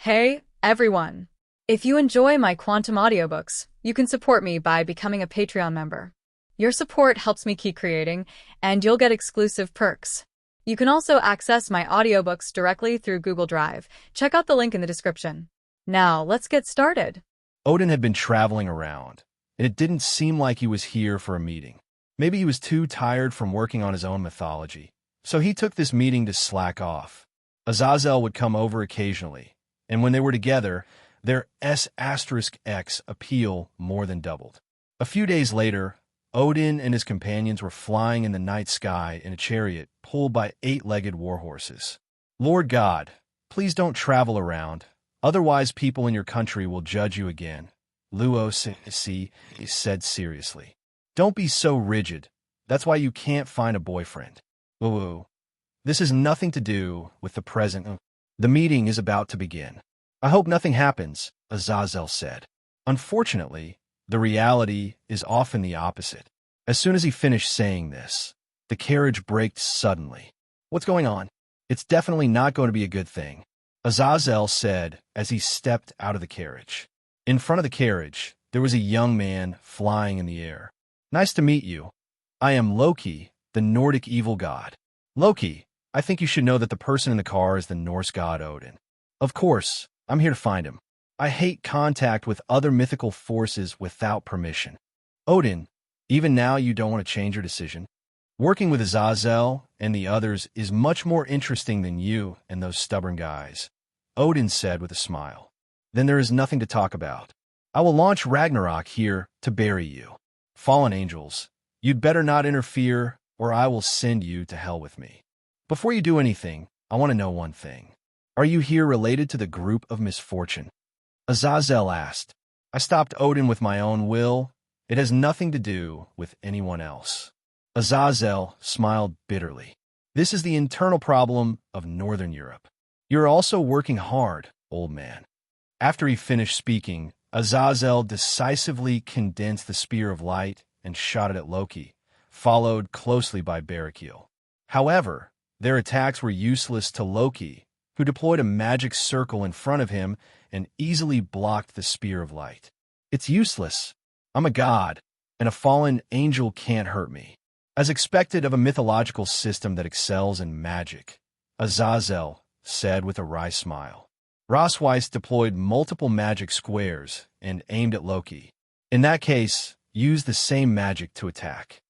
Hey, everyone! If you enjoy my quantum audiobooks, you can support me by becoming a Patreon member. Your support helps me keep creating, and you'll get exclusive perks. You can also access my audiobooks directly through Google Drive. Check out the link in the description. Now, let's get started. Odin had been traveling around, and it didn't seem like he was here for a meeting. Maybe he was too tired from working on his own mythology, so he took this meeting to slack off. Azazel would come over occasionally, and when they were together, their S*X appeal more than doubled. A few days later, Odin and his companions were flying in the night sky in a chariot pulled by 8-legged warhorses. "Lord God, please don't travel around, otherwise people in your country will judge you again," Luo said seriously. "Don't be so rigid. That's why you can't find a boyfriend." "Woo. This has nothing to do with the present. The meeting is about to begin. I hope nothing happens," Azazel said. Unfortunately, the reality is often the opposite. As soon as he finished saying this, the carriage braked suddenly. "What's going on? It's definitely not going to be a good thing," Azazel said as he stepped out of the carriage. In front of the carriage, there was a young man flying in the air. "Nice to meet you. I am Loki, the Nordic evil god." "Loki, I think you should know that the person in the car is the Norse god Odin." "Of course, I'm here to find him. I hate contact with other mythical forces without permission." "Odin, even now you don't want to change your decision? Working with Azazel and the others is much more interesting than you and those stubborn guys," Odin said with a smile. "Then there is nothing to talk about. I will launch Ragnarok here to bury you. Fallen angels, you'd better not interfere or I will send you to hell with me. Before you do anything, I want to know one thing. Are you here related to the group of misfortune?" Azazel asked. "I stopped Odin with my own will. It has nothing to do with anyone else." Azazel smiled bitterly. "This is the internal problem of Northern Europe. You're also working hard, old man." After he finished speaking, Azazel decisively condensed the spear of light and shot it at Loki, followed closely by Barakiel. However, their attacks were useless to Loki, who deployed a magic circle in front of him and easily blocked the spear of light. "It's useless. I'm a god, and a fallen angel can't hurt me." As expected of a mythological system that excels in magic, Azazel said with a wry smile. Rosweiss deployed multiple magic squares and aimed at Loki. "In that case, use the same magic to attack."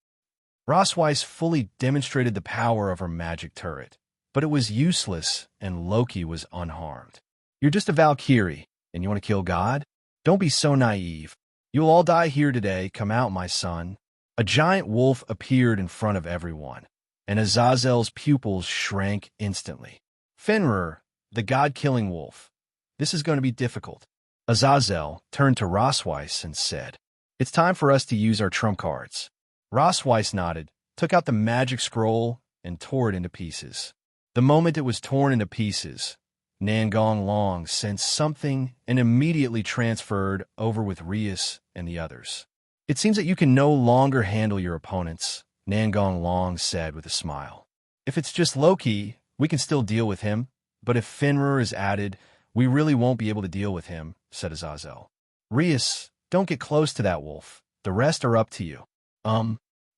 Rosweiss fully demonstrated the power of her magic turret, but it was useless and Loki was unharmed. "You're just a Valkyrie, and you want to kill God? Don't be so naive. You'll all die here today. Come out, my son." A giant wolf appeared in front of everyone, and Azazel's pupils shrank instantly. "Fenrir, the god-killing wolf. This is going to be difficult." Azazel turned to Rosweiss and said, "It's time for us to use our trump cards." Rosweiss nodded, took out the magic scroll, and tore it into pieces. The moment it was torn into pieces, Nangong Long sensed something and immediately transferred over with Rias and the others. "It seems that you can no longer handle your opponents," Nangong Long said with a smile. "If it's just Loki, we can still deal with him, but if Fenrir is added, we really won't be able to deal with him," said Azazel. "Rias, don't get close to that wolf. The rest are up to you."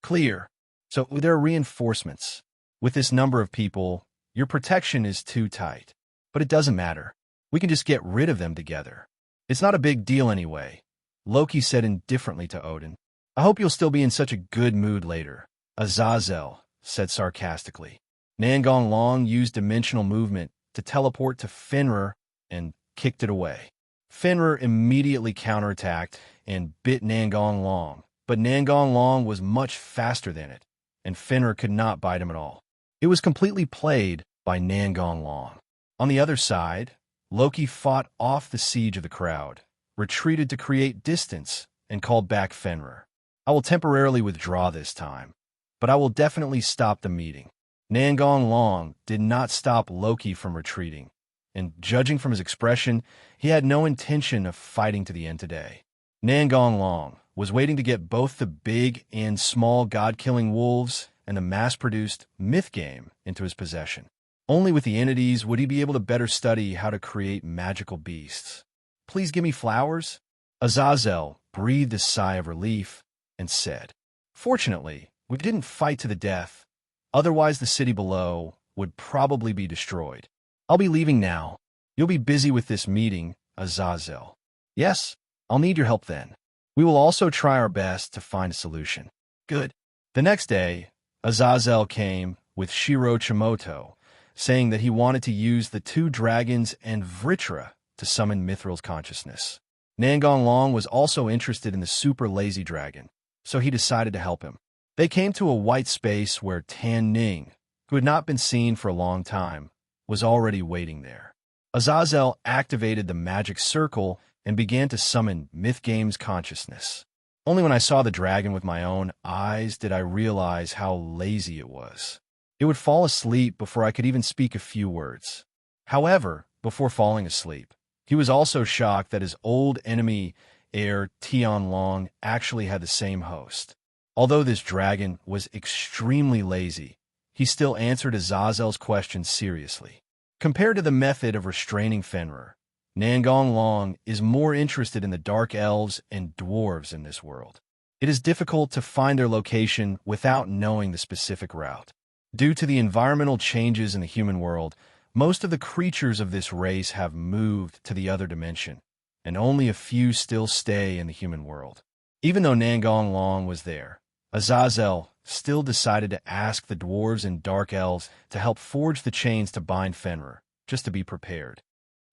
Clear. So there are reinforcements. With this number of people, your protection is too tight. But it doesn't matter. We can just get rid of them together. It's not a big deal anyway," Loki said indifferently to Odin. "I hope you'll still be in such a good mood later," Azazel said sarcastically. Nangong Long used dimensional movement to teleport to Fenrir and kicked it away. Fenrir immediately counterattacked and bit Nangong Long, but Nangong Long was much faster than it, and Fenrir could not bite him at all. It was completely played by Nangong Long. On the other side, Loki fought off the siege of the crowd, retreated to create distance, and called back Fenrir. "I will temporarily withdraw this time, but I will definitely stop the meeting." Nangong Long did not stop Loki from retreating, and judging from his expression, he had no intention of fighting to the end today. Nangong Long was waiting to get both the big and small god-killing wolves and the mass-produced myth game into his possession. Only with the entities would he be able to better study how to create magical beasts. Please give me flowers? Azazel breathed a sigh of relief and said, Fortunately, we didn't fight to the death. Otherwise, the city below would probably be destroyed. I'll be leaving now. You'll be busy with this meeting, Azazel. Yes, I'll need your help then. We will also try our best to find a solution. Good. The next day, Azazel came with Shiro Chimoto, saying that he wanted to use the two dragons and Vritra to summon Mithril's consciousness. Nangong Long was also interested in the super lazy dragon, so he decided to help him. They came to a white space where Tan Ning, who had not been seen for a long time, was already waiting there. Azazel activated the magic circle and began to summon Mythgame's consciousness. Only when I saw the dragon with my own eyes did I realize how lazy it was. It would fall asleep before I could even speak a few words. However, before falling asleep, he was also shocked that his old enemy, Heir Tianlong, actually had the same host. Although this dragon was extremely lazy, he still answered Azazel's questions seriously. Compared to the method of restraining Fenrir, Nangong Long is more interested in the dark elves and dwarves in this world. It is difficult to find their location without knowing the specific route. Due to the environmental changes in the human world, most of the creatures of this race have moved to the other dimension, and only a few still stay in the human world. Even though Nangong Long was there, Azazel still decided to ask the dwarves and dark elves to help forge the chains to bind Fenrir, just to be prepared.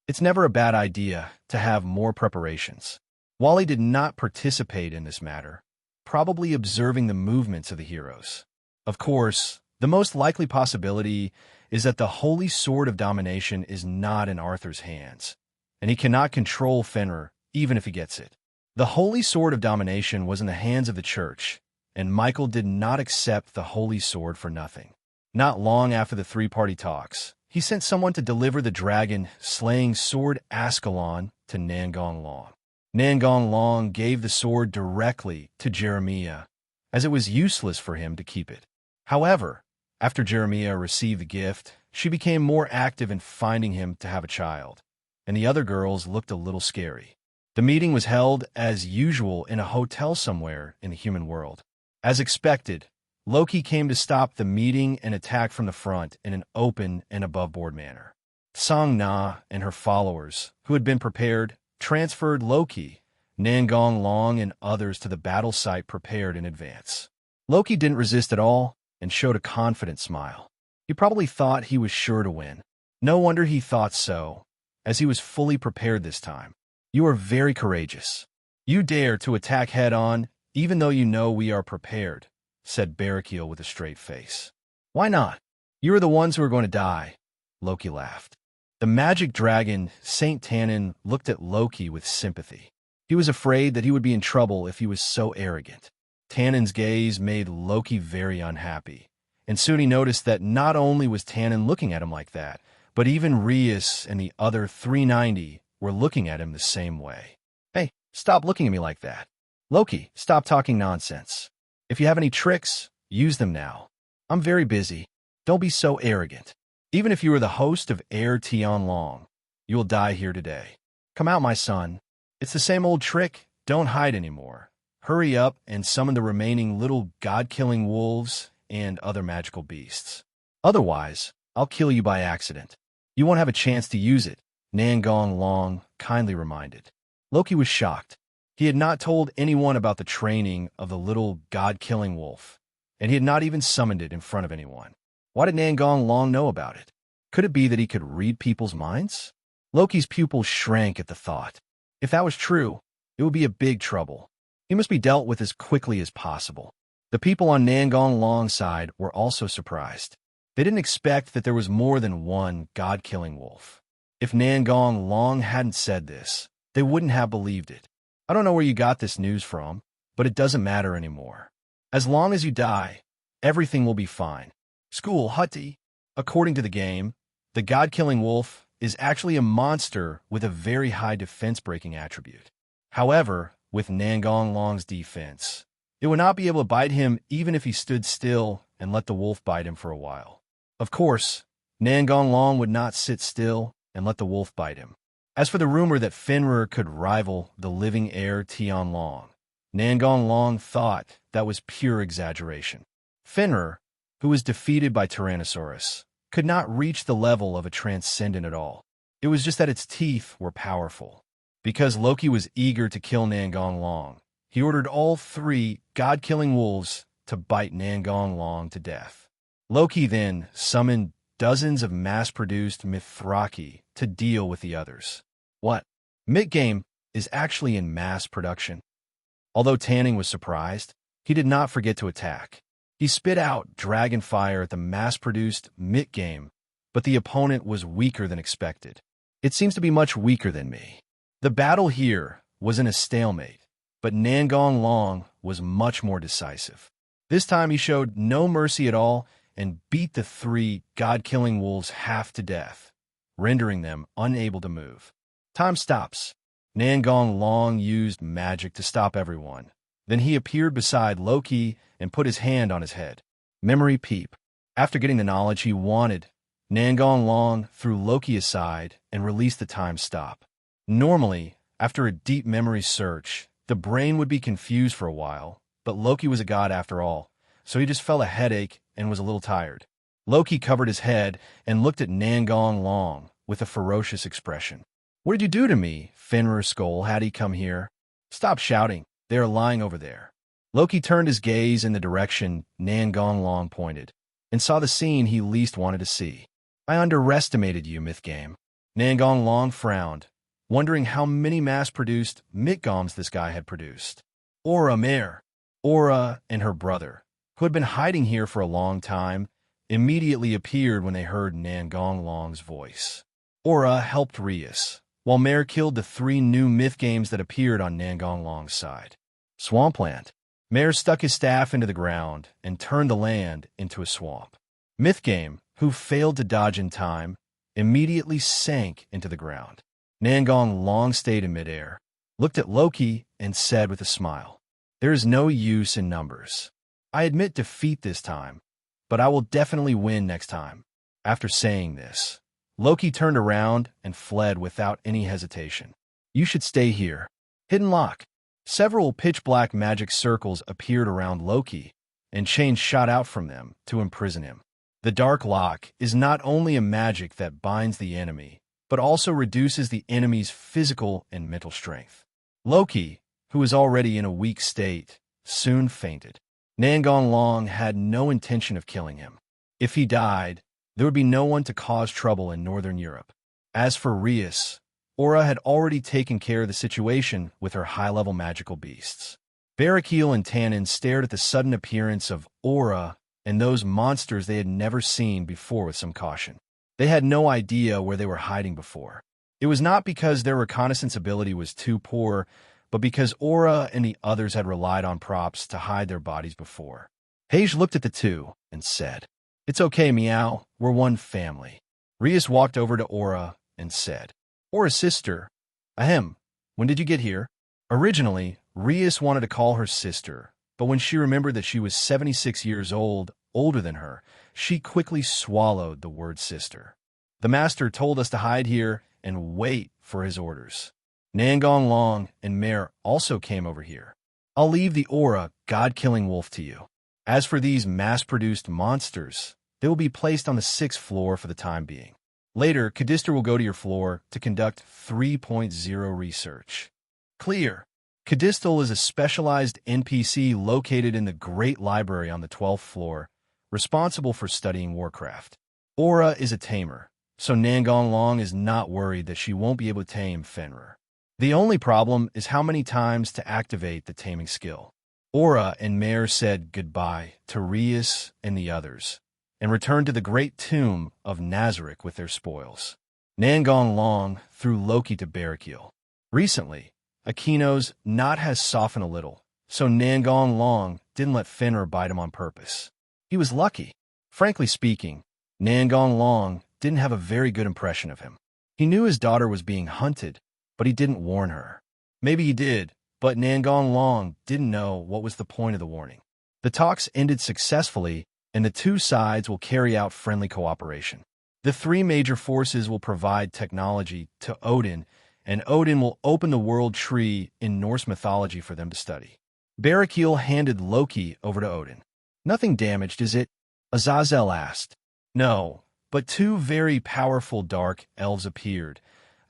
It's never a bad idea to have more preparations. Wally did not participate in this matter, probably observing the movements of the heroes. Of course, the most likely possibility is that the Holy Sword of Domination is not in Arthur's hands, and he cannot control Fenrir even if he gets it. The Holy Sword of Domination was in the hands of the Church, and Michael did not accept the Holy Sword for nothing. Not long after the three-party talks, he sent someone to deliver the dragon-slaying sword Ascalon to Nangong Long. Nangong Long gave the sword directly to Jeremiah, as it was useless for him to keep it. However, after Jeremiah received the gift, she became more active in finding him to have a child, and the other girls looked a little scary. The meeting was held, as usual, in a hotel somewhere in the human world. As expected, Loki came to stop the meeting and attack from the front in an open and above-board manner. Song Na and her followers, who had been prepared, transferred Loki, Nangong Long, and others to the battle site prepared in advance. Loki didn't resist at all and showed a confident smile. He probably thought he was sure to win. No wonder he thought so, as he was fully prepared this time. You are very courageous. You dare to attack head-on, even though you know we are prepared, said Barakiel with a straight face. Why not? You are the ones who are going to die, Loki laughed. The magic dragon, Saint Tannen, looked at Loki with sympathy. He was afraid that he would be in trouble if he was so arrogant. Tannen's gaze made Loki very unhappy, and soon he noticed that not only was Tannen looking at him like that, but even Rias and the other 390 were looking at him the same way. Hey, stop looking at me like that. Loki, stop talking nonsense. If you have any tricks, use them now. I'm very busy. Don't be so arrogant. Even if you are the host of Heir Tianlong, you will die here today. Come out, my son. It's the same old trick. Don't hide anymore. Hurry up and summon the remaining little god-killing wolves and other magical beasts. Otherwise, I'll kill you by accident. You won't have a chance to use it, Nangong Long kindly reminded. Loki was shocked. He had not told anyone about the training of the little god-killing wolf, and he had not even summoned it in front of anyone. Why did Nangong Long know about it? Could it be that he could read people's minds? Loki's pupils shrank at the thought. If that was true, it would be a big trouble. He must be dealt with as quickly as possible. The people on Nangong Long's side were also surprised. They didn't expect that there was more than one god-killing wolf. If Nangong Long hadn't said this, they wouldn't have believed it. I don't know where you got this news from, but it doesn't matter anymore. As long as you die, everything will be fine. School Hutty. According to the game, the god-killing wolf is actually a monster with a very high defense-breaking attribute. However, with Nangong Long's defense, it would not be able to bite him even if he stood still and let the wolf bite him for a while. Of course, Nangong Long would not sit still and let the wolf bite him. As for the rumor that Fenrir could rival the living heir Tian Long, Nangong Long thought that was pure exaggeration. Fenrir, who was defeated by Tyrannosaurus, could not reach the level of a transcendent at all. It was just that its teeth were powerful. Because Loki was eager to kill Nangong Long, he ordered all 3 god-killing wolves to bite Nangong Long to death. Loki then summoned dozens of mass-produced Mithraki to deal with the others. What? Midgame is actually in mass production. Although Tanning was surprised, he did not forget to attack. He spit out dragon fire at the mass-produced Midgame, but the opponent was weaker than expected. It seems to be much weaker than me. The battle here was in a stalemate, but Nangong Long was much more decisive. This time he showed no mercy at all and beat the 3 god-killing wolves half to death, rendering them unable to move. Time stops. Nangong Long used magic to stop everyone. Then he appeared beside Loki and put his hand on his head. Memory peep. After getting the knowledge he wanted, Nangong Long threw Loki aside and released the time stop. Normally, after a deep memory search, the brain would be confused for a while, but Loki was a god after all, so he just felt a headache and was a little tired. Loki covered his head and looked at Nangong Long with a ferocious expression. "What did you do to me, Fenrir Skull? How'd he come here?" "Stop shouting. They are lying over there." Loki turned his gaze in the direction Nangong Long pointed, and saw the scene he least wanted to see. "I underestimated you, Mythgame." Nangong Long frowned, wondering how many mass-produced Mitgoms this guy had produced. Aura Mare, Aura and her brother, who had been hiding here for a long time, immediately appeared when they heard Nangong Long's voice. Aura helped Rias, while Mare killed the 3 new Mythgames that appeared on Nangong Long's side. Swampland. Mare stuck his staff into the ground and turned the land into a swamp. Mythgame, who failed to dodge in time, immediately sank into the ground. Nangong Long stayed in midair, looked at Loki, and said with a smile, "There is no use in numbers. I admit defeat this time, but I will definitely win next time." After saying this, Loki turned around and fled without any hesitation. "You should stay here." Hidden lock. Several pitch-black magic circles appeared around Loki, and chains shot out from them to imprison him. The dark lock is not only a magic that binds the enemy, but also reduces the enemy's physical and mental strength. Loki, who was already in a weak state, soon fainted. Nangong Long had no intention of killing him. If he died, there would be no one to cause trouble in Northern Europe. As for Rias, Aura had already taken care of the situation with her high-level magical beasts. Barakiel and Tannen stared at the sudden appearance of Aura and those monsters they had never seen before with some caution. They had no idea where they were hiding before. It was not because their reconnaissance ability was too poor, but because Aura and the others had relied on props to hide their bodies before. Paige looked at the two and said, "It's okay, Meow. We're one family." Rias walked over to Aura and said, "Aura's sister. Ahem. When did you get here?" Originally, Rias wanted to call her sister, but when she remembered that she was 76 years old, older than her, she quickly swallowed the word sister. "The master told us to hide here and wait for his orders. Nangong Long and Mare also came over here. I'll leave the Aura god-killing wolf to you. As for these mass-produced monsters, they will be placed on the 6th floor for the time being. Later, Cadister will go to your floor to conduct 3.0 research." Clear. Cadistal is a specialized NPC located in the Great Library on the 12th floor, responsible for studying Warcraft. Aura is a tamer, so Nangong Long is not worried that she won't be able to tame Fenrir. The only problem is how many times to activate the taming skill. Aura and Mare said goodbye to Rias and the others, and returned to the great tomb of Nazarick with their spoils. Nangong Long threw Loki to Barakiel. Recently, Akino's knot has softened a little, so Nangong Long didn't let Fenrir bite him on purpose. He was lucky. Frankly speaking, Nangong Long didn't have a very good impression of him. He knew his daughter was being hunted, but he didn't warn her. Maybe he did, but Nangong Long didn't know what was the point of the warning. The talks ended successfully, and the two sides will carry out friendly cooperation. The three major forces will provide technology to Odin, and Odin will open the world tree in Norse mythology for them to study. Barakiel handed Loki over to Odin. Nothing damaged, is it? Azazel asked. No, but two very powerful dark elves appeared.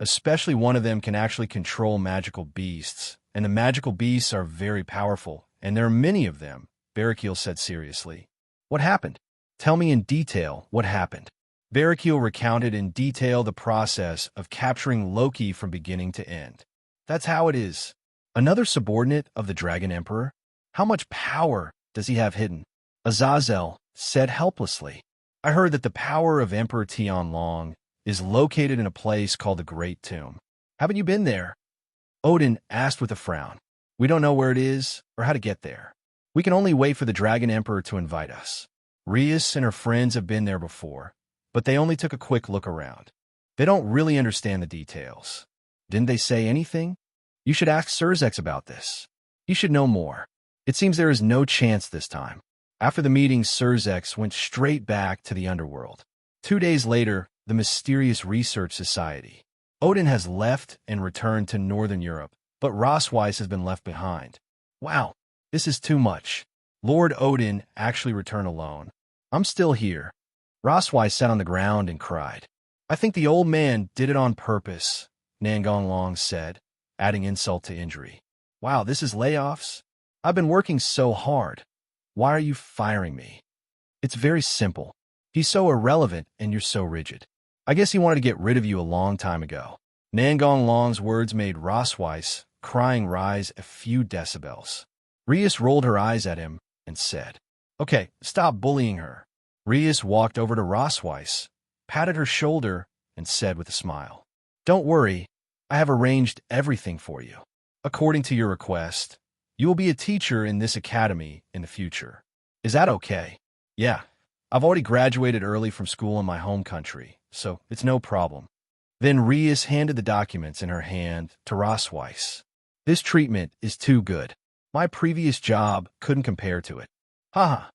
Especially one of them can actually control magical beasts, and the magical beasts are very powerful, and there are many of them, Barakiel said seriously. What happened? Tell me in detail what happened. Barakiel recounted in detail the process of capturing Loki from beginning to end. That's how it is. Another subordinate of the Dragon Emperor? How much power does he have hidden? Azazel said helplessly. I heard that the power of Emperor Tianlong is located in a place called the Great Tomb. Haven't you been there? Odin asked with a frown. We don't know where it is or how to get there. We can only wait for the Dragon Emperor to invite us. Rias and her friends have been there before, but they only took a quick look around. They don't really understand the details. Didn't they say anything? You should ask Surzex about this. He should know more. It seems there is no chance this time. After the meeting, Surzex went straight back to the underworld. 2 days later, the mysterious research society. Odin has left and returned to Northern Europe, but Rosweiss has been left behind. Wow, this is too much. Lord Odin actually returned alone. I'm still here. Rosweiss sat on the ground and cried. I think the old man did it on purpose, Nangong Long said, adding insult to injury. Wow, this is layoffs? I've been working so hard. Why are you firing me? It's very simple. He's so irrelevant and you're so rigid. I guess he wanted to get rid of you a long time ago. Nangong Long's words made Rosweiss crying rise a few decibels. Rias rolled her eyes at him and said, Okay, stop bullying her. Rias walked over to Rosweiss, patted her shoulder, and said with a smile, Don't worry, I have arranged everything for you. According to your request, you will be a teacher in this academy in the future. Is that okay? Yeah, I've already graduated early from school in my home country, so it's no problem. Then Rias handed the documents in her hand to Rosweiss. This treatment is too good. My previous job couldn't compare to it. Haha,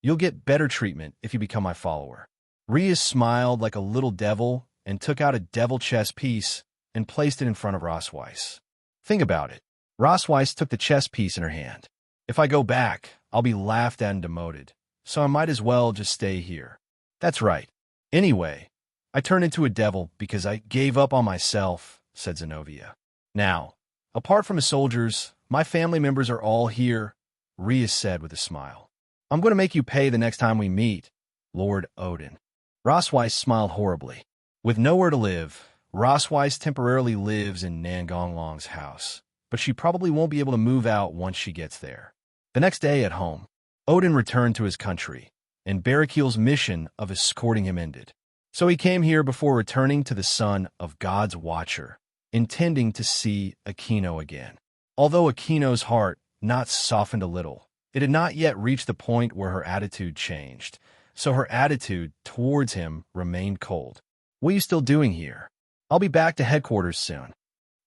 you'll get better treatment if you become my follower. Rias smiled like a little devil and took out a devil chess piece and placed it in front of Rosweiss. Think about it. Rosweiss took the chess piece in her hand. If I go back, I'll be laughed at and demoted, so I might as well just stay here. That's right. Anyway, I turned into a devil because I gave up on myself, said Zenobia. Now, apart from the soldiers, my family members are all here, Rias said with a smile. I'm going to make you pay the next time we meet, Lord Odin. Rosweiss smiled horribly. With nowhere to live, Rosweiss temporarily lives in Nangong Long's house, but she probably won't be able to move out once she gets there. The next day at home, Odin returned to his country, and Barakiel's mission of escorting him ended. So he came here before returning to the son of God's Watcher, intending to see Akino again. Although Akino's heart not softened a little, it had not yet reached the point where her attitude changed, so her attitude towards him remained cold. What are you still doing here? I'll be back to headquarters soon.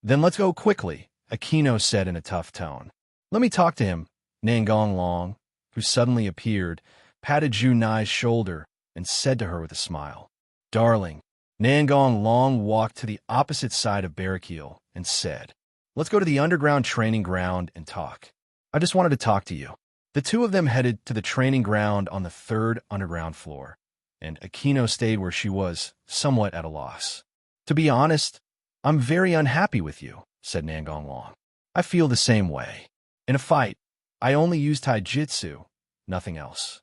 Then let's go quickly, Akino said in a tough tone. Let me talk to him, Nangong Long, who suddenly appeared, patted Ju Nai's shoulder and said to her with a smile, Darling. Nangong Long walked to the opposite side of Barakiel and said, Let's go to the underground training ground and talk. I just wanted to talk to you. The two of them headed to the training ground on the 3rd underground floor, and Akino stayed where she was, somewhat at a loss. To be honest, I'm very unhappy with you, said Nangong Long. I feel the same way. In a fight, I only use taijutsu, nothing else.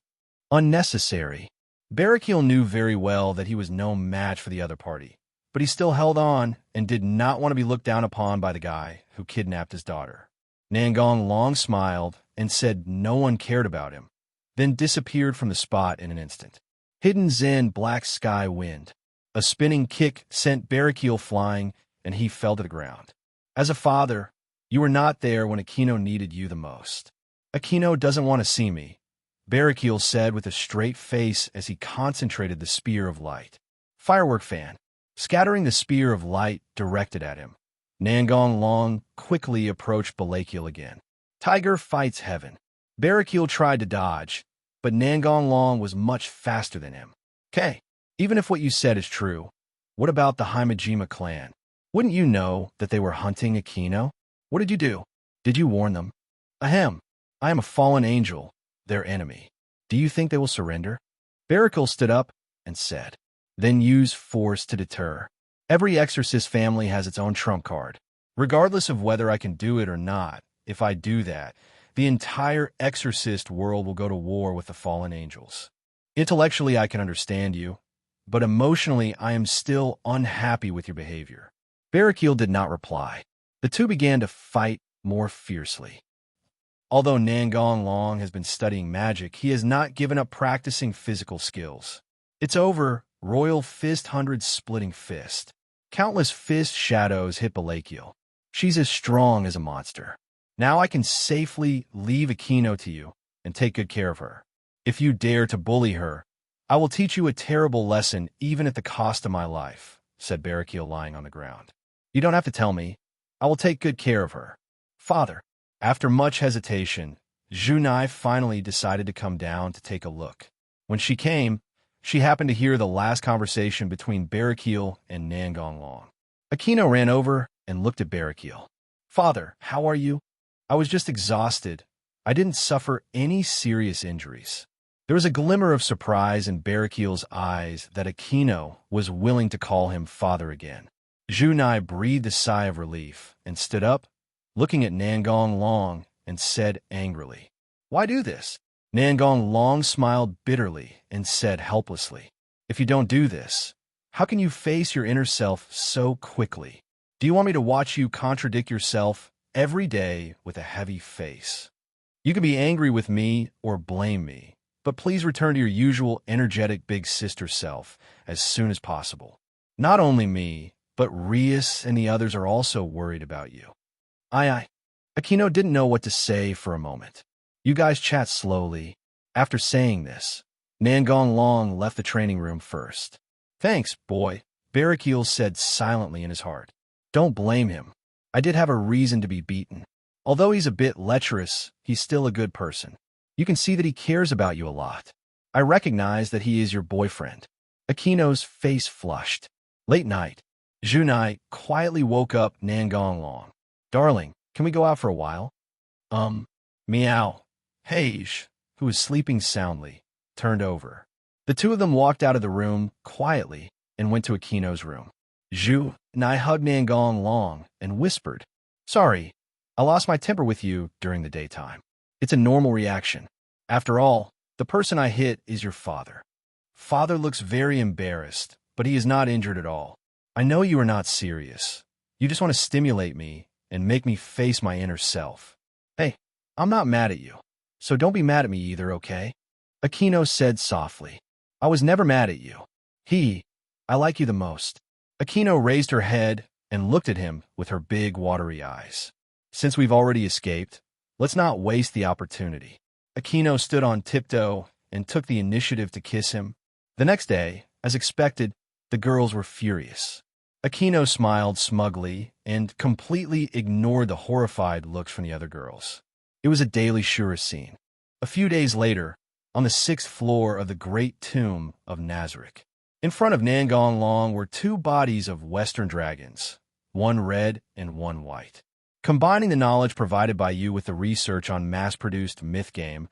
Unnecessary. Barakiel knew very well that he was no match for the other party, but he still held on and did not want to be looked down upon by the guy who kidnapped his daughter. Nangong Long smiled and said no one cared about him, then disappeared from the spot in an instant. Hidden Zen black sky wind. A spinning kick sent Barakiel flying, and he fell to the ground. As a father, you were not there when Akino needed you the most. Akino doesn't want to see me, Barakiel said with a straight face as he concentrated the spear of light. Firework fan, scattering the spear of light directed at him. Nangong Long quickly approached Balakiel again. Tiger fights heaven. Barakiel tried to dodge, but Nangong Long was much faster than him. Okay, Even if what you said is true, what about the Himejima clan? Wouldn't you know that they were hunting Akino? What did you do? Did you warn them? Ahem. I am a fallen angel, their enemy. Do you think they will surrender? Barakel stood up and said, then use force to deter. Every exorcist family has its own trump card. Regardless of whether I can do it or not, if I do that, the entire exorcist world will go to war with the fallen angels. Intellectually, I can understand you, but emotionally, I am still unhappy with your behavior. Barakel did not reply. The two began to fight more fiercely. Although Nangong Long has been studying magic, he has not given up practicing physical skills. It's over. Royal Fist 100 Splitting Fist. Countless fist shadows hit Balakiel. She's as strong as a monster. Now I can safely leave Akino to you and take good care of her. If you dare to bully her, I will teach you a terrible lesson even at the cost of my life, said Barakiel lying on the ground. You don't have to tell me. I will take good care of her. Father. After much hesitation, Junai finally decided to come down to take a look. When she came, she happened to hear the last conversation between Barakiel and Nangong Long. Akino ran over and looked at Barakiel. Father, how are you? I was just exhausted. I didn't suffer any serious injuries. There was a glimmer of surprise in Barakiel's eyes that Akino was willing to call him father again. Junai breathed a sigh of relief and stood up, looking at Nangong Long, and said angrily, Why do this? Nangong Long smiled bitterly and said helplessly, If you don't do this, how can you face your inner self so quickly? Do you want me to watch you contradict yourself every day with a heavy face? You can be angry with me or blame me, but please return to your usual energetic big sister self as soon as possible. Not only me, but Rias and the others are also worried about you. Akino didn't know what to say for a moment. You guys chat slowly. After saying this, Nangong Long left the training room first. Thanks, boy, Barakiel said silently in his heart. Don't blame him. I did have a reason to be beaten. Although he's a bit lecherous, he's still a good person. You can see that he cares about you a lot. I recognize that he is your boyfriend. Akino's face flushed. Late night, Junai quietly woke up Nangong Long. Darling, can we go out for a while? Meow. Hage, who was sleeping soundly, turned over. The two of them walked out of the room quietly and went to Akino's room. Zhu and I hugged Nangong Long and whispered, Sorry, I lost my temper with you during the daytime. It's a normal reaction. After all, the person I hit is your father. Father looks very embarrassed, but he is not injured at all. I know you are not serious. You just want to stimulate me and make me face my inner self. Hey, I'm not mad at you, so don't be mad at me either, okay? Akino said softly. I was never mad at you. I like you the most. Akino raised her head and looked at him with her big watery eyes. Since we've already escaped, let's not waste the opportunity. Akino stood on tiptoe and took the initiative to kiss him. The next day, as expected, the girls were furious. Akino smiled smugly and completely ignored the horrified looks from the other girls. It was a daily Shura scene. A few days later, on the 6th floor of the Great Tomb of Nazarick, in front of Nangong Long were two bodies of Western dragons, one red and one white. Combining the knowledge provided by you with the research on mass-produced myth game,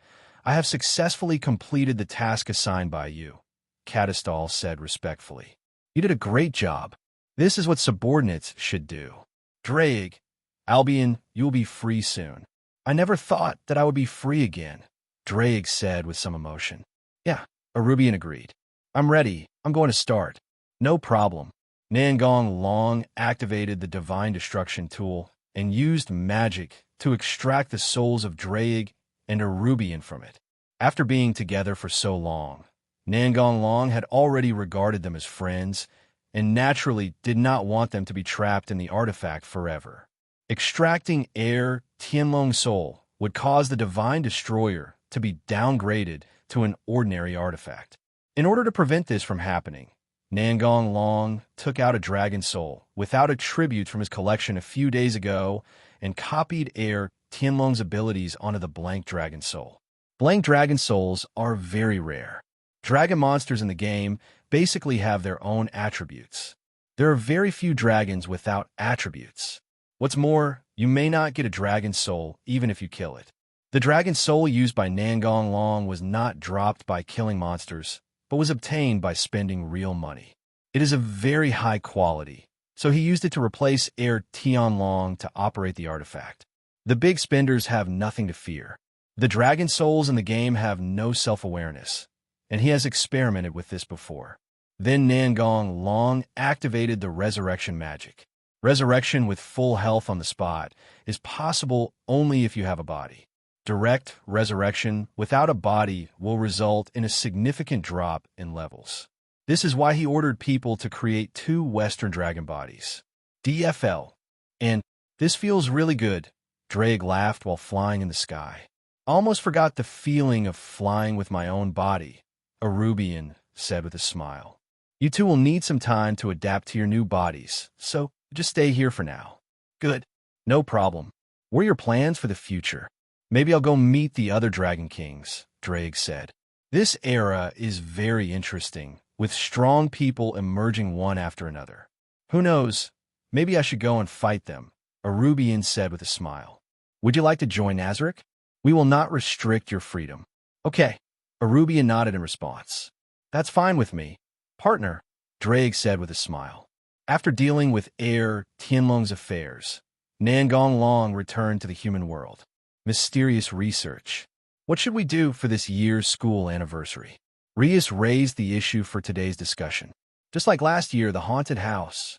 I have successfully completed the task assigned by you, Cadistal said respectfully. You did a great job. This is what subordinates should do. Drake, Albion, you'll be free soon. I never thought that I would be free again, Drake said with some emotion. Yeah, Arubian agreed. I'm ready. I'm going to start. No problem. Nangong Long activated the Divine Destruction tool and used magic to extract the souls of Drake and Arubian from it. After being together for so long, Nangong Long had already regarded them as friends and naturally did not want them to be trapped in the artifact forever. Extracting Air Tianlong's soul would cause the Divine Destroyer to be downgraded to an ordinary artifact. In order to prevent this from happening, Nangong Long took out a dragon soul without a tribute from his collection a few days ago and copied Air Tianlong's abilities onto the blank dragon soul. Blank dragon souls are very rare. Dragon monsters in the game basically have their own attributes. There are very few dragons without attributes. What's more, you may not get a dragon soul even if you kill it. The dragon soul used by Nangong Long was not dropped by killing monsters, but was obtained by spending real money. It is of very high quality, so he used it to replace Heir Tianlong to operate the artifact. The big spenders have nothing to fear. The dragon souls in the game have no self-awareness, and he has experimented with this before. Then Nangong Long activated the resurrection magic. Resurrection with full health on the spot is possible only if you have a body. Direct resurrection without a body will result in a significant drop in levels. This is why he ordered people to create 2 Western Dragon bodies, DFL. And this feels really good, Drake laughed while flying in the sky. I almost forgot the feeling of flying with my own body, Arubian said with a smile. You two will need some time to adapt to your new bodies, so just stay here for now. Good. No problem. What are your plans for the future? Maybe I'll go meet the other Dragon Kings, Drake said. This era is very interesting, with strong people emerging one after another. Who knows? Maybe I should go and fight them, Arubian said with a smile. Would you like to join Nazarick? We will not restrict your freedom. Okay, Arubian nodded in response. That's fine with me. Partner, Drake said with a smile. After dealing with Heir Tianlong's affairs, Nangong Long returned to the human world. Mysterious research. What should we do for this year's school anniversary? Rias raised the issue for today's discussion. Just like last year, the haunted house.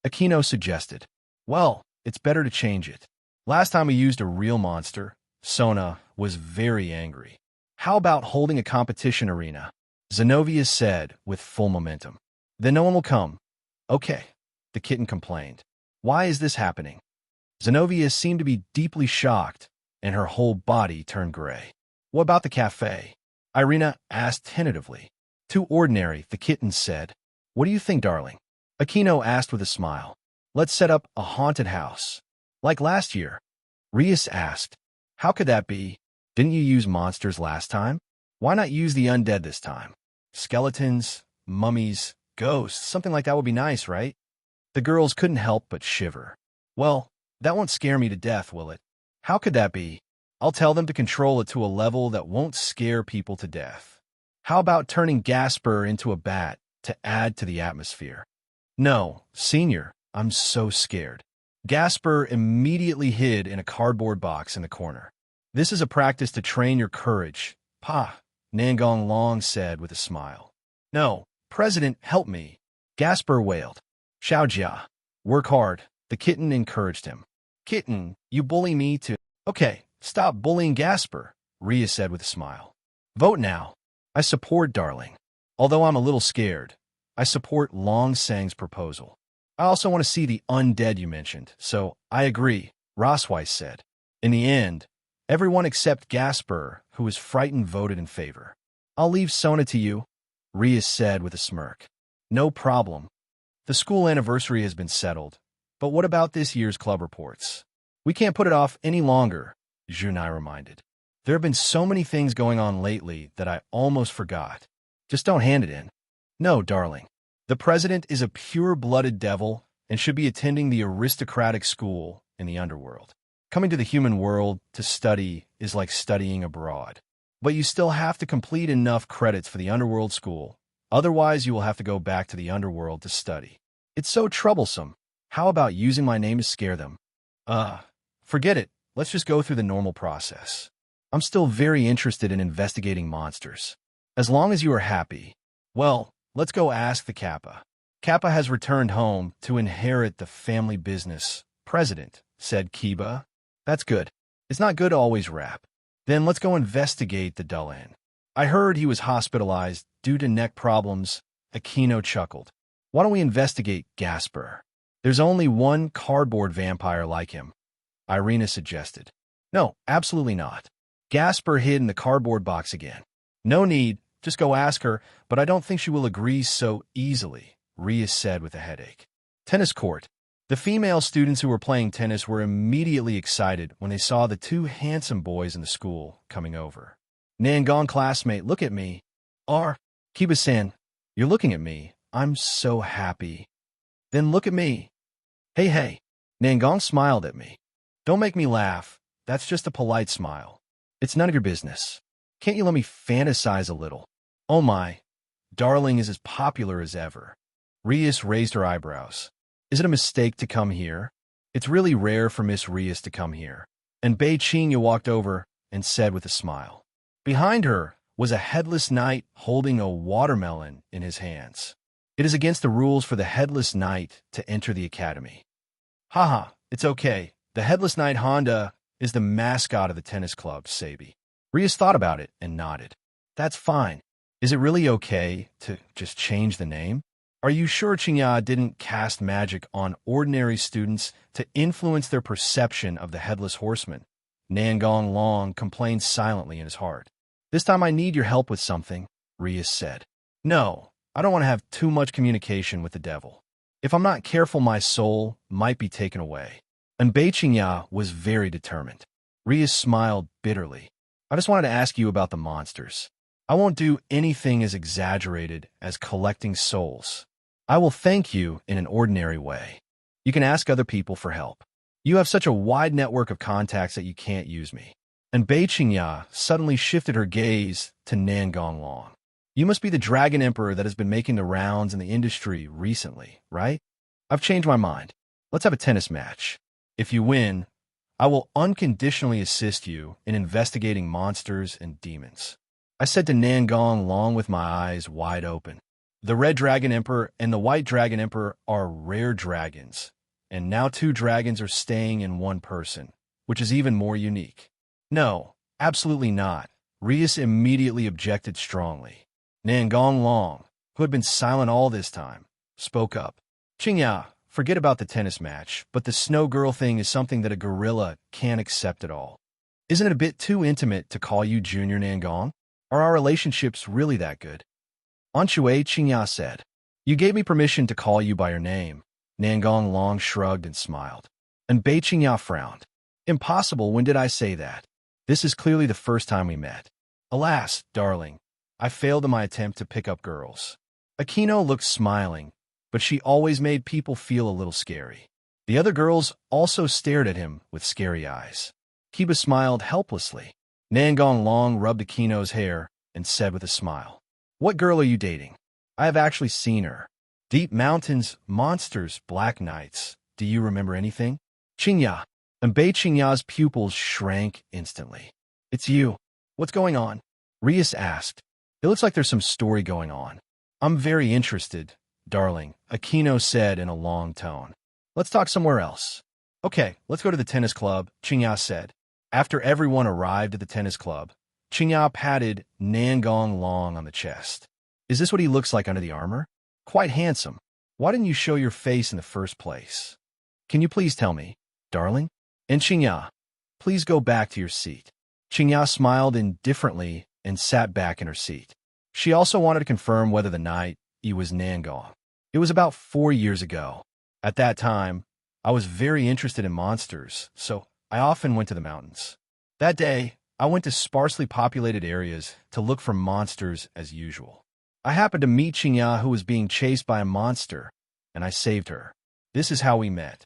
Aquino suggested. Well, it's better to change it. Last time we used a real monster, Sona was very angry. How about holding a competition arena? Zenobia said with full momentum. Then no one will come. Okay, the kitten complained. Why is this happening? Zenobia seemed to be deeply shocked, and her whole body turned gray. What about the cafe? Irina asked tentatively. Too ordinary, the kitten said. What do you think, darling? Aquino asked with a smile. Let's set up a haunted house. Like last year. Rias asked. How could that be? Didn't you use monsters last time? Why not use the undead this time? Skeletons, mummies, ghosts, something like that would be nice, right? The girls couldn't help but shiver. Well, that won't scare me to death, will it? How could that be? I'll tell them to control it to a level that won't scare people to death. How about turning Gasper into a bat to add to the atmosphere? No, Senior, I'm so scared. Gasper immediately hid in a cardboard box in the corner. This is a practice to train your courage, Pa, Nangong Long said with a smile. No, President, help me. Gasper wailed. Xiaojia, work hard, the kitten encouraged him. Kitten, you bully me too. Okay, stop bullying Gasper, Ria said with a smile. Vote now. I support Darling. Although I'm a little scared, I support Long Sang's proposal. I also want to see the undead you mentioned, so I agree, Rosweiss said. In the end, everyone except Gasper, who was frightened, voted in favor. I'll leave Sona to you, Ria said with a smirk. No problem. The school anniversary has been settled, but what about this year's club reports? We can't put it off any longer, Junai reminded. There have been so many things going on lately that I almost forgot. Just don't hand it in. No, darling. The president is a pure-blooded devil and should be attending the aristocratic school in the underworld. Coming to the human world to study is like studying abroad. But you still have to complete enough credits for the underworld school. Otherwise, you will have to go back to the underworld to study. It's so troublesome. How about using my name to scare them? Forget it. Let's just go through the normal process. I'm still very interested in investigating monsters. As long as you are happy. Well, let's go ask the Kappa. Kappa has returned home to inherit the family business. President, said Kiba. That's good. It's not good to always rap. Then let's go investigate the Dullan. I heard he was hospitalized due to neck problems. Aquino chuckled. Why don't we investigate Gasper? There's only one cardboard vampire like him, Irina suggested. No, absolutely not. Gasper hid in the cardboard box again. No need, just go ask her, but I don't think she will agree so easily, Ria said with a headache. Tennis court. The female students who were playing tennis were immediately excited when they saw the 2 handsome boys in the school coming over. Nangong classmate, look at me. Kiba-san, You're looking at me. I'm so happy. Then look at me. Hey. Nangong smiled at me. Don't make me laugh. That's just a polite smile. It's none of your business. Can't you let me fantasize a little? Oh my. Darling is as popular as ever. Rias raised her eyebrows. Is it a mistake to come here? It's really rare for Miss Rias to come here. And Bei Qingya walked over and said with a smile. Behind her was a headless knight holding a watermelon in his hands. It is against the rules for the headless knight to enter the academy. Haha, it's okay. The headless knight Honda is the mascot of the tennis club, Sabi. Rias thought about it and nodded. That's fine. Is it really okay to just change the name? Are you sure Qingya didn't cast magic on ordinary students to influence their perception of the headless horseman? Nangong Long complained silently in his heart. This time I need your help with something, Rias said. No, I don't want to have too much communication with the devil. If I'm not careful, my soul might be taken away. And Bei Qingya was very determined. Rias smiled bitterly. I just wanted to ask you about the monsters. I won't do anything as exaggerated as collecting souls. I will thank you in an ordinary way. You can ask other people for help. You have such a wide network of contacts that you can't use me. And Bei Qingya suddenly shifted her gaze to Nangong Long. You must be the Dragon Emperor that has been making the rounds in the industry recently, right? I've changed my mind. Let's have a tennis match. If you win, I will unconditionally assist you in investigating monsters and demons. I said to Nangong Long with my eyes wide open. The Red Dragon Emperor and the White Dragon Emperor are rare dragons, and now 2 dragons are staying in one person, which is even more unique. No, absolutely not. Rias immediately objected strongly. Nangong Long, who had been silent all this time, spoke up. Qingya, forget about the tennis match, but the snow girl thing is something that a gorilla can't accept at all. Isn't it a bit too intimate to call you Junior Nangong? Are our relationships really that good? Anxue, Qingya said. You gave me permission to call you by your name. Nangong Long shrugged and smiled. And Bei Qingya frowned. Impossible, when did I say that? This is clearly the first time we met. Alas, darling, I failed in my attempt to pick up girls. Akino looked smiling, but she always made people feel a little scary. The other girls also stared at him with scary eyes. Kiba smiled helplessly. Nangong Long rubbed Akino's hair and said with a smile, What girl are you dating? I have actually seen her. Deep mountains, monsters, black nights. Do you remember anything? Qingya. And Bei Qingya's pupils shrank instantly. It's you. What's going on? Rias asked. It looks like there's some story going on. I'm very interested, darling, Akino said in a long tone. Let's talk somewhere else. Okay, let's go to the tennis club, Qingya said. After everyone arrived at the tennis club, Qingya patted Nangong Long on the chest. Is this what he looks like under the armor? Quite handsome. Why didn't you show your face in the first place? Can you please tell me, darling? And Qingya, please go back to your seat. Qingya smiled indifferently and sat back in her seat. She also wanted to confirm whether the knight was Nangong. It was about 4 years ago. At that time, I was very interested in monsters, so I often went to the mountains. That day, I went to sparsely populated areas to look for monsters as usual. I happened to meet Qingya, who was being chased by a monster, and I saved her. This is how we met.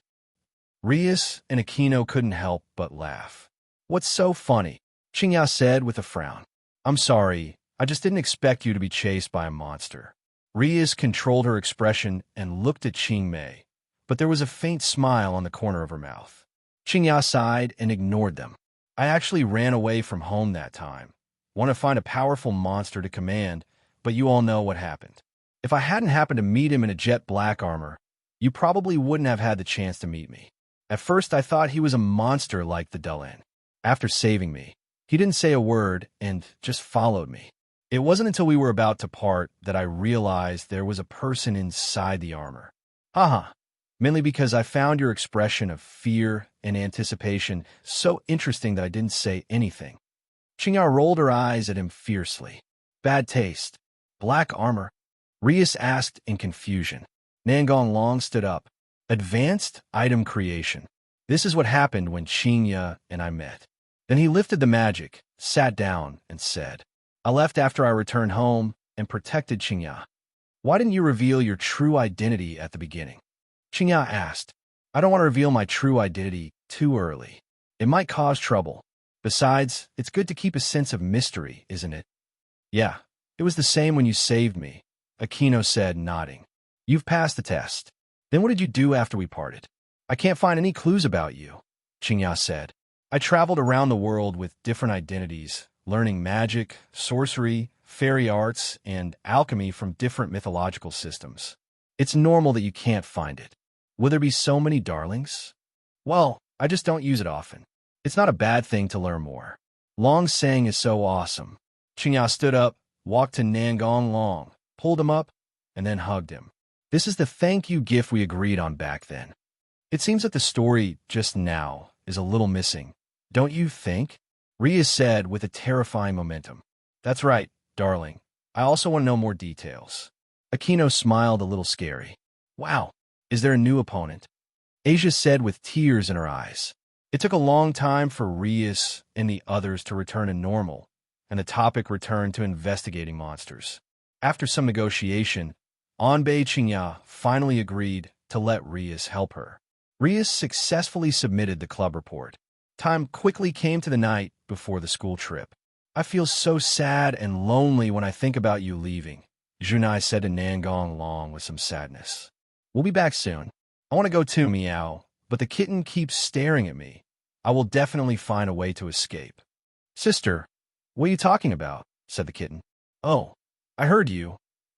Rias and Akino couldn't help but laugh. What's so funny? Qingya said with a frown. I'm sorry, I just didn't expect you to be chased by a monster. Rias controlled her expression and looked at Qingmei, but there was a faint smile on the corner of her mouth. Qingya sighed and ignored them. I actually ran away from home that time. Want to find a powerful monster to command, but you all know what happened. If I hadn't happened to meet him in a jet black armor, you probably wouldn't have had the chance to meet me. At first, I thought he was a monster like the Dullin. After saving me, he didn't say a word and just followed me. It wasn't until we were about to part that I realized there was a person inside the armor. Haha, mainly because I found your expression of fear and anticipation so interesting that I didn't say anything. Qingya rolled her eyes at him fiercely. Bad taste. Black armor? Rias asked in confusion. Nangong Long stood up. Advanced item creation. This is what happened when Qingya and I met. Then he lifted the magic, sat down, and said, I left after I returned home and protected Qingya. Why didn't you reveal your true identity at the beginning? Qingya asked. I don't want to reveal my true identity too early. It might cause trouble. Besides, it's good to keep a sense of mystery, isn't it? Yeah, it was the same when you saved me, Akino said, nodding. You've passed the test. Then what did you do after we parted? I can't find any clues about you, Qingya said. I traveled around the world with different identities, learning magic, sorcery, fairy arts, and alchemy from different mythological systems. It's normal that you can't find it. Will there be so many darlings? Well, I just don't use it often. It's not a bad thing to learn more. Long saying is so awesome. Qingya stood up, walked to Nangong Long, pulled him up, and then hugged him. This is the thank you gift we agreed on back then. It seems that the story just now is a little missing. Don't you think? Ria said with a terrifying momentum. That's right, darling. I also want to know more details. Akino smiled a little scary. Wow, is there a new opponent? Asia said with tears in her eyes. It took a long time for Rias and the others to return to normal, and the topic returned to investigating monsters. After some negotiation, Anbei Qingya finally agreed to let Rias help her. Rias successfully submitted the club report. Time quickly came to the night before the school trip. I feel so sad and lonely when I think about you leaving, Junai said to Nangong Long with some sadness. We'll be back soon. I want to go too, meow, but the kitten keeps staring at me. I will definitely find a way to escape. Sister, what are you talking about? Said the kitten. Oh, I heard you.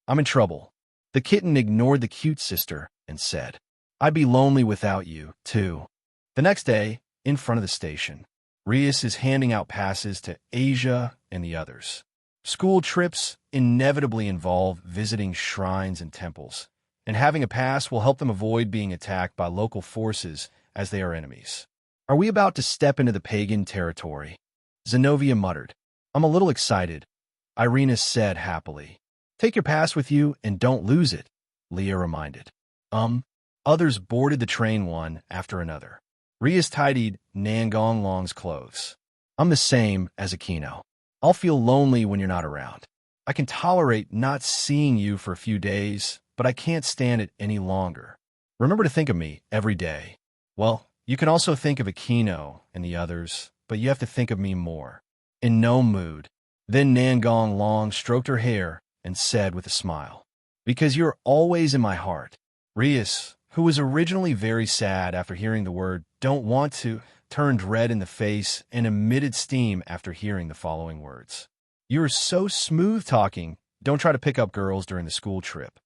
I'm in trouble. The kitten ignored the cute sister and said, I'd be lonely without you, too. The next day, in front of the station, Rias is handing out passes to Asia and the others. School trips inevitably involve visiting shrines and temples, and having a pass will help them avoid being attacked by local forces as they are enemies. Are we about to step into the pagan territory? Zenobia muttered. I'm a little excited, Irina said happily. Take your pass with you and don't lose it, Leah reminded. Others boarded the train one after another. Rias tidied Nangong Long's clothes. I'm the same as Akino. I'll feel lonely when you're not around. I can tolerate not seeing you for a few days, but I can't stand it any longer. Remember to think of me every day. Well, you can also think of Akino and the others, but you have to think of me more. In no mood. Then Nangong Long stroked her hair and said with a smile, Because you're always in my heart. Rias, who was originally very sad after hearing the word don't want to, turned red in the face and emitted steam after hearing the following words. You're so smooth talking, don't try to pick up girls during the school trip.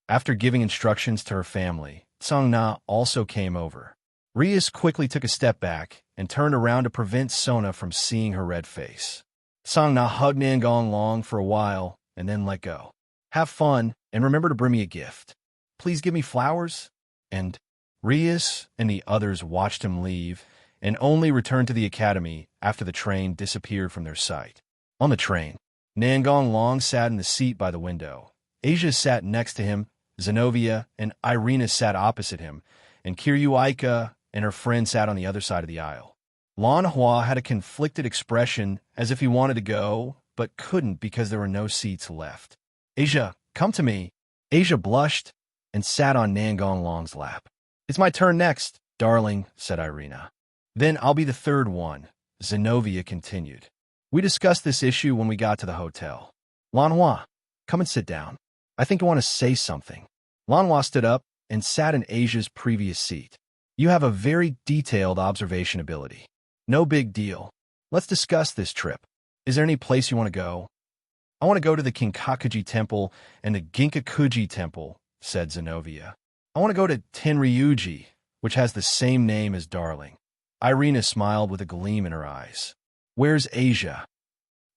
After giving instructions to her family, Song-na also came over. Rias quickly took a step back and turned around to prevent Sona from seeing her red face. Song-na hugged Nangong Long for a while and then let go. Have fun and remember to bring me a gift. Please give me flowers? And Rias and the others watched him leave and only returned to the academy after the train disappeared from their sight. On the train, Nangong Long sat in the seat by the window. Asia sat next to him, Zenobia and Irina sat opposite him, and Kiryu Aika and her friend sat on the other side of the aisle. Lan Hua had a conflicted expression as if he wanted to go, but couldn't because there were no seats left. Asia, come to me. Asia blushed and sat on Nangong Long's lap. It's my turn next, darling, said Irina. Then I'll be the third one, Zenobia continued. We discussed this issue when we got to the hotel. Lanhua, come and sit down. I think I want to say something. Lanhua stood up and sat in Asia's previous seat. You have a very detailed observation ability. No big deal. Let's discuss this trip. Is there any place you want to go? I want to go to the Kinkakuji Temple and the Ginkakuji Temple, said Zenobia. I want to go to Tenryuji, which has the same name as Darling. Irina smiled with a gleam in her eyes. Where's Asia?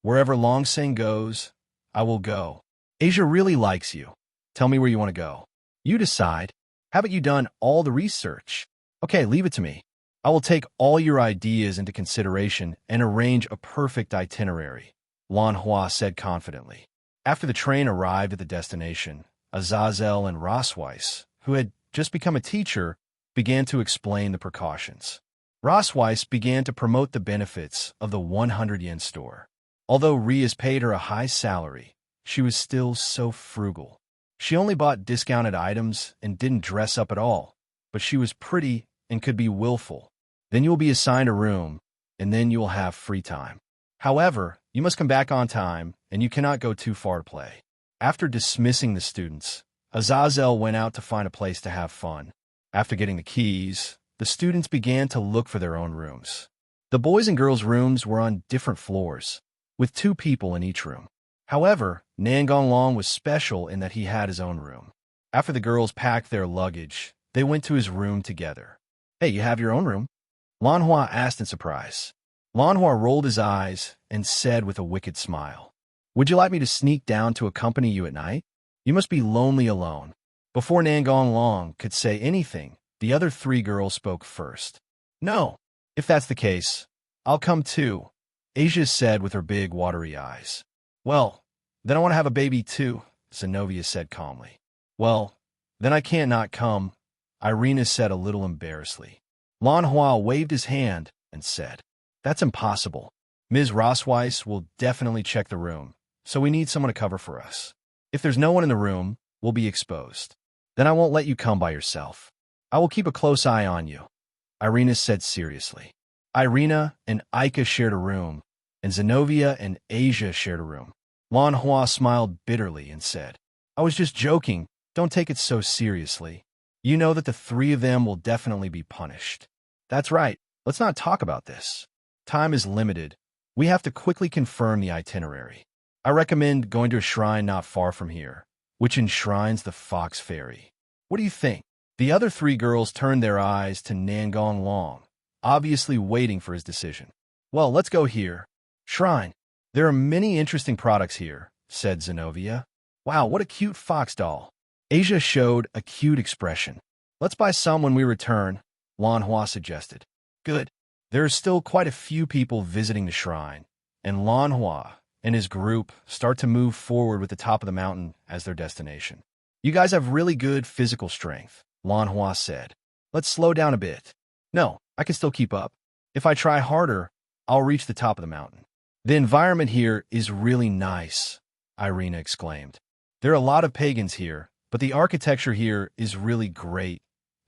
Wherever Longseng goes, I will go. Asia really likes you. Tell me where you want to go. You decide. Haven't you done all the research? Okay, leave it to me. I will take all your ideas into consideration and arrange a perfect itinerary, Lan Hua said confidently. After the train arrived at the destination, Azazel and Rosweiss, who had just become a teacher, began to explain the precautions. Rosweiss began to promote the benefits of the 100-yen store. Although Rias paid her a high salary, she was still so frugal. She only bought discounted items and didn't dress up at all, but she was pretty and could be willful. Then you will be assigned a room, and then you will have free time. However, you must come back on time, and you cannot go too far to play. After dismissing the students, Azazel went out to find a place to have fun. After getting the keys, the students began to look for their own rooms. The boys' and girls' rooms were on different floors, with 2 people in each room. However, Nangong Long was special in that he had his own room. After the girls packed their luggage, they went to his room together. "Hey, you have your own room?" Lanhua asked in surprise. Lanhua rolled his eyes and said with a wicked smile, "Would you like me to sneak down to accompany you at night? You must be lonely alone." Before Nangong Long could say anything, the other 3 girls spoke first. "No, if that's the case, I'll come too," Asia said with her big, watery eyes. "Well, then I want to have a baby too," Zenobia said calmly. "Well, then I can't not come," Irina said a little embarrassedly. Lanhua waved his hand and said, "That's impossible. Ms. Rossweiss will definitely check the room, so we need someone to cover for us. If there's no one in the room, we'll be exposed. Then I won't let you come by yourself. I will keep a close eye on you," Irina said seriously. Irina and Ika shared a room, and Zenobia and Asia shared a room. Lanhua smiled bitterly and said, "I was just joking. Don't take it so seriously. You know that the 3 of them will definitely be punished." "That's right. Let's not talk about this. Time is limited. We have to quickly confirm the itinerary. I recommend going to a shrine not far from here, which enshrines the Fox Fairy. What do you think?" The other 3 girls turned their eyes to Nangong Long, obviously waiting for his decision. "Well, let's go here. Shrine. There are many interesting products here," said Zenobia. "Wow, what a cute fox doll." Asia showed a cute expression. "Let's buy some when we return," Lanhua suggested. "Good." There are still quite a few people visiting the shrine, and Lanhua and his group start to move forward with the top of the mountain as their destination. "You guys have really good physical strength," Lanhua said. "Let's slow down a bit." "No, I can still keep up. If I try harder, I'll reach the top of the mountain." "The environment here is really nice," Irina exclaimed. "There are a lot of pagans here, but the architecture here is really great,"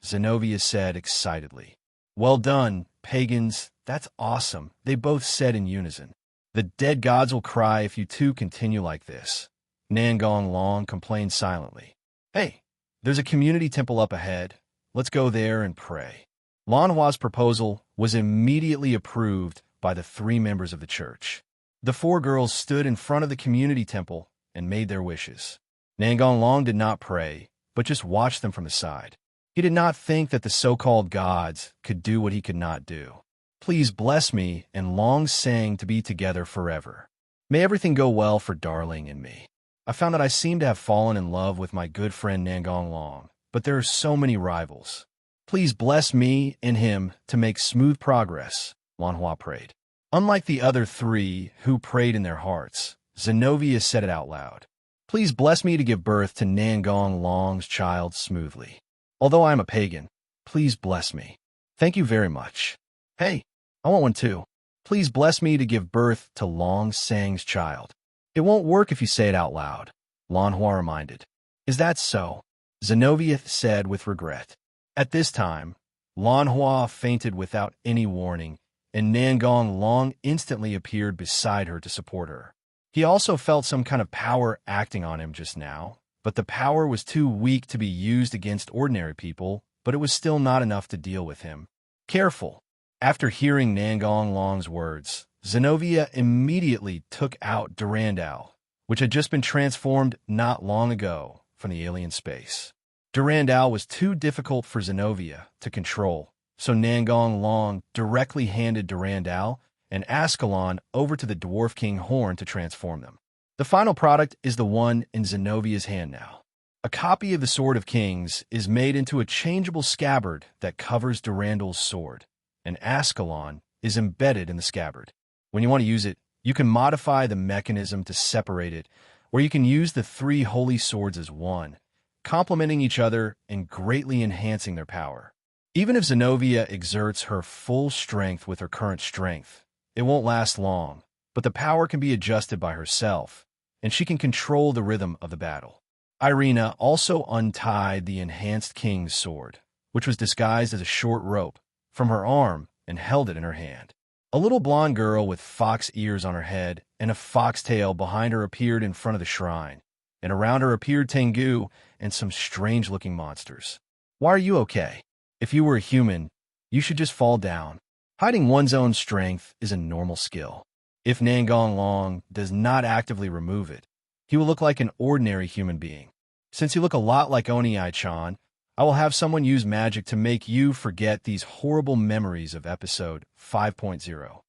Zenobia said excitedly. "Well done, pagans. That's awesome," they both said in unison. "The dead gods will cry if you 2 continue like this," Nangong Long complained silently. "Hey, there's a community temple up ahead. Let's go there and pray." Lanhua's proposal was immediately approved by the 3 members of the church. The 4 girls stood in front of the community temple and made their wishes. Nangong Long did not pray, but just watched them from the side. He did not think that the so-called gods could do what he could not do. "Please bless me and Long sang to be together forever. May everything go well for Darling and me. I found that I seem to have fallen in love with my good friend Nangong Long, but there are so many rivals. Please bless me and him to make smooth progress," Lanhua prayed. Unlike the other 3 who prayed in their hearts, Zenobia said it out loud. "Please bless me to give birth to Nangong Long's child smoothly. Although I am a pagan, please bless me. Thank you very much. Hey, I want one too. Please bless me to give birth to Long Sang's child." "It won't work if you say it out loud," Lanhua reminded. "Is that so?" Zenobia said with regret. At this time, Lanhua fainted without any warning, and Nangong Long instantly appeared beside her to support her. He also felt some kind of power acting on him just now, but the power was too weak to be used against ordinary people, but it was still not enough to deal with him. "Careful." After hearing Nangong Long's words, Zenobia immediately took out Durandal, which had just been transformed not long ago from the alien space. Durandal was too difficult for Zenobia to control, so Nangong Long directly handed Durandal and Ascalon over to the Dwarf King Horn to transform them. The final product is the one in Zenobia's hand now. A copy of the Sword of Kings is made into a changeable scabbard that covers Durandal's sword, and Ascalon is embedded in the scabbard. When you want to use it, you can modify the mechanism to separate it, or you can use the 3 holy swords as one, complementing each other and greatly enhancing their power. Even if Zenobia exerts her full strength with her current strength, it won't last long, but the power can be adjusted by herself, and she can control the rhythm of the battle. Irina also untied the enhanced king's sword, which was disguised as a short rope, from her arm and held it in her hand. A little blonde girl with fox ears on her head and a foxtail behind her appeared in front of the shrine, and around her appeared Tengu and some strange-looking monsters. Why are you okay? If you were a human, you should just fall down. Hiding one's own strength is a normal skill. If Nangong Long does not actively remove it, he will look like an ordinary human being. Since you look a lot like Oni-chan, I will have someone use magic to make you forget these horrible memories of episode 5.0.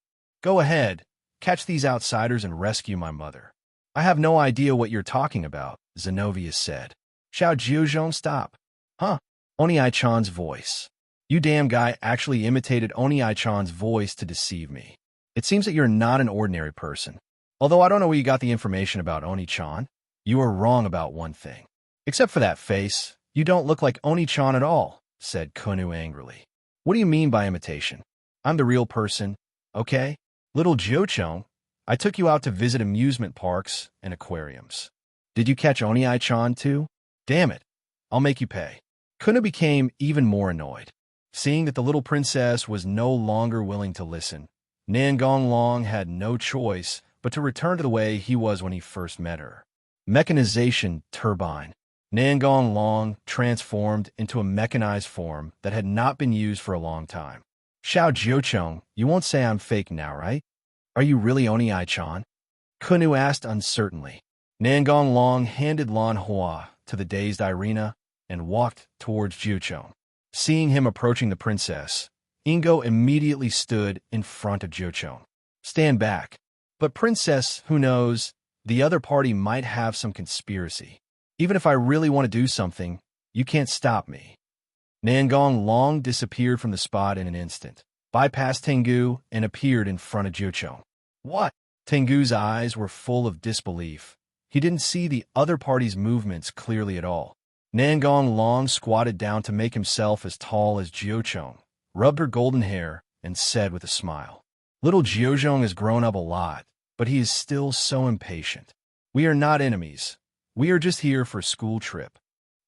Go ahead, catch these outsiders and rescue my mother. I have no idea what you're talking about, Zenobia said. Xiao Jiuzhong, stop. Huh? Oni-chan's voice. You damn guy actually imitated Oni-chan's voice to deceive me. It seems that you're not an ordinary person. Although I don't know where you got the information about Oni-chan, you are wrong about one thing. Except for that face, you don't look like Oni-chan at all, said Kunu angrily. What do you mean by imitation? I'm the real person, okay? Little Jiochong, I took you out to visit amusement parks and aquariums. Did you catch Oni-chan too? Damn it, I'll make you pay. Kunu became even more annoyed. Seeing that the little princess was no longer willing to listen, Nangong Long had no choice but to return to the way he was when he first met her. Mechanization turbine. Nangong Long transformed into a mechanized form that had not been used for a long time. Xiao Jiochong, you won't say I'm fake now, right? Are you really Oni-chan? Kunu asked uncertainly. Nangong Long handed Lan Hua to the dazed Irina and walked towards Jiochong. Seeing him approaching the princess, Ingo immediately stood in front of Jiochong. Stand back. But princess, who knows, the other party might have some conspiracy. Even if I really want to do something, you can't stop me. Nangong Long disappeared from the spot in an instant, bypassed Tengu, and appeared in front of Jiochong. What? Tengu's eyes were full of disbelief. He didn't see the other party's movements clearly at all. Nangong Long squatted down to make himself as tall as Jiochong, rubbed her golden hair, and said with a smile, Little Jiochong has grown up a lot, but he is still so impatient. We are not enemies. We are just here for a school trip.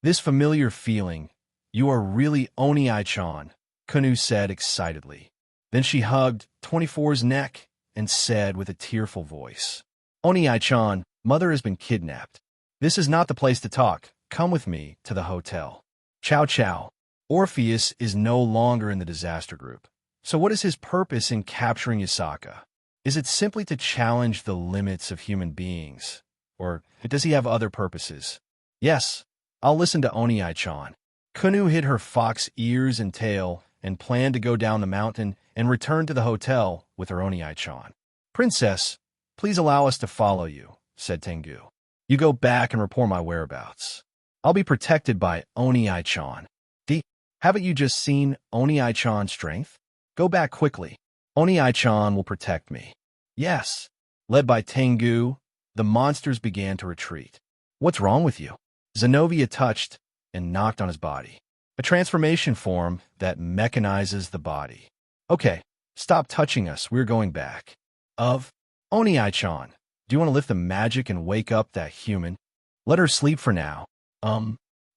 This familiar feeling, you are really Oni-chan, Kunu said excitedly. Then she hugged 24's neck and said with a tearful voice, Oni-chan, mother has been kidnapped. This is not the place to talk. Come with me to the hotel. Chow chow. Orpheus is no longer in the disaster group. So what is his purpose in capturing Yasaka? Is it simply to challenge the limits of human beings? Or does he have other purposes? Yes, I'll listen to Oni-chan. Kunu hid her fox ears and tail and planned to go down the mountain and return to the hotel with her Oni-chan. Princess, please allow us to follow you, said Tengu. You go back and report my whereabouts. I'll be protected by Oni-chan. Haven't you just seen Oni-chan's strength? Go back quickly. Oni-chan will protect me. Yes. Led by Tengu, the monsters began to retreat. What's wrong with you? Zenobia touched and knocked on his body. A transformation form that mechanizes the body. Okay, stop touching us. We're going back. Oni-chan, do you want to lift the magic and wake up that human? Let her sleep for now.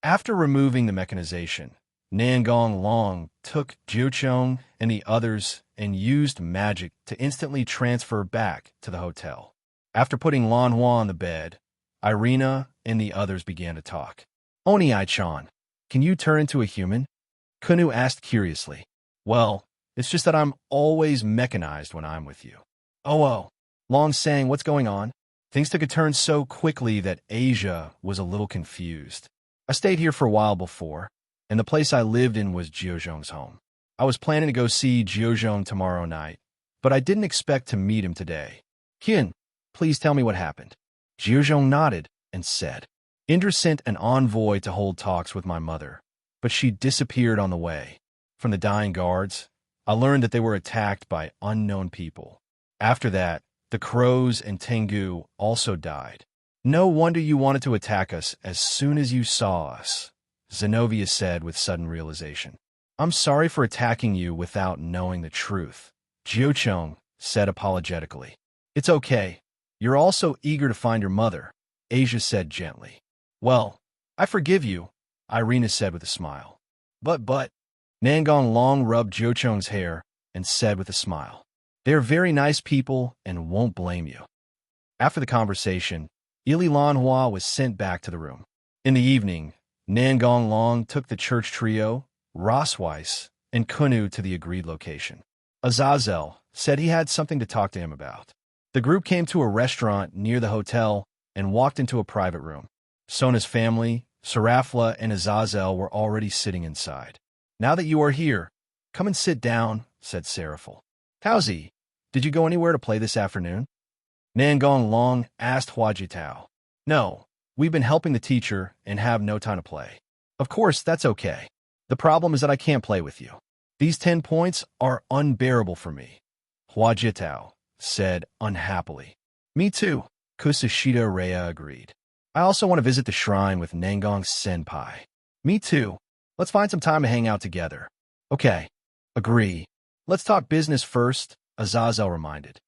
After removing the mechanization, Nangong Long took Jiochong and the others and used magic to instantly transfer back to the hotel. After putting Lan Hua on the bed, Irina and the others began to talk. Oni-chan, can you turn into a human? Kunu asked curiously. Well, it's just that I'm always mechanized when I'm with you. Oh. Long sang, what's going on? Things took a turn so quickly that Asia was a little confused. I stayed here for a while before, and the place I lived in was Jiozhong's home. I was planning to go see Jiozhong tomorrow night, but I didn't expect to meet him today. Hyun, please tell me what happened. Jiozhong nodded and said, Indra sent an envoy to hold talks with my mother, but she disappeared on the way. From the dying guards, I learned that they were attacked by unknown people. After that, the crows and Tengu also died. No wonder you wanted to attack us as soon as you saw us, Zenobia said with sudden realization. I'm sorry for attacking you without knowing the truth, Jiochong said apologetically. It's okay. You're also eager to find your mother, Asia said gently. Well, I forgive you, Irina said with a smile. But, Nangong Long rubbed Jochung's hair and said with a smile, "They're very nice people and won't blame you." After the conversation, Ili Lanhua was sent back to the room. In the evening, Nangong Long took the church trio, Rosweiss, and Kunu to the agreed location. Azazel said he had something to talk to him about. The group came to a restaurant near the hotel and walked into a private room. Sona's family, Sarafla, and Azazel were already sitting inside. "Now that you are here, come and sit down," said Sarafla. "How's he? Did you go anywhere to play this afternoon?" Nangong Long asked Huajitao. "No, we've been helping the teacher and have no time to play." "Of course, that's okay. The problem is that I can't play with you. These 10 points are unbearable for me," Huajitao said unhappily. "Me too," Kusashita Rhea agreed. "I also want to visit the shrine with Nangong Senpai." "Me too. Let's find some time to hang out together." "Okay. Agree. Let's talk business first," Azazel reminded.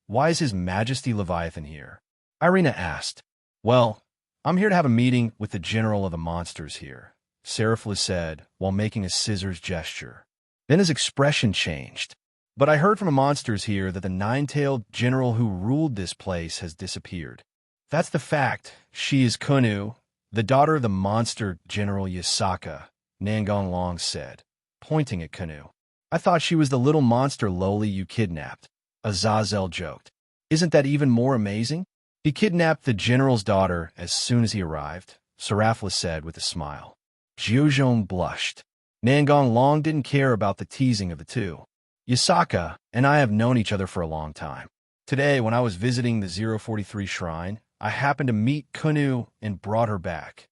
Why is His Majesty Leviathan here?" Irina asked. "Well, I'm here to have a meeting with the general of the monsters here," Sarafla said while making a scissors gesture. Then his expression changed. "But I heard from the monsters here that the nine-tailed general who ruled this place has disappeared." "That's the fact. She is Kunu, the daughter of the monster General Yasaka," Nangong Long said, pointing at Kunu. "I thought she was the little monster lowly you kidnapped," Azazel joked. "Isn't that even more amazing?" "He kidnapped the general's daughter as soon as he arrived," Sarafla said with a smile. Jiuzhong blushed. Nangong Long didn't care about the teasing of the two. "Yasaka and I have known each other for a long time. Today, when I was visiting the 043 shrine, I happened to meet Kunu and brought her back."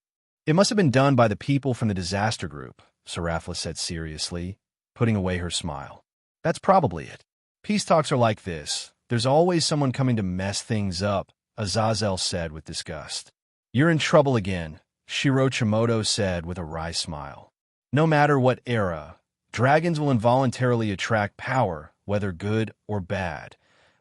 "It must have been done by the people from the disaster group," Sarafla said seriously, putting away her smile. "That's probably it. Peace talks are like this. There's always someone coming to mess things up," Azazel said with disgust. "You're in trouble again," Shiro Chimoto said with a wry smile. "No matter what era, dragons will involuntarily attract power, whether good or bad.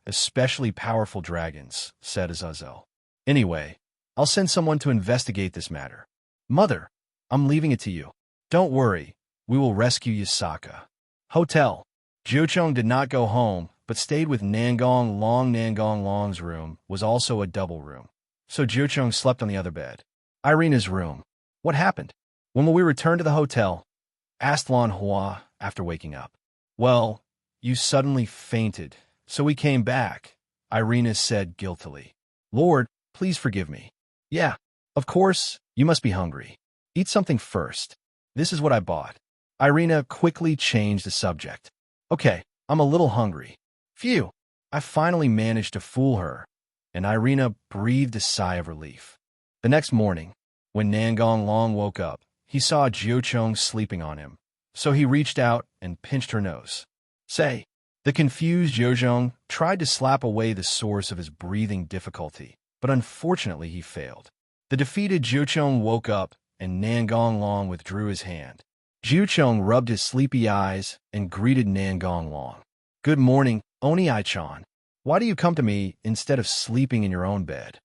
Especially powerful dragons," said Azazel. "Anyway, I'll send someone to investigate this matter. Mother, I'm leaving it to you. Don't worry, we will rescue Yasaka." Hotel. Jochung did not go home, but stayed with Nangong Long. Nangong Long's room was also a double room, so Jochung slept on the other bed. Irina's room. "What happened? When will we return to the hotel?" asked Lan Hua after waking up. "Well, you suddenly fainted, so we came back," Irina said guiltily. "Lord, please forgive me." "Yeah, of course, you must be hungry. Eat something first. This is what I bought." Irina quickly changed the subject. "Okay, I'm a little hungry." Phew, I finally managed to fool her, and Irina breathed a sigh of relief. The next morning, when Nangong Long woke up, he saw Jochung sleeping on him, so he reached out and pinched her nose. "Say." The confused Jochung tried to slap away the source of his breathing difficulty, but unfortunately he failed. The defeated Jochung woke up, and Nangong Long withdrew his hand. Jochung rubbed his sleepy eyes and greeted Nangong Long. "Good morning, Oni-chan. Why do you come to me instead of sleeping in your own bed?"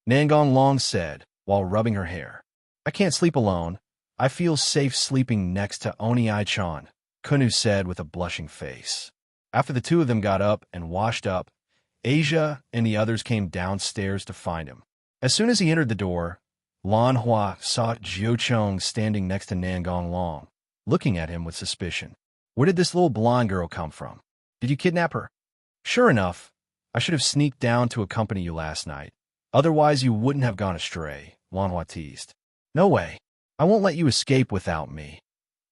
Nangong Long said, while rubbing her hair. "I can't sleep alone. I feel safe sleeping next to Oni-chan," Kunu said with a blushing face. After the two of them got up and washed up, Asia and the others came downstairs to find him. As soon as he entered the door, Lan Hua saw Jochung standing next to Nangong Long, looking at him with suspicion. "Where did this little blonde girl come from? Did you kidnap her?" "Sure enough, I should have sneaked down to accompany you last night. Otherwise you wouldn't have gone astray," Lan Hua teased. "No way. I won't let you escape without me,"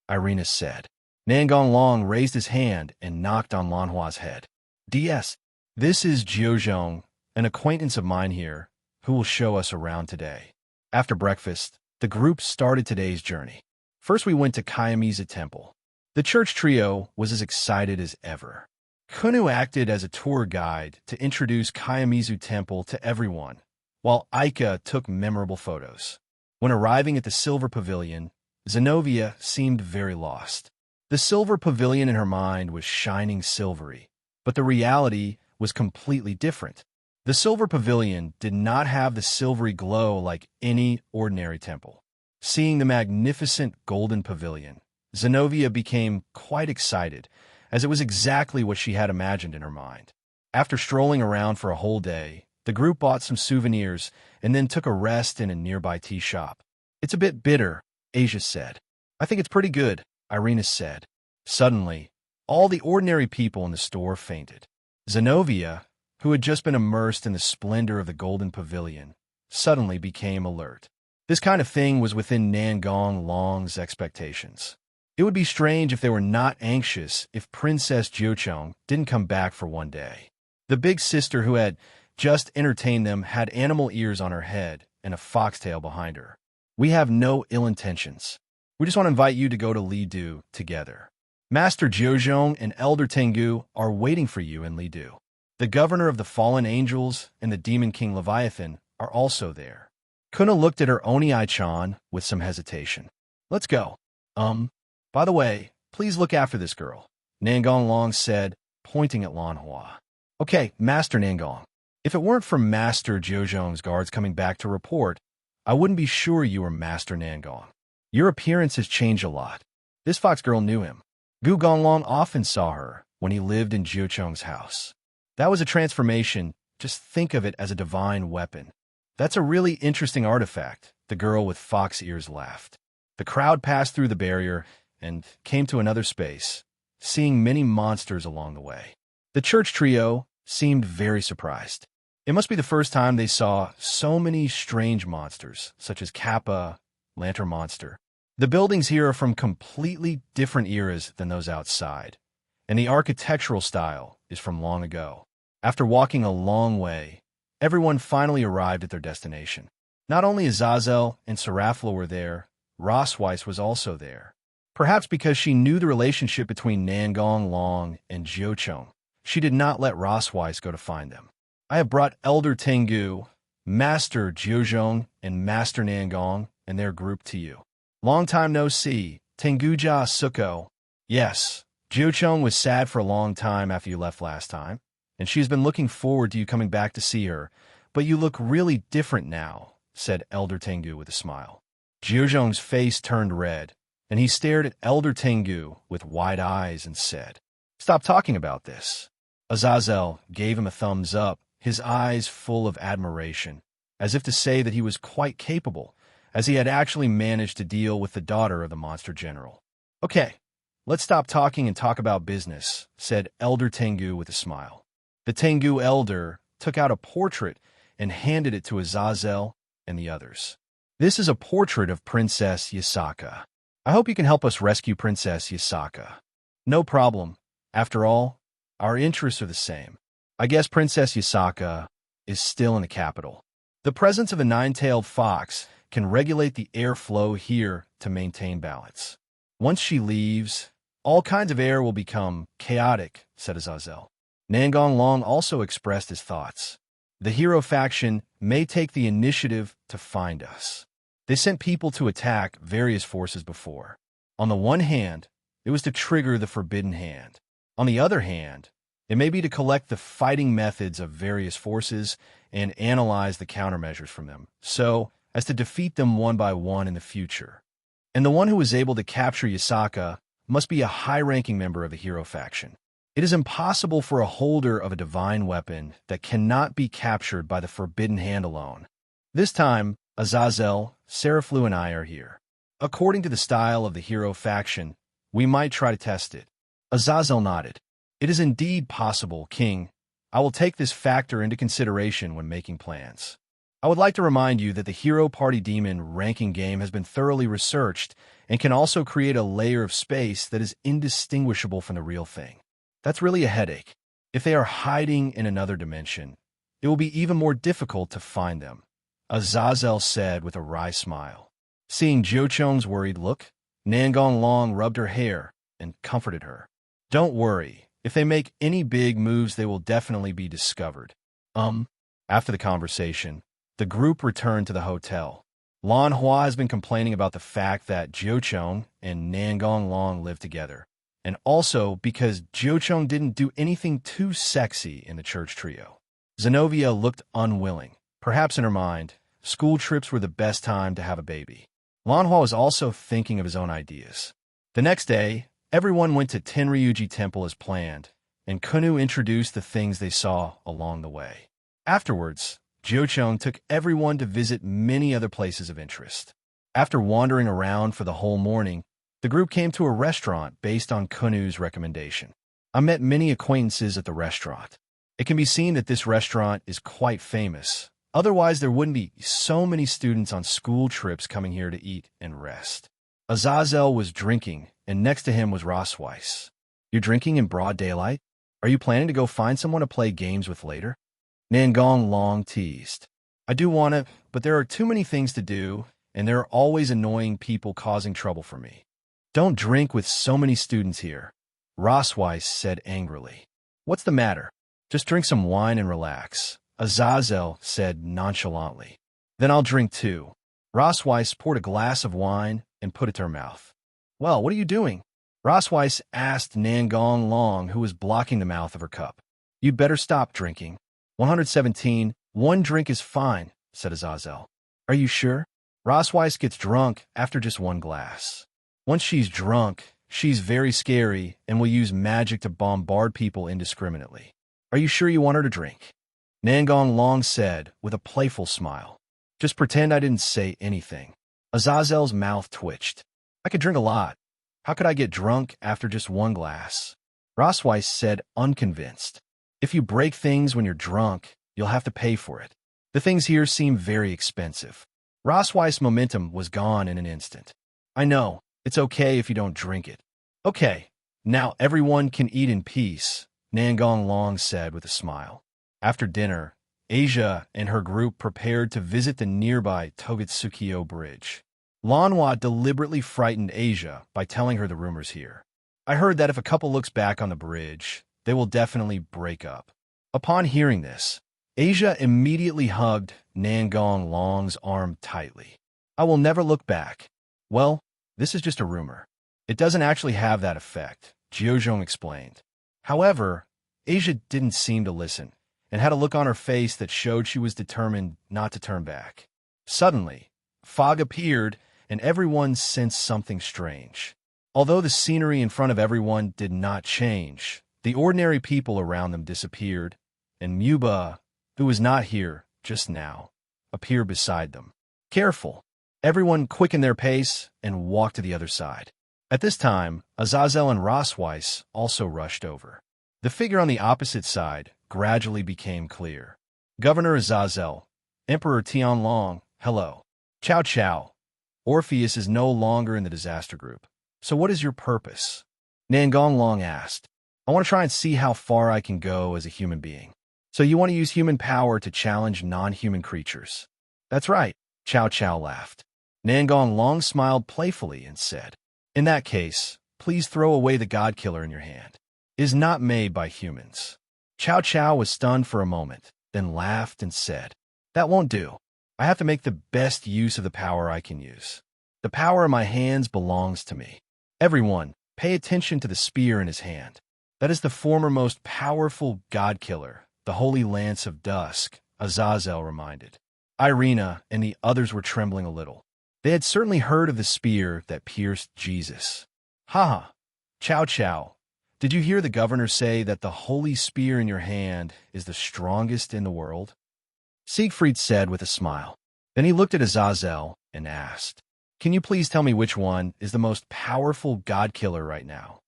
Irina said. Nangong Long raised his hand and knocked on Lan Hua's head. "DS, this is Jiuzhong, an acquaintance of mine here, who will show us around today." After breakfast, the group started today's journey. First we went to Kayamizu Temple. The church trio was as excited as ever. Kunu acted as a tour guide to introduce Kayamizu Temple to everyone, while Aika took memorable photos. When arriving at the Silver Pavilion, Zenobia seemed very lost. The Silver Pavilion in her mind was shining silvery, but the reality was completely different. The silver pavilion did not have the silvery glow like any ordinary temple. Seeing the magnificent golden pavilion, Zenobia became quite excited, as it was exactly what she had imagined in her mind. After strolling around for a whole day, the group bought some souvenirs and then took a rest in a nearby tea shop. "It's a bit bitter," Asia said. "I think it's pretty good," Irina said. Suddenly, all the ordinary people in the store fainted. Zenobia, who had just been immersed in the splendor of the golden pavilion, suddenly became alert. This kind of thing was within Nangong Long's expectations. It would be strange if they were not anxious if Princess Jiucheng didn't come back for one day. The big sister who had just entertained them had animal ears on her head and a foxtail behind her. "We have no ill intentions. We just want to invite you to go to Lidu together. Master Jiuzhong and Elder Tengu are waiting for you in Lidu. The governor of the fallen angels and the demon king Leviathan are also there." Kuna looked at her Oni-chan with some hesitation. "Let's go. By the way, please look after this girl," Nangong Long said, pointing at Lan Hua. "Okay, Master Nangong. If it weren't for Master Jiuzhong's guards coming back to report, I wouldn't be sure you were Master Nangong. Your appearance has changed a lot." This fox girl knew him. Gu Gonglong often saw her when he lived in Jiucheng's house. That was a transformation. Just think of it as a divine weapon. "That's a really interesting artifact," the girl with fox ears laughed. The crowd passed through the barrier and came to another space, seeing many monsters along the way. The church trio seemed very surprised. It must be the first time they saw so many strange monsters, such as Kappa, Lantern Monster. The buildings here are from completely different eras than those outside, and the architectural style is from long ago. After walking a long way, everyone finally arrived at their destination. Not only Azazel and Serafla were there, Rosweiss was also there. Perhaps because she knew the relationship between Nangong Long and Jiucheng, she did not let Rosweiss go to find them. "I have brought Elder Tengu, Master Jiuzhong, and Master Nangong and their group to you. Long time no see, Tenguja Suko." "Yes, Jiucheng was sad for a long time after you left last time, and she's been looking forward to you coming back to see her, but you look really different now," said Elder Tengu with a smile. Jiuzhong's face turned red, and he stared at Elder Tengu with wide eyes and said, "Stop talking about this." Azazel gave him a thumbs up, his eyes full of admiration, as if to say that he was quite capable, as he had actually managed to deal with the daughter of the monster general. "Okay, let's stop talking and talk about business," said Elder Tengu with a smile. The Tengu elder took out a portrait and handed it to Azazel and the others. "This is a portrait of Princess Yasaka. I hope you can help us rescue Princess Yasaka." "No problem. After all, our interests are the same. I guess Princess Yasaka is still in the capital. The presence of a nine-tailed fox can regulate the airflow here to maintain balance. Once she leaves, all kinds of air will become chaotic," said Azazel. Nangong Long also expressed his thoughts. "The hero faction may take the initiative to find us. They sent people to attack various forces before. On the one hand, it was to trigger the Forbidden Hand. On the other hand, it may be to collect the fighting methods of various forces and analyze the countermeasures from them, so as to defeat them one by one in the future. And the one who is able to capture Yasaka must be a high-ranking member of the hero faction. It is impossible for a holder of a divine weapon that cannot be captured by the Forbidden Hand alone. This time, Azazel, Seraflu, and I are here. According to the style of the hero faction, we might try to test it." Azazel nodded. "It is indeed possible, King. I will take this factor into consideration when making plans. I would like to remind you that the Hero Party Demon ranking game has been thoroughly researched and can also create a layer of space that is indistinguishable from the real thing. That's really a headache. If they are hiding in another dimension, it will be even more difficult to find them," Azazel said with a wry smile. Seeing Jiucheng's worried look, Nangong Long rubbed her hair and comforted her. "Don't worry. If they make any big moves, they will definitely be discovered." After the conversation, the group returned to the hotel. Lan Hua has been complaining about the fact that Jiucheng and Nangong Long live together, and also because Jiucheng didn't do anything too sexy in the church trio. Zenobia looked unwilling. Perhaps in her mind, school trips were the best time to have a baby. Lanhua was also thinking of his own ideas. The next day, everyone went to Tenryuji Temple as planned, and Kunu introduced the things they saw along the way. Afterwards, Jiochung took everyone to visit many other places of interest. After wandering around for the whole morning, the group came to a restaurant based on Kunu's recommendation. I met many acquaintances at the restaurant. It can be seen that this restaurant is quite famous. Otherwise, there wouldn't be so many students on school trips coming here to eat and rest. Azazel was drinking, and next to him was Rosweiss. You're drinking in broad daylight? Are you planning to go find someone to play games with later? Nangong Long teased. I do want to, but there are too many things to do, and there are always annoying people causing trouble for me. Don't drink with so many students here, Rosweiss said angrily. What's the matter? Just drink some wine and relax, Azazel said nonchalantly. Then I'll drink too. Rosweiss poured a glass of wine and put it to her mouth. Well, what are you doing? Rosweiss asked Nangong Long, who was blocking the mouth of her cup. You'd better stop drinking. 117, one drink is fine, said Azazel. Are you sure? Rosweiss gets drunk after just one glass. Once she's drunk, she's very scary and will use magic to bombard people indiscriminately. Are you sure you want her to drink? Nangong Long said with a playful smile. Just pretend I didn't say anything. Azazel's mouth twitched. I could drink a lot. How could I get drunk after just one glass? Rosweiss said unconvinced. If you break things when you're drunk, you'll have to pay for it. The things here seem very expensive. Rosweiss' momentum was gone in an instant. I know. It's okay if you don't drink it. Okay. Now everyone can eat in peace, Nangong Long said with a smile. After dinner, Asia and her group prepared to visit the nearby Togetsukiyo Bridge. Lanhua deliberately frightened Asia by telling her the rumors here. I heard that if a couple looks back on the bridge, they will definitely break up. Upon hearing this, Asia immediately hugged Nangong Long's arm tightly. I will never look back. Well, this is just a rumor. It doesn't actually have that effect, Jiozhong explained. However, Asia didn't seem to listen, and had a look on her face that showed she was determined not to turn back. Suddenly, fog appeared, and everyone sensed something strange. Although the scenery in front of everyone did not change, the ordinary people around them disappeared, and Muba, who was not here just now, appeared beside them. Careful! Everyone quickened their pace and walked to the other side. At this time, Azazel and Rosweiss also rushed over. The figure on the opposite side gradually became clear. Governor Azazel, Emperor Tianlong, hello. Chow Chow. Orpheus is no longer in the disaster group. So what is your purpose? Nangong Long asked. I want to try and see how far I can go as a human being. So you want to use human power to challenge non-human creatures? That's right, Chow Chow laughed. Nangong Long smiled playfully and said, in that case, please throw away the god killer in your hand. It is not made by humans. Chow Chow was stunned for a moment, then laughed and said, that won't do. I have to make the best use of the power I can use. The power in my hands belongs to me. Everyone, pay attention to the spear in his hand. That is the former most powerful god killer, the Holy Lance of Dusk, Azazel reminded. Irina and the others were trembling a little. They had certainly heard of the spear that pierced Jesus. Ha! Chow Chow, did you hear the governor say that the holy spear in your hand is the strongest in the world? Siegfried said with a smile. Then he looked at Azazel and asked, can you please tell me which one is the most powerful god killer right now?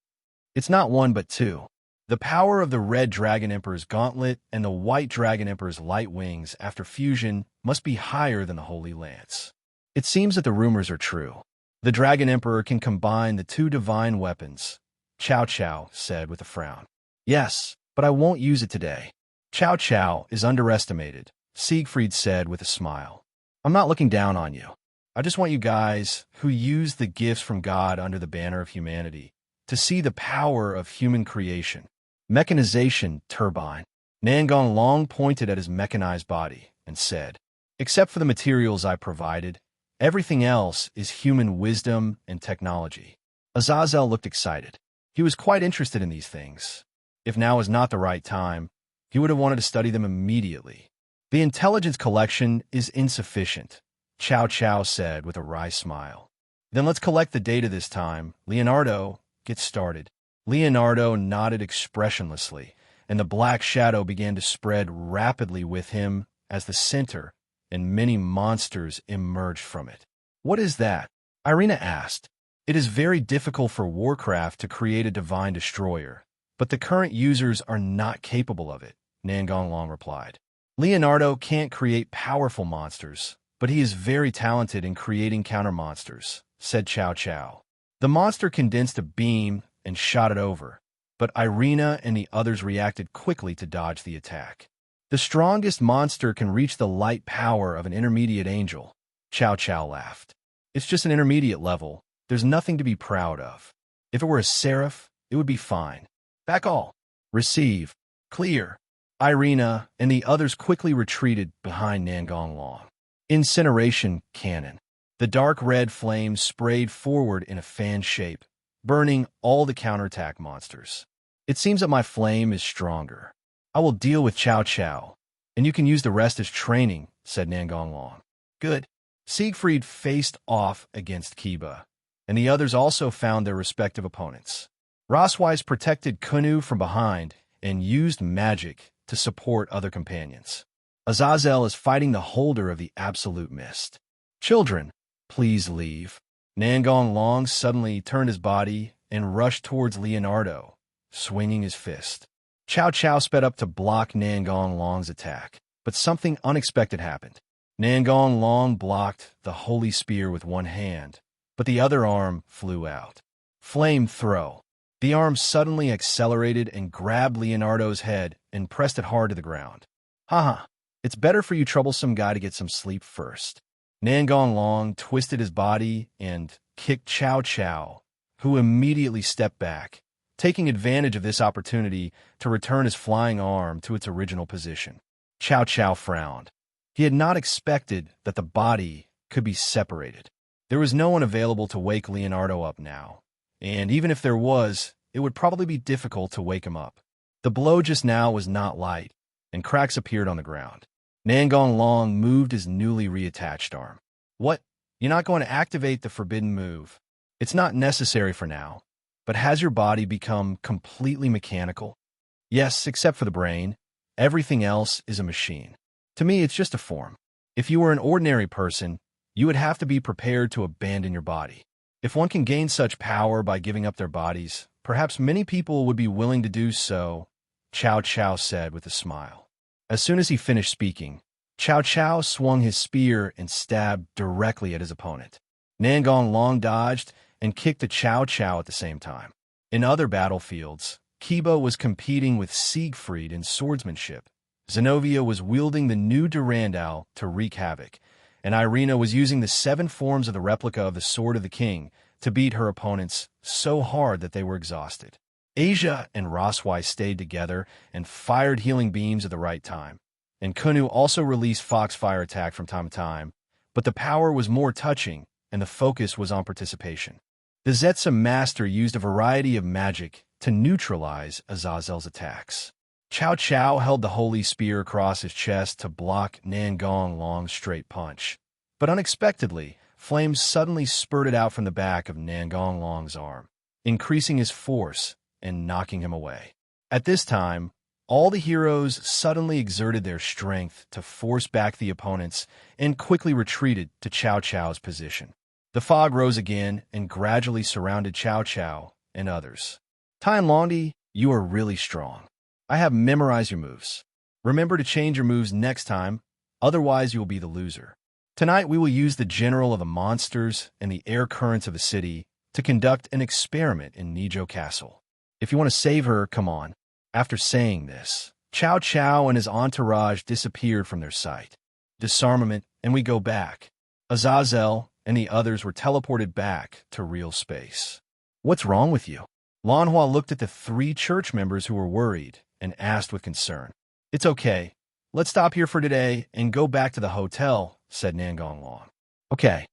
It's not one but two. The power of the Red Dragon Emperor's gauntlet and the White Dragon Emperor's light wings after fusion must be higher than the Holy Lance. It seems that the rumors are true. The Dragon Emperor can combine the two divine weapons, Chow Chow said with a frown. Yes, but I won't use it today. Chow Chow is underestimated, Siegfried said with a smile. I'm not looking down on you. I just want you guys, who use the gifts from God under the banner of humanity, to see the power of human creation. Mechanization turbine. Nangong Long pointed at his mechanized body and said, except for the materials I provided, everything else is human wisdom and technology. Azazel looked excited. He was quite interested in these things. If now is not the right time, he would have wanted to study them immediately. The intelligence collection is insufficient, Chow Chow said with a wry smile. Then let's collect the data this time. Leonardo, get started. Leonardo nodded expressionlessly, and the black shadow began to spread rapidly with him as the center and many monsters emerged from it. What is that? Irina asked. It is very difficult for Warcraft to create a divine destroyer, but the current users are not capable of it, Nangonglong replied. Leonardo can't create powerful monsters, but he is very talented in creating counter-monsters, said Chow Chow. The monster condensed a beam and shot it over, but Irina and the others reacted quickly to dodge the attack. The strongest monster can reach the light power of an intermediate angel, Chow Chow laughed. It's just an intermediate level. There's nothing to be proud of. If it were a seraph, it would be fine. Back all. Receive. Clear. Irina and the others quickly retreated behind Nangonglong. Incineration cannon. The dark red flames sprayed forward in a fan shape, burning all the counterattack monsters. It seems that my flame is stronger. I will deal with Chow Chow, and you can use the rest as training, said Nangonglong. Good. Siegfried faced off against Kiba, and the others also found their respective opponents. Roswise protected Kunu from behind and used magic to support other companions. Azazel is fighting the holder of the Absolute Mist. Children, please leave. Nangonglong suddenly turned his body and rushed towards Leonardo, swinging his fist. Chow Chow sped up to block Nangonglong's attack, but something unexpected happened. Nangonglong blocked the holy spear with one hand, but the other arm flew out. Flame throw. The arm suddenly accelerated and grabbed Leonardo's head and pressed it hard to the ground. Haha, it's better for you troublesome guy to get some sleep first. Nangonglong twisted his body and kicked Chow Chow, who immediately stepped back, taking advantage of this opportunity to return his flying arm to its original position. Chow Chow frowned. He had not expected that the body could be separated. There was no one available to wake Leonardo up now, and even if there was, it would probably be difficult to wake him up. The blow just now was not light, and cracks appeared on the ground. Nangonglong moved his newly reattached arm. What? You're not going to activate the forbidden move. It's not necessary for now, but has your body become completely mechanical? Yes, except for the brain. Everything else is a machine. To me, it's just a form. If you were an ordinary person, you would have to be prepared to abandon your body. If one can gain such power by giving up their bodies, perhaps many people would be willing to do so, Chow Chow said with a smile. As soon as he finished speaking, Chow Chow swung his spear and stabbed directly at his opponent. Nangonglong dodged and kicked the Chow Chow at the same time. In other battlefields, Kiba was competing with Siegfried in swordsmanship. Zenobia was wielding the new Durandal to wreak havoc, and Irina was using the 7 forms of the replica of the Sword of the King to beat her opponents so hard that they were exhausted. Asia and Roswise stayed together and fired healing beams at the right time, and Kunu also released Foxfire attack from time to time, but the power was more touching and the focus was on participation. The Zetsa Master used a variety of magic to neutralize Azazel's attacks. Chow Chow held the holy spear across his chest to block Nangonglong's straight punch. But unexpectedly, flames suddenly spurted out from the back of Nangonglong's arm, increasing his force and knocking him away. At this time, all the heroes suddenly exerted their strength to force back the opponents and quickly retreated to Chow Chow's position. The fog rose again and gradually surrounded Chow Chow and others. Tien Londi, you are really strong. I have memorized your moves. Remember to change your moves next time, otherwise you will be the loser. Tonight we will use the general of the monsters and the air currents of the city to conduct an experiment in Nijo Castle. If you want to save her, come on. After saying this, Chow Chow and his entourage disappeared from their sight. Disarmament, and we go back. Azazel and the others were teleported back to real space. What's wrong with you? Lanhua looked at the 3 church members who were worried and asked with concern. It's okay. Let's stop here for today and go back to the hotel, said Nangonglong. Okay.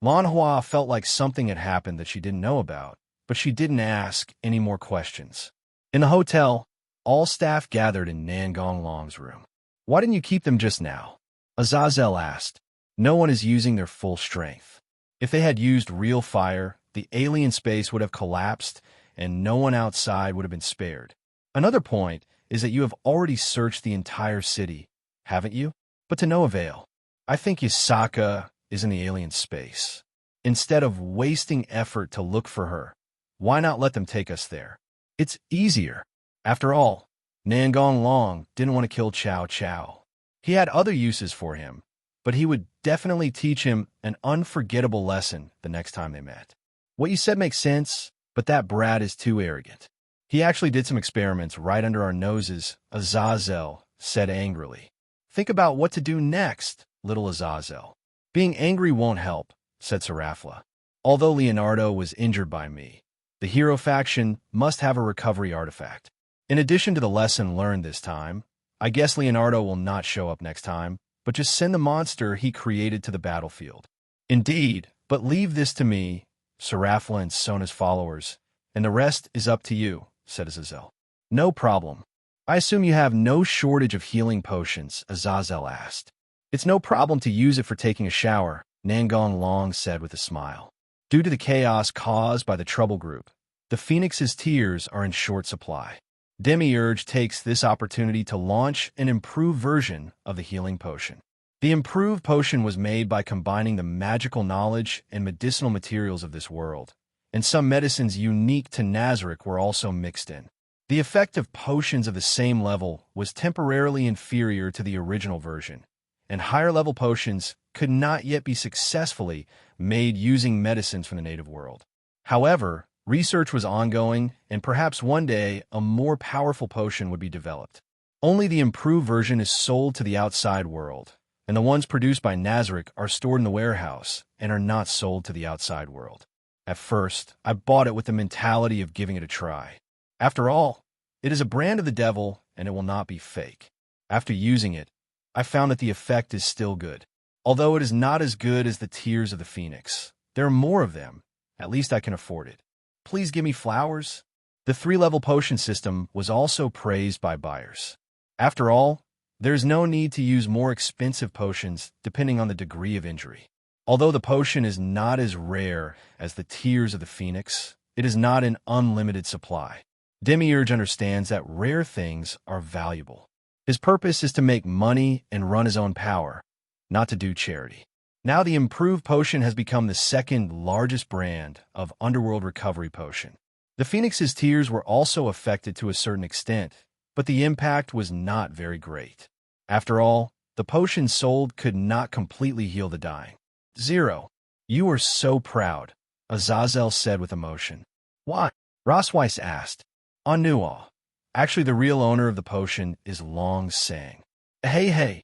Lanhua felt like something had happened that she didn't know about, but she didn't ask any more questions. In the hotel, All staff gathered in Nangong Long's room. Why didn't you keep them just now? Azazel asked. No one is using their full strength. If they had used real fire, the alien space would have collapsed and no one outside would have been spared. Another point is that you have already searched the entire city, haven't you? But to no avail. I think Yasaka is in the alien space. Instead of wasting effort to look for her, why not let them take us there? It's easier. After all, Nangong Long didn't want to kill Chow Chow. He had other uses for him, but he would definitely teach him an unforgettable lesson the next time they met. What you said makes sense, but that brat is too arrogant. He actually did some experiments right under our noses, Azazel said angrily. Think about what to do next, little Azazel. Being angry won't help, said Serafla. Although Leonardo was injured by me, the hero faction must have a recovery artifact. In addition to the lesson learned this time, I guess Leonardo will not show up next time, but just send the monster he created to the battlefield. Indeed, but leave this to me, Serafla and Sona's followers, and the rest is up to you, said Azazel. No problem. I assume you have no shortage of healing potions, Azazel asked. It's no problem to use it for taking a shower, Nangong Long said with a smile. Due to the chaos caused by the Trouble Group, the Phoenix's tears are in short supply. Demiurge takes this opportunity to launch an improved version of the healing potion. The improved potion was made by combining the magical knowledge and medicinal materials of this world, and some medicines unique to Nazarick were also mixed in. The effect of potions of the same level was temporarily inferior to the original version, and higher-level potions could not yet be successfully made using medicines from the native world. However, research was ongoing, and perhaps one day a more powerful potion would be developed. Only the improved version is sold to the outside world, and the ones produced by Nazarick are stored in the warehouse and are not sold to the outside world. At first, I bought it with the mentality of giving it a try. After all, it is a brand of the devil, and it will not be fake. After using it, I found that the effect is still good. Although it is not as good as the Tears of the Phoenix, there are more of them. At least I can afford it. Please give me flowers. The 3-level potion system was also praised by buyers. After all, there is no need to use more expensive potions depending on the degree of injury. Although the potion is not as rare as the Tears of the Phoenix, it is not an unlimited supply. Demiurge understands that rare things are valuable. His purpose is to make money and run his own power, not to do charity. Now the improved potion has become the second largest brand of underworld recovery potion. The Phoenix's tears were also affected to a certain extent, but the impact was not very great. After all, the potion sold could not completely heal the dying. Zero. You are so proud, Azazel said with emotion. Why? Rosweiss asked. Anua. Actually, the real owner of the potion is Long Sang. Hey.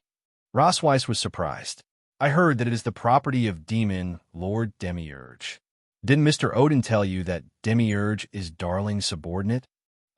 Rosweiss was surprised. I heard that it is the property of Demon Lord Demiurge. Didn't Mr. Odin tell you that Demiurge is Darling's subordinate?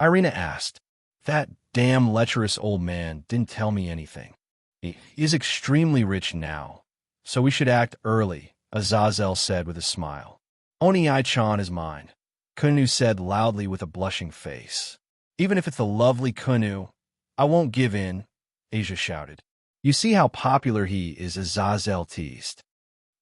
Irina asked. That damn lecherous old man didn't tell me anything. He is extremely rich now, so we should act early, Azazel said with a smile. Oni-chan is mine, Kunu said loudly with a blushing face. Even if it's the lovely Kunu, I won't give in, Asia shouted. You see how popular he is, Azazel teased.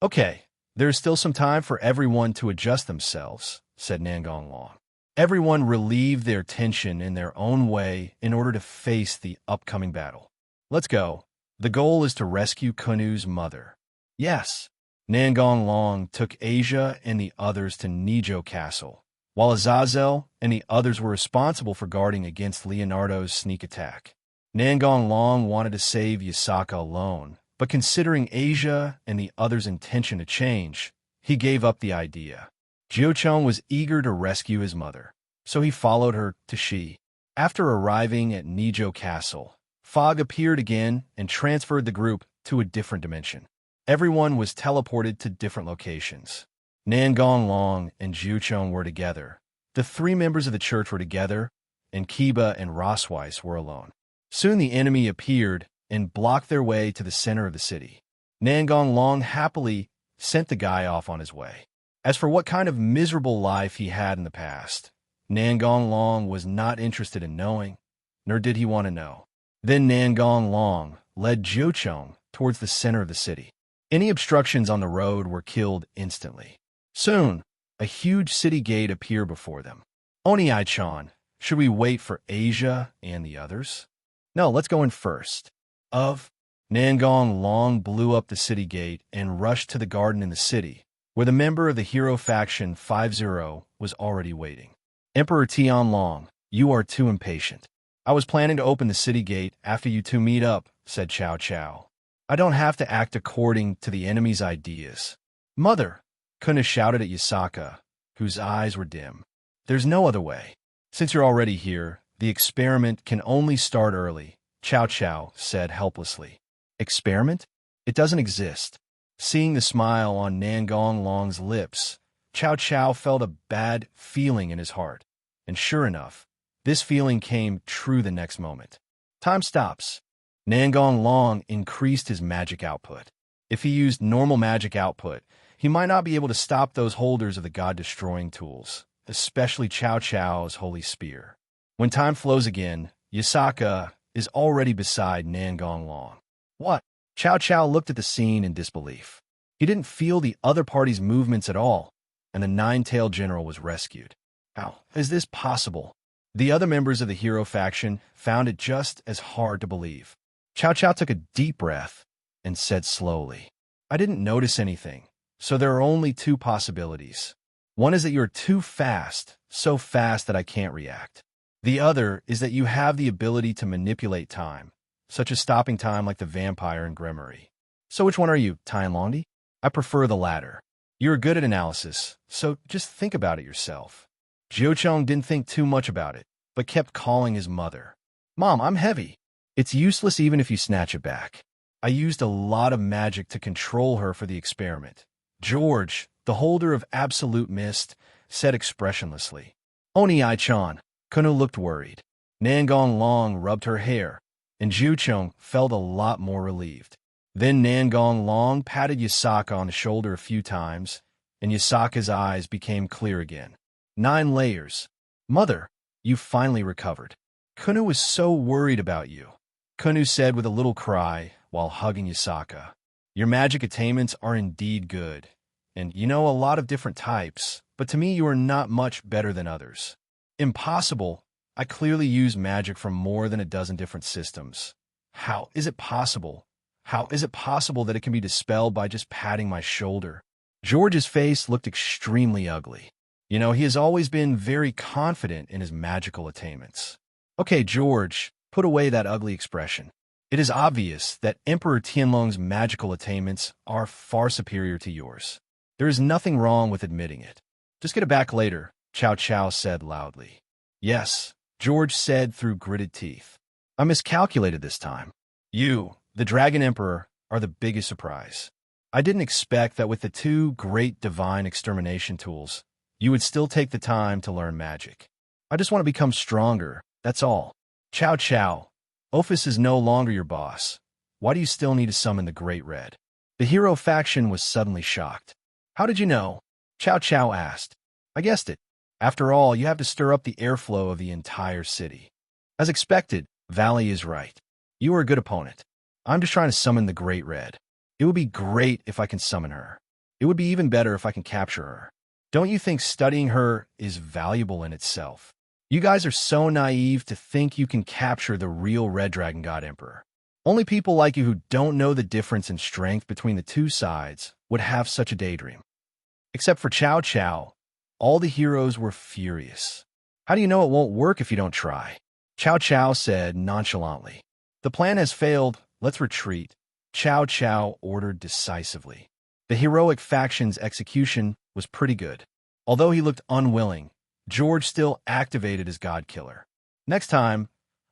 Okay, there is still some time for everyone to adjust themselves, said Nangong Long. Everyone relieved their tension in their own way in order to face the upcoming battle. Let's go. The goal is to rescue Kunu's mother. Yes. Nangong Long took Asia and the others to Nijo Castle, while Azazel and the others were responsible for guarding against Leonardo's sneak attack. Nangong Long wanted to save Yasaka alone, but considering Asia and the others' intention to change, he gave up the idea. Jiucheng was eager to rescue his mother, so he followed her to Shi. After arriving at Nijo Castle, Fog appeared again and transferred the group to a different dimension. Everyone was teleported to different locations. Nangong Long and Jiucheng were together. The 3 members of the church were together, and Kiba and Rosweiss were alone. Soon the enemy appeared and blocked their way to the center of the city. Nangong Long happily sent the guy off on his way. As for what kind of miserable life he had in the past, Nangong Long was not interested in knowing. nor did he want to know. Then Nangong Long led Jiucheng towards the center of the city. Any obstructions on the road were killed instantly. Soon, a huge city gate appeared before them. Oni-chan, should we wait for Asia and the others? No, let's go in first. Nangong Long blew up the city gate and rushed to the garden in the city, where the member of the hero faction 50 was already waiting. Emperor Tianlong, you are too impatient. I was planning to open the city gate after you two meet up, said Cao Cao. I don't have to act according to the enemy's ideas. Mother, Kuna shouted at Yasaka, whose eyes were dim. There's no other way. Since you're already here, the experiment can only start early, Cao Cao said helplessly. Experiment? It doesn't exist. Seeing the smile on Nangong Long's lips, Cao Cao felt a bad feeling in his heart. And sure enough, this feeling came true the next moment. Time stops. Nangong Long increased his magic output. If he used normal magic output, he might not be able to stop those holders of the god-destroying tools, especially Cao Cao's holy spear. When time flows again, Yasaka is already beside Nangong Long. What? Cao Cao looked at the scene in disbelief. He didn't feel the other party's movements at all, and the nine-tailed general was rescued. How is this possible? The other members of the hero faction found it just as hard to believe. Cao Cao took a deep breath and said slowly, I didn't notice anything, so there are only two possibilities. One is that you're too fast, so fast that I can't react. The other is that you have the ability to manipulate time, such as stopping time like the vampire in Grimoire. So which one are you, Tianlongdi? I prefer the latter. You're good at analysis, so just think about it yourself. Jiucheng didn't think too much about it, but kept calling his mother. Mom, I'm heavy. It's useless even if you snatch it back. I used a lot of magic to control her for the experiment. George, the holder of absolute mist, said expressionlessly. Oni-chan, Kuno looked worried. Nangong Long rubbed her hair, and Jiucheng felt a lot more relieved. Then Nangong Long patted Yasaka on the shoulder a few times, and Yasaka's eyes became clear again. 9 layers. Mother, you finally recovered. Kuno was so worried about you. Kuno said with a little cry while hugging Yasaka. Your magic attainments are indeed good, and you know a lot of different types, but to me you are not much better than others. Impossible. I clearly use magic from more than a dozen different systems. How is it possible? How is it possible that it can be dispelled by just patting my shoulder? George's face looked extremely ugly. You know, he has always been very confident in his magical attainments. Okay, George, put away that ugly expression. It is obvious that Emperor Tianlong's magical attainments are far superior to yours. There is nothing wrong with admitting it. Just get it back later, Cao Cao said loudly. Yes, George said through gritted teeth. I miscalculated this time. You, the Dragon Emperor, are the biggest surprise. I didn't expect that with the 2 great divine extermination tools, you would still take the time to learn magic. I just want to become stronger, that's all. Cao Cao, Ophis is no longer your boss. Why do you still need to summon the Great Red? The hero faction was suddenly shocked. How did you know? Cao Cao asked. I guessed it. After all, you have to stir up the airflow of the entire city. As expected, Valley is right. You are a good opponent. I'm just trying to summon the Great Red. It would be great if I can summon her. It would be even better if I can capture her. Don't you think studying her is valuable in itself? You guys are so naive to think you can capture the real Red Dragon God Emperor. Only people like you who don't know the difference in strength between the 2 sides would have such a daydream. Except for Cao Cao, all the heroes were furious. How do you know it won't work if you don't try? Cao Cao said nonchalantly. The plan has failed, let's retreat, Cao Cao ordered decisively. The heroic faction's execution was pretty good. Although he looked unwilling, George still activated his God Killer. Next time,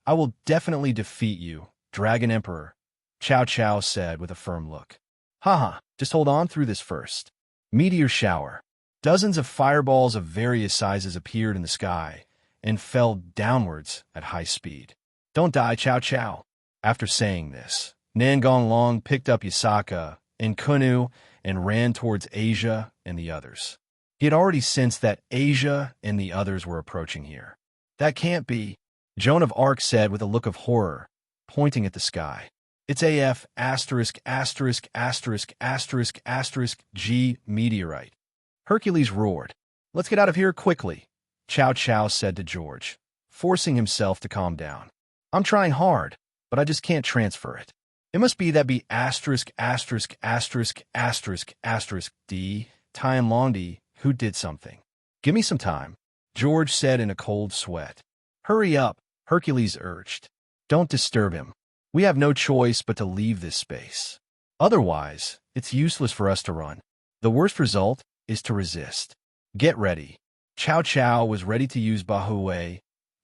I will definitely defeat you, Dragon Emperor, Cao Cao said with a firm look. Haha, just hold on through this first. Meteor shower. Dozens of fireballs of various sizes appeared in the sky and fell downwards at high speed. Don't die, Cao Cao. After saying this, Nangong Long picked up Yasaka and Kunu and ran towards Asia and the others. He had already sensed that Asia and the others were approaching here. That can't be. Joan of Arc said with a look of horror, pointing at the sky. It's AF asterisk asterisk asterisk asterisk asterisk G meteorite. Hercules roared. Let's get out of here quickly, Chow Chow said to George, forcing himself to calm down. I'm trying hard, but I just can't transfer it. It must be that be asterisk asterisk asterisk asterisk asterisk D, Tian Londi, who did something. Give me some time, George said in a cold sweat. Hurry up, Hercules urged. Don't disturb him. We have no choice but to leave this space. Otherwise, it's useless for us to run. The worst result is to resist. Get ready. Chow Chow was ready to use Bahue,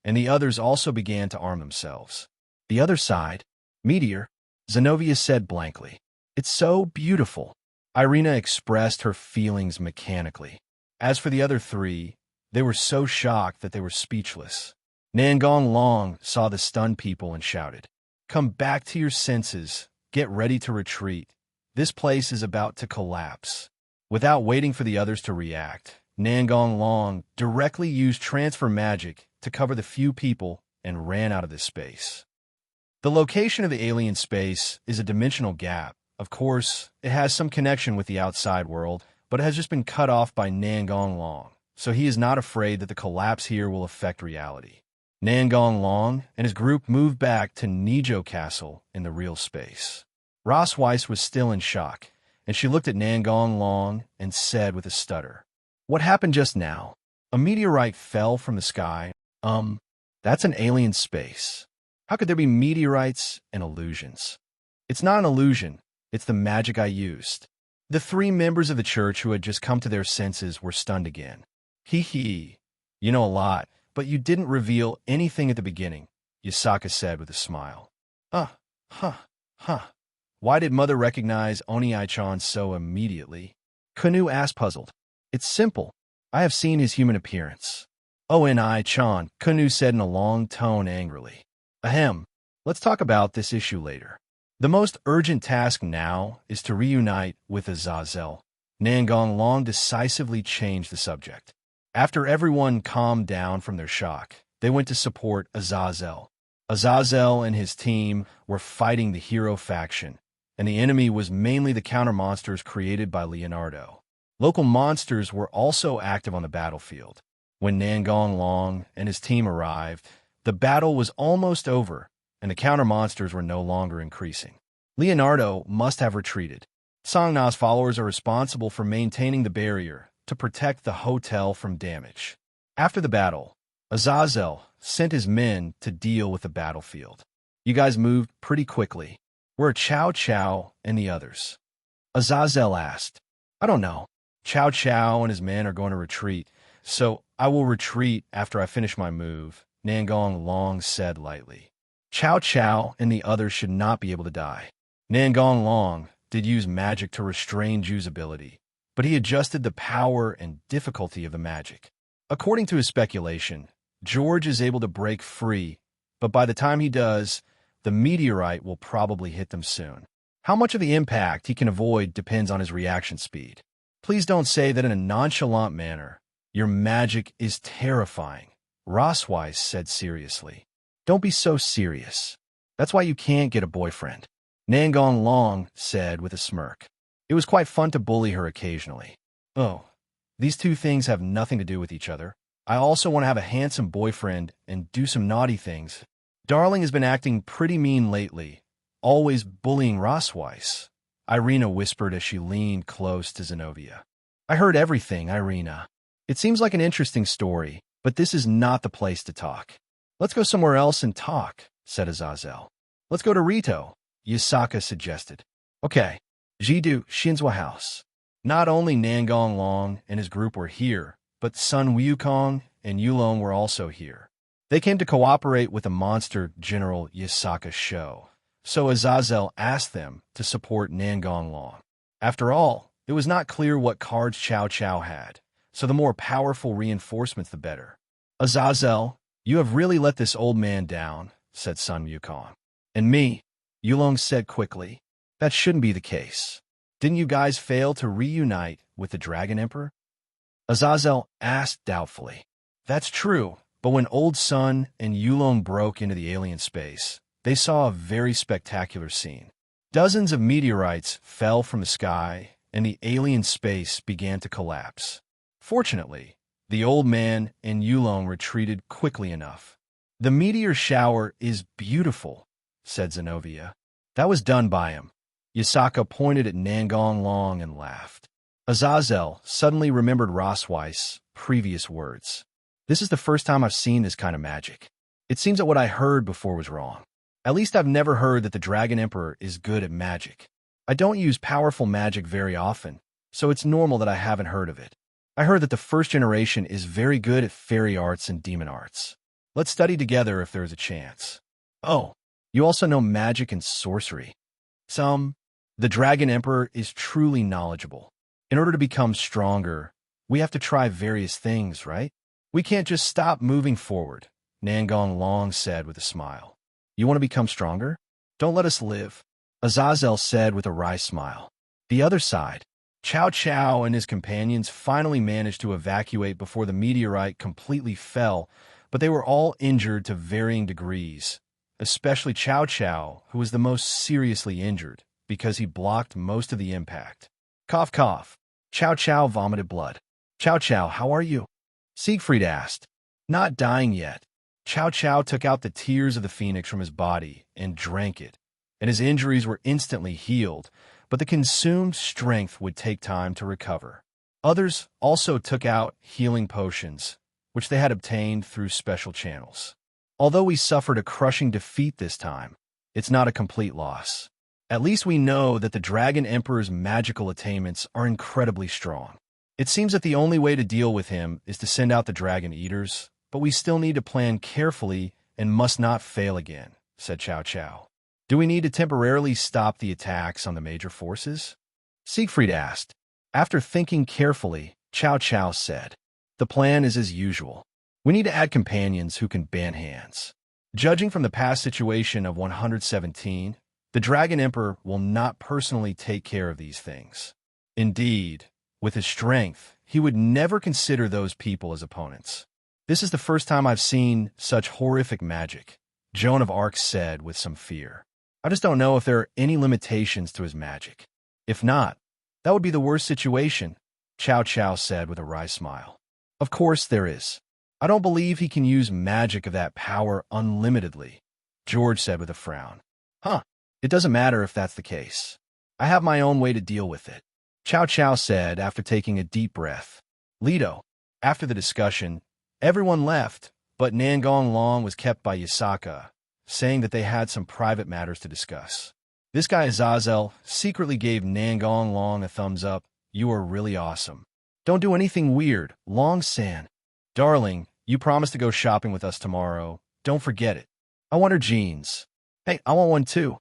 and the others also began to arm themselves. The other side, Meteor, Zenobia said blankly. It's so beautiful. Irina expressed her feelings mechanically. As for the other three, they were so shocked that they were speechless. Nangong Long saw the stunned people and shouted, Come back to your senses. Get ready to retreat. This place is about to collapse. Without waiting for the others to react, Nangong Long directly used transfer magic to cover the few people and ran out of this space. The location of the alien space is a dimensional gap. Of course, it has some connection with the outside world, but it has just been cut off by Nangong Long, so he is not afraid that the collapse here will affect reality. Nangong Long and his group moved back to Nijo Castle in the real space. Ross Weiss was still in shock, and she looked at Nangong Long and said with a stutter, What happened just now? A meteorite fell from the sky. That's an alien space. How could there be meteorites and illusions? It's not an illusion. It's the magic I used. The three members of the church who had just come to their senses were stunned again. Hee. You know a lot, but you didn't reveal anything at the beginning, Yasaka said with a smile. Why did Mother recognize Oni-chan so immediately? Kanu asked puzzled. It's simple. I have seen his human appearance. Oni-chan, Kanu said in a long tone angrily. Ahem. Let's talk about this issue later. The most urgent task now is to reunite with Azazel. Nangong Long decisively changed the subject. After everyone calmed down from their shock, they went to support Azazel. Azazel and his team were fighting the hero faction, and the enemy was mainly the counter-monsters created by Leonardo. Local monsters were also active on the battlefield. When Nangong Long and his team arrived, the battle was almost over, and the counter-monsters were no longer increasing. Leonardo must have retreated. Sangna's followers are responsible for maintaining the barrier to protect the hotel from damage. After the battle, Azazel sent his men to deal with the battlefield. You guys moved pretty quickly. Where are Chow Chow and the others? Azazel asked. I don't know. Chow Chow and his men are going to retreat, so I will retreat after I finish my move, Nangong Long said lightly. Chow Chow and the others should not be able to die. Nangong Long did use magic to restrain Ju's ability, but he adjusted the power and difficulty of the magic. According to his speculation, George is able to break free, but by the time he does, the meteorite will probably hit them soon. How much of the impact he can avoid depends on his reaction speed. Please don't say that in a nonchalant manner. Your magic is terrifying, Rossweiss said seriously. Don't be so serious. That's why you can't get a boyfriend, Nangong Long said with a smirk. It was quite fun to bully her occasionally. Oh, these two things have nothing to do with each other. I also want to have a handsome boyfriend and do some naughty things. Darling has been acting pretty mean lately, always bullying Rossweiss, Irina whispered as she leaned close to Zenobia. I heard everything, Irina. It seems like an interesting story, but this is not the place to talk. Let's go somewhere else and talk, said Azazel. Let's go to Rito, Yasaka suggested. Okay. Jidu, Shinzwa House. Not only Nangong Long and his group were here, but Sun Wukong and Yulong were also here. They came to cooperate with the monster General Yasaka show, so Azazel asked them to support Nangong Long. After all, it was not clear what cards Chow Chow had, so the more powerful reinforcements the better. Azazel, you have really let this old man down, said Sun Wukong. And me, Yulong said quickly. That shouldn't be the case. Didn't you guys fail to reunite with the Dragon Emperor? Azazel asked doubtfully. That's true, But when Old Sun and Yulong broke into the alien space, they saw a very spectacular scene. Dozens of meteorites fell from the sky, and the alien space began to collapse. Fortunately, the old man and Yulong retreated quickly enough. "The meteor shower is beautiful," said Zenobia. "That was done by him." Yasaka pointed at Nangong Long and laughed. Azazel suddenly remembered Rosweiss's previous words. "This is the first time I've seen this kind of magic. It seems that what I heard before was wrong. At least I've never heard that the Dragon Emperor is good at magic. I don't use powerful magic very often, so it's normal that I haven't heard of it. I heard that the first generation is very good at fairy arts and demon arts. Let's study together if there is a chance. Oh, you also know magic and sorcery." "Some. The Dragon Emperor is truly knowledgeable. In order to become stronger, we have to try various things, right? We can't just stop moving forward," Nangong Long said with a smile. "You want to become stronger? Don't let us live," Azazel said with a wry smile. The other side. Chow Chow and his companions finally managed to evacuate before the meteorite completely fell, but they were all injured to varying degrees, especially Chow Chow, who was the most seriously injured because he blocked most of the impact. Cough, cough. Chow Chow vomited blood. "Chow Chow, how are you?" Siegfried asked. "Not dying yet." Chow Chow took out the tears of the phoenix from his body and drank it, and his injuries were instantly healed, but the consumed strength would take time to recover. Others also took out healing potions, which they had obtained through special channels. Although we suffered a crushing defeat this time, it's not a complete loss. At least we know that the Dragon Emperor's magical attainments are incredibly strong. It seems that the only way to deal with him is to send out the Dragon Eaters, but we still need to plan carefully and must not fail again, said Chow Chow. "Do we need to temporarily stop the attacks on the major forces?" Siegfried asked. After thinking carefully, Chow Chow said, "The plan is as usual. We need to add companions who can band hands. Judging from the past situation of 117, the Dragon Emperor will not personally take care of these things. Indeed, with his strength, he would never consider those people as opponents. This is the first time I've seen such horrific magic," Joan of Arc said with some fear. "I just don't know if there are any limitations to his magic. If not, that would be the worst situation," Chow Chow said with a wry smile. "Of course there is. I don't believe he can use magic of that power unlimitedly," George said with a frown. "Huh. It doesn't matter if that's the case. I have my own way to deal with it," Chow Chow said after taking a deep breath. Leto. After the discussion, everyone left, but Nangong Long was kept by Yasaka, saying that they had some private matters to discuss. This guy Azazel secretly gave Nangong Long a thumbs up. "You are really awesome. Don't do anything weird, Long-san. Darling, you promised to go shopping with us tomorrow. Don't forget it. I want her jeans." "Hey, I want one too,"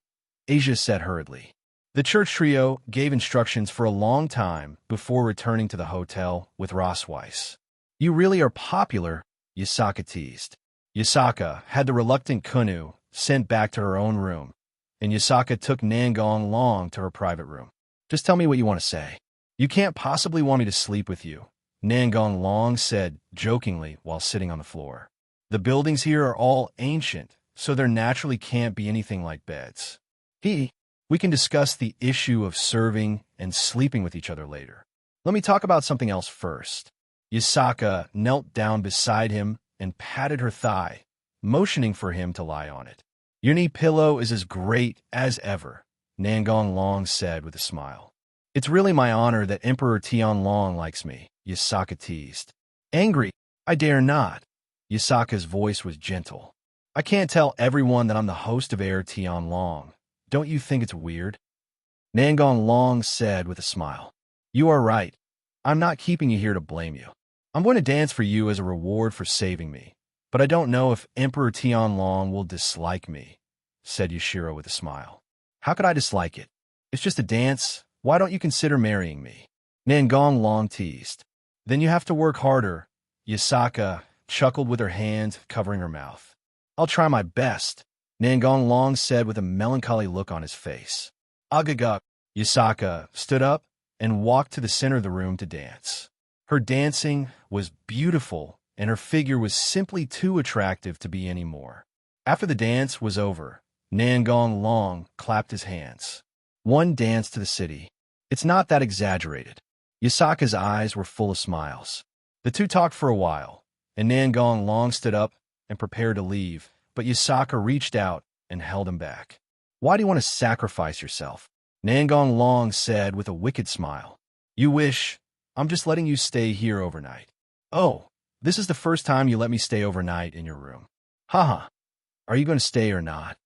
Asia said hurriedly. The church trio gave instructions for a long time before returning to the hotel with Rosweiss. "You really are popular," Yasaka teased. Yasaka had the reluctant Kunu sent back to her own room, and Yasaka took Nangong Long to her private room. "Just tell me what you want to say." "You can't possibly want me to sleep with you," Nangong Long said jokingly while sitting on the floor. "The buildings here are all ancient, so there naturally can't be anything like beds. We can discuss the issue of serving and sleeping with each other later. Let me talk about something else first." Yasaka knelt down beside him and patted her thigh, motioning for him to lie on it. "Your knee pillow is as great as ever," Nangong Long said with a smile. "It's really my honor that Emperor Tianlong likes me," Yasaka teased. "Angry? I dare not." Yasaka's voice was gentle. "I can't tell everyone that I'm the host of Heir Tianlong. Don't you think it's weird?" Nangong Long said with a smile. "You are right. I'm not keeping you here to blame you. I'm going to dance for you as a reward for saving me, but I don't know if Emperor Tianlong will dislike me," said Yashiro with a smile. "How could I dislike it? It's just a dance. Why don't you consider marrying me?" Nangong Long teased. "Then you have to work harder." Yasaka chuckled with her hand covering her mouth. "I'll try my best," Nangong Long said with a melancholy look on his face. "Agaguk." Yasaka stood up and walked to the center of the room to dance. Her dancing was beautiful and her figure was simply too attractive to be any more. After the dance was over, Nangong Long clapped his hands. One dance to the city. It's not that exaggerated. Yasaka's eyes were full of smiles. The two talked for a while, and Nangong Long stood up and prepared to leave, but Yasaka reached out and held him back. Why do you want to sacrifice yourself? Nangong Long said with a wicked smile. You wish. I'm just letting you stay here overnight. Oh, this is the first time you let me stay overnight in your room. Haha. Are you going to stay or not?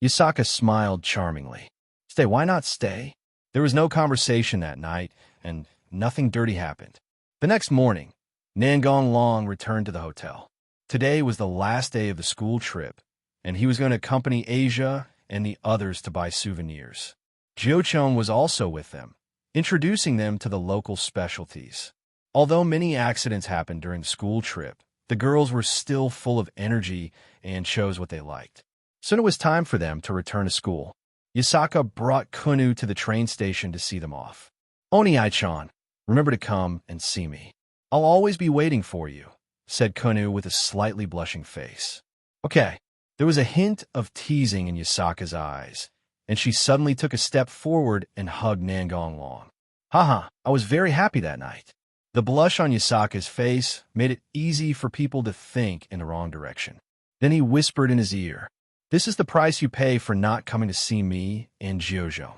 Yasaka smiled charmingly. Stay, why not stay? There was no conversation that night, and nothing dirty happened. The next morning, Nangong Long returned to the hotel. Today was the last day of the school trip, and he was going to accompany Asia and the others to buy souvenirs. Jiochon was also with them, introducing them to the local specialties. Although many accidents happened during the school trip, the girls were still full of energy and chose what they liked. Soon it was time for them to return to school. Yasaka brought Kunu to the train station to see them off. Oni-chan, remember to come and see me. I'll always be waiting for you, said Kunu with a slightly blushing face. Okay. There was a hint of teasing in Yasaka's eyes, and she suddenly took a step forward and hugged Nangong Long. Haha, I was very happy that night. The blush on Yasaka's face made it easy for people to think in the wrong direction. Then he whispered in his ear, This is the price you pay for not coming to see me and Jiojo.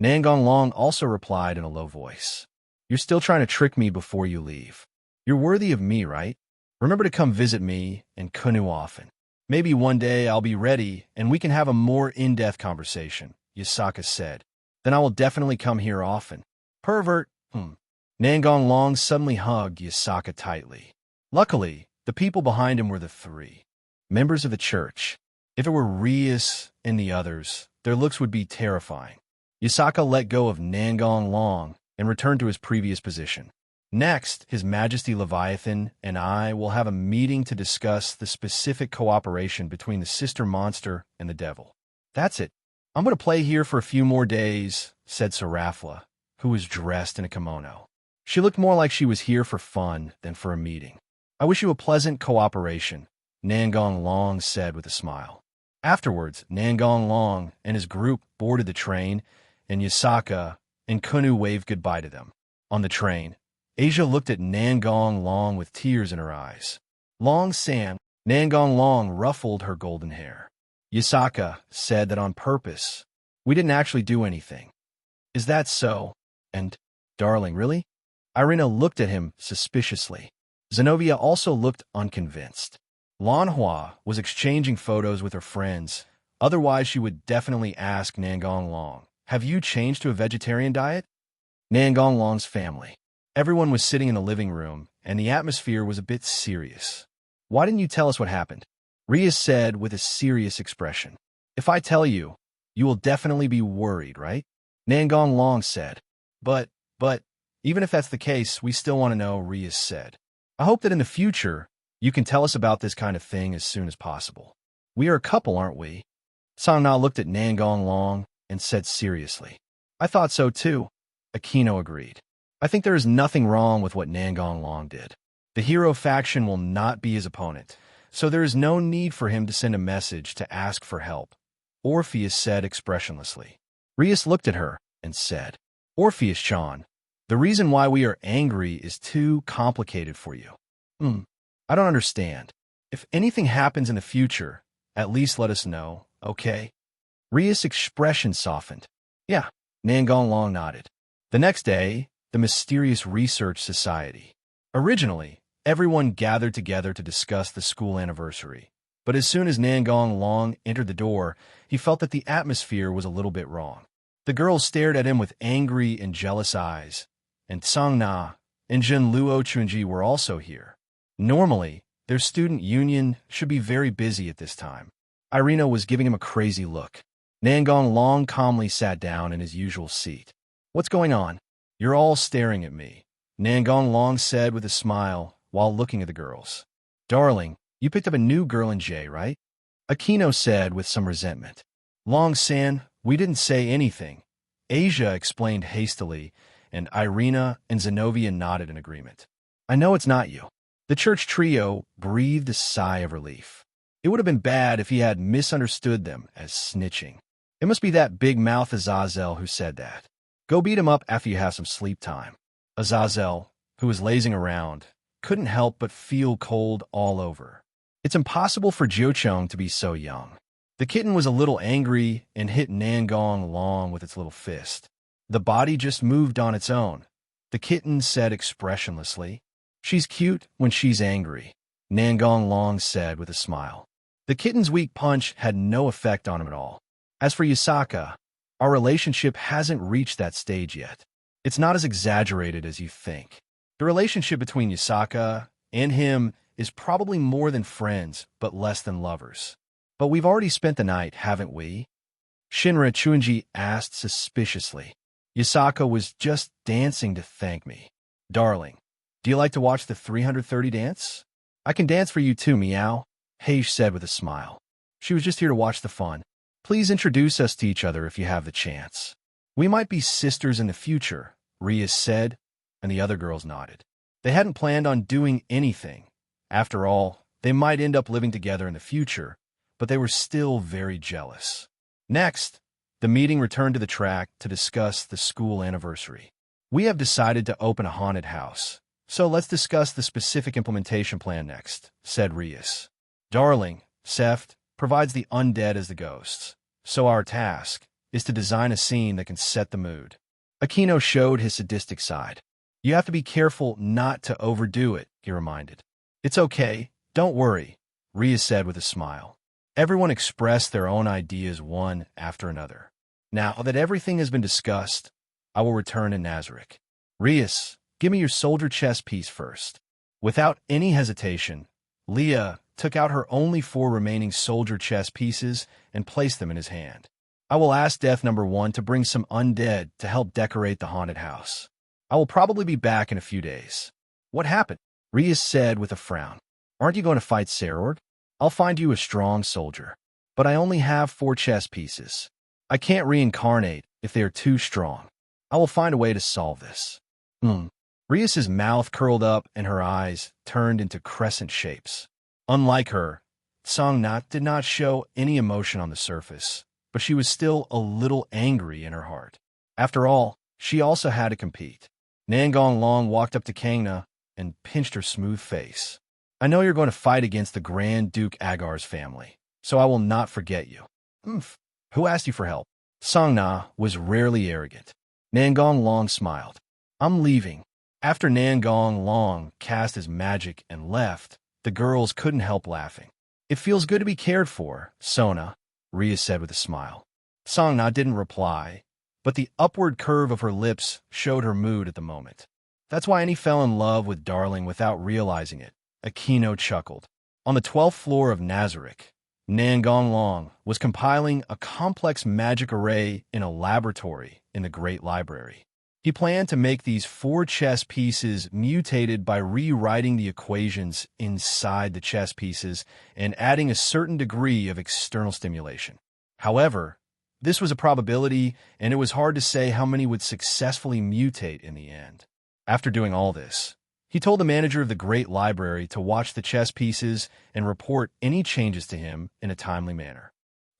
Nangong Long also replied in a low voice. You're still trying to trick me before you leave. You're worthy of me, right? Remember to come visit me and Kunu often. Maybe one day I'll be ready and we can have a more in-depth conversation, Yasaka said. Then I will definitely come here often. Pervert. Nangong Long suddenly hugged Yasaka tightly. Luckily, the people behind him were the three members of the church. If it were Rias and the others, their looks would be terrifying. Yasaka let go of Nangong Long and returned to his previous position. Next, His Majesty Leviathan and I will have a meeting to discuss the specific cooperation between the sister monster and the devil. That's it. I'm going to play here for a few more days, said Serafla, who was dressed in a kimono. She looked more like she was here for fun than for a meeting. I wish you a pleasant cooperation, Nangong Long said with a smile. Afterwards, Nangong Long and his group boarded the train, and Yasaka and Kunu waved goodbye to them. On the train, Asia looked at Nangong Long with tears in her eyes. Long San, Nangong Long ruffled her golden hair. Yasaka said that on purpose. We didn't actually do anything. Is that so? And, darling, really? Irina looked at him suspiciously. Zenobia also looked unconvinced. Lanhua was exchanging photos with her friends. Otherwise, she would definitely ask Nangong Long, have you changed to a vegetarian diet? Nangong Long's family. Everyone was sitting in the living room, and the atmosphere was a bit serious. Why didn't you tell us what happened? Rias said with a serious expression. If I tell you, you will definitely be worried, right? Nangong Long said. But, even if that's the case, we still want to know, Rias said. I hope that in the future, you can tell us about this kind of thing as soon as possible. We are a couple, aren't we? Sangna looked at Nangong Long and said seriously. I thought so too. Aquino agreed. I think there is nothing wrong with what Nangong Long did. The hero faction will not be his opponent, so there is no need for him to send a message to ask for help, Orpheus said expressionlessly. Rias looked at her and said, Orpheus-chan, the reason why we are angry is too complicated for you. I don't understand. If anything happens in the future, at least let us know, okay? Rias' expression softened. Yeah, Nangong Long nodded. The next day, the mysterious research society. Originally, everyone gathered together to discuss the school anniversary. But as soon as Nangong Long entered the door, he felt that the atmosphere was a little bit wrong. The girls stared at him with angry and jealous eyes, and Tsang Na and Jin Luo Chunji were also here. Normally, their student union should be very busy at this time. Irina was giving him a crazy look. Nangong Long calmly sat down in his usual seat. What's going on? You're all staring at me, Nangong Long said with a smile while looking at the girls. Darling, you picked up a new girl in J, right? Aquino said with some resentment. Long-san, we didn't say anything. Asia explained hastily, and Irina and Zenobia nodded in agreement. I know it's not you. The church trio breathed a sigh of relief. It would have been bad if he had misunderstood them as snitching. It must be that big mouth Azazel who said that. Go beat him up after you have some sleep time. Azazel, who was lazing around, couldn't help but feel cold all over. It's impossible for Jochong to be so young. The kitten was a little angry and hit Nangong Long with its little fist. The body just moved on its own. The kitten said expressionlessly. She's cute when she's angry, Nangong Long said with a smile. The kitten's weak punch had no effect on him at all. As for Yusaka, our relationship hasn't reached that stage yet. It's not as exaggerated as you think. The relationship between Yusaka and him is probably more than friends, but less than lovers. But we've already spent the night, haven't we? Shinra Chunji asked suspiciously. Yusaka was just dancing to thank me. Darling, do you like to watch the 330 dance? I can dance for you too, meow, Heish said with a smile. She was just here to watch the fun. Please introduce us to each other if you have the chance. We might be sisters in the future, Rhea said, and the other girls nodded. They hadn't planned on doing anything. After all, they might end up living together in the future, but they were still very jealous. Next, the meeting returned to the track to discuss the school anniversary. We have decided to open a haunted house, so let's discuss the specific implementation plan next, said Rias. Darling, Seft provides the undead as the ghosts, so our task is to design a scene that can set the mood. Aquino showed his sadistic side. You have to be careful not to overdo it, he reminded. It's okay, don't worry, Rias said with a smile. Everyone expressed their own ideas one after another. Now that everything has been discussed, I will return to Nazarick. Rias, give me your soldier chess piece first. Without any hesitation, Leah took out her only 4 remaining soldier chess pieces and placed them in his hand. I will ask Death Number 1 to bring some undead to help decorate the haunted house. I will probably be back in a few days. What happened? Rias said with a frown. Aren't you going to fight Sarorg? I'll find you a strong soldier. But I only have 4 chess pieces. I can't reincarnate if they are too strong. I will find a way to solve this. Rias's mouth curled up and her eyes turned into crescent shapes. Unlike her, Songnat did not show any emotion on the surface, but she was still a little angry in her heart. After all, she also had to compete. Nangong Long walked up to Kangna and pinched her smooth face. I know you're going to fight against the Grand Duke Agar's family, so I will not forget you. Who asked you for help? Songna was rarely arrogant. Nangong Long smiled. I'm leaving. After Nangong Long cast his magic and left, the girls couldn't help laughing. It feels good to be cared for, Sona, Rhea said with a smile. Songna didn't reply, but the upward curve of her lips showed her mood at the moment. That's why Annie fell in love with Darling without realizing it. Aquino chuckled. On the 12th floor of Nazarick, Nangong Long was compiling a complex magic array in a laboratory in the Great Library. He planned to make these 4 chess pieces mutated by rewriting the equations inside the chess pieces and adding a certain degree of external stimulation. However, this was a probability, and it was hard to say how many would successfully mutate in the end. After doing all this, he told the manager of the Great Library to watch the chess pieces and report any changes to him in a timely manner.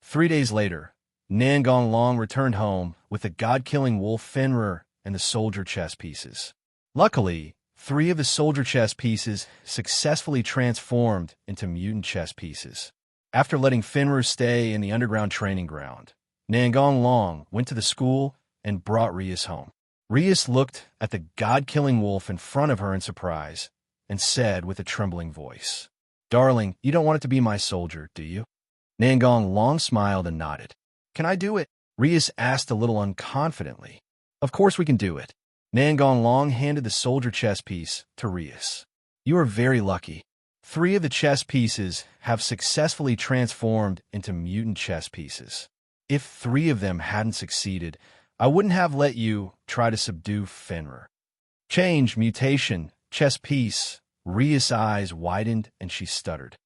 3 days later, Nangong Long returned home with the god-killing wolf Fenrir and the soldier chess pieces. Luckily, 3 of the soldier chess pieces successfully transformed into mutant chess pieces. After letting Fenrir stay in the underground training ground, Nangong Long went to the school and brought Rias home. Rias looked at the god-killing wolf in front of her in surprise and said with a trembling voice, Darling, you don't want it to be my soldier, do you? Nangong Long smiled and nodded. Can I do it? Rias asked a little unconfidently. Of course we can do it. Nangong Long handed the soldier chess piece to Rias. You are very lucky. 3 of the chess pieces have successfully transformed into mutant chess pieces. If 3 of them hadn't succeeded, I wouldn't have let you try to subdue Fenrir. Change, mutation, chess piece. Rias' eyes widened and she stuttered.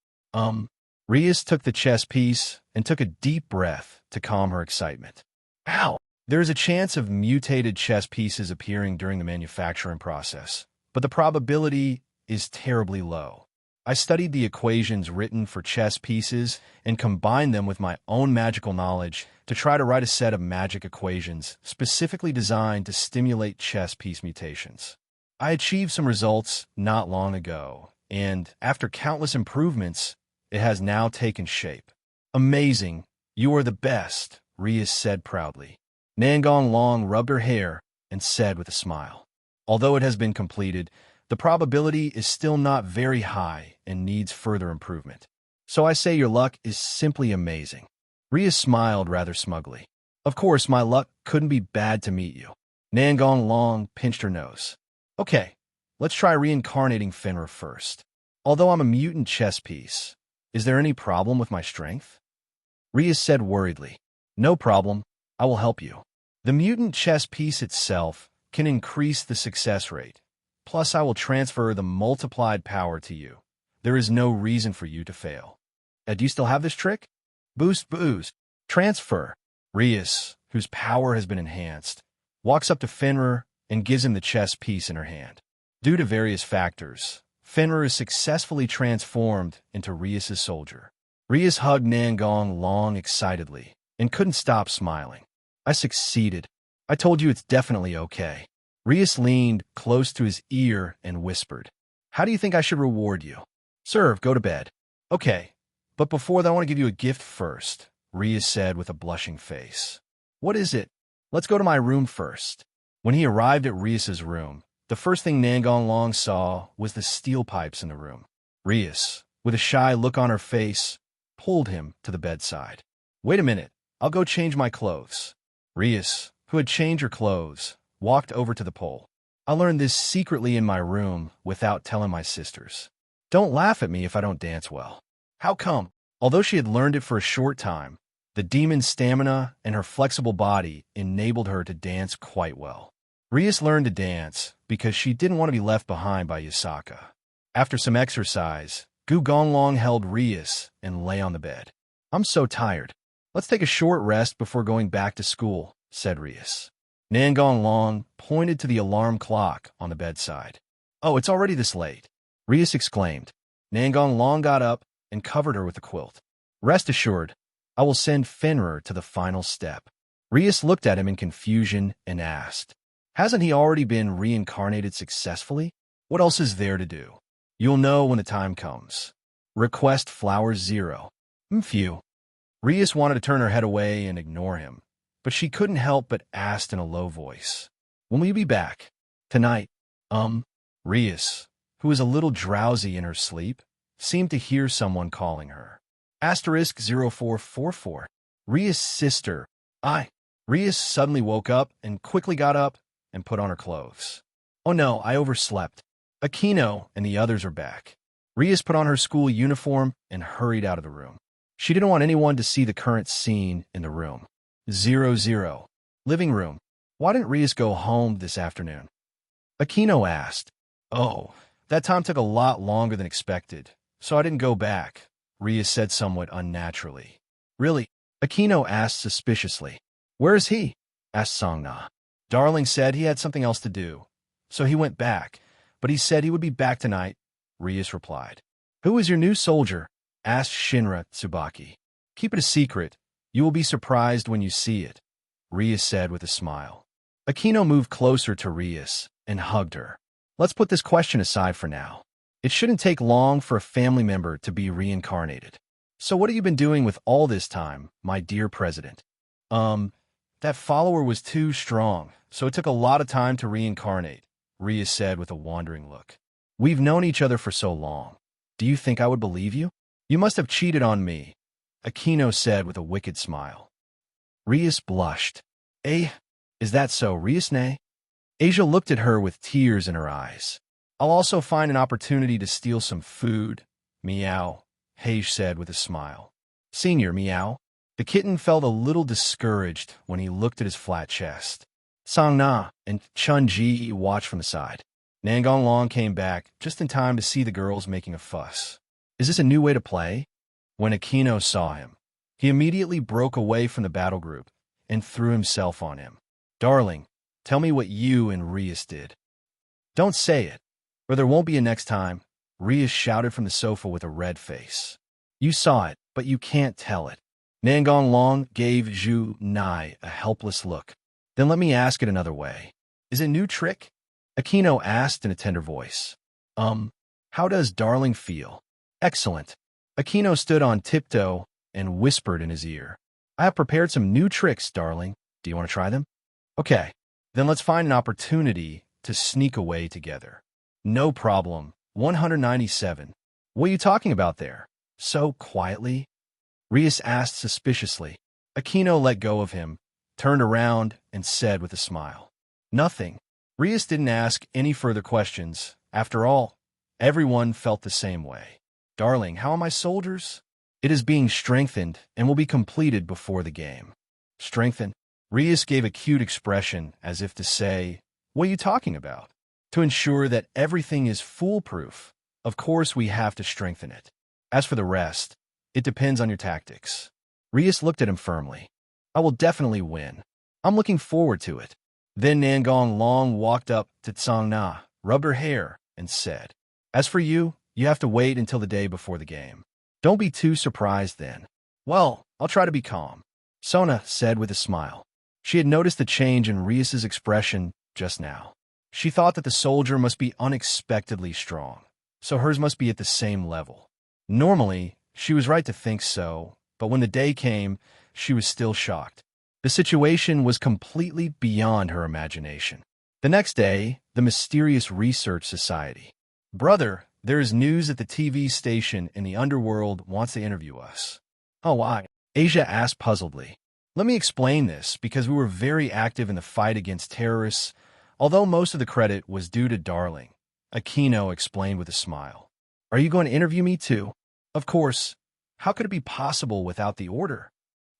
Rias took the chess piece and took a deep breath to calm her excitement. Ow! There is a chance of mutated chess pieces appearing during the manufacturing process, but the probability is terribly low. I studied the equations written for chess pieces and combined them with my own magical knowledge to try to write a set of magic equations specifically designed to stimulate chess piece mutations. I achieved some results not long ago, and after countless improvements, it has now taken shape. Amazing. You are the best, Rias said proudly. Nangong Long rubbed her hair and said with a smile. Although it has been completed, the probability is still not very high and needs further improvement. So I say your luck is simply amazing. Rias smiled rather smugly. Of course, my luck couldn't be bad to meet you. Nangong Long pinched her nose. Okay, let's try reincarnating Fenrir first. Although I'm a mutant chess piece, is there any problem with my strength? Rias said worriedly. No problem, I will help you. The mutant chess piece itself can increase the success rate. Plus, I will transfer the multiplied power to you. There is no reason for you to fail. Do you still have this trick? Boost. Transfer. Rias, whose power has been enhanced, walks up to Fenrir and gives him the chess piece in her hand. Due to various factors, Fenrir is successfully transformed into Rias's soldier. Rias hugged Nangong Long excitedly and couldn't stop smiling. I succeeded. I told you it's definitely okay. Rias leaned close to his ear and whispered, How do you think I should reward you? Serve, go to bed. Okay, but before that I want to give you a gift first, Rias said with a blushing face. What is it? Let's go to my room first. When he arrived at Rias's room, the first thing Nangong Long saw was the steel pipes in the room. Rias, with a shy look on her face, pulled him to the bedside. Wait a minute, I'll go change my clothes. Rias, who had changed her clothes, walked over to the pole. I learned this secretly in my room without telling my sisters. Don't laugh at me if I don't dance well. How come? Although she had learned it for a short time, the demon's stamina and her flexible body enabled her to dance quite well. Rias learned to dance because she didn't want to be left behind by Yasaka. After some exercise, Gu Gonglong held Rias and lay on the bed. I'm so tired. Let's take a short rest before going back to school, said Rias. Nangong Long pointed to the alarm clock on the bedside. Oh, it's already this late, Rias exclaimed. Nangong Long got up and covered her with a quilt. Rest assured, I will send Fenrir to the final step. Rias looked at him in confusion and asked, Hasn't he already been reincarnated successfully? What else is there to do? You'll know when the time comes. Request flowers 0. Phew. Rias wanted to turn her head away and ignore him, but she couldn't help but asked in a low voice, When will you be back? Tonight. Rias, who was a little drowsy in her sleep, seemed to hear someone calling her. Asterisk 0444. Rias' sister. Rias suddenly woke up and quickly got up and put on her clothes. Oh no, I overslept. Aquino and the others are back. Rias put on her school uniform and hurried out of the room. She didn't want anyone to see the current scene in the room. 00. Living room. Why didn't Rias go home this afternoon? Aquino asked. Oh, that time took a lot longer than expected, so I didn't go back, Rias said somewhat unnaturally. Really? Aquino asked suspiciously. Where is he? Asked Songna. Darling said he had something else to do, so he went back, but he said he would be back tonight, Rias replied. Who is your new soldier? Asked Shinra Tsubaki. Keep it a secret. You will be surprised when you see it, Rias said with a smile. Aquino moved closer to Rias and hugged her. Let's put this question aside for now. It shouldn't take long for a family member to be reincarnated. So what have you been doing with all this time, my dear president? That follower was too strong, so it took a lot of time to reincarnate, Rias said with a wandering look. We've known each other for so long. Do you think I would believe you? You must have cheated on me, Aquino said with a wicked smile. Rias blushed. Is that so, Rias-ne? Asia looked at her with tears in her eyes. I'll also find an opportunity to steal some food, meow, Hage said with a smile. Senior, meow. The kitten felt a little discouraged when he looked at his flat chest. Songna and Chun-Ji watched from the side. Nangong Long came back just in time to see the girls making a fuss. Is this a new way to play? When Aquino saw him, he immediately broke away from the battle group and threw himself on him. Darling, tell me what you and Rias did. Don't say it. or there won't be a next time, Rias shouted from the sofa with a red face. You saw it, but you can't tell it. Nangong Long gave Zhu Nai a helpless look. Then let me ask it another way. Is it a new trick? Aquino asked in a tender voice. How does Darling feel? Excellent. Aquino stood on tiptoe and whispered in his ear. I have prepared some new tricks, Darling. Do you want to try them? Okay, then let's find an opportunity to sneak away together. No problem. 197. What are you talking about there? So quietly? Rias asked suspiciously. Aquino let go of him, turned around, and said with a smile. Nothing. Rias didn't ask any further questions. After all, everyone felt the same way. Darling, how are my soldiers? It is being strengthened and will be completed before the game. Strengthened? Rias gave a cute expression as if to say, what are you talking about? To ensure that everything is foolproof, of course we have to strengthen it. As for the rest, it depends on your tactics. Rias looked at him firmly. I will definitely win. I'm looking forward to it. Then Nangong Long walked up to Tsang Na, rubbed her hair, and said, As for you, you have to wait until the day before the game. Don't be too surprised then. Well, I'll try to be calm, Sona said with a smile. She had noticed the change in Rias's expression just now. She thought that the soldier must be unexpectedly strong, so hers must be at the same level. Normally, she was right to think so, but when the day came, she was still shocked. The situation was completely beyond her imagination. The next day, the mysterious research society. Brother, there is news that the TV station in the underworld wants to interview us. Oh, why? Asia asked puzzledly. Let me explain this, because we were very active in the fight against terrorists, although most of the credit was due to Darling. Aquino explained with a smile. Are you going to interview me too? Of course. How could it be possible without the order?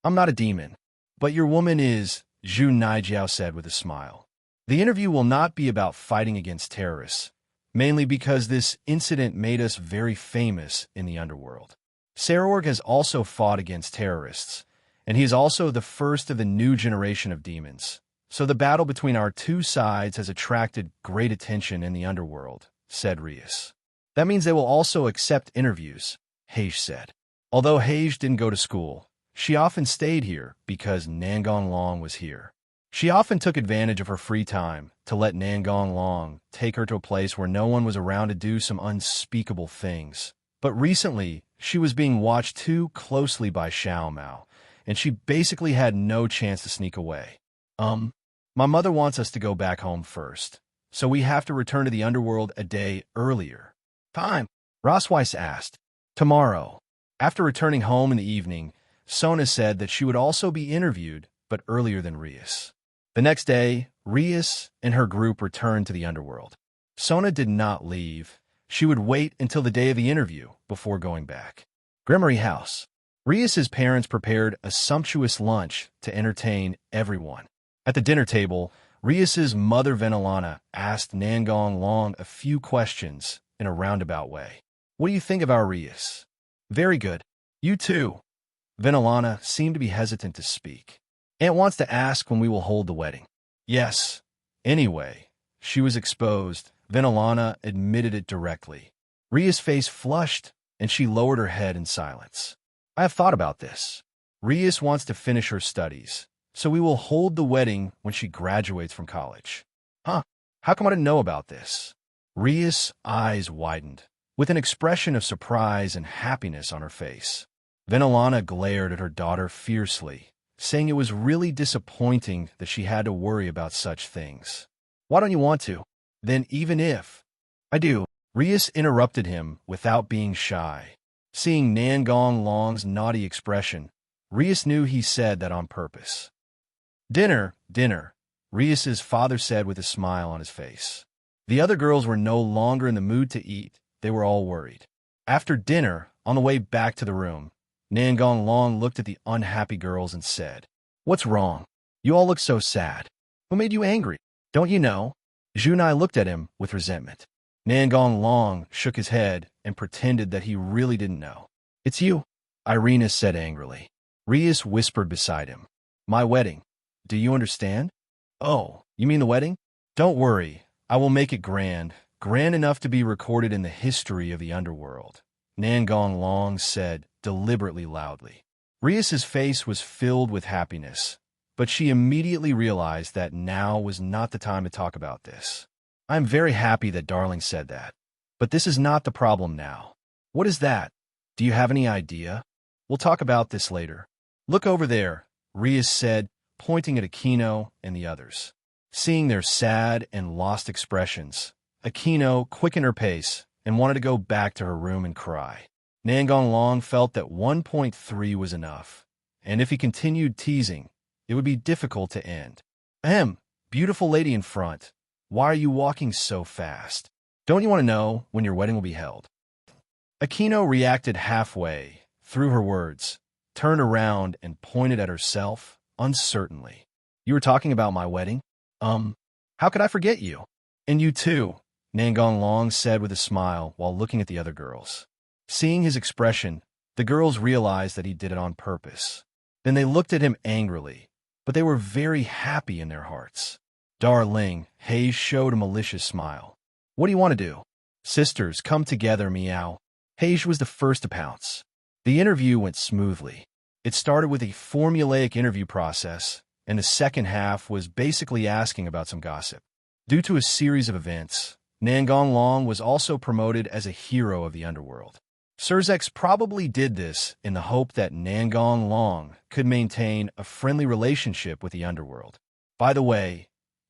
I'm not a demon. But your woman is, Zhu Naijiao said with a smile. The interview will not be about fighting against terrorists, mainly because this incident made us very famous in the underworld. Sarorg has also fought against terrorists, and he is also the first of the new generation of demons. So the battle between our two sides has attracted great attention in the underworld, said Rias. That means they will also accept interviews, Hage said. Although Hage didn't go to school, she often stayed here because Nangong Long was here. She often took advantage of her free time to let Nangong Long take her to a place where no one was around to do some unspeakable things. But recently, she was being watched too closely by Xiao Mao, and she basically had no chance to sneak away. My mother wants us to go back home first, so we have to return to the underworld a day earlier. Time? Rosweiss asked. Tomorrow. After returning home in the evening, Sona said that she would also be interviewed, but earlier than Rias. The next day, Rias and her group returned to the underworld. Sona did not leave. She would wait until the day of the interview before going back. Grimory House. Rias's parents prepared a sumptuous lunch to entertain everyone. At the dinner table, Rias's mother Venelana asked Nangong Long a few questions in a roundabout way. What do you think of our Rias? Very good. You too. Venelana seemed to be hesitant to speak. Aunt wants to ask when we will hold the wedding. Yes. Anyway, she was exposed. Venelana admitted it directly. Ria's face flushed, and she lowered her head in silence. I have thought about this. Rias wants to finish her studies, so we will hold the wedding when she graduates from college. Huh? How come I didn't know about this? Rias' eyes widened, with an expression of surprise and happiness on her face. Venelana glared at her daughter fiercely, saying it was really disappointing that she had to worry about such things. Why don't you want to? Then even if... I do. Rias interrupted him without being shy. Seeing Nangong Long's naughty expression, Rias knew he said that on purpose. Dinner, Rias's father said with a smile on his face. The other girls were no longer in the mood to eat. They were all worried. After dinner, on the way back to the room, Nangong Long looked at the unhappy girls and said, What's wrong? You all look so sad. Who made you angry? Don't you know? Junai looked at him with resentment. Nangong Long shook his head and pretended that he really didn't know. It's you, Irina said angrily. Rias whispered beside him. My wedding. Do you understand? Oh, you mean the wedding? Don't worry, I will make it grand, grand enough to be recorded in the history of the underworld, Nangong Long said, deliberately loudly. Rias's face was filled with happiness, but she immediately realized that now was not the time to talk about this. I'm very happy that Darling said that. But this is not the problem now. What is that? Do you have any idea? We'll talk about this later. Look over there, Rias said, pointing at Aquino and the others. Seeing their sad and lost expressions, Aquino quickened her pace and wanted to go back to her room and cry. Nangong Long felt that 1.3 was enough, and if he continued teasing, it would be difficult to end. Beautiful lady in front, why are you walking so fast? Don't you want to know when your wedding will be held? Aquino reacted halfway through her words, turned around and pointed at herself uncertainly. You were talking about my wedding? How could I forget you? And you too, Nangong Long said with a smile while looking at the other girls. Seeing his expression, the girls realized that he did it on purpose. Then they looked at him angrily, but they were very happy in their hearts. Darling, Hayes showed a malicious smile. What do you want to do? Sisters, come together, meow. Hayes was the first to pounce. The interview went smoothly. It started with a formulaic interview process, and the second half was basically asking about some gossip. Due to a series of events, Nangong Long was also promoted as a hero of the underworld. Surzex probably did this in the hope that Nangong Long could maintain a friendly relationship with the underworld. By the way,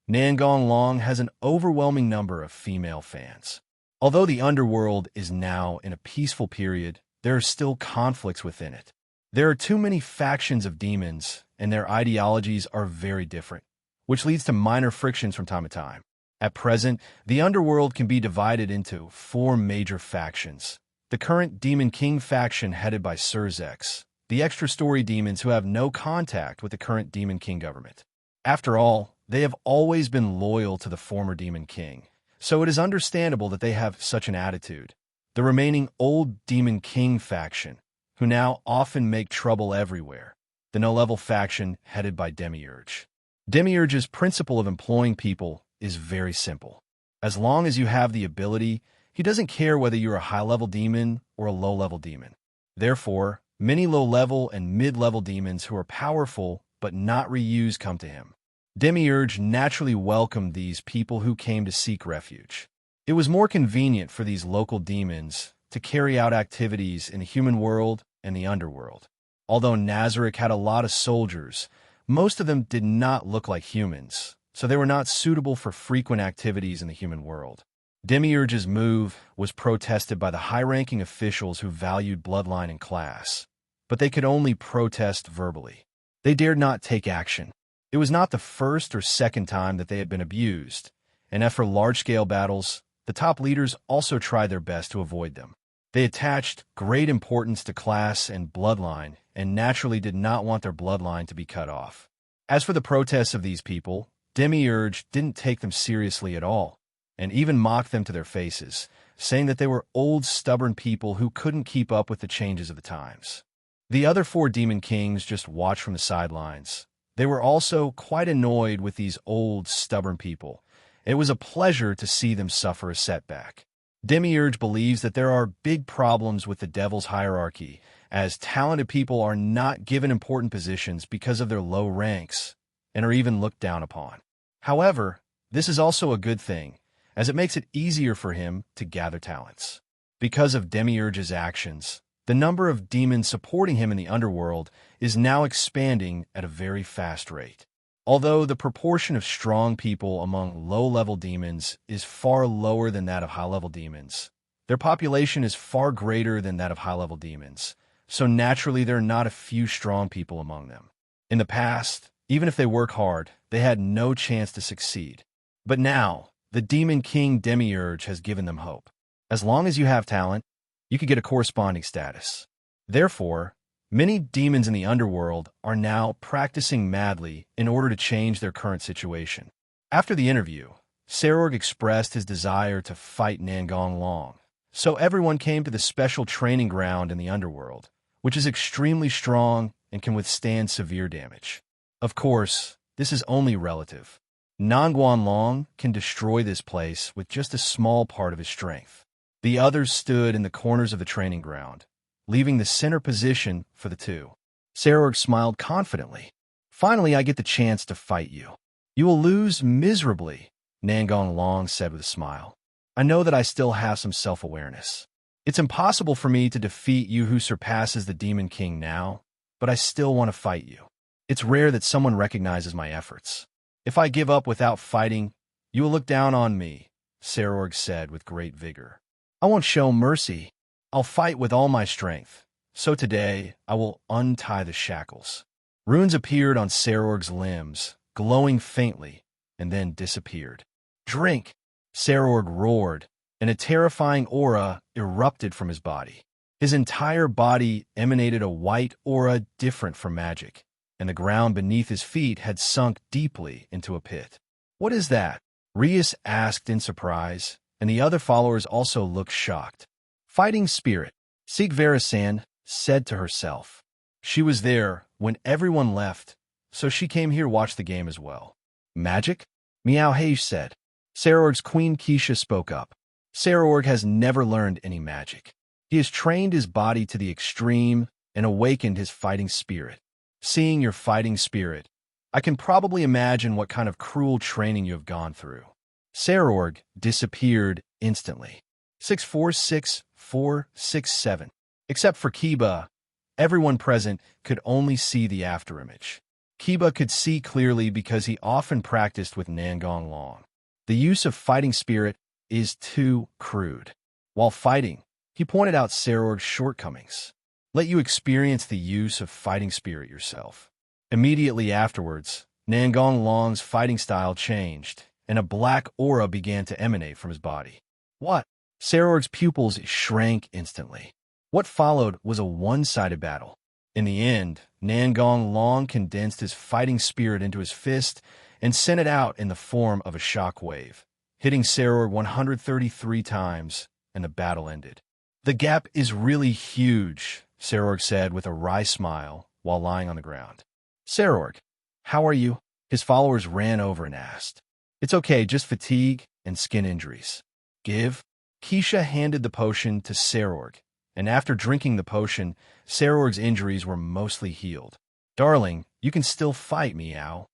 Nangong Long has an overwhelming number of female fans. Although the underworld is now in a peaceful period, there are still conflicts within it. There are too many factions of demons, and their ideologies are very different, which leads to minor frictions from time to time. At present, the underworld can be divided into 4 major factions. The current Demon King faction headed by Surzex, the extra-story demons who have no contact with the current Demon King government. After all, they have always been loyal to the former Demon King, so it is understandable that they have such an attitude. The remaining old Demon King faction, who now often make trouble everywhere. The no-level faction headed by Demiurge. Demiurge's principle of employing people is very simple. As long as you have the ability, he doesn't care whether you're a high-level demon or a low-level demon. Therefore, many low-level and mid-level demons who are powerful but not reused come to him. Demiurge naturally welcomed these people who came to seek refuge. It was more convenient for these local demons to carry out activities in the human world and the underworld. Although Nazarick had a lot of soldiers, most of them did not look like humans, so they were not suitable for frequent activities in the human world. Demiurge's move was protested by the high-ranking officials who valued bloodline and class, but they could only protest verbally. They dared not take action. It was not the first or second time that they had been abused, and after large-scale battles, the top leaders also tried their best to avoid them. They attached great importance to class and bloodline, and naturally did not want their bloodline to be cut off. As for the protests of these people, Demiurge didn't take them seriously at all, and even mocked them to their faces, saying that they were old, stubborn people who couldn't keep up with the changes of the times. The other 4 Demon Kings just watched from the sidelines. They were also quite annoyed with these old, stubborn people. It was a pleasure to see them suffer a setback. Demiurge believes that there are big problems with the Devil's hierarchy, as talented people are not given important positions because of their low ranks, and are even looked down upon. However, this is also a good thing, as it makes it easier for him to gather talents. Because of Demiurge's actions, the number of demons supporting him in the underworld is now expanding at a very fast rate. Although the proportion of strong people among low-level demons is far lower than that of high-level demons, their population is far greater than that of high-level demons, so naturally there are not a few strong people among them. In the past, even if they work hard, they had no chance to succeed. But now, the Demon King Demiurge has given them hope. As long as you have talent, you could get a corresponding status. Therefore, many demons in the underworld are now practicing madly in order to change their current situation. After the interview, Sarorg expressed his desire to fight Nangong Long, so everyone came to the special training ground in the underworld, which is extremely strong and can withstand severe damage. Of course, this is only relative. Nangguan Long can destroy this place with just a small part of his strength. The others stood in the corners of the training ground, leaving the center position for the two. Sarorg smiled confidently. Finally, I get the chance to fight you. You will lose miserably, Nangguan Long said with a smile. I know that I still have some self-awareness. It's impossible for me to defeat you who surpasses the Demon King now, but I still want to fight you. It's rare that someone recognizes my efforts. If I give up without fighting, you will look down on me, Sarorg said with great vigor. I won't show mercy. I'll fight with all my strength. So today, I will untie the shackles. Runes appeared on Sarorg's limbs, glowing faintly, and then disappeared. Drink! Sarorg roared, and a terrifying aura erupted from his body. His entire body emanated a white aura different from magic, and the ground beneath his feet had sunk deeply into a pit. What is that? Rias asked in surprise, and the other followers also looked shocked. Fighting spirit, Sigvara-san said to herself. She was there when everyone left, so she came here to watch the game as well. Magic? Meow Hage said. Sarorg's queen Keisha spoke up. Sarorg has never learned any magic. He has trained his body to the extreme and awakened his fighting spirit. Seeing your fighting spirit, I can probably imagine what kind of cruel training you have gone through. Sarorg disappeared instantly. 646467. Except for Kiba, everyone present could only see the afterimage. Kiba could see clearly because he often practiced with Nangguan Long. The use of fighting spirit is too crude. While fighting, he pointed out Sarorg's shortcomings. Let you experience the use of fighting spirit yourself. Immediately afterwards, Nangguan Long's fighting style changed, and a black aura began to emanate from his body. What? Sarorg's pupils shrank instantly. What followed was a one-sided battle. In the end, Nangguan Long condensed his fighting spirit into his fist and sent it out in the form of a shock wave, hitting Sarorg 133 times, and the battle ended. The gap is really huge, Sarorg said with a wry smile while lying on the ground. Sarorg, how are you? His followers ran over and asked. It's okay, just fatigue and skin injuries. Give. Keisha handed the potion to Sarorg, and after drinking the potion, Sarorg's injuries were mostly healed. Darling, you can still fight, Meow.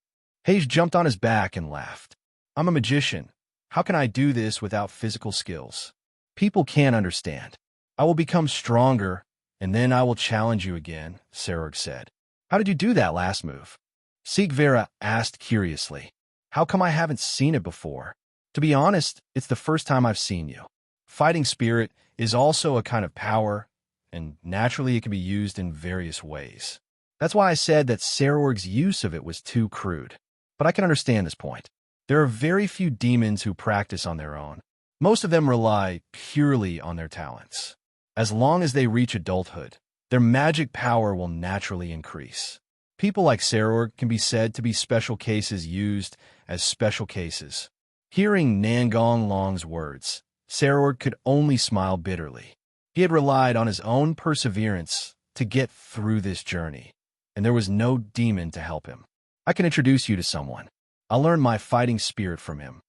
Hage jumped on his back and laughed. I'm a magician. How can I do this without physical skills? People can't understand. I will become stronger, and then I will challenge you again, Sarorg said. How did you do that last move? Sigvara asked curiously. How come I haven't seen it before? To be honest, it's the first time I've seen you. Fighting spirit is also a kind of power, and naturally it can be used in various ways. That's why I said that Sarorg's use of it was too crude. But I can understand this point. There are very few demons who practice on their own. Most of them rely purely on their talents. As long as they reach adulthood, their magic power will naturally increase. People like Sarorg can be said to be special cases used as special cases. Hearing Nangguan Long's words, Sarorg could only smile bitterly. He had relied on his own perseverance to get through this journey, and there was no demon to help him. I can introduce you to someone. I'll learn my fighting spirit from him.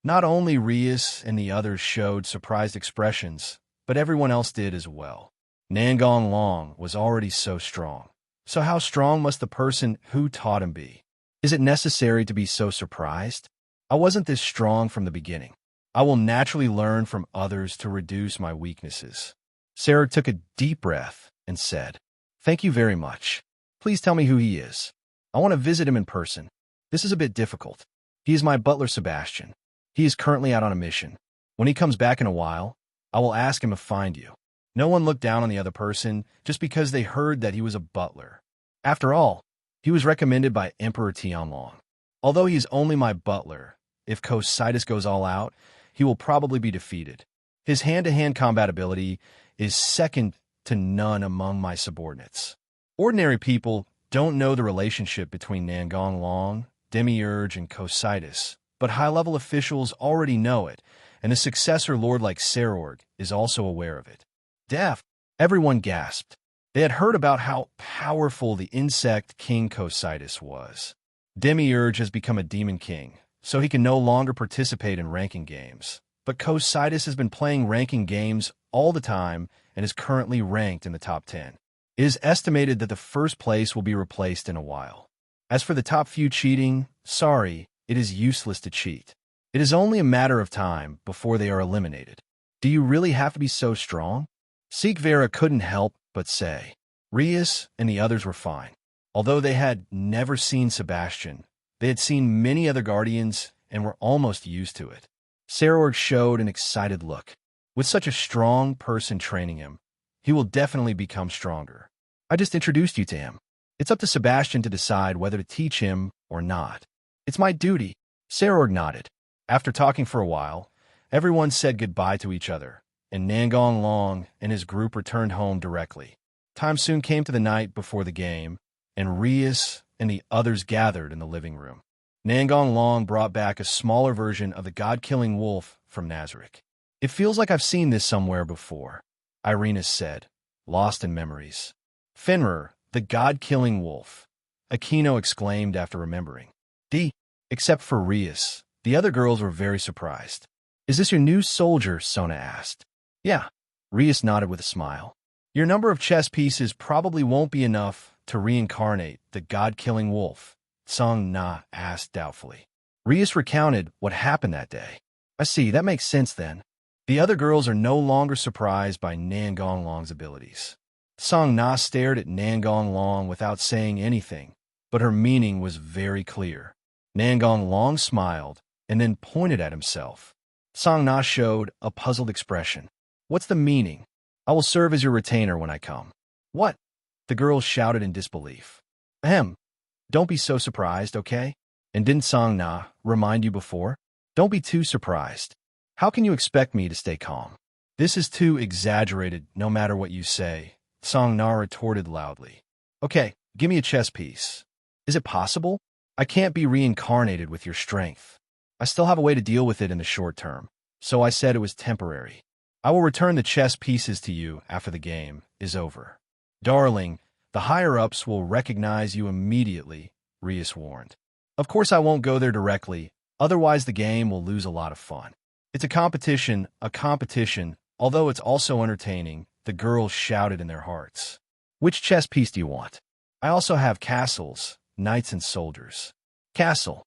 Not only Rias and the others showed surprised expressions, but everyone else did as well. Nangguan Long was already so strong. So how strong must the person who taught him be? Is it necessary to be so surprised? I wasn't this strong from the beginning. I will naturally learn from others to reduce my weaknesses. Sarorg took a deep breath and said, Thank you very much. Please tell me who he is. I want to visit him in person. This is a bit difficult. He is my butler Sebastian. He is currently out on a mission. When he comes back in a while, I will ask him to find you. No one looked down on the other person just because they heard that he was a butler. After all, he was recommended by Emperor Tianlong. Although he is only my butler, if Cositus goes all out, he will probably be defeated. His hand-to-hand combat ability is second to none among my subordinates. Ordinary people don't know the relationship between Nangguan Long, Demiurge, and Cositus, but high-level officials already know it, and a successor lord like Sarorg is also aware of it. Deaf! Everyone gasped. They had heard about how powerful the insect King Cositus was. Demiurge has become a Demon King, so he can no longer participate in ranking games. But Cositus has been playing ranking games all the time and is currently ranked in the top 10. It is estimated that the first place will be replaced in a while. As for the top few cheating, sorry, it is useless to cheat. It is only a matter of time before they are eliminated. Do you really have to be so strong? Sikvera couldn't help but say. Rias and the others were fine. Although they had never seen Sebastian, they had seen many other guardians and were almost used to it. Sarorg showed an excited look. With such a strong person training him, he will definitely become stronger. I just introduced you to him. It's up to Sebastian to decide whether to teach him or not. It's my duty. Sarorg nodded. After talking for a while, everyone said goodbye to each other, and Nangong Long and his group returned home directly. Time soon came to the night before the game, and Rias and the others gathered in the living room. Nangong Long brought back a smaller version of the god-killing wolf from Nazarick. It feels like I've seen this somewhere before, Irina said, lost in memories. Fenrir, the god-killing wolf, Aquino exclaimed after remembering. Except for Rias, the other girls were very surprised. Is this your new soldier? Sona asked. Yeah, Rias nodded with a smile. Your number of chess pieces probably won't be enough to reincarnate the god-killing wolf, Song Na asked doubtfully. Rias recounted what happened that day. I see, that makes sense then. The other girls are no longer surprised by Nangong Long's abilities. Song Na stared at Nangong Long without saying anything, but her meaning was very clear. Nangong Long smiled and then pointed at himself. Song Na showed a puzzled expression. What's the meaning? I will serve as your retainer when I come. What? The girls shouted in disbelief. Ahem. Don't be so surprised, okay? And didn't Song Na remind you before? Don't be too surprised. How can you expect me to stay calm? This is too exaggerated, no matter what you say, Song Na retorted loudly. Okay, give me a chess piece. Is it possible? I can't be reincarnated with your strength. I still have a way to deal with it in the short term, so I said it was temporary. I will return the chess pieces to you after the game is over. Darling, the higher-ups will recognize you immediately, Rias warned. Of course I won't go there directly, otherwise the game will lose a lot of fun. It's a competition, although it's also entertaining, the girls shouted in their hearts. Which chess piece do you want? I also have castles, knights and soldiers. Castle.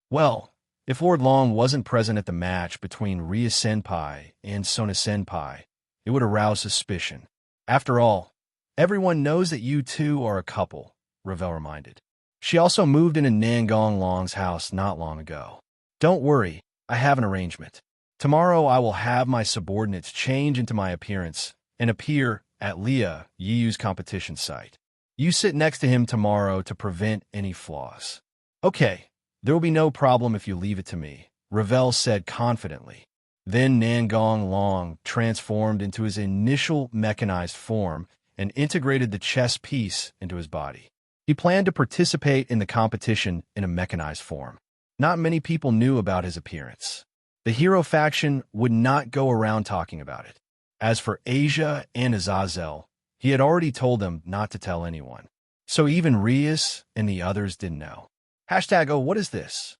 Well, if Lord Long wasn't present at the match between Ria Senpai and Sona Senpai, it would arouse suspicion. After all, everyone knows that you two are a couple, Ravel reminded. She also moved into Nangong Long's house not long ago. Don't worry, I have an arrangement. Tomorrow I will have my subordinates change into my appearance and appear at Leah Yiyu's competition site. You sit next to him tomorrow to prevent any flaws. Okay, there will be no problem if you leave it to me, Ravel said confidently. Then Nangong Long transformed into his initial mechanized form and integrated the chess piece into his body. He planned to participate in the competition in a mechanized form. Not many people knew about his appearance. The hero faction would not go around talking about it. As for Asia and Azazel, he had already told them not to tell anyone. So even Rias and the others didn't know. #Oh, what is this?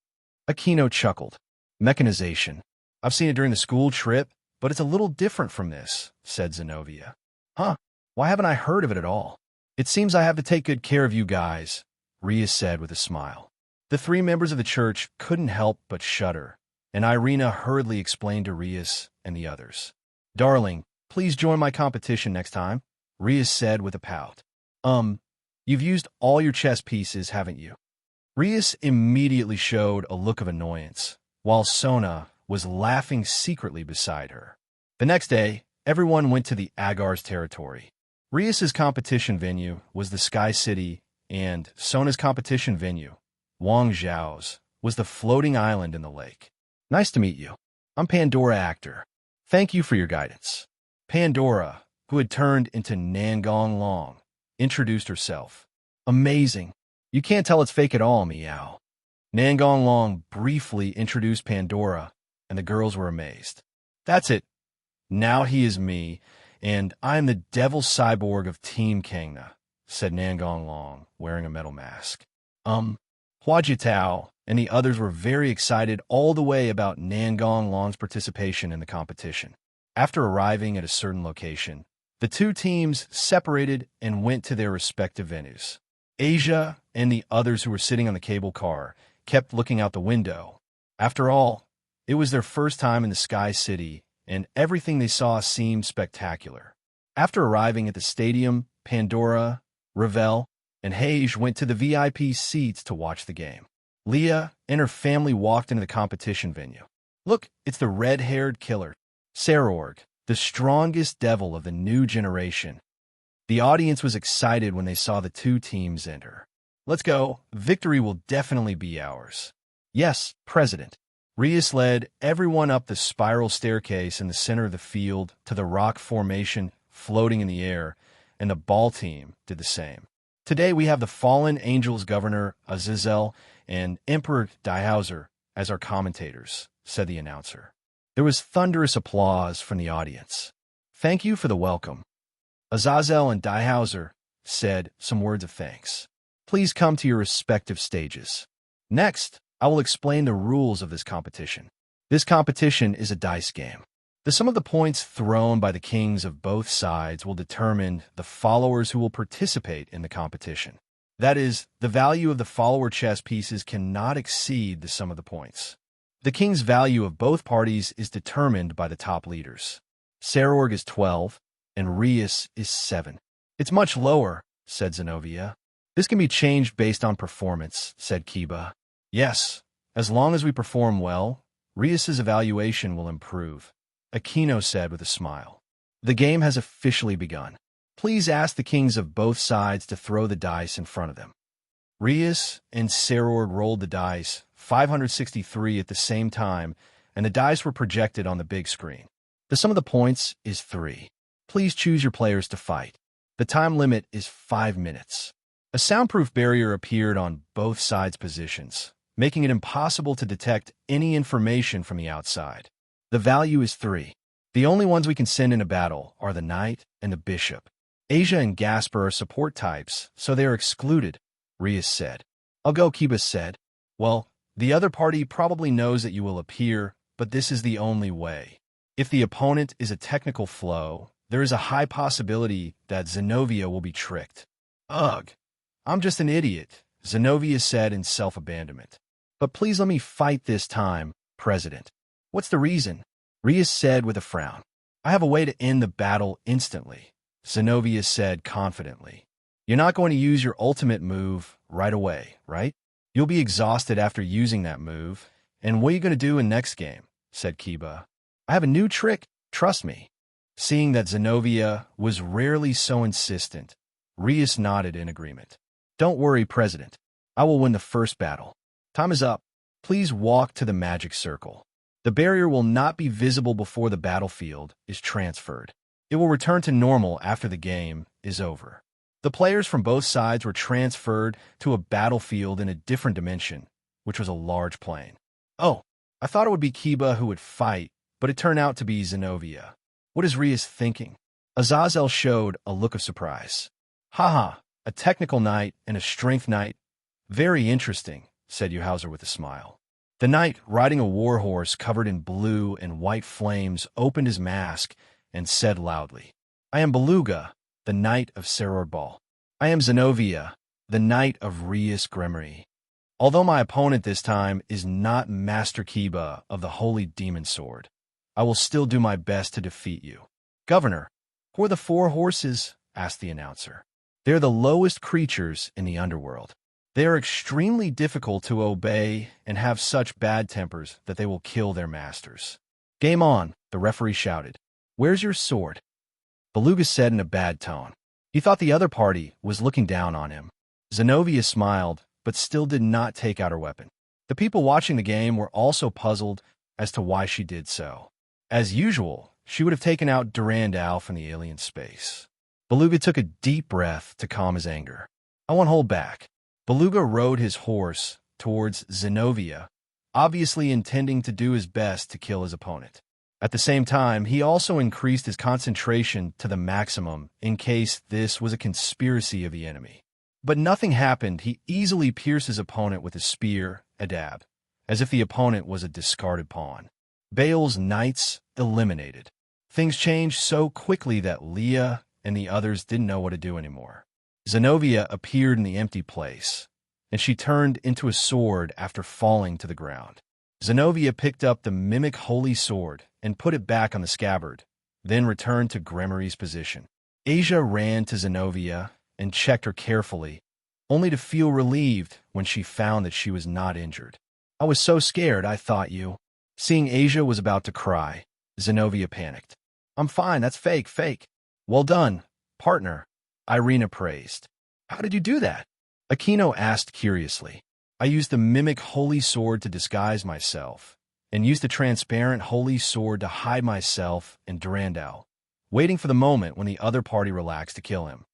Aquino chuckled. Mechanization. I've seen it during the school trip, but it's a little different from this, said Zenobia. Huh? Why haven't I heard of it at all? It seems I have to take good care of you guys, Rias said with a smile. The three members of the church couldn't help but shudder, and Irina hurriedly explained to Rias and the others. Darling, please join my competition next time, Rias said with a pout. You've used all your chess pieces, haven't you? Rias immediately showed a look of annoyance, while Sona was laughing secretly beside her. The next day, everyone went to the Agar's territory. Rias's competition venue was the Sky City, and Sona's competition venue, Wang Zhao's, was the floating island in the lake. Nice to meet you. I'm Pandora Actor. Thank you for your guidance. Pandora, who had turned into Nangong Long, introduced herself. Amazing. You can't tell it's fake at all, meow. Nangong Long briefly introduced Pandora, and the girls were amazed. That's it. Now he is me, and I'm the devil cyborg of Team Kangna, said Nangong Long, wearing a metal mask. Hua Jitao and the others were very excited all the way about Nangong Long's participation in the competition. After arriving at a certain location, the two teams separated and went to their respective venues. Asia and the others who were sitting on the cable car kept looking out the window. After all, it was their first time in the Sky City, and everything they saw seemed spectacular. After arriving at the stadium, Pandora, Ravel, and Hage went to the VIP seats to watch the game. Leah and her family walked into the competition venue. Look, it's the red-haired killer, Sarorg, the strongest devil of the new generation. The audience was excited when they saw the two teams enter. Let's go. Victory will definitely be ours. Yes, President. Rias led everyone up the spiral staircase in the center of the field to the rock formation floating in the air, and the ball team did the same. Today we have the fallen angels governor Azazel and Emperor Diehauser as our commentators, said the announcer. There was thunderous applause from the audience. Thank you for the welcome. Azazel and Diehauser said some words of thanks. Please come to your respective stages. Next, I will explain the rules of this competition. This competition is a dice game. The sum of the points thrown by the kings of both sides will determine the followers who will participate in the competition. That is, the value of the follower chess pieces cannot exceed the sum of the points. The king's value of both parties is determined by the top leaders. Sarorg is 12, and Rias is 7. It's much lower, said Zenobia. This can be changed based on performance, said Kiba. Yes, as long as we perform well, Rias's evaluation will improve, Aquino said with a smile. The game has officially begun. Please ask the kings of both sides to throw the dice in front of them. Rias and Sarorg rolled the dice, 563 at the same time, and the dice were projected on the big screen. The sum of the points is 3. Please choose your players to fight. The time limit is 5 minutes. A soundproof barrier appeared on both sides' positions, making it impossible to detect any information from the outside. The value is 3. The only ones we can send in a battle are the knight and the bishop. Asia and Gasper are support types, so they are excluded, Rias said. I'll go, Kiba said. Well, the other party probably knows that you will appear, but this is the only way. If the opponent is a technical flow, there is a high possibility that Zenobia will be tricked. Ugh, I'm just an idiot, Zenobia said in self-abandonment. But please let me fight this time, President. What's the reason? Rias said with a frown. I have a way to end the battle instantly, Zenobia said confidently. You're not going to use your ultimate move right away, right? You'll be exhausted after using that move, and what are you going to do in next game? Said Kiba. I have a new trick, trust me. Seeing that Zenobia was rarely so insistent, Rias nodded in agreement. Don't worry, President. I will win the first battle. Time is up. Please walk to the magic circle. The barrier will not be visible before the battlefield is transferred. It will return to normal after the game is over. The players from both sides were transferred to a battlefield in a different dimension, which was a large plain. Oh, I thought it would be Kiba who would fight, but it turned out to be Zenobia. What is Rias thinking? Azazel showed a look of surprise. Haha, a technical knight and a strength knight. Very interesting, said Uhauser with a smile. The knight, riding a war horse covered in blue and white flames, opened his mask and said loudly, I am Beluga, the knight of Saror. I am Zenobia, the knight of Rias Gremory. Although my opponent this time is not Master Kiba of the Holy Demon Sword, I will still do my best to defeat you. Governor, who are the 4 horses? Asked the announcer. They're the lowest creatures in the underworld. They are extremely difficult to obey and have such bad tempers that they will kill their masters. Game on, the referee shouted. Where's your sword? Beluga said in a bad tone. He thought the other party was looking down on him. Zenobia smiled, but still did not take out her weapon. The people watching the game were also puzzled as to why she did so. As usual, she would have taken out Durandal from the alien space. Beluga took a deep breath to calm his anger. I won't hold back. Beluga rode his horse towards Zenobia, obviously intending to do his best to kill his opponent. At the same time, he also increased his concentration to the maximum in case this was a conspiracy of the enemy. But nothing happened. He easily pierced his opponent with his spear, a dab, as if the opponent was a discarded pawn. Bale's knights eliminated. Things changed so quickly that Leah and the others didn't know what to do anymore. Zenobia appeared in the empty place, and she turned into a sword after falling to the ground. Zenobia picked up the mimic holy sword and put it back on the scabbard, then returned to Gremory's position. Asia ran to Zenobia and checked her carefully, only to feel relieved when she found that she was not injured. "I was so scared, I thought you." Seeing Asia was about to cry, Zenobia panicked. "I'm fine, that's fake. Well done, partner," Irina praised. "How did you do that?" Aquino asked curiously. "I used the mimic holy sword to disguise myself, and used the transparent holy sword to hide myself in Durandal, waiting for the moment when the other party relaxed to kill him."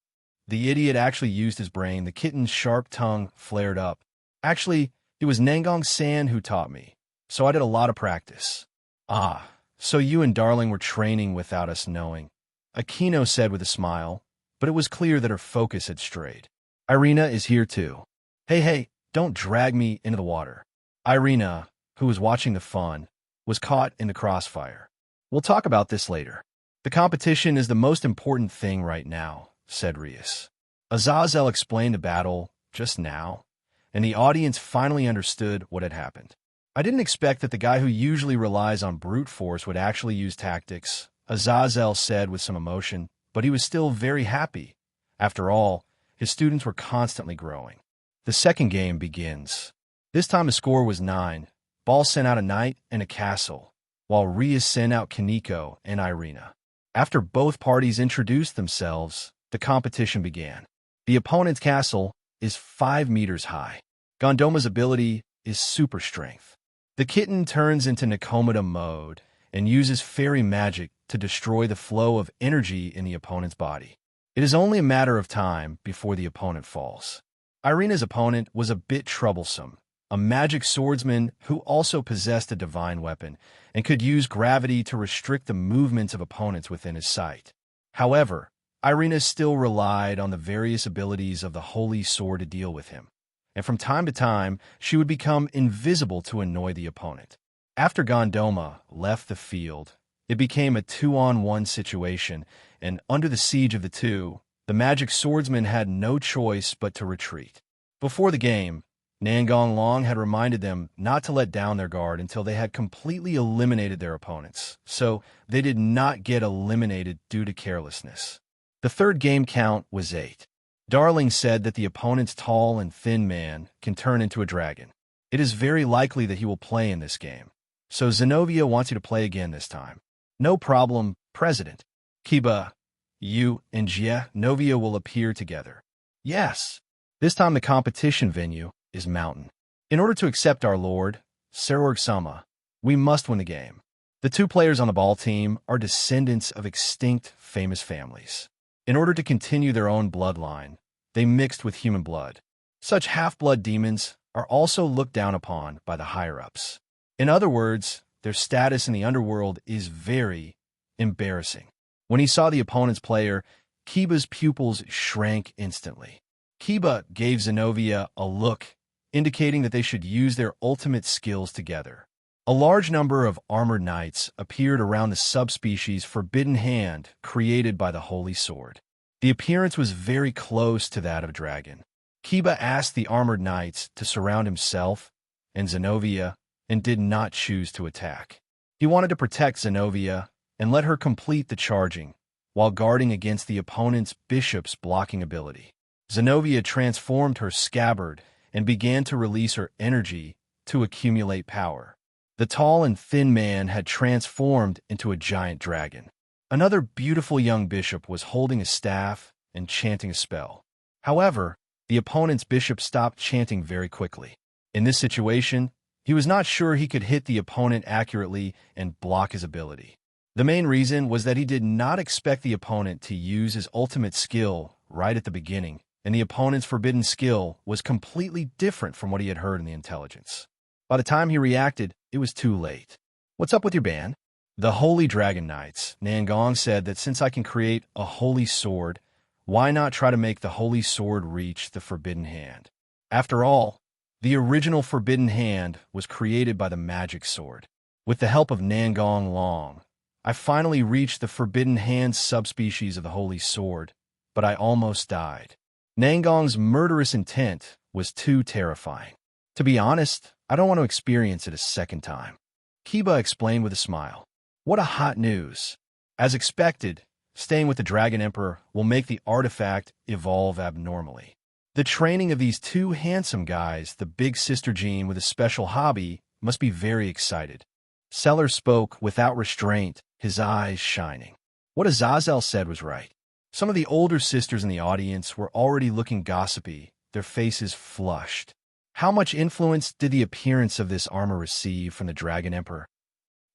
The idiot actually used his brain. The kitten's sharp tongue flared up. "Actually, it was Nangong-san who taught me, so I did a lot of practice." "Ah, so you and Darling were training without us knowing," Aquino said with a smile, but it was clear that her focus had strayed. "Irina is here too." Hey, don't drag me into the water." Irina, who was watching the fun, was caught in the crossfire. "We'll talk about this later. The competition is the most important thing right now," said Rias. Azazel explained the battle just now, and the audience finally understood what had happened. "I didn't expect that the guy who usually relies on brute force would actually use tactics," Azazel said with some emotion, but he was still very happy. After all, his students were constantly growing. The second game begins. This time the score was 9. Ball sent out a knight and a castle, while Rias sent out Kaneko and Irina. After both parties introduced themselves, the competition began. The opponent's castle is 5 meters high. Gondoma's ability is super strength. The kitten turns into Nakomata mode and uses fairy magic to destroy the flow of energy in the opponent's body. It is only a matter of time before the opponent falls. Irina's opponent was a bit troublesome, a magic swordsman who also possessed a divine weapon and could use gravity to restrict the movements of opponents within his sight. However, Irina still relied on the various abilities of the Holy Sword to deal with him, and from time to time, she would become invisible to annoy the opponent. After Gondoma left the field, it became a 2-on-1 situation, and under the siege of the two, the magic swordsman had no choice but to retreat. Before the game, Nangong Long had reminded them not to let down their guard until they had completely eliminated their opponents, so they did not get eliminated due to carelessness. The third game count was 8. Darling said that the opponent's tall and thin man can turn into a dragon. It is very likely that he will play in this game, so Zenobia wants you to play again this time. "No problem, President. Kiba, you and Jia Novia will appear together." "Yes." This time the competition venue is Mountain. "In order to accept our Lord, Sarorg-sama, we must win the game." The 2 players on the ball team are descendants of extinct famous families. In order to continue their own bloodline, they mixed with human blood. Such half-blood demons are also looked down upon by the higher-ups. In other words, their status in the underworld is very embarrassing. When he saw the opponent's player, Kiba's pupils shrank instantly. Kiba gave Zenobia a look, indicating that they should use their ultimate skills together. A large number of armored knights appeared around the subspecies Forbidden Hand created by the Holy Sword. The appearance was very close to that of a dragon. Kiba asked the armored knights to surround himself and Zenobia and did not choose to attack. He wanted to protect Zenobia and let her complete the charging, while guarding against the opponent's bishop's blocking ability. Zenobia transformed her scabbard and began to release her energy to accumulate power. The tall and thin man had transformed into a giant dragon. Another beautiful young bishop was holding a staff and chanting a spell. However, the opponent's bishop stopped chanting very quickly. In this situation, he was not sure he could hit the opponent accurately and block his ability. The main reason was that he did not expect the opponent to use his ultimate skill right at the beginning, and the opponent's forbidden skill was completely different from what he had heard in the intelligence. By the time he reacted, it was too late. "What's up with your band?" "The Holy Dragon Knights," Nangong said that since I can create a holy sword, Why not try to make the holy sword reach the forbidden hand? After all, the original forbidden hand was created by the magic sword. With the help of Nangong Long, I finally reached the forbidden hand subspecies of the holy sword, but I almost died. Nangong's murderous intent was too terrifying. To be honest, I don't want to experience it a second time. Kiba explained with a smile. What a hot news. As expected, staying with the Dragon Emperor will make the artifact evolve abnormally. The training of these two handsome guys, the big sister Jean with a special hobby, must be very excited. Seller spoke without restraint, his eyes shining. What Azazel said was right. Some of the older sisters in the audience were already looking gossipy, their faces flushed. How much influence did the appearance of this armor receive from the Dragon Emperor?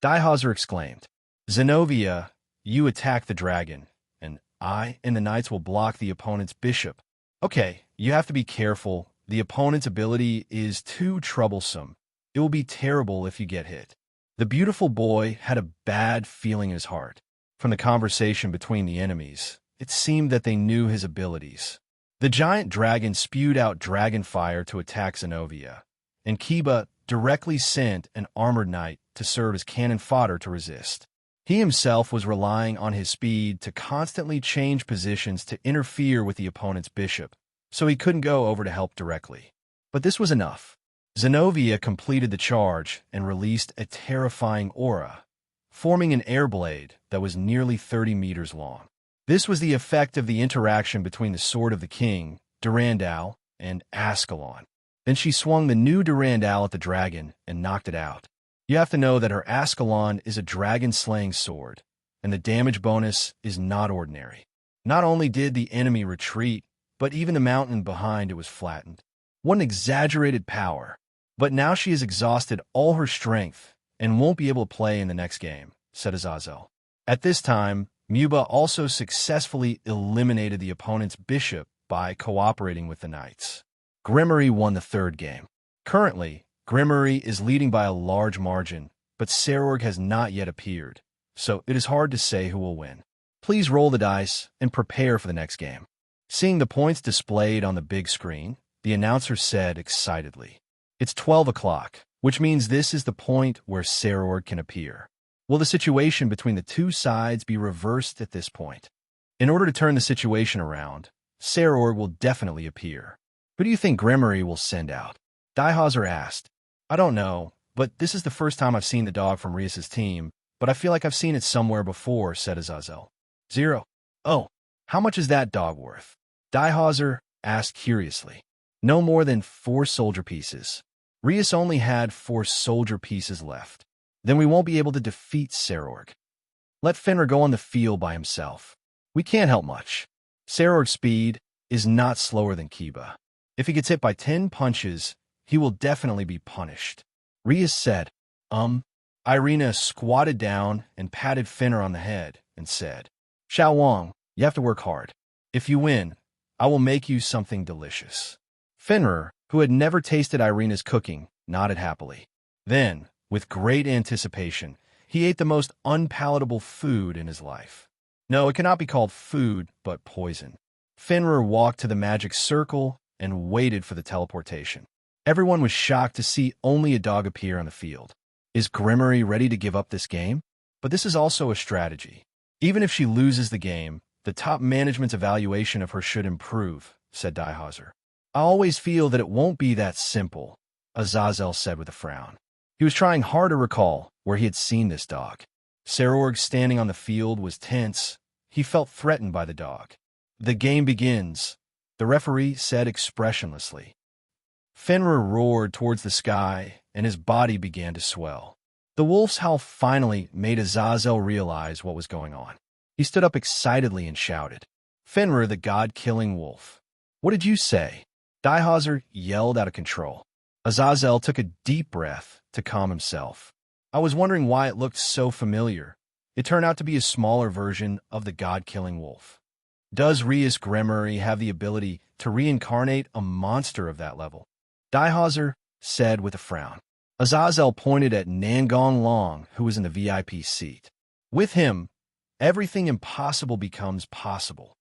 Daihazer exclaimed, Zenobia, you attack the dragon, and I and the knights will block the opponent's bishop. Okay, you have to be careful. The opponent's ability is too troublesome. It will be terrible if you get hit. The beautiful boy had a bad feeling in his heart. From the conversation between the enemies, it seemed that they knew his abilities. The giant dragon spewed out dragon fire to attack Zenobia, and Kiba directly sent an armored knight to serve as cannon fodder to resist. He himself was relying on his speed to constantly change positions to interfere with the opponent's bishop, so he couldn't go over to help directly. But this was enough. Zenobia completed the charge and released a terrifying aura, forming an air blade that was nearly 30 meters long. This was the effect of the interaction between the Sword of the King, Durandal, and Ascalon. Then she swung the new Durandal at the dragon and knocked it out. You have to know that her Ascalon is a dragon-slaying sword, and the damage bonus is not ordinary. Not only did the enemy retreat, but even the mountain behind it was flattened. What an exaggerated power. But now she has exhausted all her strength and won't be able to play in the next game, said Azazel. At this time, Muba also successfully eliminated the opponent's bishop by cooperating with the knights. Grimory won the third game. Currently, Grimory is leading by a large margin, but Serorg has not yet appeared, so it is hard to say who will win. Please roll the dice and prepare for the next game. Seeing the points displayed on the big screen, the announcer said excitedly, It's 12 o'clock, which means this is the point where Serorg can appear. Will the situation between the two sides be reversed at this point? In order to turn the situation around, Serorg will definitely appear. Who do you think Grimory will send out? Daihazer asked. I don't know, but this is the first time I've seen the dog from Rias's team, but I feel like I've seen it somewhere before, said Azazel. 0. Oh, how much is that dog worth? Daihazer asked curiously. No more than 4 soldier pieces. Rias only had 4 soldier pieces left. Then we won't be able to defeat Serorg. Let Fenrir go on the field by himself. We can't help much. Serorg's speed is not slower than Kiba. If he gets hit by 10 punches, he will definitely be punished. Rias said, Irina squatted down and patted Fenrir on the head and said, Xiao Wang, you have to work hard. If you win, I will make you something delicious. Fenrir, who had never tasted Irina's cooking, nodded happily. Then, with great anticipation, he ate the most unpalatable food in his life. No, it cannot be called food, but poison. Fenrir walked to the magic circle and waited for the teleportation. Everyone was shocked to see only a dog appear on the field. Is Grimory ready to give up this game? But this is also a strategy. Even if she loses the game, the top management's evaluation of her should improve, said Daihazer. I always feel that it won't be that simple, Azazel said with a frown. He was trying hard to recall where he had seen this dog. Serorg standing on the field was tense. He felt threatened by the dog. The game begins, the referee said expressionlessly. Fenrir roared towards the sky, and his body began to swell. The wolf's howl finally made Azazel realize what was going on. He stood up excitedly and shouted, Fenrir, the god-killing wolf. What did you say? Daihazer yelled out of control. Azazel took a deep breath to calm himself. I was wondering why it looked so familiar. It turned out to be a smaller version of the god-killing wolf. Does Rias Grimory have the ability to reincarnate a monster of that level? Daihazer said with a frown. Azazel pointed at Nangong Long, who was in the VIP seat. With him, everything impossible becomes possible.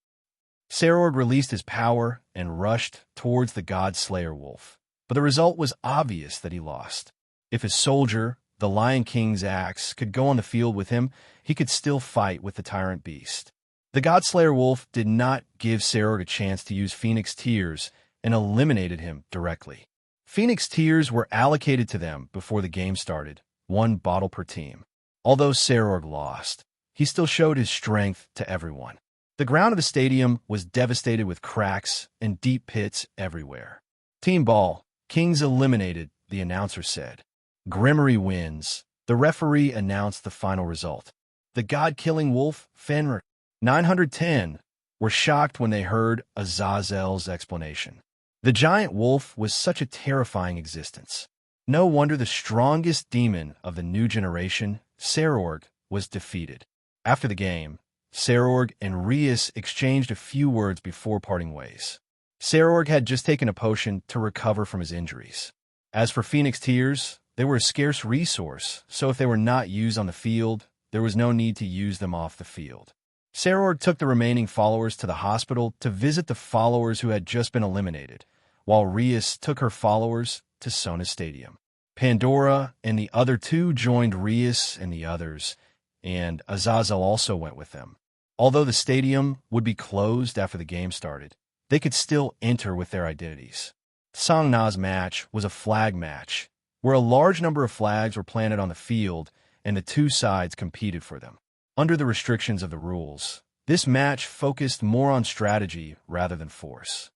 Sarorg released his power and rushed towards the God Slayer wolf, but the result was obvious that he lost. If his soldier, the Lion King's axe, could go on the field with him, he could still fight with the tyrant beast. The God Slayer wolf did not give Sarorg a chance to use Phoenix Tears and eliminated him directly. Phoenix Tears were allocated to them before the game started, 1 bottle per team. Although Sarorg lost, he still showed his strength to everyone. The ground of the stadium was devastated with cracks and deep pits everywhere. Team Ball, Kings eliminated, the announcer said. Grimmery wins. The referee announced the final result. The god-killing wolf, Fenrir, 910, were shocked when they heard Azazel's explanation. The giant wolf was such a terrifying existence. No wonder the strongest demon of the new generation, Sarorg, was defeated. After the game, Sarorg and Rias exchanged a few words before parting ways. Sarorg had just taken a potion to recover from his injuries. As for Phoenix Tears, they were a scarce resource, so if they were not used on the field, there was no need to use them off the field. Sarorg took the remaining followers to the hospital to visit the followers who had just been eliminated, while Rias took her followers to Sona Stadium. Pandora and the other 2 joined Rias and the others, and Azazel also went with them. Although the stadium would be closed after the game started, they could still enter with their identities. Song Na's match was a flag match, where a large number of flags were planted on the field and the 2 sides competed for them. Under the restrictions of the rules, this match focused more on strategy rather than force.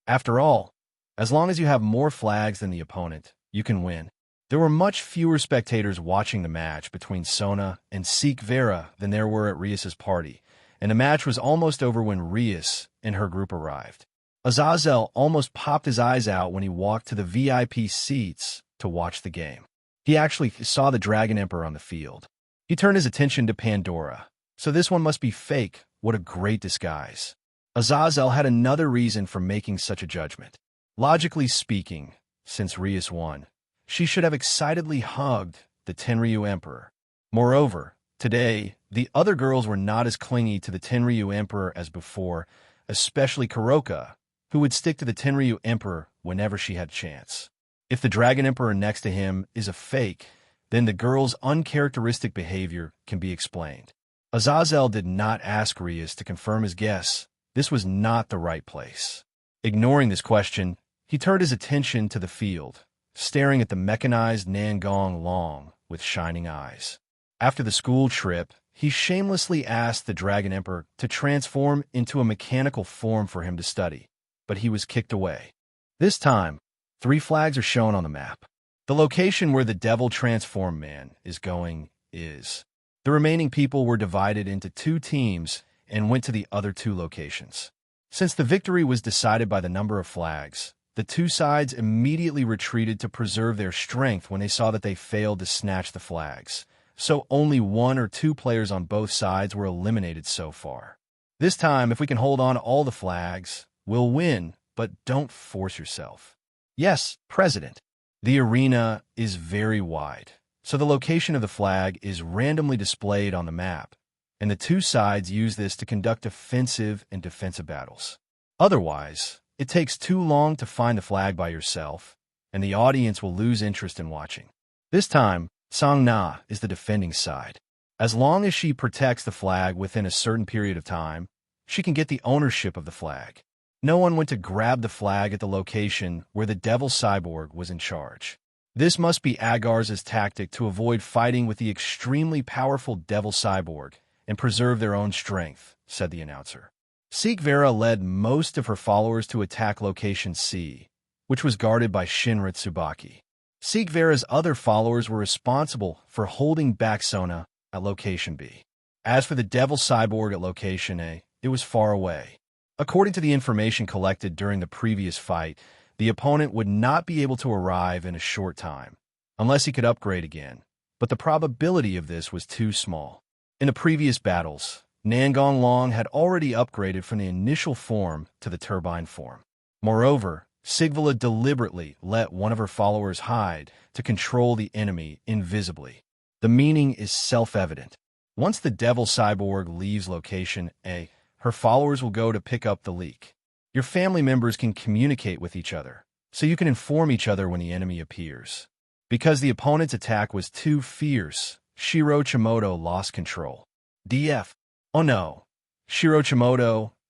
After all, as long as you have more flags than the opponent, you can win. There were much fewer spectators watching the match between Sona and Seek Vera than there were at Rias's party, and the match was almost over when Rias and her group arrived. Azazel almost popped his eyes out when he walked to the VIP seats to watch the game. He actually saw the Dragon Emperor on the field. He turned his attention to Pandora. So this one must be fake. What a great disguise. Azazel had another reason for making such a judgment. Logically speaking, since Rias won, she should have excitedly hugged the Tenryu Emperor. Moreover, today, the other girls were not as clingy to the Tenryu Emperor as before, especially Kuroka, who would stick to the Tenryu Emperor whenever she had a chance. If the Dragon Emperor next to him is a fake, then the girl's uncharacteristic behavior can be explained. Azazel did not ask Rias to confirm his guess. This was not the right place. Ignoring this question, he turned his attention to the field, staring at the mechanized Nangong Long with shining eyes. After the school trip, he shamelessly asked the Dragon Emperor to transform into a mechanical form for him to study, but he was kicked away. This time, 3 flags are shown on the map. The location where the Devil Transform Man is going is. The remaining people were divided into 2 teams and went to the other 2 locations. Since the victory was decided by the number of flags, the 2 sides immediately retreated to preserve their strength when they saw that they failed to snatch the flags. So only 1 or 2 players on both sides were eliminated so far. This time, if we can hold on to all the flags, we'll win, but don't force yourself. Yes, President. The arena is very wide, so the location of the flag is randomly displayed on the map, and the 2 sides use this to conduct offensive and defensive battles. Otherwise, it takes too long to find the flag by yourself, and the audience will lose interest in watching. This time, Song Na is the defending side. As long as she protects the flag within a certain period of time, she can get the ownership of the flag. No one went to grab the flag at the location where the Devil Cyborg was in charge. This must be Agar's tactic to avoid fighting with the extremely powerful Devil Cyborg and preserve their own strength, said the announcer. Seek Vera led most of her followers to attack location C, which was guarded by Shinra Tsubaki. Seek Vera's other followers were responsible for holding back Sona at location B. As for the Devil Cyborg at location A, it was far away. According to the information collected during the previous fight, the opponent would not be able to arrive in a short time, unless he could upgrade again, but the probability of this was too small. In the previous battles, Nangong Long had already upgraded from the initial form to the turbine form. Moreover, Sigvala deliberately let one of her followers hide to control the enemy invisibly. The meaning is self-evident. Once the Devil Cyborg leaves location A, her followers will go to pick up the leak. Your family members can communicate with each other, so you can inform each other when the enemy appears. Because the opponent's attack was too fierce, Shiro lost control. DF. Oh no. Shiro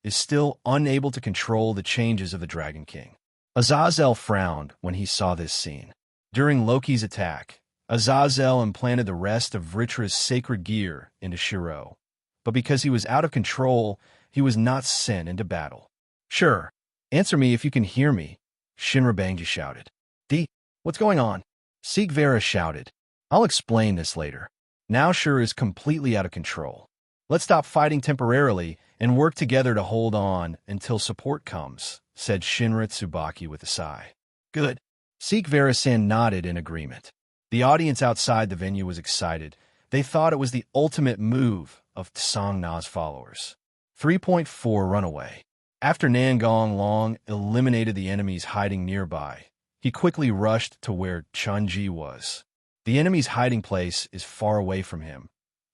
is still unable to control the changes of the Dragon King. Azazel frowned when he saw this scene. During Loki's attack, Azazel implanted the rest of Vritra's sacred gear into Shiro. But because he was out of control, he was not sent into battle. Sure, answer me if you can hear me, Shinra Bangji shouted. What's going on? Sigvara shouted. I'll explain this later. Now Shura is completely out of control. Let's stop fighting temporarily and work together to hold on until support comes, said Shinra Tsubaki with a sigh. Good. Sigvara-san nodded in agreement. The audience outside the venue was excited. They thought it was the ultimate move of Tsang Na's followers. 3.4 Runaway. After Nangong Long eliminated the enemies hiding nearby, he quickly rushed to where Chun-Ji was. The enemy's hiding place is far away from him,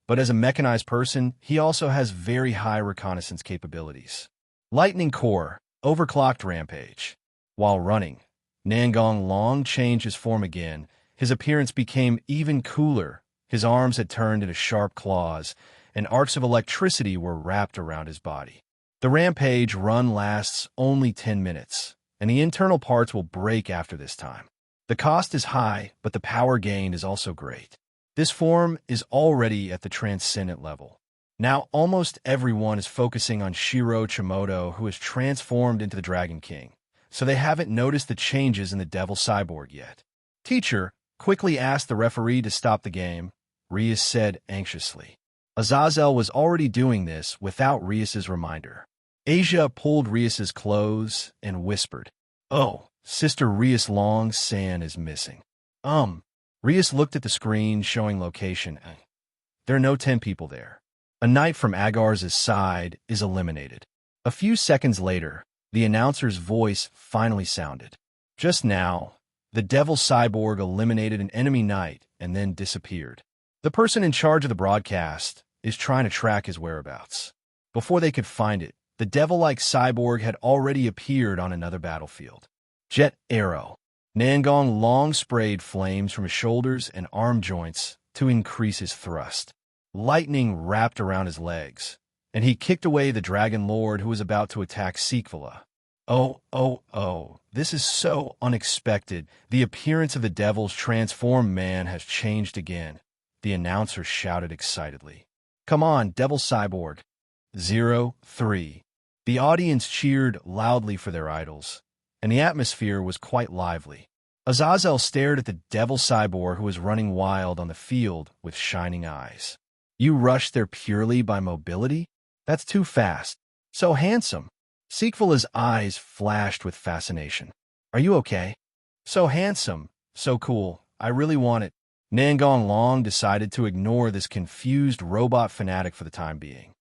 but as a mechanized person, he also has very high reconnaissance capabilities. Lightning Core, Overclocked Rampage. While running, Nangong Long changed his form again. His appearance became even cooler. His arms had turned into sharp claws, and arcs of electricity were wrapped around his body. The Rampage run lasts only 10 minutes, and the internal parts will break after this time. The cost is high, but the power gained is also great. This form is already at the transcendent level. Now almost everyone is focusing on Shiro Chimoto, who is transformed into the Dragon King, so they haven't noticed the changes in the Devil Cyborg yet. Teacher quickly asked the referee to stop the game, Rias said anxiously. Azazel was already doing this without Rias's reminder. Asia pulled Rias's clothes and whispered, "Oh, Sister Rias Long San is missing." Rias looked at the screen showing location. There are no 10 people there. A knight from Agar's side is eliminated. A few seconds later, the announcer's voice finally sounded. Just now, the Devil Cyborg eliminated an enemy knight and then disappeared. The person in charge of the broadcast is trying to track his whereabouts. Before they could find it, the devil-like cyborg had already appeared on another battlefield. Jet Arrow. Nangong Long sprayed flames from his shoulders and arm joints to increase his thrust. Lightning wrapped around his legs, and he kicked away the Dragon Lord who was about to attack Sikvala. Oh, this is so unexpected. The appearance of the devil's transformed man has changed again, the announcer shouted excitedly. Come on, Devil Cyborg. 03. The audience cheered loudly for their idols, and the atmosphere was quite lively. Azazel stared at the Devil Cyborg who was running wild on the field with shining eyes. You rushed there purely by mobility? That's too fast. So handsome. Sikvala's eyes flashed with fascination. Are you okay? So handsome, so cool. I really want it. Nangong Long decided to ignore this confused robot fanatic for the time being,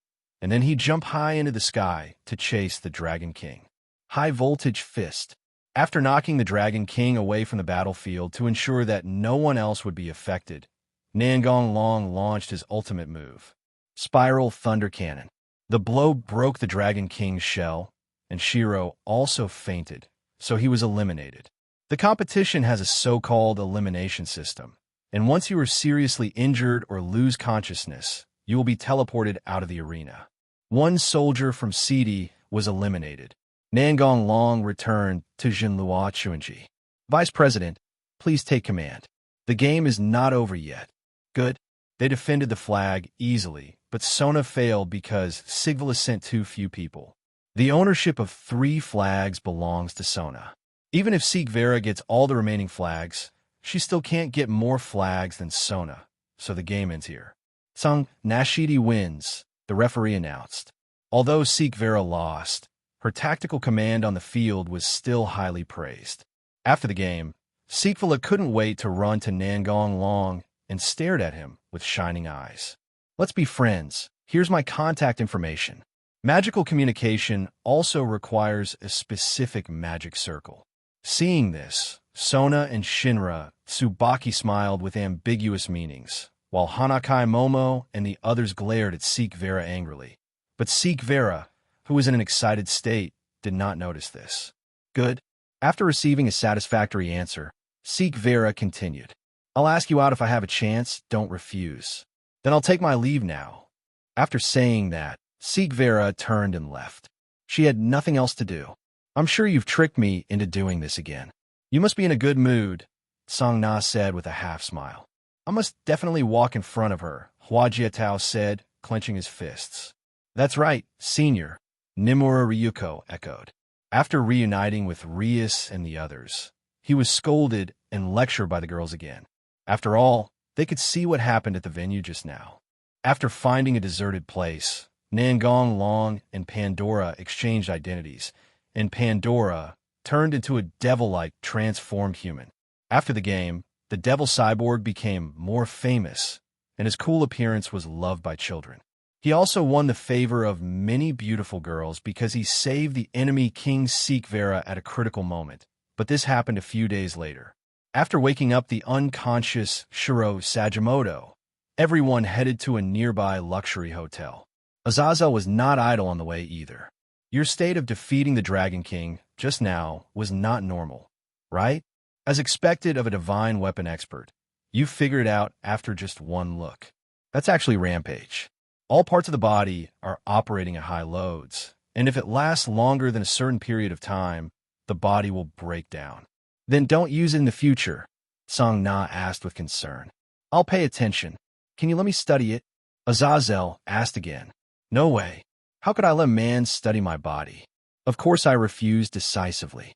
and then he jumped high into the sky to chase the Dragon King. High Voltage Fist. After knocking the Dragon King away from the battlefield to ensure that no one else would be affected, Nangong Long launched his ultimate move, Spiral Thunder Cannon. The blow broke the Dragon King's shell, and Shiro also fainted, so he was eliminated. The competition has a so-called elimination system, and once you are seriously injured or lose consciousness, you will be teleported out of the arena. One soldier from CD was eliminated. Nangong Long returned to Jinlua Chuanji. Vice President, please take command. The game is not over yet. Good. They defended the flag easily, but Sona failed because Sigvala sent too few people. The ownership of 3 flags belongs to Sona. Even if Sigvara gets all the remaining flags, she still can't get more flags than Sona, so the game ends here. Tsang Nashidi wins, the referee announced. Although Sigvara lost, her tactical command on the field was still highly praised. After the game, Sikvala couldn't wait to run to Nangong Long and stared at him with shining eyes. Let's be friends. Here's my contact information. Magical communication also requires a specific magic circle. Seeing this, Sona and Shinra Tsubaki smiled with ambiguous meanings, while Hanakai Momo and the others glared at Sikvara angrily. But Sikvara, who was in an excited state, did not notice this. Good. After receiving a satisfactory answer, Sikh Vera continued. I'll ask you out if I have a chance, don't refuse. Then I'll take my leave now. After saying that, Sikh Vera turned and left. She had nothing else to do. I'm sure you've tricked me into doing this again. You must be in a good mood, Song Na said with a half-smile. I must definitely walk in front of her, Hua Jiatao said, clenching his fists. That's right, senior, Nimura Ryuko echoed. After reuniting with Rias and the others, he was scolded and lectured by the girls again. After all, they could see what happened at the venue just now. After finding a deserted place, Nangong Long and Pandora exchanged identities, and Pandora turned into a devil-like transformed human. After the game, the devil cyborg became more famous, and his cool appearance was loved by children. He also won the favor of many beautiful girls because he saved the enemy King Sikh Vera at a critical moment, but this happened a few days later. After waking up the unconscious Shiro Sajimoto, everyone headed to a nearby luxury hotel. Azazel was not idle on the way either. Your state of defeating the Dragon King just now was not normal, right? As expected of a divine weapon expert, you figured it out after just one look. That's actually Rampage. All parts of the body are operating at high loads, and if it lasts longer than a certain period of time, the body will break down. Then don't use it in the future, Song Na asked with concern. I'll pay attention. Can you let me study it? Azazel asked again. No way. How could I let man study my body? Of course I refused decisively.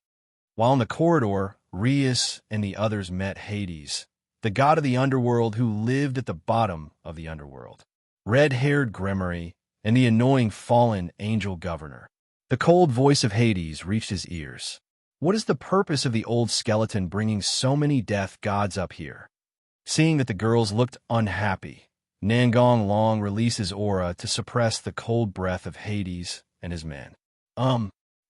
While in the corridor, Rias and the others met Hades, the god of the underworld who lived at the bottom of the underworld. Red-haired Gremory, and the annoying fallen angel governor. The cold voice of Hades reached his ears. What is the purpose of the old skeleton bringing so many death gods up here? Seeing that the girls looked unhappy, Nangong Long released his aura to suppress the cold breath of Hades and his men.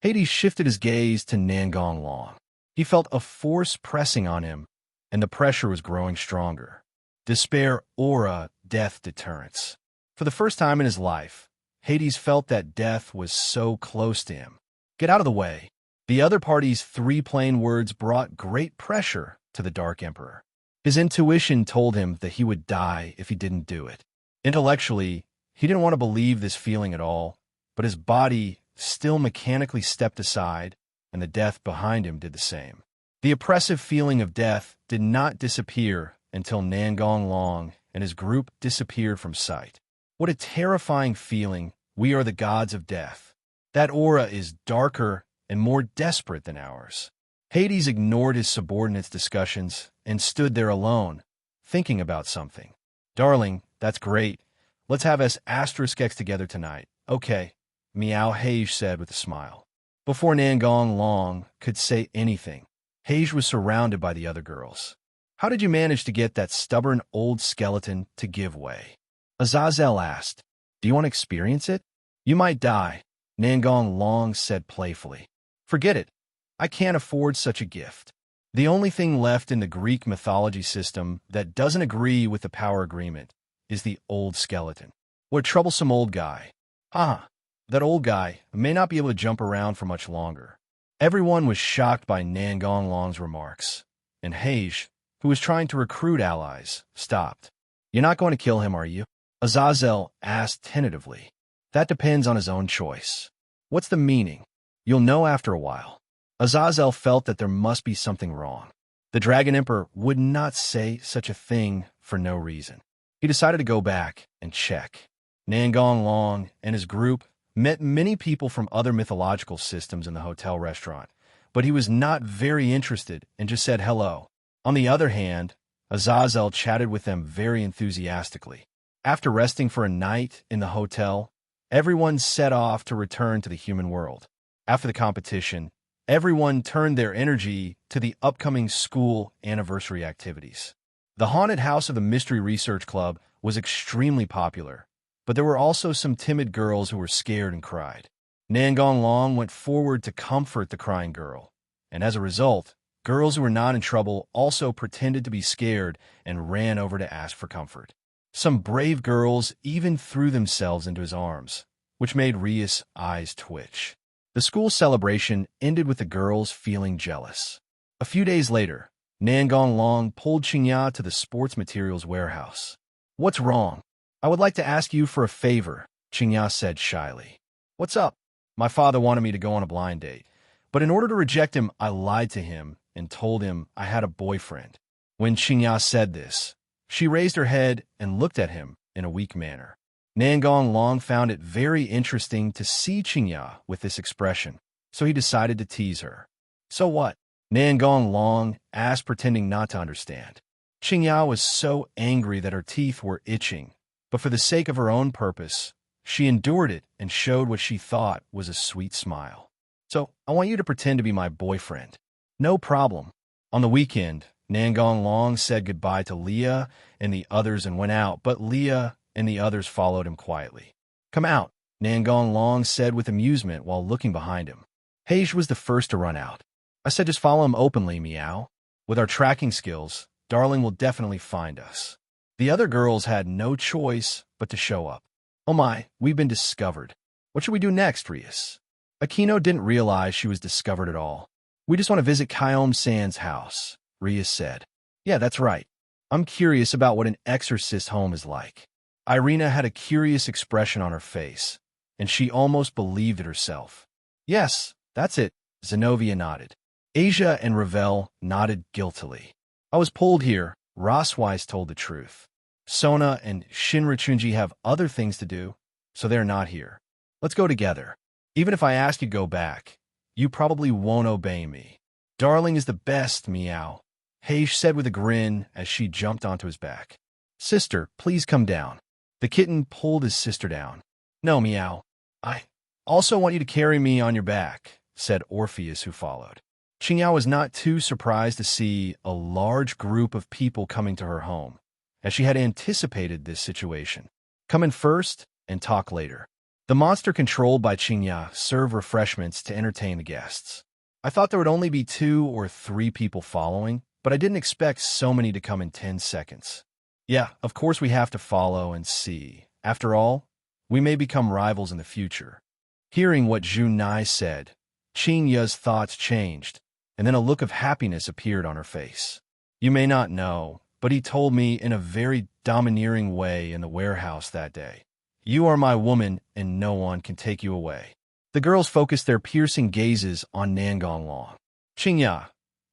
Hades shifted his gaze to Nangong Long. He felt a force pressing on him, and the pressure was growing stronger. Despair aura, death deterrence. For the first time in his life, Hades felt that death was so close to him. Get out of the way. The other party's three plain words brought great pressure to the Dark Emperor. His intuition told him that he would die if he didn't do it. Intellectually, he didn't want to believe this feeling at all, but his body still mechanically stepped aside, and the death behind him did the same. The oppressive feeling of death did not disappear until Nangong Long and his group disappeared from sight. What a terrifying feeling. We are the gods of death. That aura is darker and more desperate than ours. Hades ignored his subordinates' discussions and stood there alone, thinking about something. Darling, that's great. Let's have us asterisk X together tonight. Okay, Meow Hage said with a smile. Before Nangong Long could say anything, Hage was surrounded by the other girls. How did you manage to get that stubborn old skeleton to give way? Azazel asked. Do you want to experience it? You might die, Nangong Long said playfully. Forget it. I can't afford such a gift. The only thing left in the Greek mythology system that doesn't agree with the power agreement is the old skeleton. What a troublesome old guy. That old guy may not be able to jump around for much longer. Everyone was shocked by Nangong Long's remarks, and Hage, who was trying to recruit allies, stopped. You're not going to kill him, are you? Azazel asked tentatively. That depends on his own choice. What's the meaning? You'll know after a while. Azazel felt that there must be something wrong. The Dragon Emperor would not say such a thing for no reason. He decided to go back and check. Nangong Long and his group met many people from other mythological systems in the hotel restaurant, but he was not very interested and just said hello. On the other hand, Azazel chatted with them very enthusiastically. After resting for a night in the hotel, everyone set off to return to the human world. After the competition, everyone turned their energy to the upcoming school anniversary activities. The haunted house of the Mystery Research Club was extremely popular, but there were also some timid girls who were scared and cried. Nangong Long went forward to comfort the crying girl, and as a result, girls who were not in trouble also pretended to be scared and ran over to ask for comfort. Some brave girls even threw themselves into his arms, which made Ria's eyes twitch. The school celebration ended with the girls feeling jealous. A few days later, Nangong Long pulled Qingya to the sports materials warehouse. "What's wrong? I would like to ask you for a favor," Qingya said shyly. "What's up?" "My father wanted me to go on a blind date, but in order to reject him, I lied to him and told him I had a boyfriend." When Qingya said this, she raised her head and looked at him in a weak manner. Nangong Long found it very interesting to see Qingya with this expression, so he decided to tease her. "So what?" Nangong Long asked, pretending not to understand. Qingya was so angry that her teeth were itching, but for the sake of her own purpose, she endured it and showed what she thought was a sweet smile. "So, I want you to pretend to be my boyfriend." "No problem." On the weekend, Nangong Long said goodbye to Leah and the others and went out, but Leah and the others followed him quietly. "Come out," Nangong Long said with amusement while looking behind him. Hage was the first to run out. "I said just follow him openly, meow. With our tracking skills, Darling will definitely find us." The other girls had no choice but to show up. "Oh my, we've been discovered. What should we do next, Rias?" Akino didn't realize she was discovered at all. "We just want to visit Kyom-san's house," Rias said. "Yeah, that's right. I'm curious about what an exorcist home is like." Irina had a curious expression on her face, and she almost believed it herself. "Yes, that's it," Zenobia nodded. Asia and Ravel nodded guiltily. "I was pulled here," Roswise told the truth. "Sona and Shinrachunji have other things to do, so they're not here. Let's go together. Even if I ask you to go back, you probably won't obey me." "Darling is the best, meow," Hage said with a grin as she jumped onto his back. "Sister, please come down." The kitten pulled his sister down. "No, meow. I also want you to carry me on your back," said Orpheus, who followed. Qingya was not too surprised to see a large group of people coming to her home, as she had anticipated this situation. "Come in first and talk later." The monster controlled by Qingya served refreshments to entertain the guests. "I thought there would only be 2 or 3 people following, but I didn't expect so many to come in 10 seconds. Yeah, of course we have to follow and see. After all, we may become rivals in the future." Hearing what Junai said, Qingya's thoughts changed, and then a look of happiness appeared on her face. "You may not know, but he told me in a very domineering way in the warehouse that day. You are my woman, and no one can take you away." The girls focused their piercing gazes on Nangong Long. "Qingya,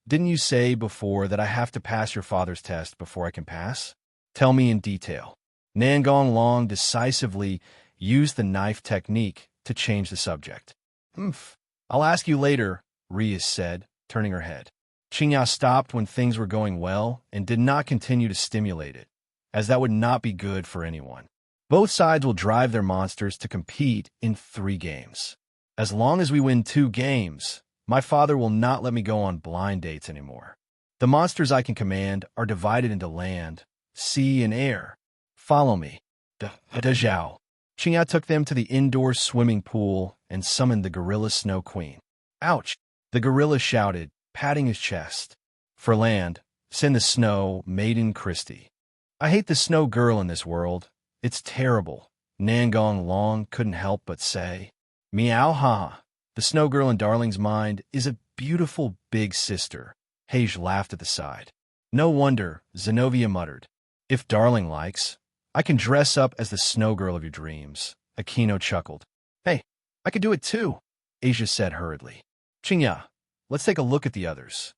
didn't you say before that I have to pass your father's test before I can pass? Tell me in detail." Nangong Long decisively used the knife technique to change the subject. "I'll ask you later," Rias said, turning her head. Qingya stopped when things were going well and did not continue to stimulate it, as that would not be good for anyone. Both sides will drive their monsters to compete in 3 games. As long as we win 2 games, my father will not let me go on blind dates anymore. The monsters I can command are divided into land, sea, and air. Follow me." Zhao. Qingya took them to the indoor swimming pool and summoned the gorilla Snow Queen. "Ouch!" the gorilla shouted, patting his chest. "For land, send the snow maiden Christie. I hate the snow girl in this world. It's terrible," Nangong Long couldn't help but say. "Meow ha. The snow girl in Darling's mind is a beautiful big sister." Hage laughed at the side. "No wonder," Zenobia muttered. "If Darling likes, I can dress up as the snow girl of your dreams." Akino chuckled. "Hey, I could do it too," Asia said hurriedly. "Qingya, let's take a look at the others."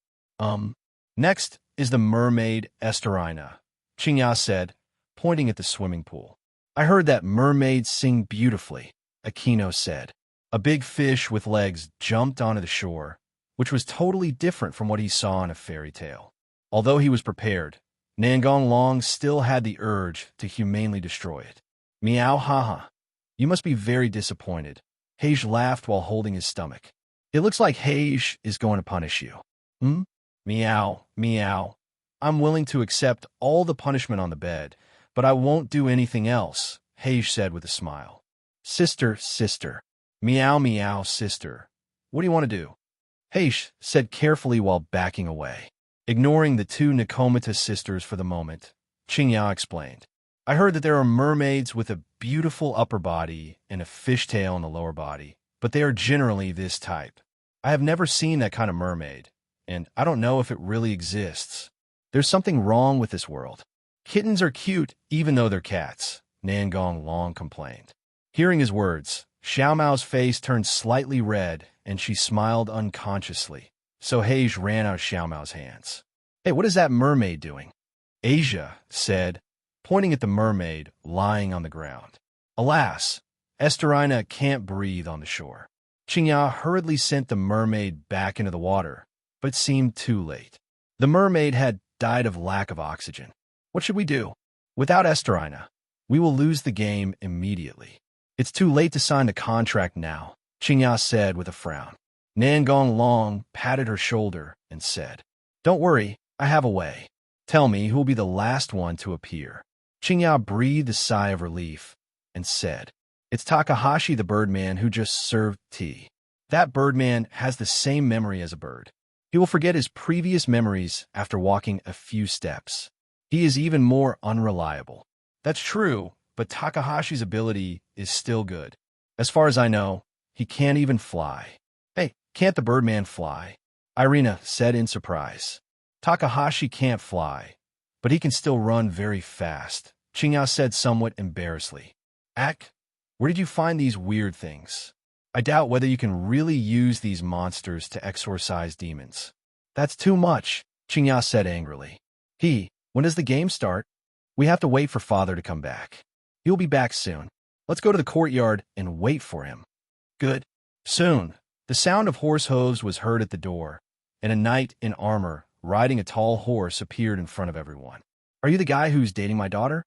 Next is the mermaid Esterina," Qingya said, pointing at the swimming pool. "I heard that mermaids sing beautifully," Akino said. A big fish with legs jumped onto the shore, which was totally different from what he saw in a fairy tale. Although he was prepared, Nangong Long still had the urge to humanely destroy it. "Meow haha. You must be very disappointed." Hage laughed while holding his stomach. "It looks like Hage is going to punish you." Meow, meow. "I'm willing to accept all the punishment on the bed, but I won't do anything else," Hage said with a smile. Sister. Meow, meow, sister. What do you want to do?" Hage said carefully while backing away. Ignoring the 2 Nikomata sisters for the moment, Qingya explained. I heard that there are mermaids with a beautiful upper body and a fishtail in the lower body, but they are generally this type. I have never seen that kind of mermaid, and I don't know if it really exists. There's something wrong with this world. Kittens are cute even though they're cats, Nangong Long complained. Hearing his words, Xiao Mao's face turned slightly red, and she smiled unconsciously. So Hage ran out of Xiao Mao's hands. Hey, what is that mermaid doing? Asia said, pointing at the mermaid lying on the ground. Alas, Esterina can't breathe on the shore. Qingya hurriedly sent the mermaid back into the water, but it seemed too late. The mermaid had died of lack of oxygen. What should we do? Without Esterina, we will lose the game immediately. It's too late to sign the contract now, Qingya said with a frown. Nangong Long patted her shoulder and said, Don't worry, I have a way. Tell me who will be the last one to appear. Qingya breathed a sigh of relief and said, It's Takahashi the Birdman who just served tea. That Birdman has the same memory as a bird. He will forget his previous memories after walking a few steps. He is even more unreliable. That's true, but Takahashi's ability is still good. As far as I know, he can't even fly. Hey, can't the Birdman fly? Irina said in surprise. Takahashi can't fly, but he can still run very fast, Qingya said somewhat embarrassedly. Ak, where did you find these weird things? I doubt whether you can really use these monsters to exorcise demons. That's too much, Qingya said angrily. When does the game start? We have to wait for Father to come back. He'll be back soon. Let's go to the courtyard and wait for him. Good. Soon, the sound of horse hooves was heard at the door, and a knight in armor riding a tall horse appeared in front of everyone. Are you the guy who's dating my daughter?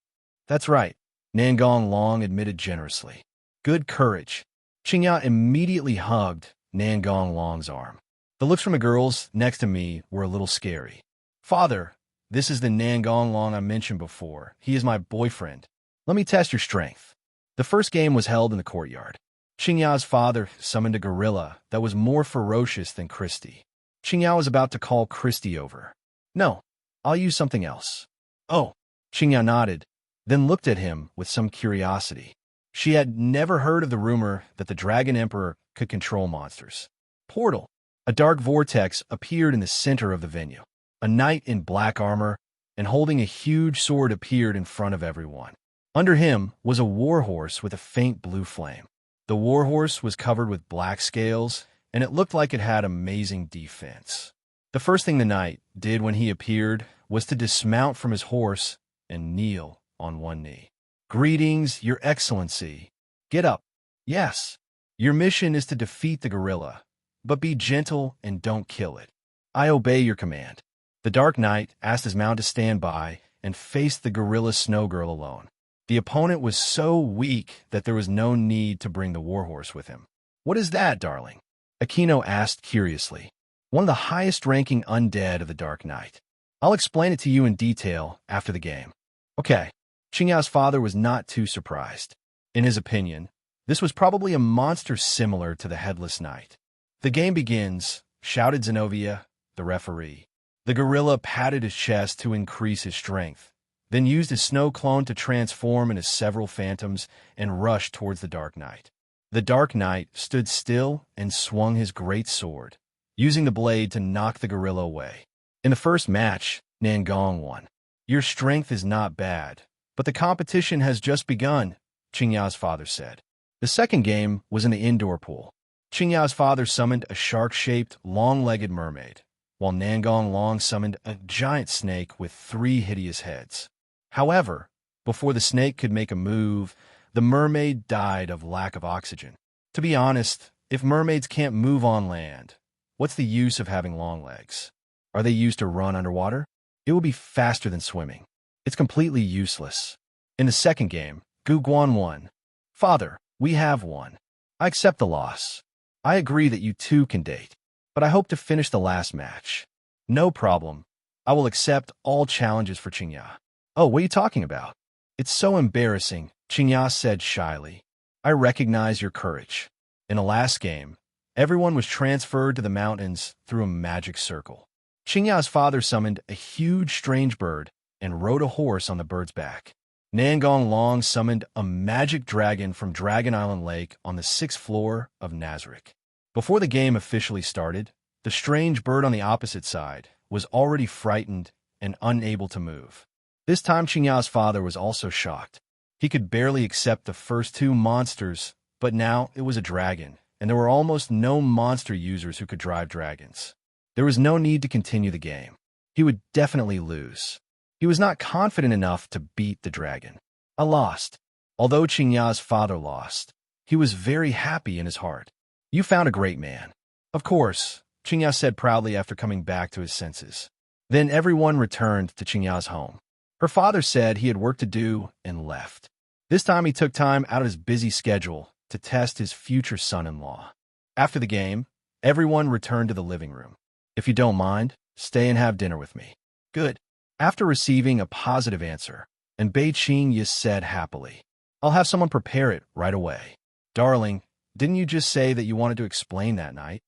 That's right, Nangong Long admitted generously. Good courage. Qingya immediately hugged Nangong Long's arm. The looks from the girls next to me were a little scary. Father, this is the Nangong Long I mentioned before. He is my boyfriend. Let me test your strength. The first game was held in the courtyard. Qingya's father summoned a gorilla that was more ferocious than Christy. Qingya was about to call Christy over. No, I'll use something else. Oh, Qingya nodded, then looked at him with some curiosity. She had never heard of the rumor that the Dragon Emperor could control monsters. Portal. A dark vortex appeared in the center of the venue. A knight in black armor and holding a huge sword appeared in front of everyone. Under him was a warhorse with a faint blue flame. The warhorse was covered with black scales, and it looked like it had amazing defense. The first thing the knight did when he appeared was to dismount from his horse and kneel on one knee. Greetings, Your Excellency. Get up. Yes. Your mission is to defeat the gorilla, but be gentle and don't kill it. I obey your command. The Dark Knight asked his mount to stand by and faced the gorilla Snow Girl alone. The opponent was so weak that there was no need to bring the warhorse with him. What is that, darling? Aquino asked curiously. One of the highest-ranking undead of the Dark Knight. I'll explain it to you in detail after the game. Okay. Qingya's father was not too surprised. In his opinion, this was probably a monster similar to the Headless Knight. The game begins, shouted Zenobia, the referee. The gorilla patted his chest to increase his strength, then used his snow clone to transform into several phantoms and rushed towards the Dark Knight. The Dark Knight stood still and swung his great sword, using the blade to knock the gorilla away. In the first match, Nangong won. Your strength is not bad, but the competition has just begun, Qingya's father said. The second game was in the indoor pool. Qingya's father summoned a shark-shaped, long-legged mermaid, while Nangong Long summoned a giant snake with 3 hideous heads. However, before the snake could make a move, the mermaid died of lack of oxygen. To be honest, if mermaids can't move on land, what's the use of having long legs? Are they used to run underwater? It will be faster than swimming. It's completely useless. In the second game, Gu Guan won. Father, we have won. I accept the loss. I agree that you two can date, but I hope to finish the last match. No problem. I will accept all challenges for Qingya. Oh, what are you talking about? It's so embarrassing, Qingya said shyly. I recognize your courage. In the last game, everyone was transferred to the mountains through a magic circle. Qingya's father summoned a huge strange bird and rode a horse on the bird's back. Nangong Long summoned a magic dragon from Dragon Island Lake on the 6th floor of Nazarick. Before the game officially started, the strange bird on the opposite side was already frightened and unable to move. This time Qingyao's father was also shocked. He could barely accept the first two monsters, but now it was a dragon, and there were almost no monster users who could drive dragons. There was no need to continue the game. He would definitely lose. He was not confident enough to beat the dragon. I lost. Although Qingyao's father lost, he was very happy in his heart. You found a great man. Of course, Qingyao said proudly after coming back to his senses. Then everyone returned to Qingyao's home. Her father said he had work to do and left. This time he took time out of his busy schedule to test his future son-in-law. After the game, everyone returned to the living room. If you don't mind, stay and have dinner with me. Good. After receiving a positive answer, and Bei Qing said happily, I'll have someone prepare it right away. Darling, didn't you just say that you wanted to explain that night?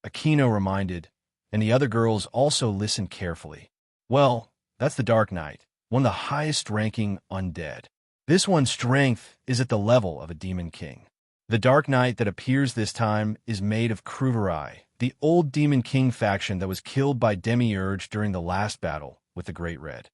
Akino reminded, and the other girls also listened carefully. Well, that's the Dark Knight, one of the highest-ranking undead. This one's strength is at the level of a Demon King. The Dark Knight that appears this time is made of Kruvarai, the old Demon King faction that was killed by Demiurge during the last battle with the Great Red.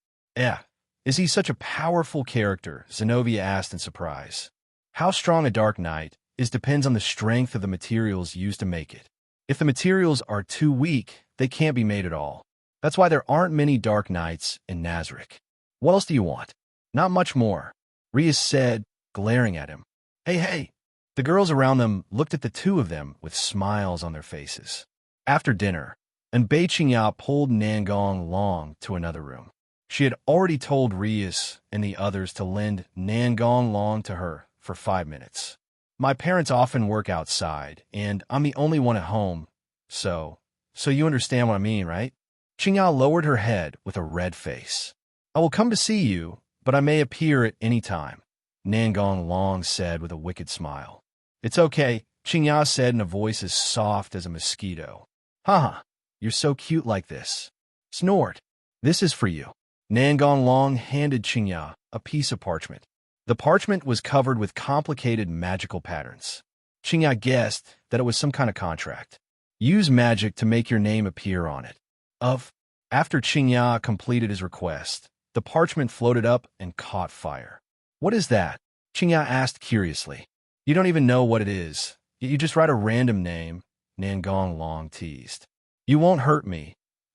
Is he such a powerful character? Zenobia asked in surprise. How strong a Dark Knight depends on the strength of the materials used to make it. If the materials are too weak, they can't be made at all. That's why there aren't many Dark Knights in Nazarick. What else do you want? Not much more, Rias said, glaring at him. Hey. The girls around them looked at the two of them with smiles on their faces. After dinner, and Bei Qingyao pulled Nangong Long to another room. She had already told Rias and the others to lend Nangong Long to her for 5 minutes. My parents often work outside, and I'm the only one at home, so you understand what I mean, right? Qingyao lowered her head with a red face. I will come to see you, but I may appear at any time, Nangong Long said with a wicked smile. It's okay, Qingyao said in a voice as soft as a mosquito. Haha, you're so cute like this. Snort. This is for you. Nangong Long handed Qingyao a piece of parchment. The parchment was covered with complicated magical patterns. Qingyao guessed that it was some kind of contract. Use magic to make your name appear on it. After Qingyao completed his request, the parchment floated up and caught fire. What is that? Qingyao asked curiously. You don't even know what it is. You just write a random name, Nangong Long teased. You won't hurt me,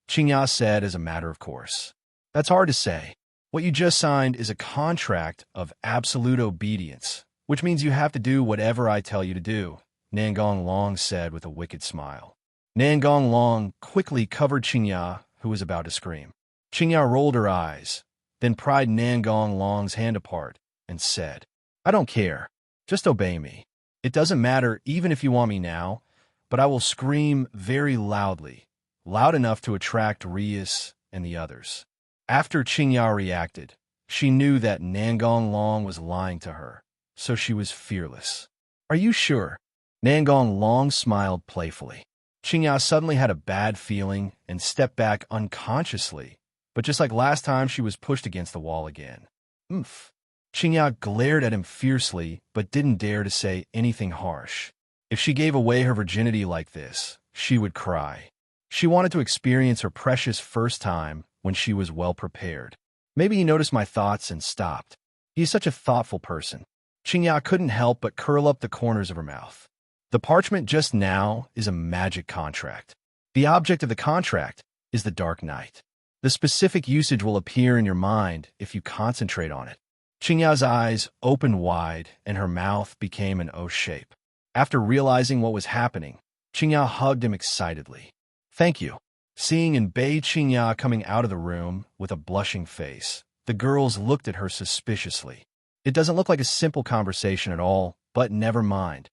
Qingyao said as a matter of course. That's hard to say. What you just signed is a contract of absolute obedience, which means you have to do whatever I tell you to do, Nangong Long said with a wicked smile. Nangong Long quickly covered Qingyao, who was about to scream. Qingyao rolled her eyes, then pried Nangong Long's hand apart and said, I don't care. Just obey me. It doesn't matter even if you want me now, but I will scream very loudly, loud enough to attract Rias and the others. After Qingyao reacted, she knew that Nangong Long was lying to her, so she was fearless. Are you sure? Nangong Long smiled playfully. Qingyao suddenly had a bad feeling and stepped back unconsciously, but just like last time she was pushed against the wall again. Oomph. Qingyao glared at him fiercely, but didn't dare to say anything harsh. If she gave away her virginity like this, she would cry. She wanted to experience her precious first time when she was well prepared. Maybe he noticed my thoughts and stopped. He's such a thoughtful person. Qingyao couldn't help but curl up the corners of her mouth. The parchment just now is a magic contract. The object of the contract is the Dark Knight. The specific usage will appear in your mind if you concentrate on it. Qingyao's eyes opened wide and her mouth became an O shape. After realizing what was happening, Qingyao hugged him excitedly. Thank you. Seeing in Bei Qingyao coming out of the room with a blushing face, the girls looked at her suspiciously. It doesn't look like a simple conversation at all, but never mind.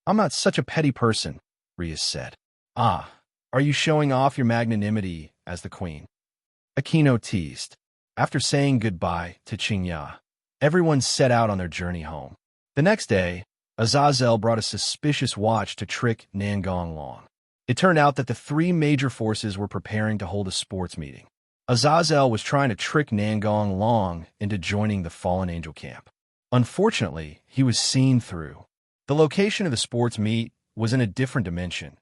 I'm not such a petty person, Rias said. Ah, are you showing off your magnanimity as the queen? Akino teased. After saying goodbye to Qingyao, everyone set out on their journey home. The next day, Azazel brought a suspicious watch to trick Nangong Long. It turned out that the three major forces were preparing to hold a sports meeting. Azazel was trying to trick Nangong Long into joining the fallen angel camp. Unfortunately, he was seen through. The location of the sports meet was in a different dimension.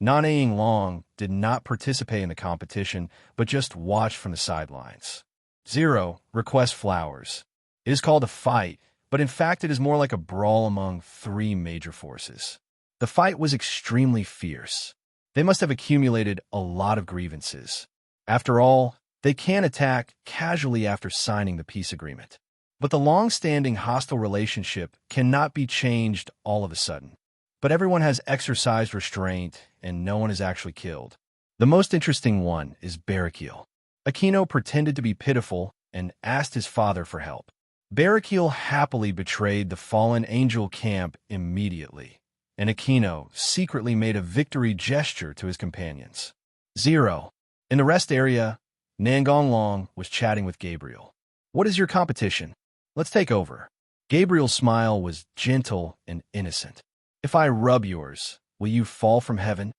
Nanaying Long did not participate in the competition, but just watched from the sidelines. 0. Request flowers. It is called a fight, but in fact it is more like a brawl among 3 major forces. The fight was extremely fierce. They must have accumulated a lot of grievances. After all, they can't attack casually after signing the peace agreement. But the long-standing hostile relationship cannot be changed all of a sudden. But everyone has exercised restraint, and no one is actually killed. The most interesting one is Barrakiel. Aquino pretended to be pitiful and asked his father for help. Barrakiel happily betrayed the fallen angel camp immediately, and Aquino secretly made a victory gesture to his companions. 0. In the rest area, Nangong Long was chatting with Gabriel. What is your competition? Let's take over. Gabriel's smile was gentle and innocent. If I rub yours, will you fall from heaven?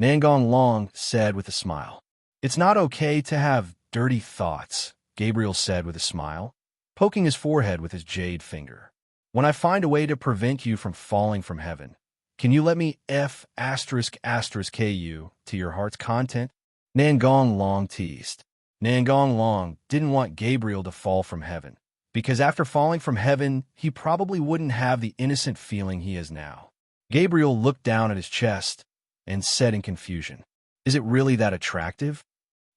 Nangong Long said with a smile. It's not okay to have dirty thoughts, Gabriel said with a smile, poking his forehead with his jade finger. When I find a way to prevent you from falling from heaven, can you let me F*****KU to your heart's content? Nangong Long teased. Nangong Long didn't want Gabriel to fall from heaven, because after falling from heaven, he probably wouldn't have the innocent feeling he has now. Gabriel looked down at his chest and said in confusion, Is it really that attractive?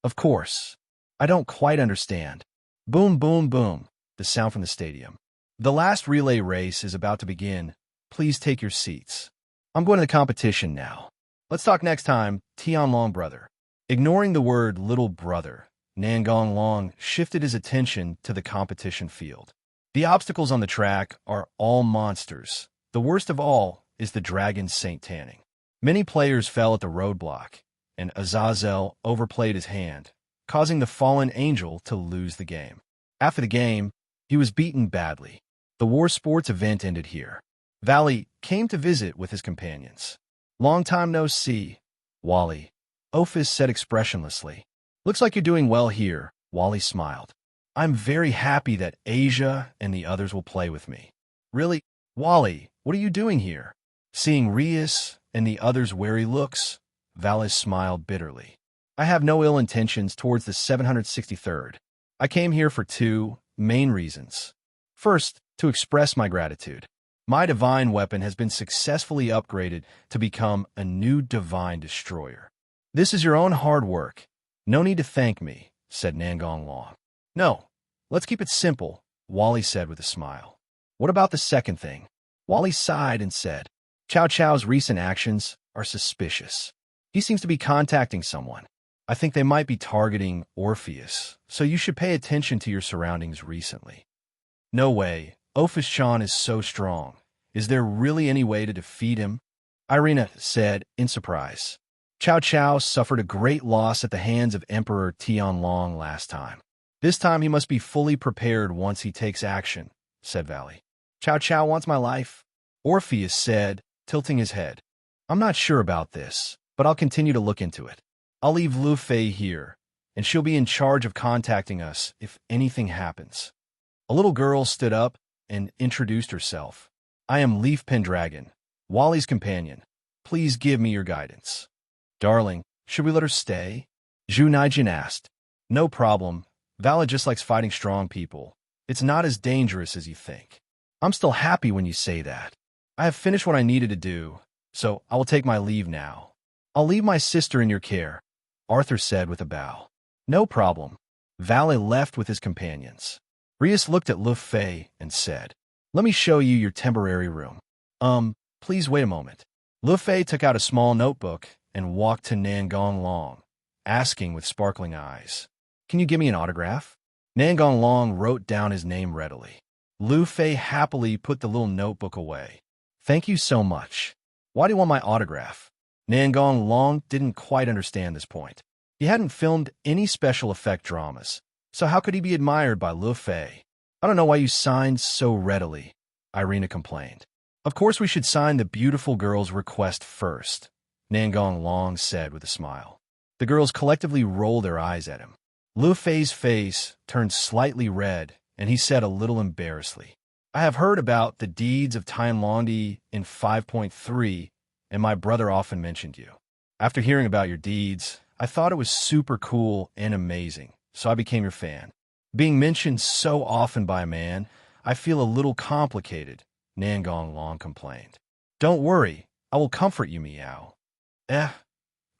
Of course. I don't quite understand. Boom, boom, boom, the sound from the stadium. The last relay race is about to begin. Please take your seats. I'm going to the competition now. Let's talk next time, Tian Long brother. Ignoring the word little brother, Nangong Long shifted his attention to the competition field. The obstacles on the track are all monsters. The worst of all is the dragon Saint Tanning. Many players fell at the roadblock, and Azazel overplayed his hand, causing the fallen angel to lose the game. After the game, he was beaten badly. The war sports event ended here. Valley came to visit with his companions. Long time no see, Wally, Ophis said expressionlessly. Looks like you're doing well here, Wally smiled. I'm very happy that Asia and the others will play with me. Really? Wally, what are you doing here? Seeing Rias and the others' wary looks, Valis smiled bitterly. I have no ill intentions towards the 763rd. I came here for 2 main reasons. First, to express my gratitude. My divine weapon has been successfully upgraded to become a new divine destroyer. This is your own hard work. No need to thank me, said Nangong Long. No, let's keep it simple, Wally said with a smile. What about the second thing? Wally sighed and said, Chow Chow's recent actions are suspicious. He seems to be contacting someone. I think they might be targeting Orpheus, so you should pay attention to your surroundings recently. No way, Ophis-chan is so strong. Is there really any way to defeat him? Irina said in surprise. Chow Chow suffered a great loss at the hands of Emperor Tian Long last time. This time he must be fully prepared once he takes action, said Valley. Chow Chow wants my life, Orpheus said, tilting his head. I'm not sure about this, but I'll continue to look into it. I'll leave Lu Fei here, and she'll be in charge of contacting us if anything happens. A little girl stood up and introduced herself. I am Leaf Pendragon, Wally's companion. Please give me your guidance. Darling, should we let her stay? Zhu Naijin asked. No problem. Vala just likes fighting strong people. It's not as dangerous as you think. I'm still happy when you say that. I have finished what I needed to do, so I will take my leave now. I'll leave my sister in your care, Arthur said with a bow. No problem. Vala left with his companions. Rias looked at Lu Fei and said, Let me show you your temporary room. Please wait a moment. Lu Fei took out a small notebook and walked to Nangong Long, asking with sparkling eyes, Can you give me an autograph? Nangong Long wrote down his name readily. Lu Fei happily put the little notebook away. Thank you so much. Why do you want my autograph? Nangong Long didn't quite understand this point. He hadn't filmed any special effect dramas, so how could he be admired by Lu Fei? I don't know why you signed so readily, Irina complained. Of course we should sign the beautiful girl's request first, Nangong Long said with a smile. The girls collectively rolled their eyes at him. Lu Fei's face turned slightly red, and he said a little embarrassedly, I have heard about the deeds of Tianlongdi in 5.3, and my brother often mentioned you. After hearing about your deeds, I thought it was super cool and amazing, so I became your fan. Being mentioned so often by a man, I feel a little complicated, Nangong Long complained. Don't worry, I will comfort you, Meow.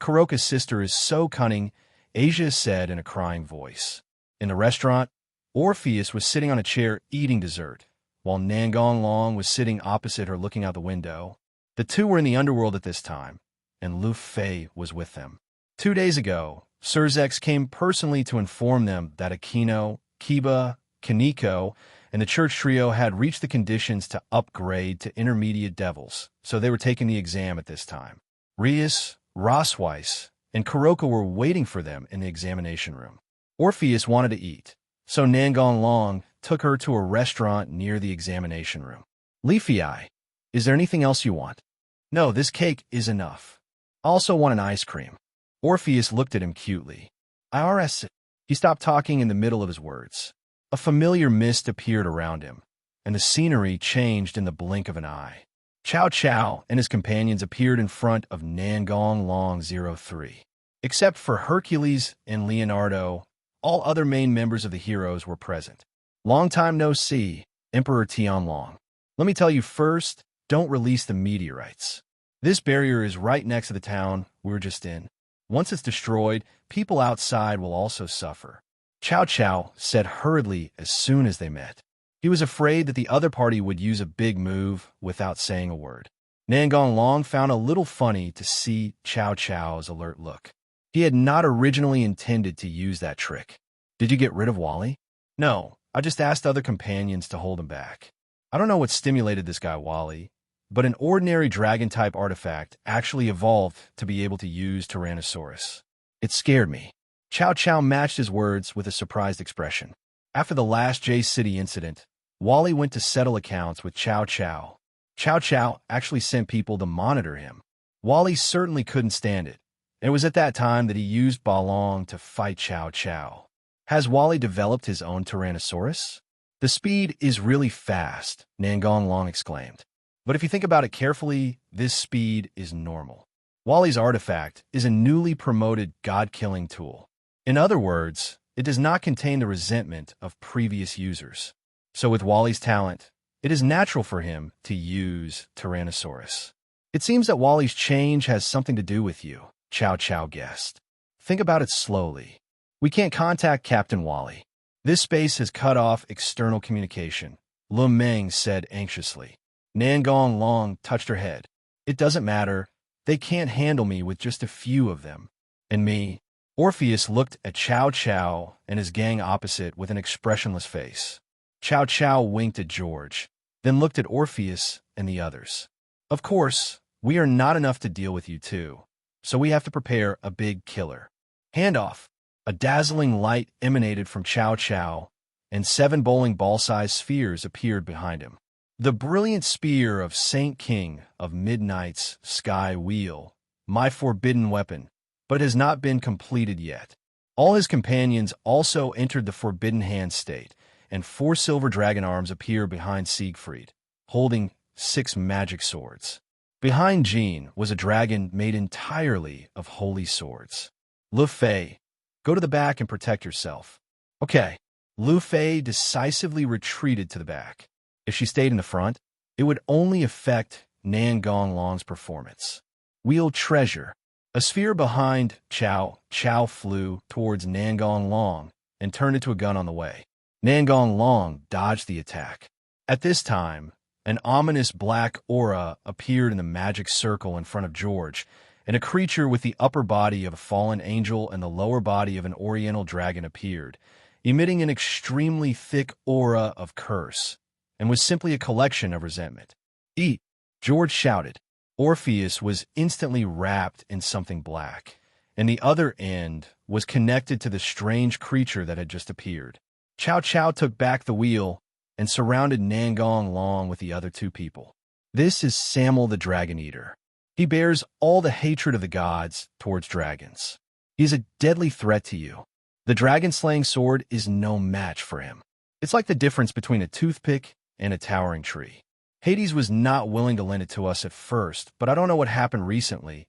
Kuroka's sister is so cunning, Asia said in a crying voice. In the restaurant, Orpheus was sitting on a chair eating dessert, while Nangong Long was sitting opposite her looking out the window. The two were in the underworld at this time, and Lu Fei was with them. 2 days ago, Surzex came personally to inform them that Aquino, Kiba, Kaneko, and the church trio had reached the conditions to upgrade to intermediate devils, so they were taking the exam at this time. Rias, Rosweiss, and Kuroka were waiting for them in the examination room. Orpheus wanted to eat, so Nangong Long took her to a restaurant near the examination room. Leafy Eye, is there anything else you want? No, this cake is enough. I also want an ice cream. Orpheus looked at him cutely. IRS. He stopped talking in the middle of his words. A familiar mist appeared around him, and the scenery changed in the blink of an eye. Chow Chow and his companions appeared in front of Nangong Long 03. Except for Hercules and Leonardo, all other main members of the heroes were present. Long time no see, Emperor Tianlong. Let me tell you first, don't release the meteorites. This barrier is right next to the town we were just in. Once it's destroyed, people outside will also suffer. Chow Chow said hurriedly as soon as they met. He was afraid that the other party would use a big move without saying a word. Nangong Long found a little funny to see Chow Chow's alert look. He had not originally intended to use that trick. Did you get rid of Wally? No, I just asked other companions to hold him back. I don't know what stimulated this guy Wally, but an ordinary dragon-type artifact actually evolved to be able to use Tyrannosaurus. It scared me. Chow Chow matched his words with a surprised expression. After the last J-City incident, Wally went to settle accounts with Chow Chow. Chow Chow actually sent people to monitor him. Wally certainly couldn't stand it, and it was at that time that he used Balong to fight Chow Chow. Has Wally developed his own Tyrannosaurus? The speed is really fast, Nangong Long exclaimed. But if you think about it carefully, this speed is normal. Wally's artifact is a newly promoted god-killing tool. In other words, it does not contain the resentment of previous users. So with Wally's talent, it is natural for him to use Tyrannosaurus. It seems that Wally's change has something to do with you, Chow Chow guessed. Think about it slowly. We can't contact Captain Wally. This space has cut off external communication, Lu Meng said anxiously. Nangong Long touched her head. It doesn't matter. They can't handle me with just a few of them. And me? Orpheus looked at Chow Chow and his gang opposite with an expressionless face. Chow Chow winked at George, then looked at Orpheus and the others. Of course, we are not enough to deal with you two, so we have to prepare a big killer. Handoff. A dazzling light emanated from Chow Chow, and 7 bowling ball-sized spheres appeared behind him. The brilliant spear of Saint King of Midnight's Sky Wheel, my forbidden weapon, but has not been completed yet. All his companions also entered the Forbidden Hand state, and 4 silver dragon arms appear behind Siegfried, holding 6 magic swords. Behind Jean was a dragon made entirely of holy swords. Lu Fei, go to the back and protect yourself. Okay. Lu Fei decisively retreated to the back. If she stayed in the front, it would only affect Nangong Long's performance. Wield treasure. A sphere behind Chow flew towards Nangong Long and turned into a gun on the way. Nangong Long dodged the attack. At this time, an ominous black aura appeared in the magic circle in front of George, and a creature with the upper body of a fallen angel and the lower body of an oriental dragon appeared, emitting an extremely thick aura of curse, and was simply a collection of resentment. Eat! George shouted. Orpheus was instantly wrapped in something black, and the other end was connected to the strange creature that had just appeared. Chow Chow took back the wheel and surrounded Nangong Long with the other 2 people. This is Samel the Dragon Eater. He bears all the hatred of the gods towards dragons. He is a deadly threat to you. The dragon-slaying sword is no match for him. It's like the difference between a toothpick and a towering tree. Hades was not willing to lend it to us at first, but I don't know what happened recently,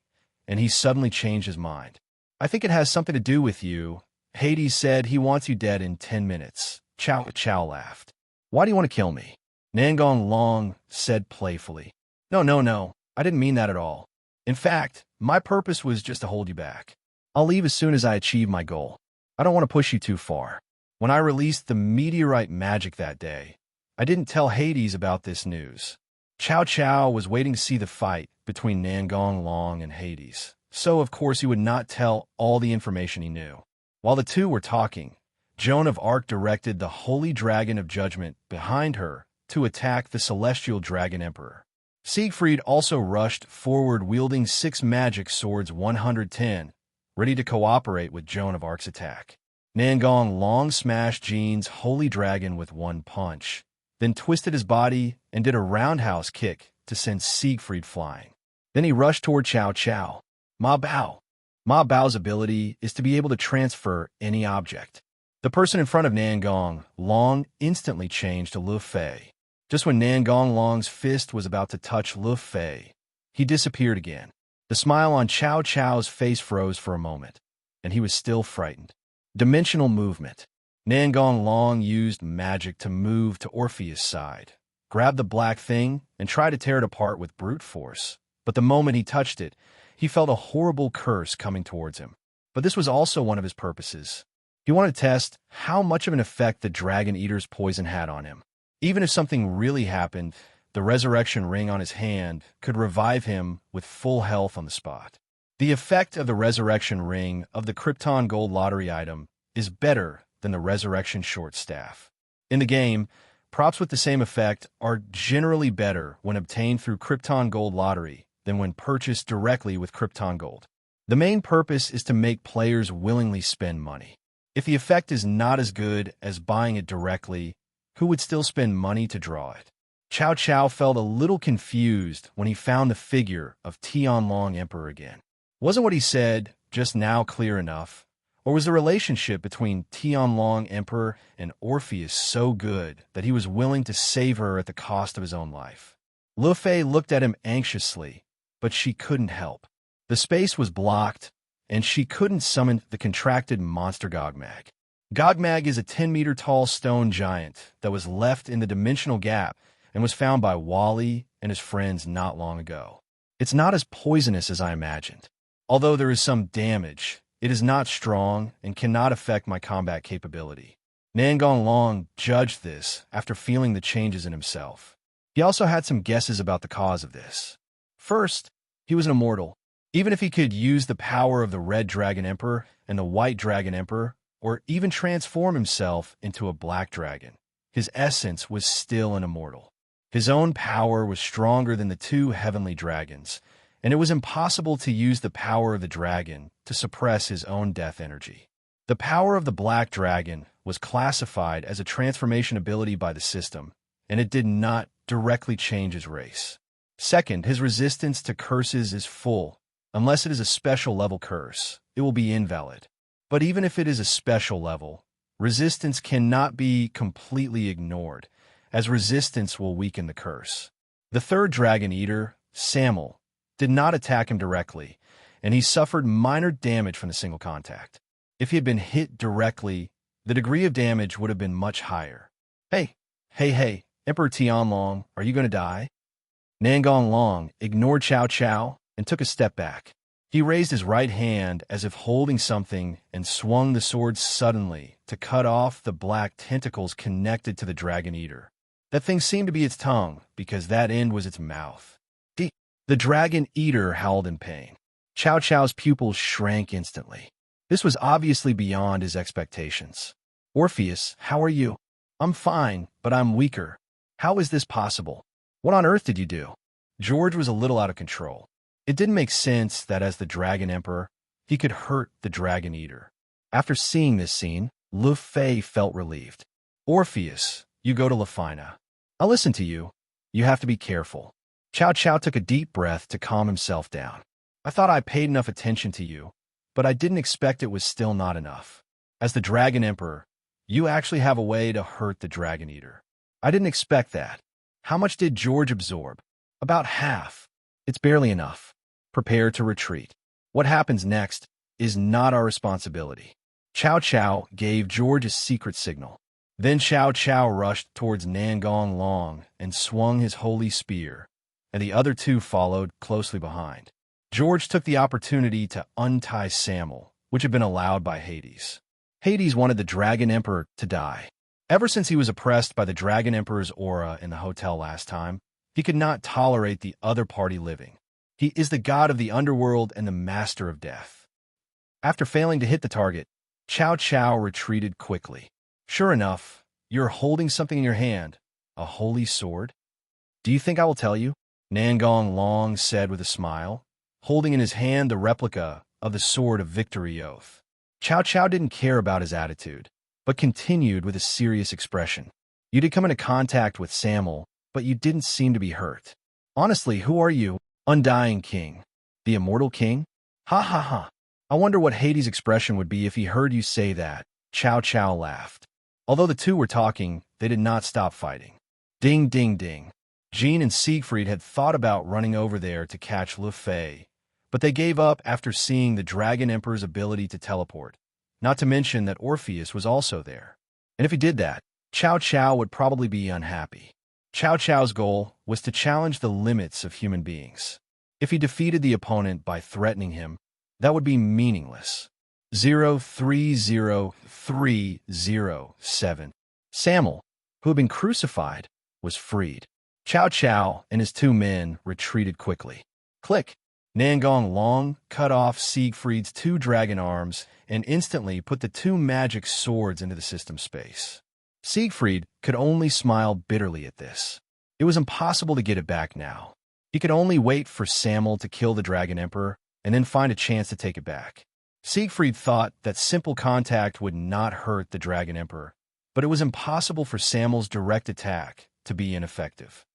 and he suddenly changed his mind. I think it has something to do with you. Hades said he wants you dead in 10 minutes. Chow Chow laughed. Why do you want to kill me? Nangong Long said playfully. No, I didn't mean that at all. In fact, my purpose was just to hold you back. I'll leave as soon as I achieve my goal. I don't want to push you too far. When I released the meteorite magic that day, I didn't tell Hades about this news. Chow Chow was waiting to see the fight between Nangong Long and Hades, so of course he would not tell all the information he knew. While the two were talking, Joan of Arc directed the Holy Dragon of Judgment behind her to attack the Celestial Dragon Emperor. Siegfried also rushed forward wielding 6 magic swords 110, ready to cooperate with Joan of Arc's attack. Nangong Long smashed Jean's Holy Dragon with one punch, then twisted his body and did a roundhouse kick to send Siegfried flying. Then he rushed toward Chow Chow. Ma Bao. Ma Bao's ability is to be able to transfer any object. The person in front of Nangong Long instantly changed to Lu Fei. Just when Nangong Long's fist was about to touch Lu Fei, he disappeared again. The smile on Chow Chow's face froze for a moment, and he was still frightened. Dimensional movement. Nangong Long used magic to move to Orpheus' side, grabbed the black thing, and tried to tear it apart with brute force. But the moment he touched it, he felt a horrible curse coming towards him. But this was also one of his purposes. He wanted to test how much of an effect the Dragon Eater's poison had on him. Even if something really happened, the resurrection ring on his hand could revive him with full health on the spot. The effect of the resurrection ring of the Krypton Gold Lottery item is better than the resurrection short staff. In the game, props with the same effect are generally better when obtained through Krypton Gold Lottery than when purchased directly with Krypton Gold. The main purpose is to make players willingly spend money. If the effect is not as good as buying it directly, who would still spend money to draw it? Chow Chow felt a little confused when he found the figure of Tianlong Emperor again. Wasn't what he said just now clear enough? Or was the relationship between Tianlong Emperor and Orpheus so good that he was willing to save her at the cost of his own life? Lu Fei looked at him anxiously, but she couldn't help. The space was blocked, and she couldn't summon the contracted monster Gogmag. Gogmag is a 10-meter-tall stone giant that was left in the dimensional gap and was found by Wally and his friends not long ago. It's not as poisonous as I imagined. Although there is some damage, it is not strong and cannot affect my combat capability. Nangong Long judged this after feeling the changes in himself. He also had some guesses about the cause of this. First, he was an immortal. Even if he could use the power of the Red Dragon Emperor and the White Dragon Emperor, or even transform himself into a black dragon, his essence was still an immortal. His own power was stronger than the 2 heavenly dragons, and it was impossible to use the power of the dragon to suppress his own death energy. The power of the black dragon was classified as a transformation ability by the system, and it did not directly change his race. Second, his resistance to curses is full. Unless it is a special level curse, it will be invalid. But even if it is a special level, resistance cannot be completely ignored, as resistance will weaken the curse. The third Dragon Eater, Samuel, did not attack him directly, and he suffered minor damage from the single contact. If he had been hit directly, the degree of damage would have been much higher. Hey, Emperor Tianlong, are you going to die? Nangong Long ignored Chow Chow and took a step back. He raised his right hand as if holding something and swung the sword suddenly to cut off the black tentacles connected to the Dragon Eater. That thing seemed to be its tongue, because that end was its mouth. The Dragon Eater howled in pain. Chow Chow's pupils shrank instantly. This was obviously beyond his expectations. Orpheus, how are you? I'm fine, but I'm weaker. How is this possible? What on earth did you do? George was a little out of control. It didn't make sense that as the Dragon Emperor, he could hurt the Dragon Eater. After seeing this scene, Lu Fei felt relieved. Orpheus, you go to Lafina. I'll listen to you. You have to be careful. Chow Chow took a deep breath to calm himself down. I thought I paid enough attention to you, but I didn't expect it was still not enough. As the Dragon Emperor, you actually have a way to hurt the Dragon Eater. I didn't expect that. How much did George absorb? About half. It's barely enough. Prepare to retreat. What happens next is not our responsibility. Cao Cao gave George a secret signal. Then Cao Cao rushed towards Nangong Long and swung his holy spear, and the other two followed closely behind. George took the opportunity to untie Samuel, which had been allowed by Hades. Hades wanted the Dragon Emperor to die. Ever since he was oppressed by the Dragon Emperor's aura in the hotel last time, he could not tolerate the other party living. He is the god of the underworld and the master of death. After failing to hit the target, Cao Cao retreated quickly. Sure enough, you're holding something in your hand, a holy sword. Do you think I will tell you? Nangong Long said with a smile, holding in his hand the replica of the Sword of Victory oath. Cao Cao didn't care about his attitude, but continued with a serious expression. You did come into contact with Samuel, but you didn't seem to be hurt. Honestly, who are you? Undying King. The Immortal King? Ha ha ha. I wonder what Hades' expression would be if he heard you say that. Cao Cao laughed. Although the two were talking, they did not stop fighting. Ding ding ding. Jean and Siegfried had thought about running over there to catch Lu Fei, but they gave up after seeing the Dragon Emperor's ability to teleport, not to mention that Orpheus was also there. And if he did that, Cao Cao would probably be unhappy. Cao Cao's goal was to challenge the limits of human beings. If he defeated the opponent by threatening him, that would be meaningless. 030307. Samuel, who had been crucified, was freed. Cao Cao and his two men retreated quickly. Click! Nangong Long cut off Siegfried's two dragon arms and instantly put the two magic swords into the system space. Siegfried could only smile bitterly at this. It was impossible to get it back now. He could only wait for Samuel to kill the Dragon Emperor and then find a chance to take it back. Siegfried thought that simple contact would not hurt the Dragon Emperor, but it was impossible for Samuel's direct attack to be ineffective.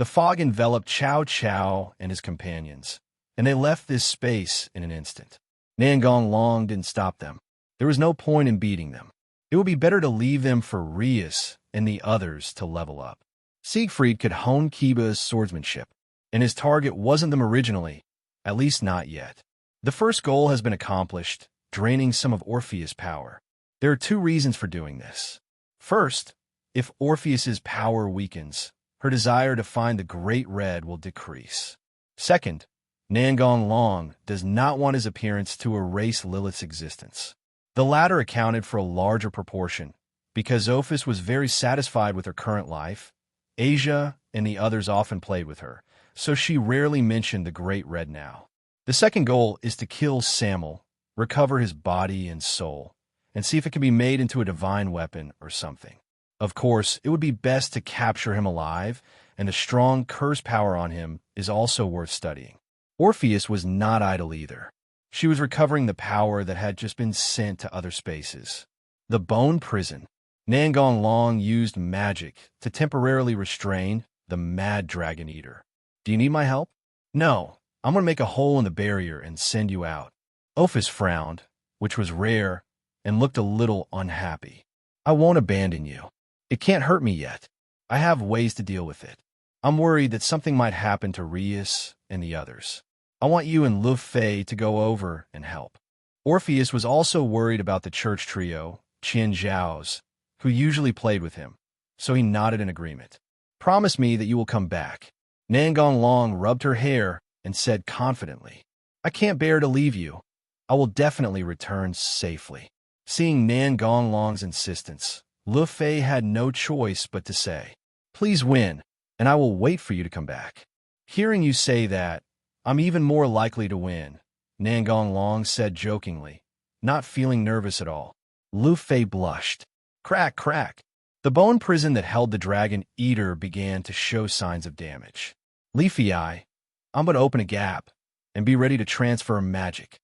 The fog enveloped Cao Cao and his companions, and they left this space in an instant. Nangong Long didn't stop them. There was no point in beating them. It would be better to leave them for Rias and the others to level up. Siegfried could hone Kiba's swordsmanship, and his target wasn't them originally, at least not yet. The first goal has been accomplished, draining some of Orpheus' power. There are two reasons for doing this. First, if Orpheus's power weakens, her desire to find the Great Red will decrease. Second, Nangong Long does not want his appearance to erase Lilith's existence. The latter accounted for a larger proportion, because Ophis was very satisfied with her current life. Asia and the others often played with her, so she rarely mentioned the Great Red now. The second goal is to kill Samuel, recover his body and soul, and see if it can be made into a divine weapon or something. Of course, it would be best to capture him alive, and the strong curse power on him is also worth studying. Orpheus was not idle either. She was recovering the power that had just been sent to other spaces. The Bone Prison. Nangong Long used magic to temporarily restrain the Mad Dragon Eater. Do you need my help? No, I'm going to make a hole in the barrier and send you out. Ophis frowned, which was rare, and looked a little unhappy. I won't abandon you. It can't hurt me yet. I have ways to deal with it. I'm worried that something might happen to Rias and the others. I want you and Lu Fei to go over and help. Orpheus was also worried about the church trio, Qian Zhao's, who usually played with him, so he nodded in agreement. Promise me that you will come back. Nangong Long rubbed her hair and said confidently, I can't bear to leave you. I will definitely return safely. Seeing Nangong Long's insistence, Lu Fei had no choice but to say, Please win, and I will wait for you to come back. Hearing you say that, I'm even more likely to win, Nangong Long said jokingly, not feeling nervous at all. Lu Fei blushed. Crack, crack. The bone prison that held the Dragon Eater began to show signs of damage. Leafy Eye, I'm going to open a gap and be ready to transfer magic.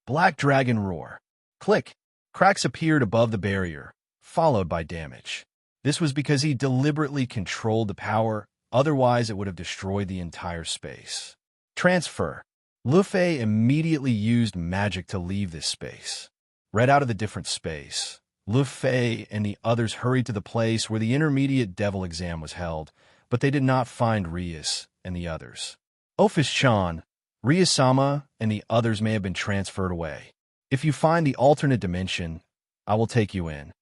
Black Dragon Roar. Click. Cracks appeared above the barrier, followed by damage. This was because he deliberately controlled the power, otherwise it would have destroyed the entire space. Transfer. Lu Fei immediately used magic to leave this space. read out of the different space. Lu Fei and the others hurried to the place where the intermediate devil exam was held, but they did not find Rias and the others. Office-chan, Rias-sama and the others may have been transferred away. If you find the alternate dimension, I will take you in.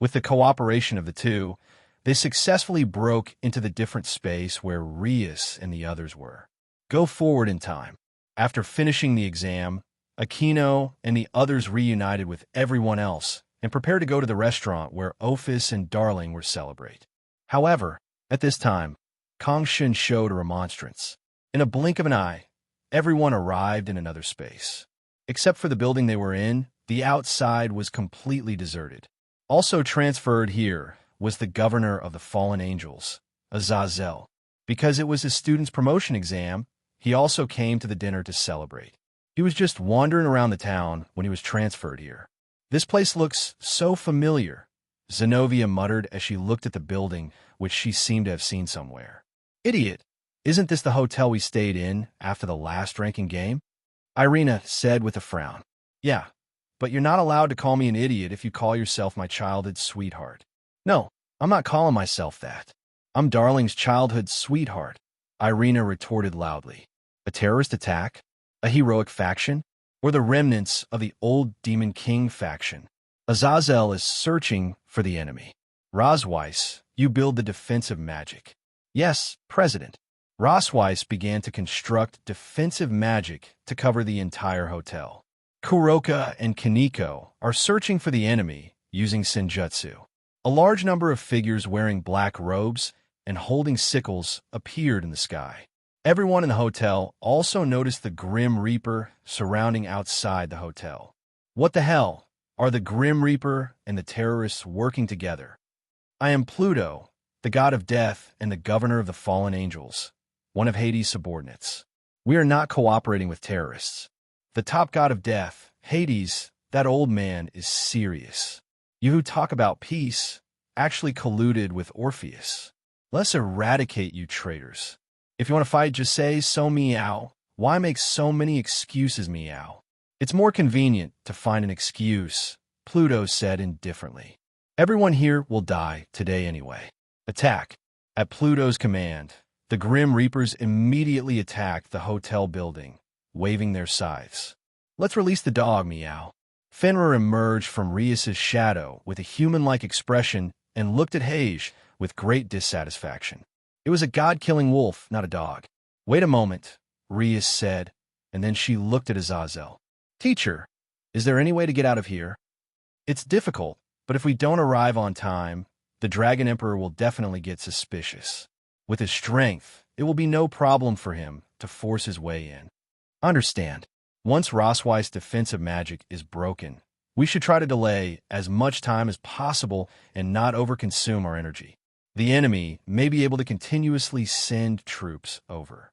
With the cooperation of the two, they successfully broke into the different space where Rias and the others were. Go forward in time. After finishing the exam, Aquino and the others reunited with everyone else and prepared to go to the restaurant where Office and Darling were celebrate. However, at this time, Kongshin showed a remonstrance. In a blink of an eye, everyone arrived in another space. Except for the building they were in, the outside was completely deserted. Also transferred here was the governor of the Fallen Angels, Azazel. Because it was his student's promotion exam, he also came to the dinner to celebrate. He was just wandering around the town when he was transferred here. This place looks so familiar, Zenobia muttered as she looked at the building, which she seemed to have seen somewhere. Idiot! Isn't this the hotel we stayed in after the last ranking game? Irina said with a frown. Yeah, but you're not allowed to call me an idiot if you call yourself my childhood sweetheart. No, I'm not calling myself that. I'm Darling's childhood sweetheart, Irina retorted loudly. A terrorist attack? A heroic faction? Or the remnants of the old Demon King faction? Azazel is searching for the enemy. Rosweiss, you build the defensive magic. Yes, President. Rosweiss began to construct defensive magic to cover the entire hotel. Kuroka and Kaneko are searching for the enemy using senjutsu. A large number of figures wearing black robes and holding sickles appeared in the sky. Everyone in the hotel also noticed the Grim Reaper surrounding outside the hotel. What the hell? Are the Grim Reaper and the terrorists working together? I am Pluto, the god of death and the governor of the fallen angels, one of Hades' subordinates. We are not cooperating with terrorists. The top god of death, Hades, that old man, is serious. You who talk about peace actually colluded with Orpheus. Let's eradicate you traitors. If you want to fight, just say so, meow. Why make so many excuses, meow? It's more convenient to find an excuse, Pluto said indifferently. Everyone here will die today anyway. Attack. At Pluto's command, the Grim Reapers immediately attacked the hotel building, waving their scythes. Let's release the dog, meow. Fenrir emerged from Rias' shadow with a human-like expression and looked at Hage with great dissatisfaction. It was a god-killing wolf, not a dog. Wait a moment, Rias said, and then she looked at Azazel. Teacher, is there any way to get out of here? It's difficult, but if we don't arrive on time, the Dragon Emperor will definitely get suspicious. With his strength, it will be no problem for him to force his way in. Understand, once Rosweiss' defensive magic is broken, we should try to delay as much time as possible and not overconsume our energy. The enemy may be able to continuously send troops over.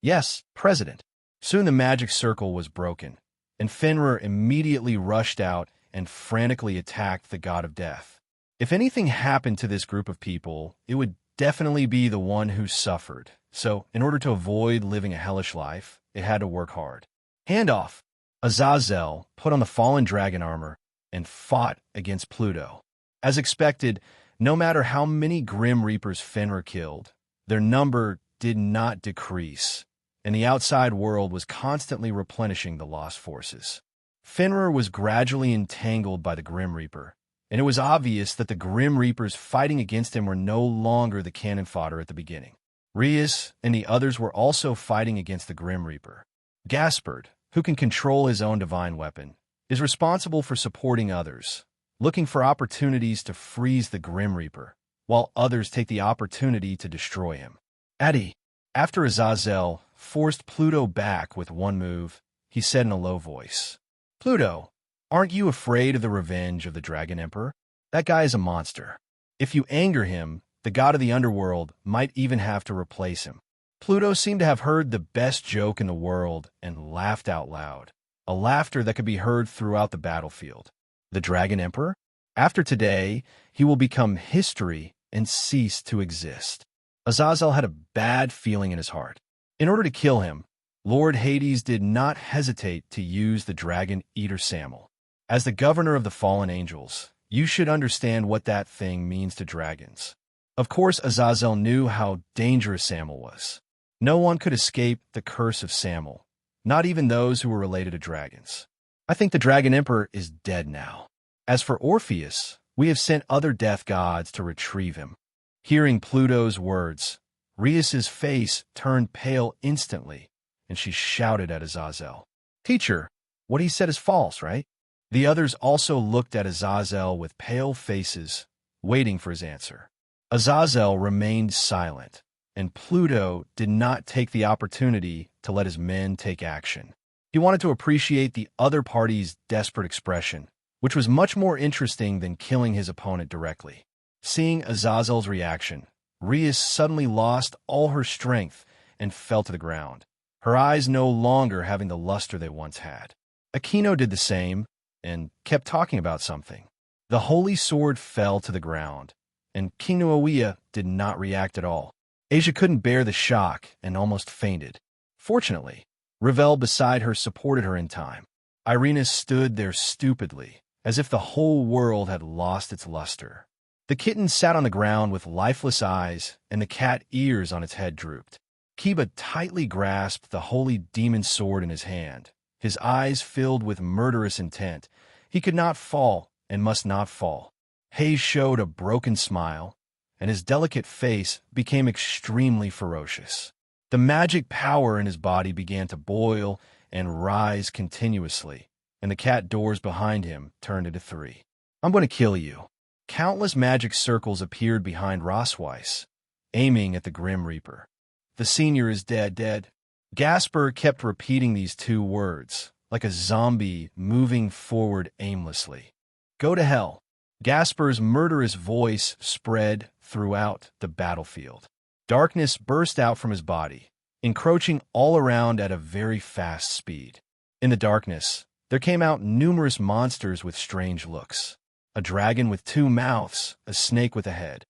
Yes, President. Soon the magic circle was broken, and Fenrir immediately rushed out and frantically attacked the god of death. If anything happened to this group of people, it would definitely be the one who suffered. So, in order to avoid living a hellish life, it had to work hard. Handoff. Azazel put on the fallen dragon armor and fought against Pluto. As expected, no matter how many Grim Reapers Fenrir killed, their number did not decrease, and the outside world was constantly replenishing the lost forces. Fenrir was gradually entangled by the Grim Reaper, and it was obvious that the Grim Reapers fighting against him were no longer the cannon fodder at the beginning. Rias and the others were also fighting against the Grim Reaper. Gaspard, who can control his own divine weapon, is responsible for supporting others, looking for opportunities to freeze the Grim Reaper, while others take the opportunity to destroy him. Addy, after Azazel forced Pluto back with one move, he said in a low voice, Pluto, aren't you afraid of the revenge of the Dragon Emperor? That guy is a monster. If you anger him, the god of the underworld might even have to replace him. Pluto seemed to have heard the best joke in the world and laughed out loud, a laughter that could be heard throughout the battlefield. The Dragon Emperor? After today, he will become history and cease to exist. Azazel had a bad feeling in his heart. In order to kill him, Lord Hades did not hesitate to use the Dragon Eater Samel. As the governor of the fallen angels, you should understand what that thing means to dragons. Of course, Azazel knew how dangerous Samel was. No one could escape the curse of Samel, not even those who were related to dragons. I think the Dragon Emperor is dead now. As for Orpheus, we have sent other death gods to retrieve him. Hearing Pluto's words, Rias's face turned pale instantly, and she shouted at Azazel, "Teacher, what he said is false, right?" The others also looked at Azazel with pale faces, waiting for his answer. Azazel remained silent, and Pluto did not take the opportunity to let his men take action. He wanted to appreciate the other party's desperate expression, which was much more interesting than killing his opponent directly. Seeing Azazel's reaction, Rias suddenly lost all her strength and fell to the ground, her eyes no longer having the luster they once had. Aquino did the same and kept talking about something. The holy sword fell to the ground, and King Nuoea did not react at all. Asia couldn't bear the shock and almost fainted. Fortunately, Ravel beside her supported her in time. Irina stood there stupidly, as if the whole world had lost its luster. The kitten sat on the ground with lifeless eyes, and the cat ears on its head drooped. Kiba tightly grasped the holy demon sword in his hand, his eyes filled with murderous intent. He could not fall and must not fall. Hayes showed a broken smile, and his delicate face became extremely ferocious. The magic power in his body began to boil and rise continuously, and the cat doors behind him turned into 3. "I'm going to kill you." Countless magic circles appeared behind Rosweiss, aiming at the Grim Reaper. "The senior is dead, dead." Gasper kept repeating these 2 words, like a zombie moving forward aimlessly. "Go to hell." Gasper's murderous voice spread throughout the battlefield. Darkness burst out from his body, encroaching all around at a very fast speed. In the darkness, there came out numerous monsters with strange looks. A dragon with 2 mouths, a snake with a head.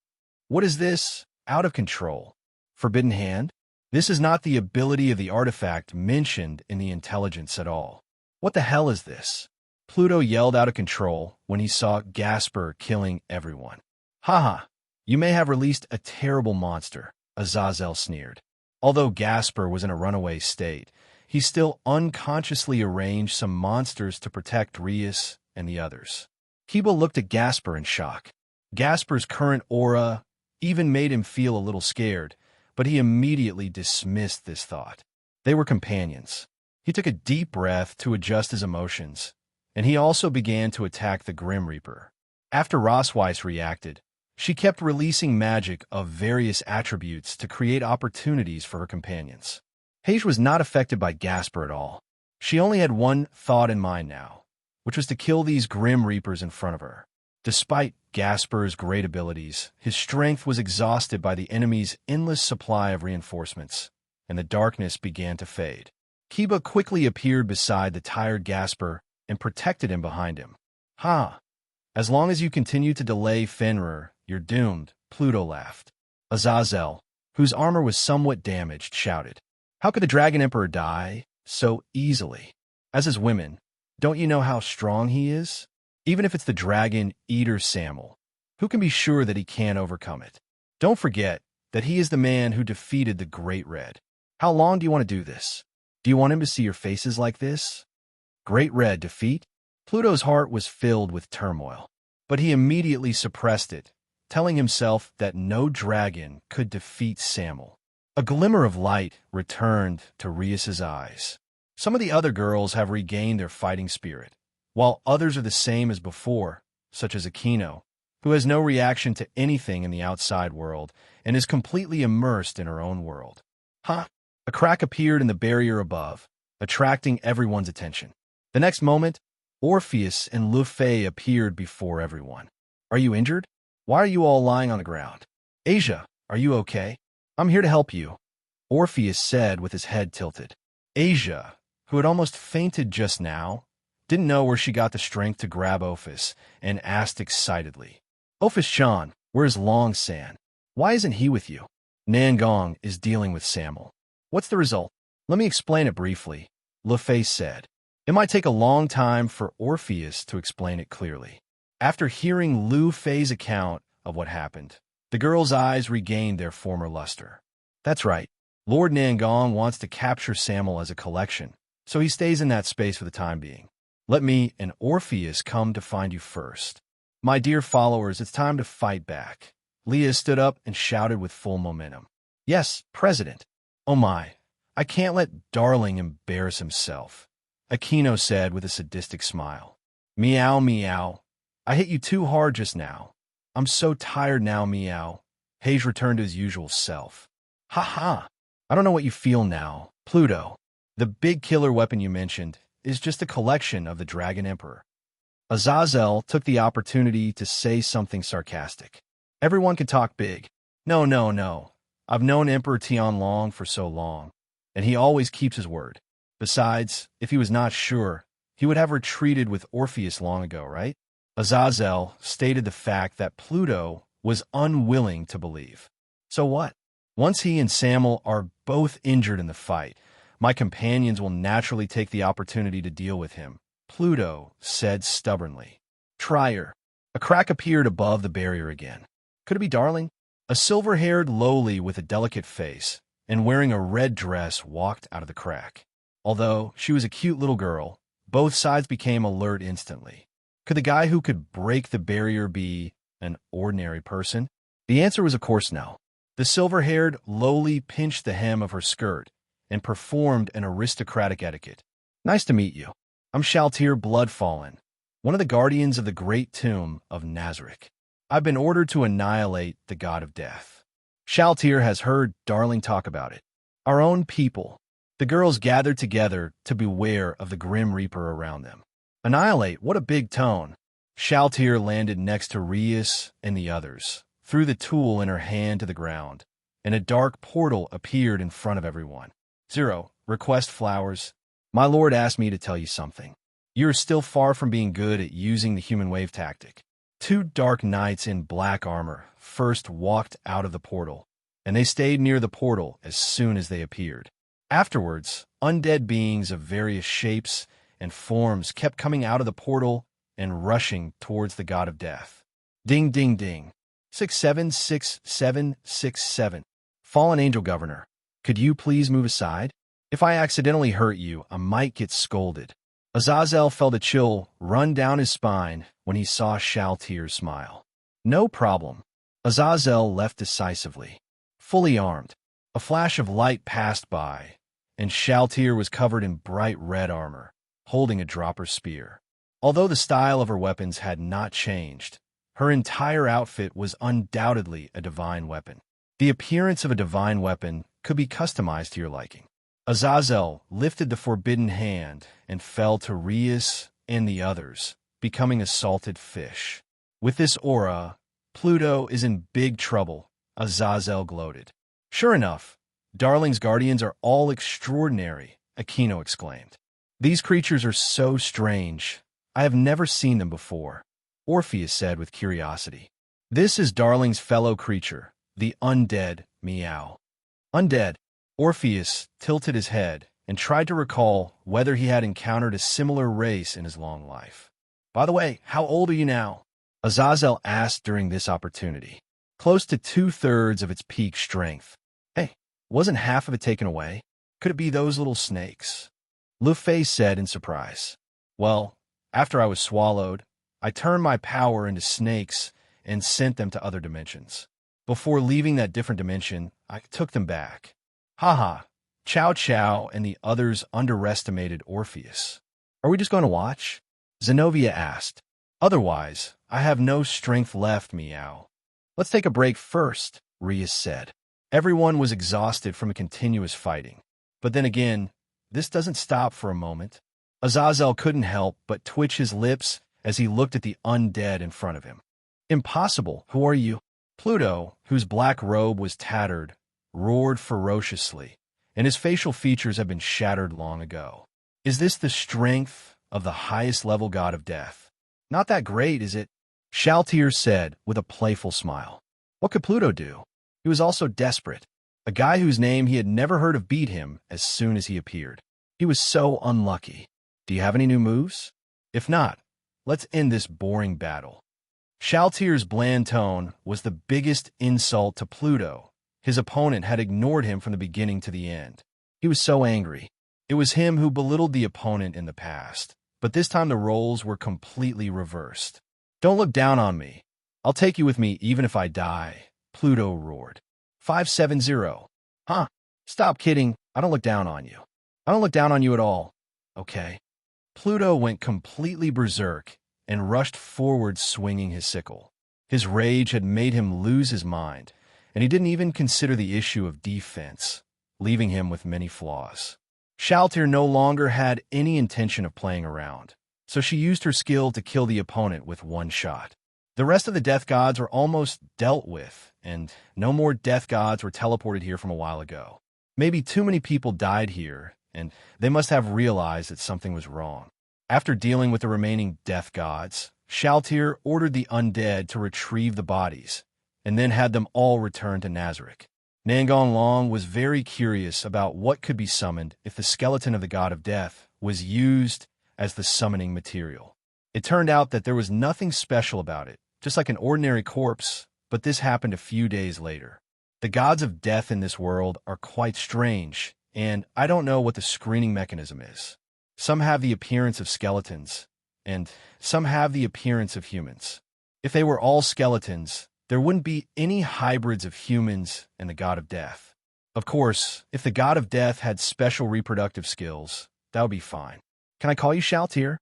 What is this? Out of control. Forbidden Hand? This is not the ability of the artifact mentioned in the intelligence at all. What the hell is this? Pluto yelled out of control when he saw Gasper killing everyone. "Haha, you may have released a terrible monster," Azazel sneered. Although Gasper was in a runaway state, he still unconsciously arranged some monsters to protect Rias and the others. Kiba looked at Gasper in shock. Gasper's current aura even made him feel a little scared, but he immediately dismissed this thought. They were companions. He took a deep breath to adjust his emotions, and he also began to attack the Grim Reaper. After Rosweiss reacted, she kept releasing magic of various attributes to create opportunities for her companions. Paige was not affected by Gasper at all. She only had one thought in mind now, which was to kill these Grim Reapers in front of her. Despite Gasper's great abilities, his strength was exhausted by the enemy's endless supply of reinforcements, and the darkness began to fade. Kiba quickly appeared beside the tired Gasper and protected him behind him. "Ha! As long as you continue to delay Fenrir, you're doomed," Pluto laughed. Azazel, whose armor was somewhat damaged, shouted, "How could the Dragon Emperor die so easily? As his women, don't you know how strong he is? Even if it's the Dragon Eater Samel, who can be sure that he can't overcome it? Don't forget that he is the man who defeated the Great Red. How long do you want to do this? Do you want him to see your faces like this? Great Red defeat?" Pluto's heart was filled with turmoil, but he immediately suppressed it, telling himself that no dragon could defeat Samel. A glimmer of light returned to Rias's eyes. Some of the other girls have regained their fighting spirit, while others are the same as before, such as Aquino, who has no reaction to anything in the outside world and is completely immersed in her own world. "Huh?" A crack appeared in the barrier above, attracting everyone's attention. The next moment, Orpheus and Lufay appeared before everyone. "Are you injured? Why are you all lying on the ground?" "Asia, are you okay?" "I'm here to help you," Orpheus said with his head tilted. Asia, who had almost fainted just now, didn't know where she got the strength to grab Ophis and asked excitedly, "Ophis-chan, where's Long San? Why isn't he with you?" "Nangong is dealing with Samel." "What's the result?" "Let me explain it briefly," Lufay said. It might take a long time for Orpheus to explain it clearly. After hearing Lu Fei's account of what happened, the girl's eyes regained their former luster. That's right. Lord Nangong wants to capture Samuel as a collection, so he stays in that space for the time being. Let me and Orpheus come to find you first. My dear followers, it's time to fight back. Leah stood up and shouted with full momentum. Yes, President. Oh my, I can't let Darling embarrass himself, Aquino said with a sadistic smile. Meow, meow. I hit you too hard just now. I'm so tired now, meow. Hayes returned to his usual self. Ha ha. I don't know what you feel now, Pluto. The big killer weapon you mentioned is just a collection of the Dragon Emperor. Azazel took the opportunity to say something sarcastic. Everyone can talk big. No, no, no. I've known Emperor Tianlong for so long, and he always keeps his word. Besides, if he was not sure, he would have retreated with Orpheus long ago, right? Azazel stated the fact that Pluto was unwilling to believe. So what? Once he and Samuel are both injured in the fight, my companions will naturally take the opportunity to deal with him, Pluto said stubbornly. Trier. A crack appeared above the barrier again. Could it be Darling? A silver-haired lowly with a delicate face and wearing a red dress walked out of the crack. Although she was a cute little girl, both sides became alert instantly. Could the guy who could break the barrier be an ordinary person? The answer was of course no. The silver-haired lowly pinched the hem of her skirt and performed an aristocratic etiquette. Nice to meet you. I'm Shaltir Bloodfallen, one of the guardians of the great tomb of Nazarick. I've been ordered to annihilate the god of death. Shaltir has heard Darling talk about it. Our own people. The girls gathered together to beware of the Grim Reaper around them. Annihilate, what a big tone. Shaltir landed next to Rias and the others, threw the tool in her hand to the ground, and a dark portal appeared in front of everyone. Zero, request flowers. My lord asked me to tell you something. You're still far from being good at using the human wave tactic. Two dark knights in black armor first walked out of the portal, and they stayed near the portal as soon as they appeared. Afterwards, undead beings of various shapes and forms kept coming out of the portal and rushing towards the god of death. Ding, ding, ding. 676767. Fallen Angel Governor, could you please move aside? If I accidentally hurt you, I might get scolded. Azazel felt a chill run down his spine when he saw Shaltir smile. No problem. Azazel left decisively. Fully armed, a flash of light passed by, and Shaltir was covered in bright red armor, holding a dropper spear. Although the style of her weapons had not changed, her entire outfit was undoubtedly a divine weapon. The appearance of a divine weapon could be customized to your liking. Azazel lifted the forbidden hand and fell to Rias and the others, becoming a salted fish. With this aura, Pluto is in big trouble, Azazel gloated. Sure enough, Darling's guardians are all extraordinary, Aquino exclaimed. These creatures are so strange. I have never seen them before, Orpheus said with curiosity. This is Darling's fellow creature, the undead Meow. Undead. Orpheus tilted his head and tried to recall whether he had encountered a similar race in his long life. By the way, how old are you now? Azazel asked during this opportunity. Close to 2/3 of its peak strength. Hey, wasn't half of it taken away? Could it be those little snakes? Lu Fei said in surprise. Well, after I was swallowed, I turned my power into snakes and sent them to other dimensions. Before leaving that different dimension, I took them back. Haha, Chow Chow and the others underestimated Orpheus. Are we just going to watch? Zenobia asked. Otherwise, I have no strength left, Meow. Let's take a break first, Rias said. Everyone was exhausted from a continuous fighting. But then again, this doesn't stop for a moment. Azazel couldn't help but twitch his lips as he looked at the undead in front of him. Impossible, who are you? Pluto, whose black robe was tattered, roared ferociously, and his facial features had been shattered long ago. Is this the strength of the highest level god of death? Not that great, is it? Shaltir said with a playful smile. What could Pluto do? He was also desperate. A guy whose name he had never heard of beat him as soon as he appeared. He was so unlucky. Do you have any new moves? If not, let's end this boring battle. Shaltier's bland tone was the biggest insult to Pluto. His opponent had ignored him from the beginning to the end. He was so angry. It was him who belittled the opponent in the past, but this time the roles were completely reversed. Don't look down on me. I'll take you with me even if I die, Pluto roared. 570. Huh? Stop kidding. I don't look down on you. I don't look down on you at all. Okay. Pluto went completely berserk and rushed forward swinging his sickle. His rage had made him lose his mind, and he didn't even consider the issue of defense, leaving him with many flaws. Shaltier no longer had any intention of playing around, so she used her skill to kill the opponent with one shot. The rest of the death gods were almost dealt with, and no more death gods were teleported here from a while ago. Maybe too many people died here, and they must have realized that something was wrong. After dealing with the remaining death gods, Shaltier ordered the undead to retrieve the bodies, and then had them all returned to Nazarick. Nangon Long was very curious about what could be summoned if the skeleton of the god of death was used as the summoning material. It turned out that there was nothing special about it, just like an ordinary corpse, but this happened a few days later. The gods of death in this world are quite strange, and I don't know what the screening mechanism is. Some have the appearance of skeletons, and some have the appearance of humans. If they were all skeletons, there wouldn't be any hybrids of humans and the god of death. Of course, if the god of death had special reproductive skills, that would be fine. Can I call you Shaltier?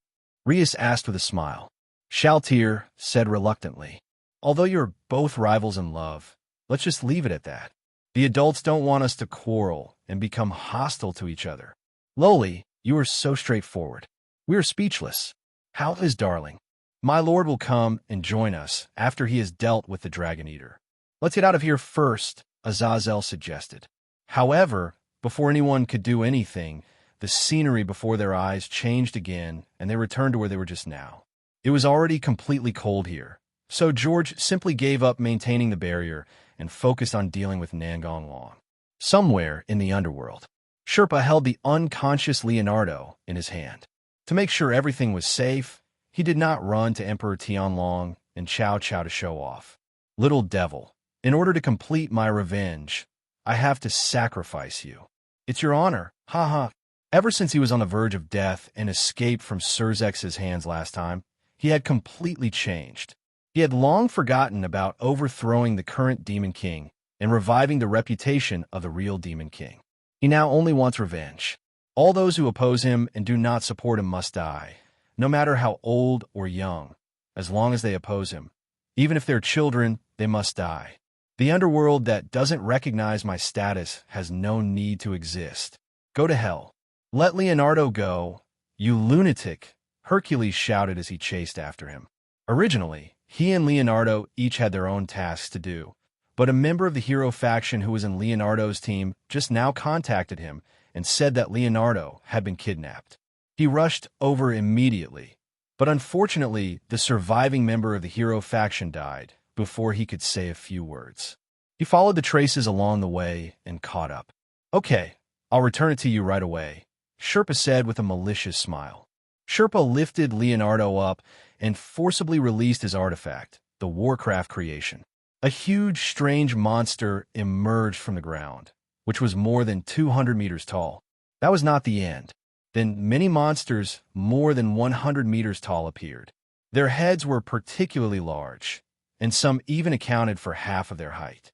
Rias asked with a smile. Shaltier said reluctantly, although you're both rivals in love, let's just leave it at that. The adults don't want us to quarrel and become hostile to each other. Loli, you are so straightforward. We are speechless. How is darling? My lord will come and join us after he has dealt with the Dragon Eater. Let's get out of here first, Azazel suggested. However, before anyone could do anything, the scenery before their eyes changed again, and they returned to where they were just now. It was already completely cold here, so George simply gave up maintaining the barrier and focused on dealing with Nangon Long. Somewhere in the underworld, Sherpa held the unconscious Leonardo in his hand. To make sure everything was safe, he did not run to Emperor Tianlong and Cao Cao to show off. Little devil, in order to complete my revenge, I have to sacrifice you. It's your honor, haha. Ever since he was on the verge of death and escaped from Surzex's hands last time, he had completely changed. He had long forgotten about overthrowing the current Demon King and reviving the reputation of the real Demon King. He now only wants revenge. All those who oppose him and do not support him must die, no matter how old or young, as long as they oppose him. Even if they're children, they must die. The underworld that doesn't recognize my status has no need to exist. Go to hell. Let Leonardo go, you lunatic, Hercules shouted as he chased after him. Originally, he and Leonardo each had their own tasks to do, but a member of the hero faction who was in Leonardo's team just now contacted him and said that Leonardo had been kidnapped. He rushed over immediately, but unfortunately, the surviving member of the hero faction died before he could say a few words. He followed the traces along the way and caught up. Okay, I'll return it to you right away, Sherpa said with a malicious smile. Sherpa lifted Leonardo up and forcibly released his artifact, the Warcraft creation. A huge, strange monster emerged from the ground, which was more than 200 meters tall. That was not the end. Then many monsters more than 100 meters tall appeared. Their heads were particularly large, and some even accounted for half of their height.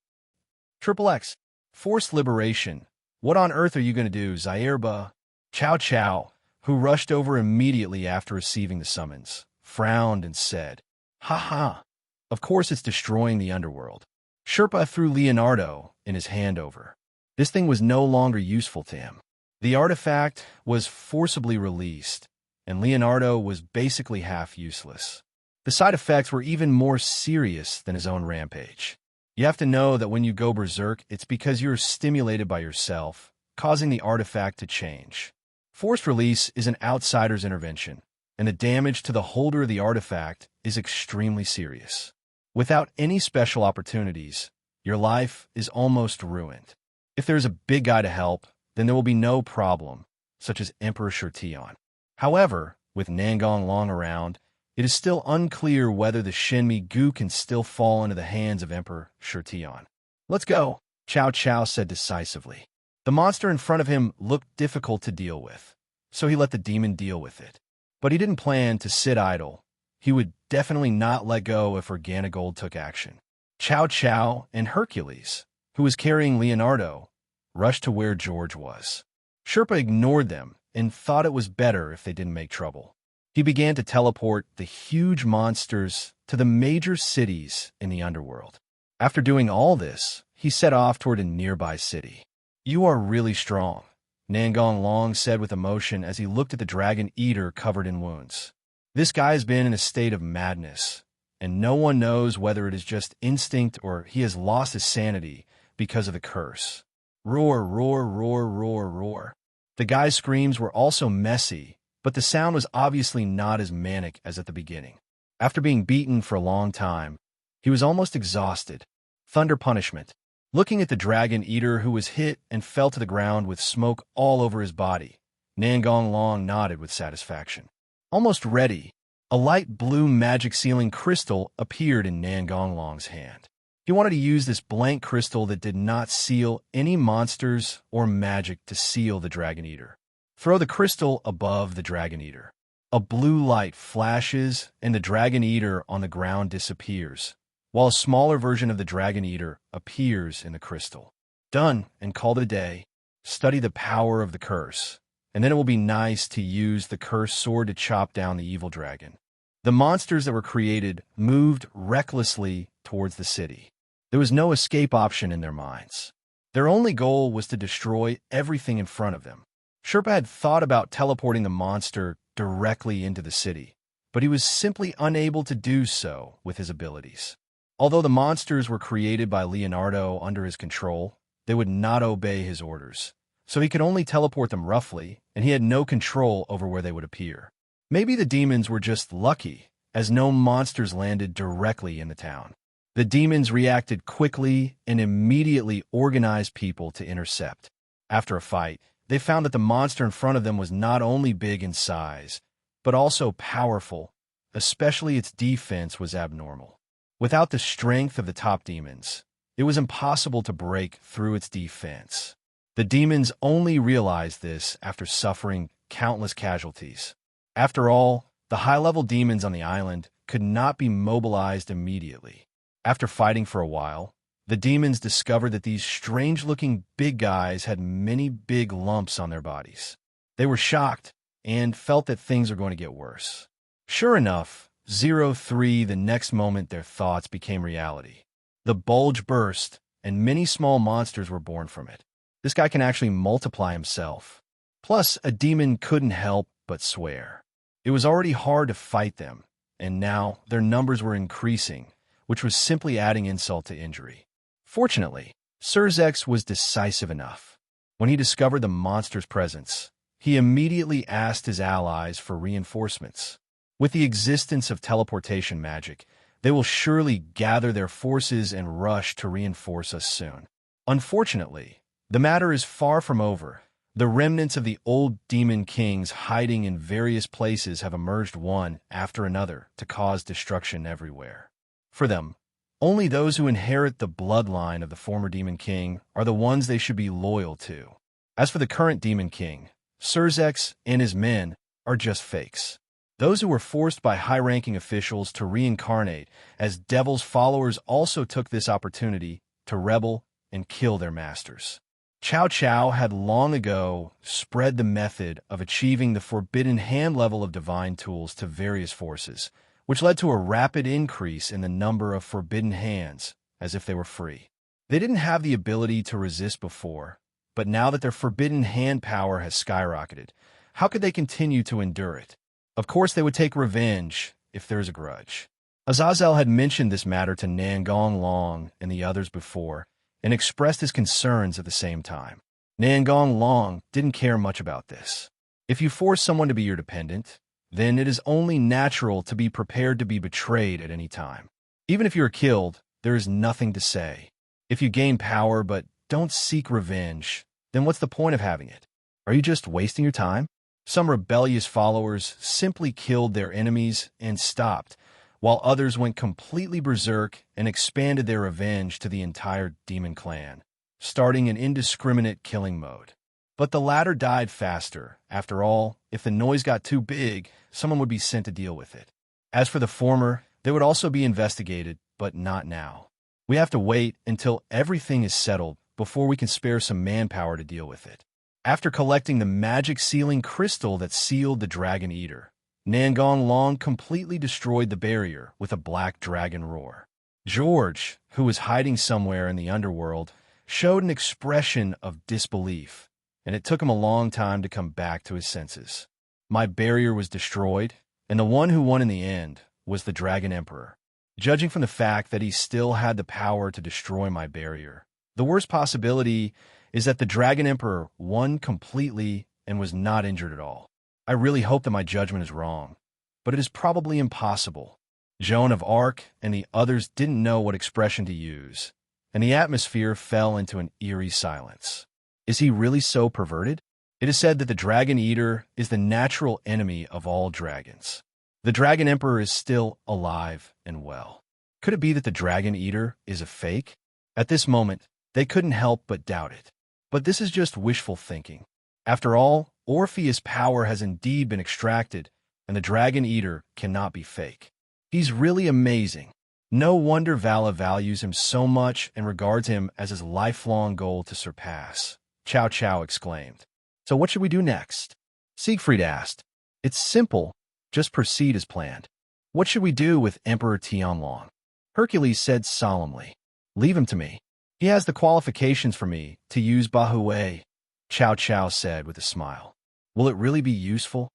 XXX, forced liberation. What on earth are you going to do, Zairba? Cao Cao, who rushed over immediately after receiving the summons, frowned and said, "Ha ha, of course it's destroying the underworld." Sherpa threw Leonardo in his hand over. This thing was no longer useful to him. The artifact was forcibly released, and Leonardo was basically half useless. The side effects were even more serious than his own rampage. You have to know that when you go berserk, it's because you're stimulated by yourself, causing the artifact to change. Forced release is an outsider's intervention, and the damage to the holder of the artifact is extremely serious. Without any special opportunities, your life is almost ruined. If there's a big guy to help, then there will be no problem, such as Emperor Shirtion. However, with Nangong Long around, it is still unclear whether the Shenmi Gu can still fall into the hands of Emperor Shirtion. "Let's go," Cao Cao said decisively. The monster in front of him looked difficult to deal with, so he let the demon deal with it. But he didn't plan to sit idle. He would definitely not let go if Organagold took action. Cao Cao and Hercules, who was carrying Leonardo, rushed to where George was. Sherpa ignored them and thought it was better if they didn't make trouble. He began to teleport the huge monsters to the major cities in the underworld. After doing all this, he set off toward a nearby city. "You are really strong," Nangong Long said with emotion as he looked at the Dragon Eater covered in wounds. "This guy has been in a state of madness, and no one knows whether it is just instinct or he has lost his sanity because of the curse." Roar, roar, roar, roar, roar. The guy's screams were also messy, but the sound was obviously not as manic as at the beginning. After being beaten for a long time, he was almost exhausted. Thunder punishment. Looking at the Dragon Eater who was hit and fell to the ground with smoke all over his body, Nangong Long nodded with satisfaction. Almost ready, a light blue magic sealing crystal appeared in Nangong Long's hand. He wanted to use this blank crystal that did not seal any monsters or magic to seal the Dragon Eater. Throw the crystal above the Dragon Eater. A blue light flashes and the Dragon Eater on the ground disappears, while a smaller version of the Dragon Eater appears in the crystal. Done, and call it a day. Study the power of the curse, and then it will be nice to use the cursed sword to chop down the evil dragon. The monsters that were created moved recklessly towards the city. There was no escape option in their minds. Their only goal was to destroy everything in front of them. Sherpa had thought about teleporting the monster directly into the city, but he was simply unable to do so with his abilities. Although the monsters were created by Leonardo under his control, they would not obey his orders, so he could only teleport them roughly, and he had no control over where they would appear. Maybe the demons were just lucky, as no monsters landed directly in the town. The demons reacted quickly and immediately organized people to intercept. After a fight, they found that the monster in front of them was not only big in size, but also powerful, especially its defense was abnormal. Without the strength of the top demons, it was impossible to break through its defense. The demons only realized this after suffering countless casualties. After all, the high-level demons on the island could not be mobilized immediately. After fighting for a while, the demons discovered that these strange-looking big guys had many big lumps on their bodies. They were shocked and felt that things are going to get worse. Sure enough, 03, the next moment their thoughts became reality. The bulge burst, and many small monsters were born from it. This guy can actually multiply himself. Plus, a demon couldn't help but swear. It was already hard to fight them, and now their numbers were increasing, which was simply adding insult to injury. Fortunately, Surzex was decisive enough. When he discovered the monster's presence, he immediately asked his allies for reinforcements. With the existence of teleportation magic, they will surely gather their forces and rush to reinforce us soon. Unfortunately, the matter is far from over. The remnants of the old demon kings hiding in various places have emerged one after another to cause destruction everywhere. For them, only those who inherit the bloodline of the former demon king are the ones they should be loyal to. As for the current demon king, Surzex and his men are just fakes. Those who were forced by high-ranking officials to reincarnate as devil's followers also took this opportunity to rebel and kill their masters. Cao Cao had long ago spread the method of achieving the forbidden hand level of divine tools to various forces, which led to a rapid increase in the number of forbidden hands, as if they were free. They didn't have the ability to resist before, but now that their forbidden hand power has skyrocketed, how could they continue to endure it? Of course they would take revenge if there is a grudge. Azazel had mentioned this matter to Nangong Long and the others before, and expressed his concerns at the same time. Nangong Long didn't care much about this. If you force someone to be your dependent, then it is only natural to be prepared to be betrayed at any time. Even if you are killed, there is nothing to say. If you gain power but don't seek revenge, then what's the point of having it? Are you just wasting your time? Some rebellious followers simply killed their enemies and stopped, while others went completely berserk and expanded their revenge to the entire demon clan, starting an indiscriminate killing mode. But the latter died faster. After all, if the noise got too big, someone would be sent to deal with it. As for the former, they would also be investigated, but not now. We have to wait until everything is settled before we can spare some manpower to deal with it. After collecting the magic sealing crystal that sealed the Dragon Eater, Nangong Long completely destroyed the barrier with a black dragon roar. George, who was hiding somewhere in the underworld, showed an expression of disbelief, and it took him a long time to come back to his senses. My barrier was destroyed, and the one who won in the end was the Dragon Emperor. Judging from the fact that he still had the power to destroy my barrier, the worst possibility is that the Dragon Emperor won completely and was not injured at all. I really hope that my judgment is wrong, but it is probably impossible. Joan of Arc and the others didn't know what expression to use, and the atmosphere fell into an eerie silence. Is he really so perverted? It is said that the Dragon Eater is the natural enemy of all dragons. The Dragon Emperor is still alive and well. Could it be that the Dragon Eater is a fake? At this moment, they couldn't help but doubt it. But this is just wishful thinking. After all, Orpheus' power has indeed been extracted, and the Dragon Eater cannot be fake. He's really amazing. No wonder Vala values him so much and regards him as his lifelong goal to surpass. Chow Chow exclaimed. So what should we do next? Siegfried asked. It's simple. Just proceed as planned. What should we do with Emperor Tianlong? Hercules said solemnly. Leave him to me. He has the qualifications for me to use Bahué, Chow Chow said with a smile. Will it really be useful?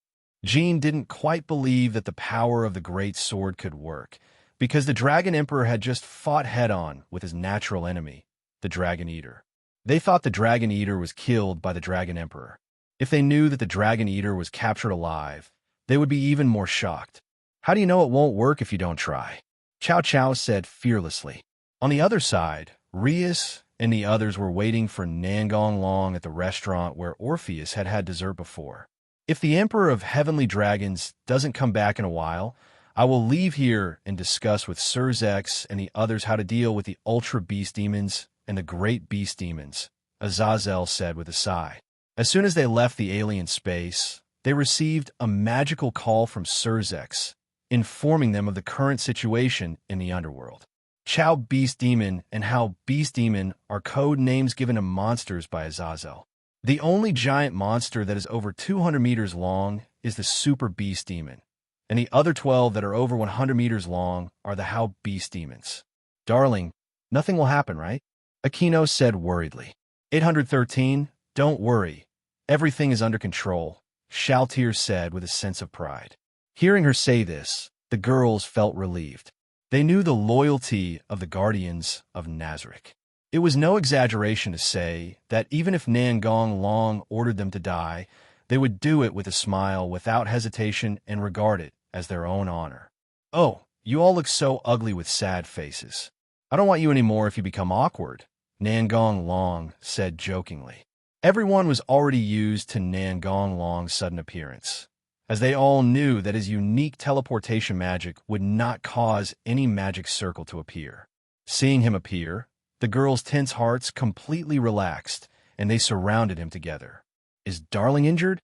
Jean didn't quite believe that the power of the great sword could work, because the Dragon Emperor had just fought head-on with his natural enemy, the Dragon Eater. They thought the Dragon Eater was killed by the Dragon Emperor. If they knew that the Dragon Eater was captured alive, they would be even more shocked. How do you know it won't work if you don't try? Chow Chow said fearlessly. On the other side, Rias and the others were waiting for Nangong Long at the restaurant where Orpheus had had dessert before. If the Emperor of Heavenly Dragons doesn't come back in a while, I will leave here and discuss with Sir Zex and the others how to deal with the Ultra Beast Demons and the Great Beast Demons, Azazel said with a sigh. As soon as they left the alien space, they received a magical call from Sir Zex, informing them of the current situation in the underworld. Chow Beast Demon and Hao Beast Demon are code names given to monsters by Azazel. The only giant monster that is over 200 meters long is the Super Beast Demon, and the other 12 that are over 100 meters long are the Hao Beast Demons. Darling, nothing will happen, right? Aquino said worriedly. 813, don't worry. Everything is under control, Shaltir said with a sense of pride. Hearing her say this, the girls felt relieved. They knew the loyalty of the Guardians of Nazarick. It was no exaggeration to say that even if Nangong Long ordered them to die, they would do it with a smile without hesitation and regard it as their own honor. Oh, you all look so ugly with sad faces. I don't want you anymore if you become awkward, Nangong Long said jokingly. Everyone was already used to Nangong Long's sudden appearance, as they all knew that his unique teleportation magic would not cause any magic circle to appear. Seeing him appear, the girls' tense hearts completely relaxed, and they surrounded him together. Is Darling injured?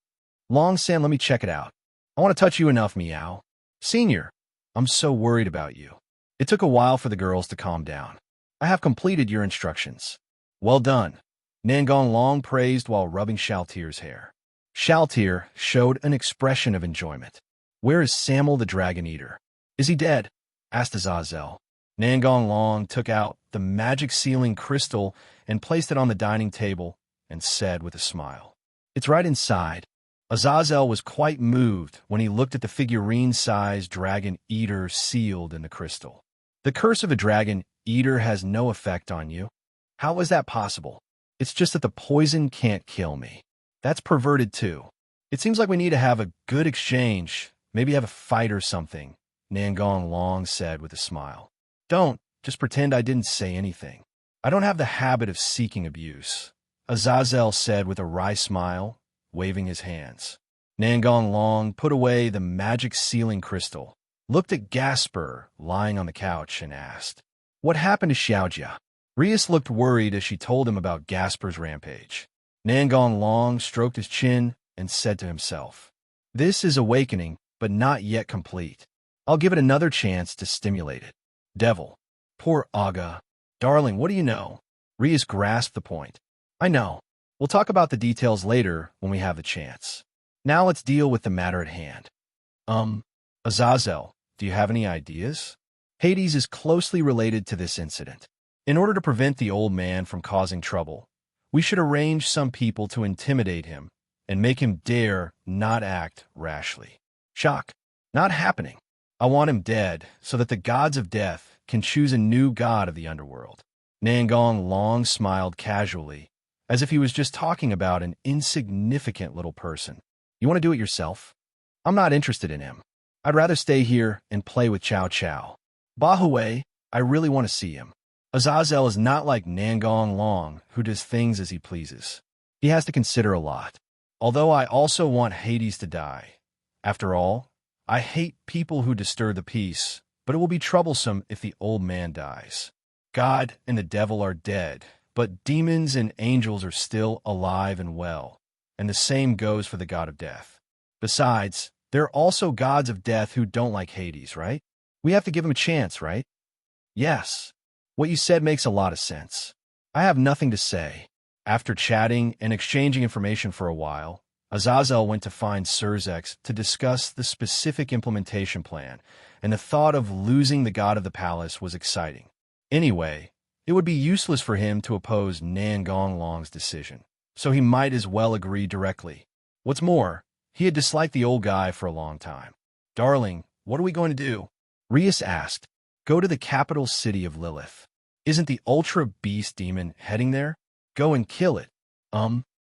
Long-San, let me check it out. I want to touch you enough, Meow. Senior, I'm so worried about you. It took a while for the girls to calm down. I have completed your instructions. Well done. Nangong Long praised while rubbing Shaltir's hair. Shaltir showed an expression of enjoyment. Where is Samuel the Dragon Eater? Is he dead? Asked Azazel. Nangong Long took out the magic sealing crystal and placed it on the dining table and said with a smile, It's right inside. Azazel was quite moved when he looked at the figurine-sized Dragon Eater sealed in the crystal. The curse of a Dragon Eater has no effect on you. How is that possible? It's just that the poison can't kill me. That's perverted too. It seems like we need to have a good exchange, maybe have a fight or something, Nangong Long said with a smile. Don't, just pretend I didn't say anything. I don't have the habit of seeking abuse, Azazel said with a wry smile, waving his hands. Nangong Long put away the magic sealing crystal, looked at Gasper lying on the couch, and asked, "What happened to Xiaojia?" Rias looked worried as she told him about Gasper's rampage. Nangong Long stroked his chin and said to himself, "This is awakening, but not yet complete. I'll give it another chance to stimulate it." Devil. Poor Aga. Darling, what do you know? Rias grasped the point. I know. We'll talk about the details later when we have the chance. Now let's deal with the matter at hand. Azazel, do you have any ideas? Hades is closely related to this incident. In order to prevent the old man from causing trouble, we should arrange some people to intimidate him and make him dare not act rashly. Shock. Not happening. I want him dead so that the gods of death can choose a new god of the underworld. Nangong Long smiled casually, as if he was just talking about an insignificant little person. You want to do it yourself? I'm not interested in him. I'd rather stay here and play with Chow Chow. Bahue, I really want to see him. Azazel is not like Nangong Long, who does things as he pleases. He has to consider a lot. Although I also want Hades to die. After all, I hate people who disturb the peace, but it will be troublesome if the old man dies. God and the devil are dead, but demons and angels are still alive and well, and the same goes for the god of death. Besides, there are also gods of death who don't like Hades, right? We have to give him a chance, right? Yes. What you said makes a lot of sense. I have nothing to say. After chatting and exchanging information for a while, Azazel went to find Surzex to discuss the specific implementation plan, and the thought of losing the god of the palace was exciting. Anyway, it would be useless for him to oppose Nangong Long's decision, so he might as well agree directly. What's more, he had disliked the old guy for a long time. Darling, what are we going to do? Rias asked. Go to the capital city of Lilith. Isn't the Ultra Beast Demon heading there? Go and kill it.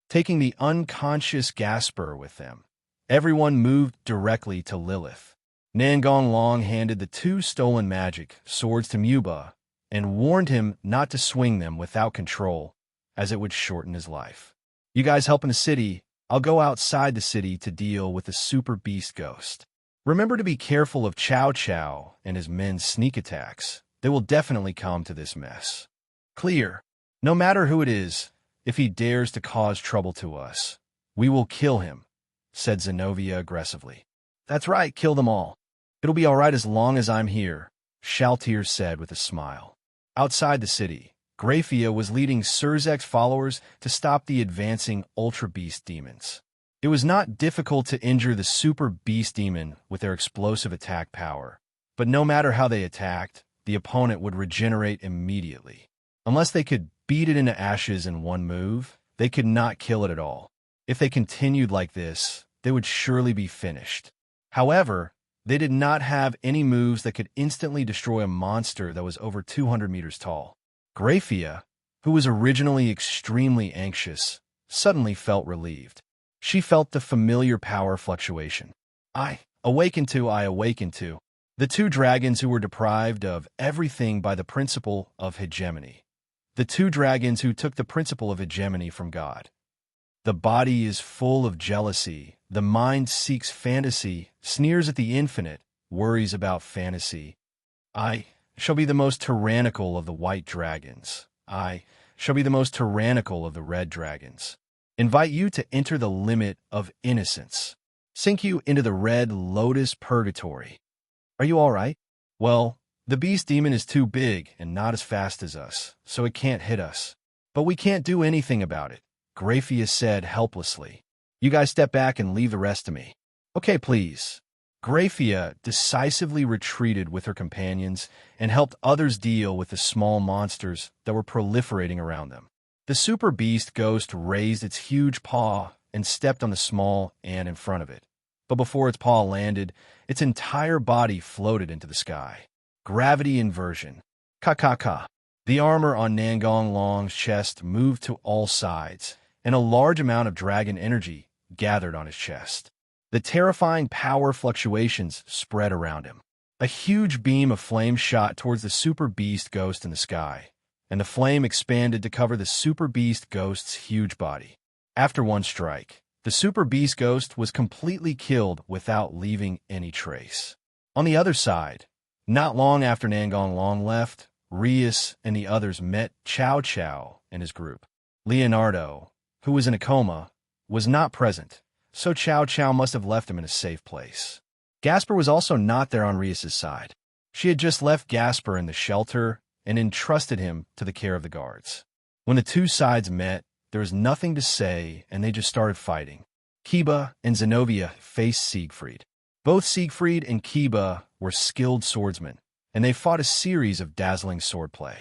Taking the unconscious Gasper with them. Everyone moved directly to Lilith. Nangong Long handed the 2 stolen magic swords to Muba and warned him not to swing them without control, as it would shorten his life. You guys help in the city. I'll go outside the city to deal with the Super Beast Ghost. Remember to be careful of Chow Chow and his men's sneak attacks. They will definitely come to this mess. Clear. No matter who it is, if he dares to cause trouble to us, we will kill him, said Zenobia aggressively. That's right, kill them all. It'll be all right as long as I'm here, Shaltir said with a smile. Outside the city, Graphia was leading Surzek's followers to stop the advancing Ultra Beast demons. It was not difficult to injure the Super Beast Demon with their explosive attack power, but no matter how they attacked, the opponent would regenerate immediately. Unless they could beat it into ashes in one move, they could not kill it at all. If they continued like this, they would surely be finished. However, they did not have any moves that could instantly destroy a monster that was over 200 meters tall. Graphia, who was originally extremely anxious, suddenly felt relieved. She felt the familiar power fluctuation. I awakened to. The 2 dragons who were deprived of everything by the principle of hegemony. The 2 dragons who took the principle of hegemony from God. The body is full of jealousy. The mind seeks fantasy, sneers at the infinite, worries about fantasy. I shall be the most tyrannical of the white dragons. I shall be the most tyrannical of the red dragons. Invite you to enter the limit of innocence. Sink you into the red lotus purgatory. Are you all right? Well, the beast demon is too big and not as fast as us, so it can't hit us. But we can't do anything about it, Graphia said helplessly. You guys step back and leave the rest to me. Okay, please. Graphia decisively retreated with her companions and helped others deal with the small monsters that were proliferating around them. The Super Beast Ghost raised its huge paw and stepped on the small ant in front of it. But before its paw landed, its entire body floated into the sky. Gravity inversion. Ka. The armor on Nangong Long's chest moved to all sides, and a large amount of dragon energy gathered on his chest. The terrifying power fluctuations spread around him. A huge beam of flame shot towards the Super Beast Ghost in the sky, and the flame expanded to cover the Super Beast Ghost's huge body. After one strike, The Super Beast Ghost was completely killed without leaving any trace. On the other side, not long after Nangong Long left, Rias and the others met Chow Chow and his group. Leonardo, who was in a coma, was not present, so Chow Chow must have left him in a safe place. Gasper was also not there on Rias's side. She had just left Gasper in the shelter and entrusted him to the care of the guards. When the two sides met, there was nothing to say, and they just started fighting. Kiba and Zenobia faced Siegfried. Both Siegfried and Kiba were skilled swordsmen, and they fought a series of dazzling swordplay.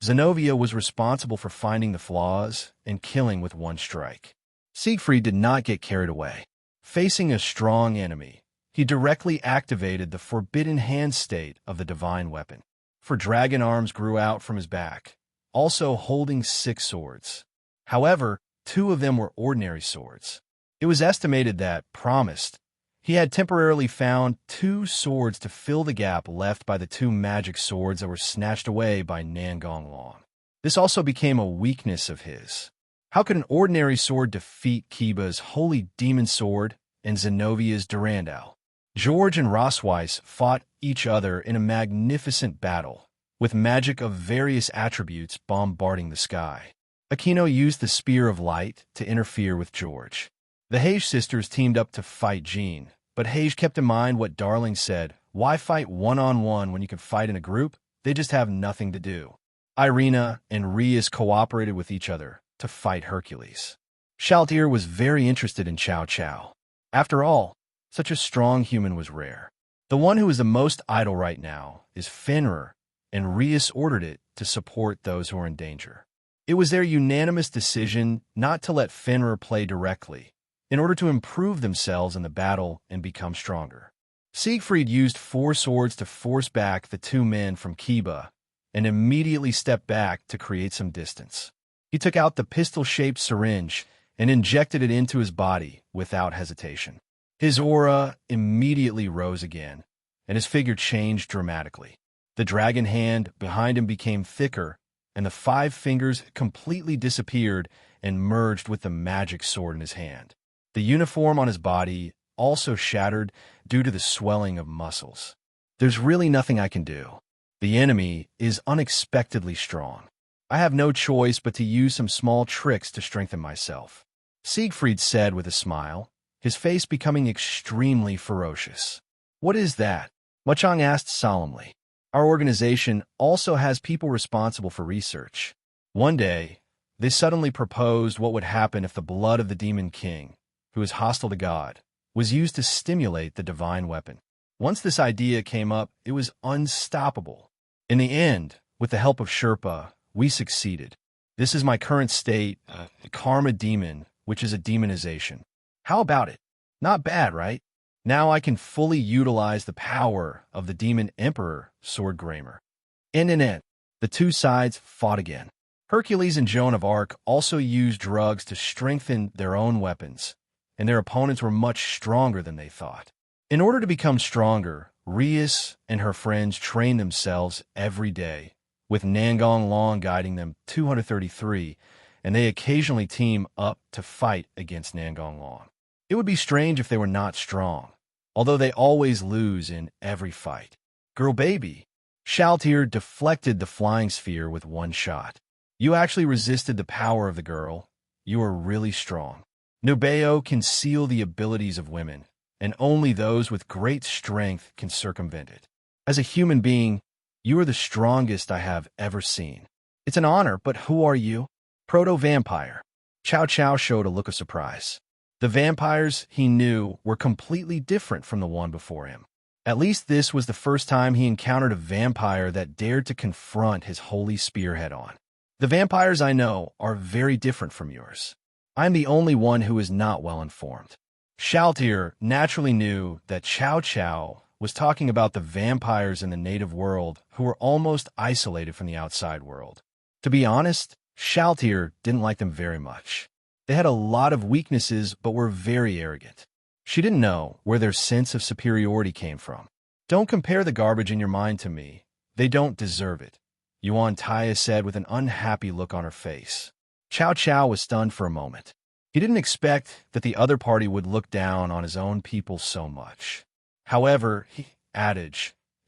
Zenobia was responsible for finding the flaws and killing with one strike. Siegfried did not get carried away. Facing a strong enemy, he directly activated the forbidden hand state of the divine weapon. For dragon arms grew out from his back, also holding 6 swords. However, 2 of them were ordinary swords. It was estimated that, promised, he had temporarily found 2 swords to fill the gap left by the 2 magic swords that were snatched away by Nangong Long. This also became a weakness of his. How could an ordinary sword defeat Kiba's holy demon sword and Zenovia's Durandal? George and Rosweiss fought each other in a magnificent battle, with magic of various attributes bombarding the sky. Aquino used the Spear of Light to interfere with George. The Hage sisters teamed up to fight Jean, but Hage kept in mind what Darling said, why fight one-on-one when you can fight in a group? They just have nothing to do. Irina and Rias cooperated with each other to fight Hercules. Shaltir was very interested in Chow Chow. After all, such a strong human was rare. The one who is the most idle right now is Fenrir, and Rias ordered it to support those who are in danger. It was their unanimous decision not to let Fenrir play directly, in order to improve themselves in the battle and become stronger. Siegfried used 4 swords to force back the 2 men from Kiba, and immediately stepped back to create some distance. He took out the pistol-shaped syringe and injected it into his body without hesitation. His aura immediately rose again, and his figure changed dramatically. The dragon hand behind him became thicker, and the 5 fingers completely disappeared and merged with the magic sword in his hand. The uniform on his body also shattered due to the swelling of muscles. There's really nothing I can do. The enemy is unexpectedly strong. I have no choice but to use some small tricks to strengthen myself, Siegfried said with a smile, his face becoming extremely ferocious. What is that? Machang asked solemnly. Our organization also has people responsible for research. One day, they suddenly proposed what would happen if the blood of the Demon King, who is hostile to God, was used to stimulate the divine weapon. Once this idea came up, it was unstoppable. In the end, with the help of Sherpa, we succeeded. This is my current state, Karma Demon, which is a demonization. How about it? Not bad, right? Now I can fully utilize the power of the Demon Emperor, Sword Gramer. The 2 sides fought again. Hercules and Joan of Arc also used drugs to strengthen their own weapons, and their opponents were much stronger than they thought. In order to become stronger, Rias and her friends trained themselves every day, with Nangong Long guiding them 233, and they occasionally team up to fight against Nangong Long. It would be strange if they were not strong, although they always lose in every fight. Girl baby, Shaltir deflected the flying sphere with 1 shot. You actually resisted the power of the girl. You are really strong. Nubeo can seal the abilities of women, and only those with great strength can circumvent it. As a human being, you are the strongest I have ever seen. It's an honor, but who are you? Proto-vampire. Chow Chow showed a look of surprise. The vampires he knew were completely different from the one before him. At least this was the first time he encountered a vampire that dared to confront his holy spear head-on. The vampires I know are very different from yours. I'm the only one who is not well informed. Shaltir naturally knew that Chow Chow was talking about the vampires in the native world who were almost isolated from the outside world. To be honest, Shaltir didn't like them very much. They had a lot of weaknesses but were very arrogant. She didn't know where their sense of superiority came from. Don't compare the garbage in your mind to me. They don't deserve it, Yuan Taya said with an unhappy look on her face. Chow Chow was stunned for a moment. He didn't expect that the other party would look down on his own people so much. However, he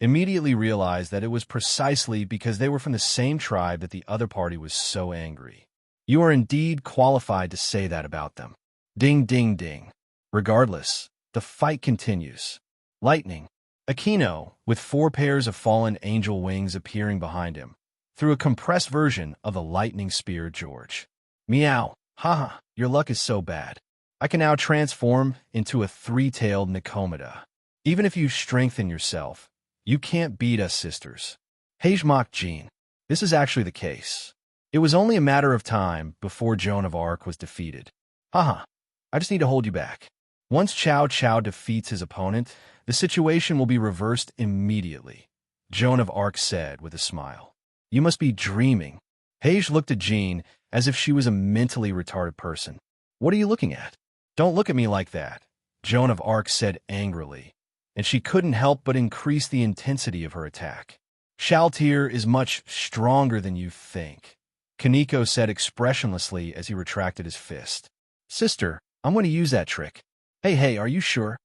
immediately realized that it was precisely because they were from the same tribe that the other party was so angry. You are indeed qualified to say that about them. Ding, ding, ding. Regardless, the fight continues. Lightning. Aquino, with 4 pairs of fallen angel wings appearing behind him, threw a compressed version of the lightning spear at George. Meow. Haha, your luck is so bad. I can now transform into a 3-tailed Nicomida. Even if you strengthen yourself, you can't beat us, sisters. Hejmak Jean. This is actually the case. It was only a matter of time before Joan of Arc was defeated. Haha, I just need to hold you back. Once Cao Cao defeats his opponent, the situation will be reversed immediately, Joan of Arc said with a smile. You must be dreaming. Hege looked at Jean as if she was a mentally retarded person. What are you looking at? Don't look at me like that, Joan of Arc said angrily, and she couldn't help but increase the intensity of her attack. Shaltir is much stronger than you think, Kaneko said expressionlessly as he retracted his fist. Sister, I'm going to use that trick. Hey, are you sure?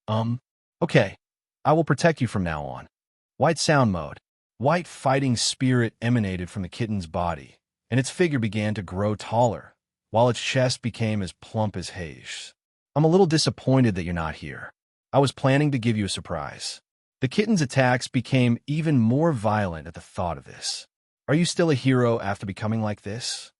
Okay. I will protect you from now on. White sound mode. White fighting spirit emanated from the kitten's body, and its figure began to grow taller, while its chest became as plump as Hege's. I'm a little disappointed that you're not here. I was planning to give you a surprise. The kitten's attacks became even more violent at the thought of this. Are you still a hero after becoming like this?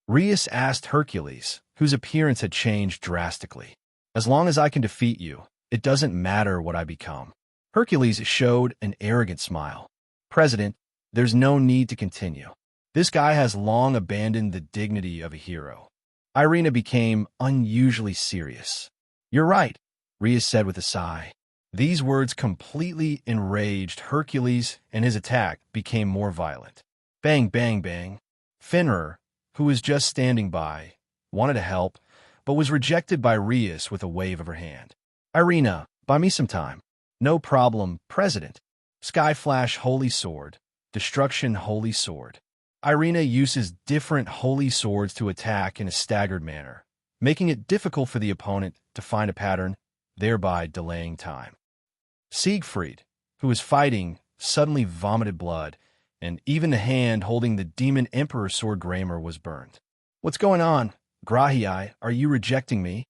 Rheus asked Hercules, whose appearance had changed drastically. As long as I can defeat you, it doesn't matter what I become. Hercules showed an arrogant smile. President, there's no need to continue. This guy has long abandoned the dignity of a hero. Irina became unusually serious. You're right, Rheus said with a sigh. These words completely enraged Hercules, and his attack became more violent. Bang, bang, bang. Fenrir, who was just standing by, wanted to help, but was rejected by Rheus with a wave of her hand. Irina, buy me some time. No problem, President. Sky Flash Holy Sword. Destruction Holy Sword. Irina uses different holy swords to attack in a staggered manner, making it difficult for the opponent to find a pattern, thereby delaying time. Siegfried, who was fighting, suddenly vomited blood, and even the hand holding the Demon Emperor sword Grammar was burned. What's going on? Grahii, are you rejecting me?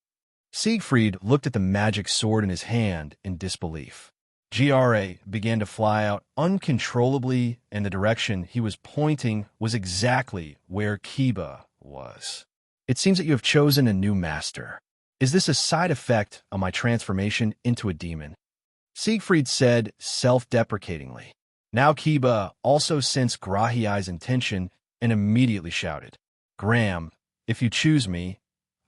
Siegfried looked at the magic sword in his hand in disbelief. Gra began to fly out uncontrollably, and the direction he was pointing was exactly where Kiba was. It seems that you have chosen a new master. Is this a side effect of my transformation into a demon? Siegfried said self-deprecatingly. Now Kiba also sensed Grahii's intention and immediately shouted, Graham, if you choose me,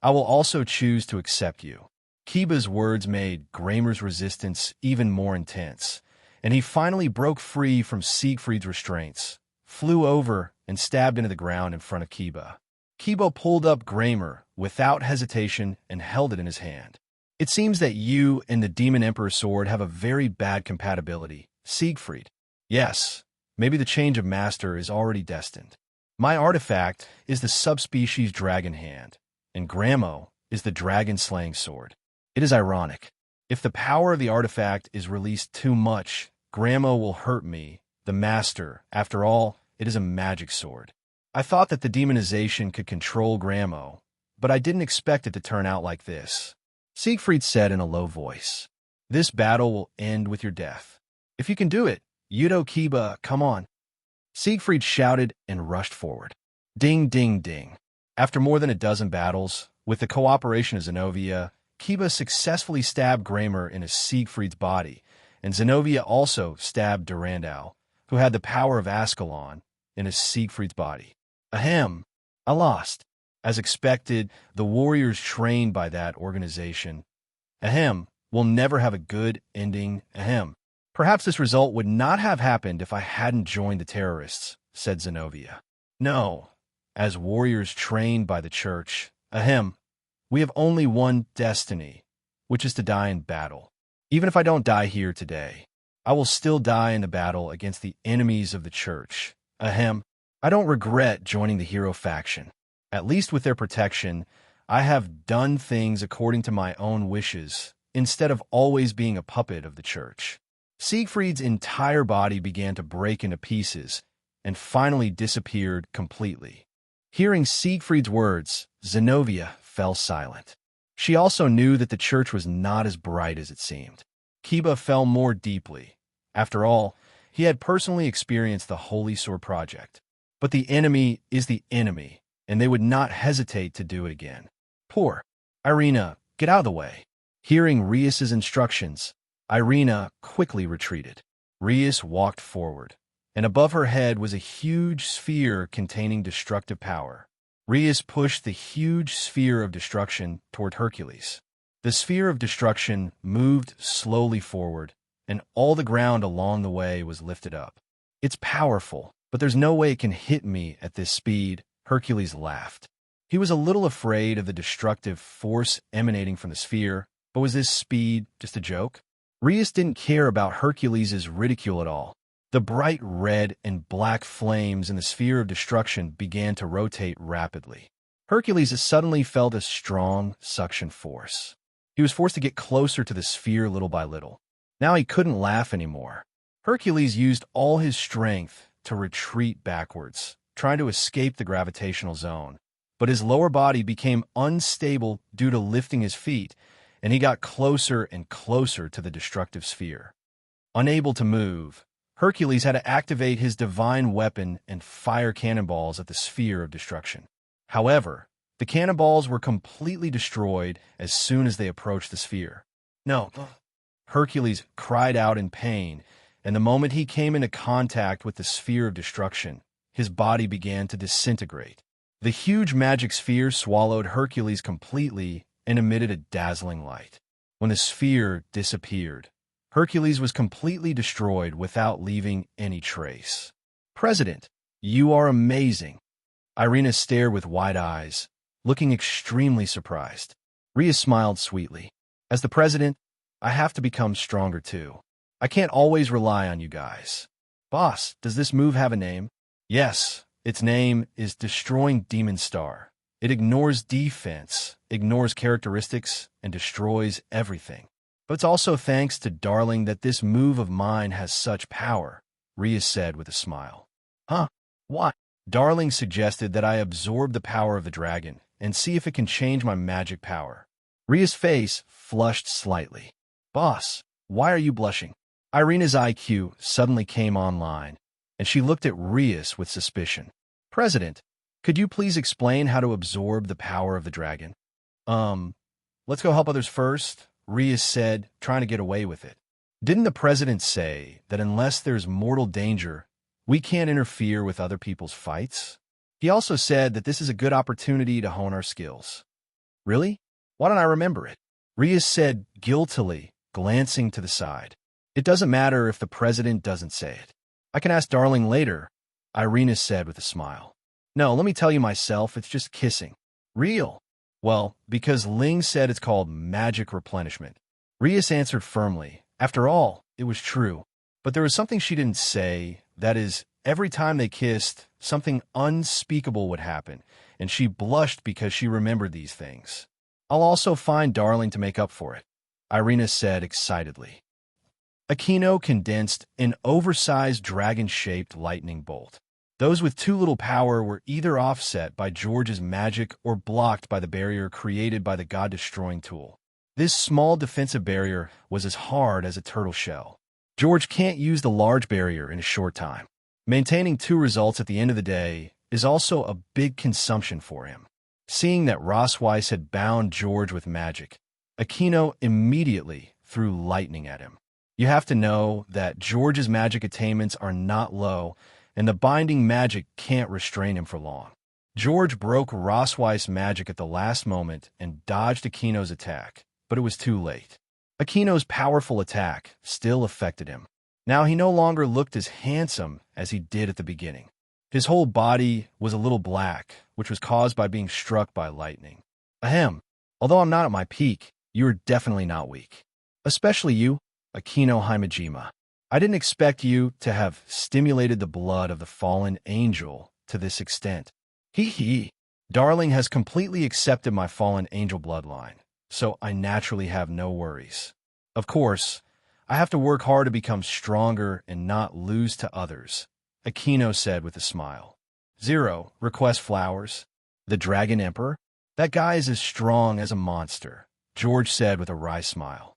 I will also choose to accept you. Kiba's words made Grammar's resistance even more intense, and he finally broke free from Siegfried's restraints, flew over, and stabbed into the ground in front of Kiba. Kiba pulled up Grammar without hesitation and held it in his hand. It seems that you and the Demon Emperor sword have a very bad compatibility, Siegfried. Yes, maybe the change of master is already destined. My artifact is the subspecies Dragon Hand, and Gramo is the dragon-slaying sword. It is ironic. If the power of the artifact is released too much, Gramo will hurt me, the master. After all, it is a magic sword. I thought that the demonization could control Gramo, but I didn't expect it to turn out like this. Siegfried said in a low voice, This battle will end with your death. If you can do it, Yudo Kiba, come on. Siegfried shouted and rushed forward. Ding, ding, ding. After more than a dozen battles, with the cooperation of Zenobia, Kiba successfully stabbed Grammar in Siegfried's body, and Zenobia also stabbed Durandal, who had the power of Ascalon, in Siegfried's body. Ahem. I lost. As expected, the warriors trained by that organization, will never have a good ending. Perhaps this result would not have happened if I hadn't joined the terrorists, said Zenobia. No. As warriors trained by the church, we have only one destiny, which is to die in battle. Even if I don't die here today, I will still die in the battle against the enemies of the church. I don't regret joining the hero faction. At least with their protection, I have done things according to my own wishes, instead of always being a puppet of the church. Siegfried's entire body began to break into pieces and finally disappeared completely. Hearing Siegfried's words, Zenobia fell silent. She also knew that the church was not as bright as it seemed. Kiba fell more deeply. After all, he had personally experienced the Holy Sword Project. But the enemy is the enemy, and they would not hesitate to do it again. Poor Irina, get out of the way. Hearing Rias's instructions, Irina quickly retreated. Rias walked forward, and above her head was a huge sphere containing destructive power. Rias pushed the huge sphere of destruction toward Hercules. The sphere of destruction moved slowly forward, and all the ground along the way was lifted up. It's powerful, but there's no way it can hit me at this speed, Hercules laughed. He was a little afraid of the destructive force emanating from the sphere, but was this speed just a joke? Rias didn't care about Hercules' ridicule at all. The bright red and black flames in the sphere of destruction began to rotate rapidly. Hercules suddenly felt a strong suction force. He was forced to get closer to the sphere little by little. Now he couldn't laugh anymore. Hercules used all his strength to retreat backwards, trying to escape the gravitational zone. But his lower body became unstable due to lifting his feet, and he got closer and closer to the destructive sphere. Unable to move, Hercules had to activate his divine weapon and fire cannonballs at the sphere of destruction. However, the cannonballs were completely destroyed as soon as they approached the sphere. No! Hercules cried out in pain, and the moment he came into contact with the sphere of destruction, his body began to disintegrate. The huge magic sphere swallowed Hercules completely and emitted a dazzling light. When the sphere disappeared, Hercules was completely destroyed without leaving any trace. President, you are amazing. Irina stared with wide eyes, looking extremely surprised. Rhea smiled sweetly. As the president, I have to become stronger too. I can't always rely on you guys. Boss, does this move have a name? Yes, its name is Destroying Demon Star. It ignores defense, ignores characteristics, and destroys everything. But it's also thanks to Darling that this move of mine has such power, Rhea said with a smile. Huh? Why? Darling suggested that I absorb the power of the dragon and see if it can change my magic power. Rhea's face flushed slightly. Boss, why are you blushing? Irina's IQ suddenly came online, and she looked at Rias with suspicion. President, could you please explain how to absorb the power of the dragon? Let's go help others first, Rias said, trying to get away with it. Didn't the president say that unless there's mortal danger, we can't interfere with other people's fights? He also said that this is a good opportunity to hone our skills. Really? Why don't I remember it? Rias said guiltily, glancing to the side. It doesn't matter if the president doesn't say it. I can ask Darling later, Irina said with a smile. No, let me tell you myself, it's just kissing. Real? Well, because Ling said it's called magic replenishment. Rias answered firmly. After all, it was true. But there was something she didn't say, that is, every time they kissed, something unspeakable would happen, and she blushed because she remembered these things. I'll also find Darling to make up for it, Irina said excitedly. Akino condensed an oversized dragon-shaped lightning bolt. Those with too little power were either offset by George's magic or blocked by the barrier created by the god-destroying tool. This small defensive barrier was as hard as a turtle shell. George can't use the large barrier in a short time. Maintaining two results at the end of the day is also a big consumption for him. Seeing that Rossweiss had bound George with magic, Akino immediately threw lightning at him. You have to know that George's magic attainments are not low, and the binding magic can't restrain him for long. George broke Rossweiss' magic at the last moment and dodged Akino's attack, but it was too late. Akino's powerful attack still affected him. Now he no longer looked as handsome as he did at the beginning. His whole body was a little black, which was caused by being struck by lightning. Ahem, although I'm not at my peak, you are definitely not weak. Especially you, Akino Himejima. I didn't expect you to have stimulated the blood of the fallen angel to this extent. Hee hee. Darling has completely accepted my fallen angel bloodline, so I naturally have no worries. Of course, I have to work hard to become stronger and not lose to others, Aquino said with a smile. Zero, request flowers. The Dragon Emperor? That guy is as strong as a monster, George said with a wry smile.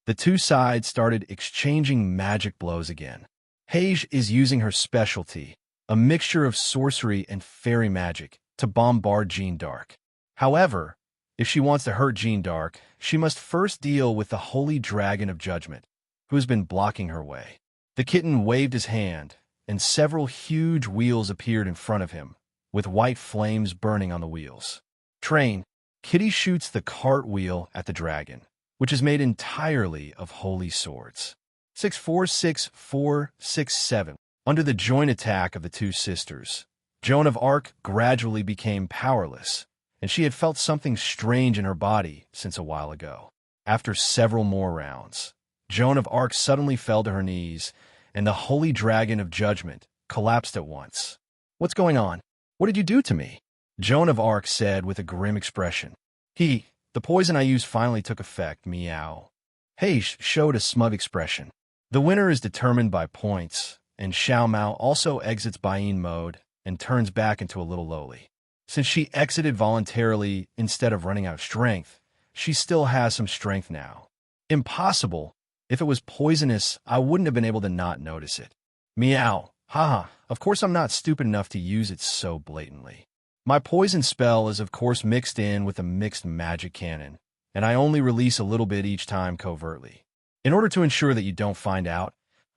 The two sides started exchanging magic blows again. Hage is using her specialty, a mixture of sorcery and fairy magic, to bombard Jean Dark. However, if she wants to hurt Jean Dark, she must first deal with the Holy Dragon of Judgment, who has been blocking her way. The kitten waved his hand, and several huge wheels appeared in front of him, with white flames burning on the wheels. Train, Kitty shoots the cartwheel at the dragon, which is made entirely of holy swords. 6-4-6-4-6-7. Under the joint attack of the two sisters, Joan of Arc gradually became powerless, and she had felt something strange in her body since a while ago. After several more rounds, Joan of Arc suddenly fell to her knees, and the Holy Dragon of Judgment collapsed at once. What's going on? What did you do to me? Joan of Arc said with a grim expression. The poison I used finally took effect, meow. Hage showed a smug expression. The winner is determined by points, and Xiao Mao also exits Bain mode and turns back into a little lowly. Since she exited voluntarily instead of running out of strength, she still has some strength now. Impossible. If it was poisonous, I wouldn't have been able to not notice it. Meow. Haha. Of course I'm not stupid enough to use it so blatantly. My poison spell is of course mixed in with a mixed magic cannon, and I only release a little bit each time covertly. In order to ensure that you don't find out,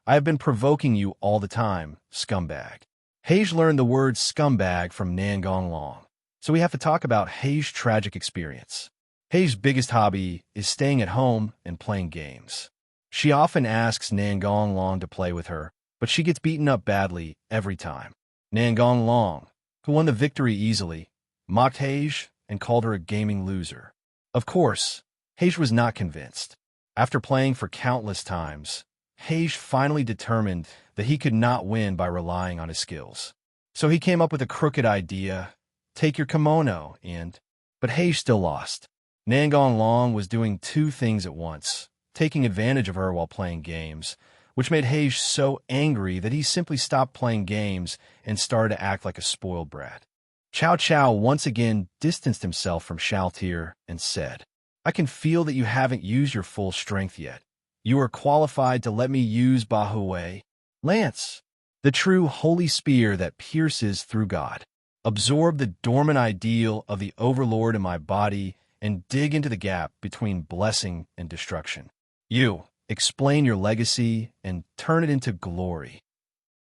I have been provoking you all the time, scumbag. Hage learned the word scumbag from Nangong Long, so we have to talk about Hage's tragic experience. Hage's biggest hobby is staying at home and playing games. She often asks Nangong Long to play with her, but she gets beaten up badly every time. Nangong Long, who won the victory easily, mocked Hage and called her a gaming loser. Of course, Hage was not convinced. After playing for countless times, Hage finally determined that he could not win by relying on his skills. So he came up with a crooked idea, take your kimono, but Hage still lost. Nangong Long was doing two things at once, taking advantage of her while playing games, which made Hage so angry that he simply stopped playing games and started to act like a spoiled brat. Cao Cao once again distanced himself from Shaltir and said, I can feel that you haven't used your full strength yet. You are qualified to let me use Bahuwei Lance, the true holy spear that pierces through God. Absorb the dormant ideal of the Overlord in my body and dig into the gap between blessing and destruction. You, explain your legacy and turn it into glory.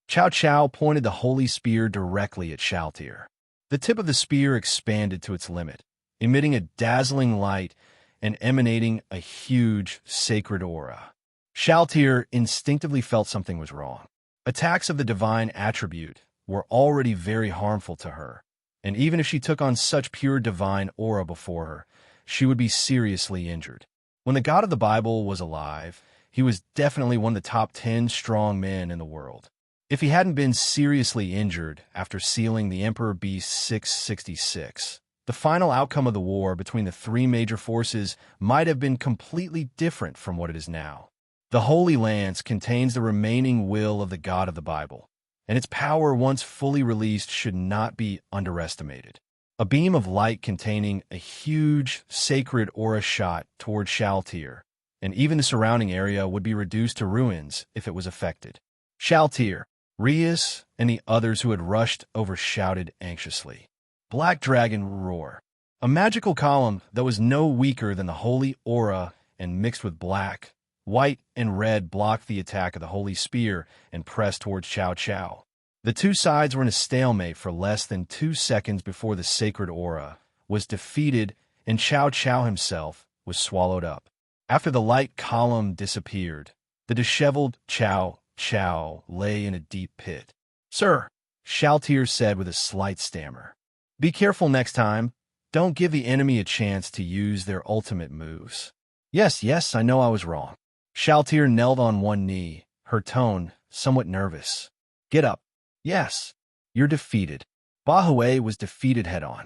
Cao Cao pointed the holy spear directly at Shaltir. The tip of the spear expanded to its limit, emitting a dazzling light and emanating a huge sacred aura. Shaltir instinctively felt something was wrong. Attacks of the divine attribute were already very harmful to her, and even if she took on such pure divine aura before her, she would be seriously injured. When the God of the Bible was alive, he was definitely one of the top 10 strong men in the world. If he hadn't been seriously injured after sealing the Emperor Beast 666, the final outcome of the war between the three major forces might have been completely different from what it is now. The Holy Lance contains the remaining will of the God of the Bible, and its power once fully released should not be underestimated. A beam of light containing a huge sacred aura shot toward Shaltir, and even the surrounding area would be reduced to ruins if it was affected. Shaltir, Rias, and the others who had rushed over shouted anxiously. Black Dragon Roar. A magical column that was no weaker than the holy aura and mixed with black, white, and red blocked the attack of the holy spear and pressed towards Cao Cao. The two sides were in a stalemate for less than 2 seconds before the sacred aura was defeated and Cao Cao himself was swallowed up. After the light column disappeared, the disheveled Cao Cao lay in a deep pit. Sir, Shaltir said with a slight stammer. Be careful next time. Don't give the enemy a chance to use their ultimate moves. Yes, I know I was wrong. Shaltir knelt on one knee, her tone somewhat nervous. Get up. Yes, you're defeated. Bahuwei was defeated head-on.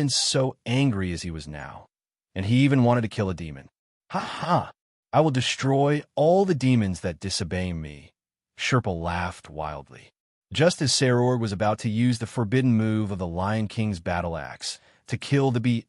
been so angry as he was now. And he even wanted to kill a demon. Ha ha! I will destroy all the demons that disobey me. Sherpa laughed wildly. Just as Saror was about to use the forbidden move of the Lion King's battle axe to kill the B***************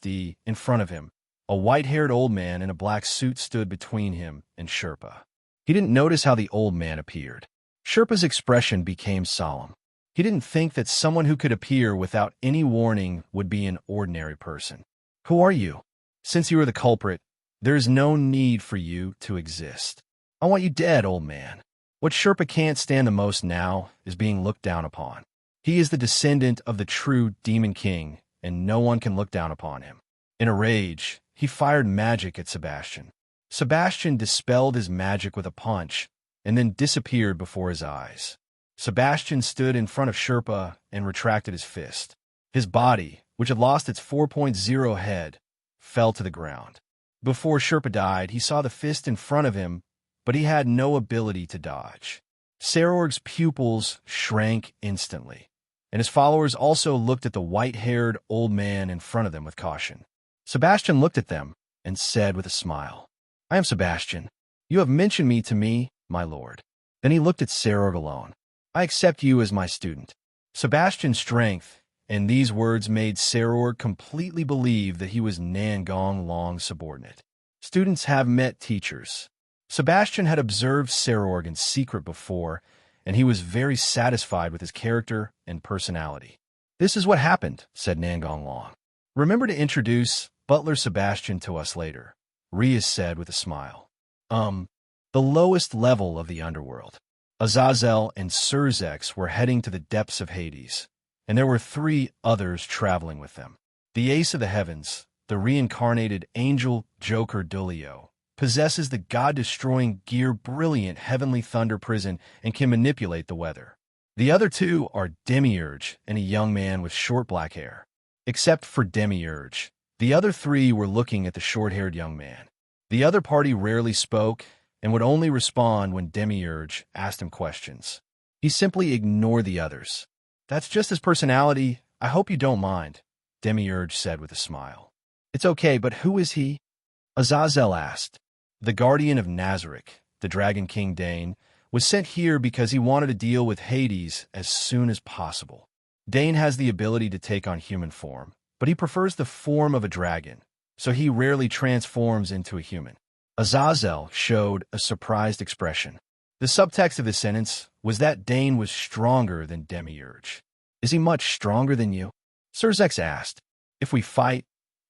D in front of him, a white-haired old man in a black suit stood between him and Sherpa. He didn't notice how the old man appeared. Sherpa's expression became solemn. He didn't think that someone who could appear without any warning would be an ordinary person. Who are you? Since you are the culprit, there is no need for you to exist. I want you dead, old man. What Sherpa can't stand the most now is being looked down upon. He is the descendant of the true Demon King, and no one can look down upon him. In a rage, he fired magic at Sebastian. Sebastian dispelled his magic with a punch, and then disappeared before his eyes. Sebastian stood in front of Sherpa and retracted his fist. His body, which had lost its 4.0 head, fell to the ground. Before Sherpa died, he saw the fist in front of him, but he had no ability to dodge. Sarorg's pupils shrank instantly, and his followers also looked at the white-haired old man in front of them with caution. Sebastian looked at them and said with a smile, "I am Sebastian. You have mentioned me to me, my lord." Then he looked at Sarorg alone. "I accept you as my student." Sebastian's strength, and these words made Saror completely believe that he was Nangong Long's subordinate. Students have met teachers. Sebastian had observed Saror in secret before, and he was very satisfied with his character and personality. "This is what happened," said Nangong Long. "Remember to introduce Butler Sebastian to us later," Rias said with a smile. The lowest level of the underworld. Azazel and Surzex were heading to the depths of Hades, and there were 3 others traveling with them. The Ace of the Heavens, the reincarnated angel Joker Dulio, possesses the god-destroying gear Brilliant Heavenly Thunder Prison and can manipulate the weather. The other 2 are Demiurge and a young man with short black hair. Except for Demiurge, the other 3 were looking at the short-haired young man. The other party rarely spoke and would only respond when Demiurge asked him questions. He simply ignored the others. "That's just his personality. I hope you don't mind," Demiurge said with a smile. "It's okay, but who is he?" Azazel asked. "The guardian of Nazareth, the Dragon King Dane, was sent here because he wanted to deal with Hades as soon as possible. Dane has the ability to take on human form, but he prefers the form of a dragon, so he rarely transforms into a human." Azazel showed a surprised expression. The subtext of the sentence was that Dane was stronger than Demiurge. "Is he much stronger than you?" Surzex asked. "If we fight,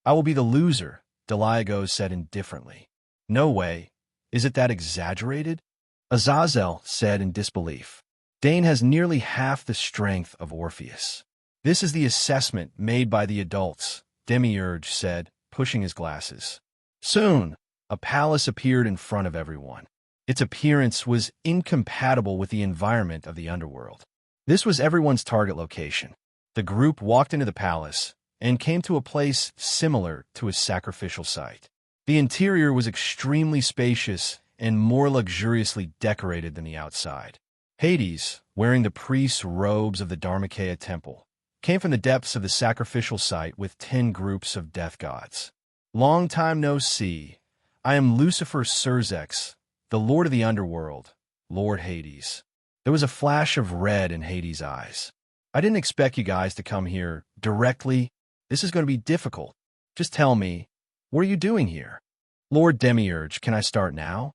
I will be the loser," Deliagos said indifferently. "No way. Is it that exaggerated?" Azazel said in disbelief. "Dane has nearly half the strength of Orpheus." "This is the assessment made by the adults," Demiurge said, pushing his glasses. Soon, a palace appeared in front of everyone. Its appearance was incompatible with the environment of the underworld. This was everyone's target location. The group walked into the palace and came to a place similar to a sacrificial site. The interior was extremely spacious and more luxuriously decorated than the outside. Hades, wearing the priest's robes of the Dharmakaya temple, came from the depths of the sacrificial site with 10 groups of death gods. "Long time no see. I am Lucifer Surzex, the Lord of the Underworld, Lord Hades." There was a flash of red in Hades' eyes. "I didn't expect you guys to come here directly. This is going to be difficult. Just tell me, what are you doing here?" "Lord Demiurge, can I start now?"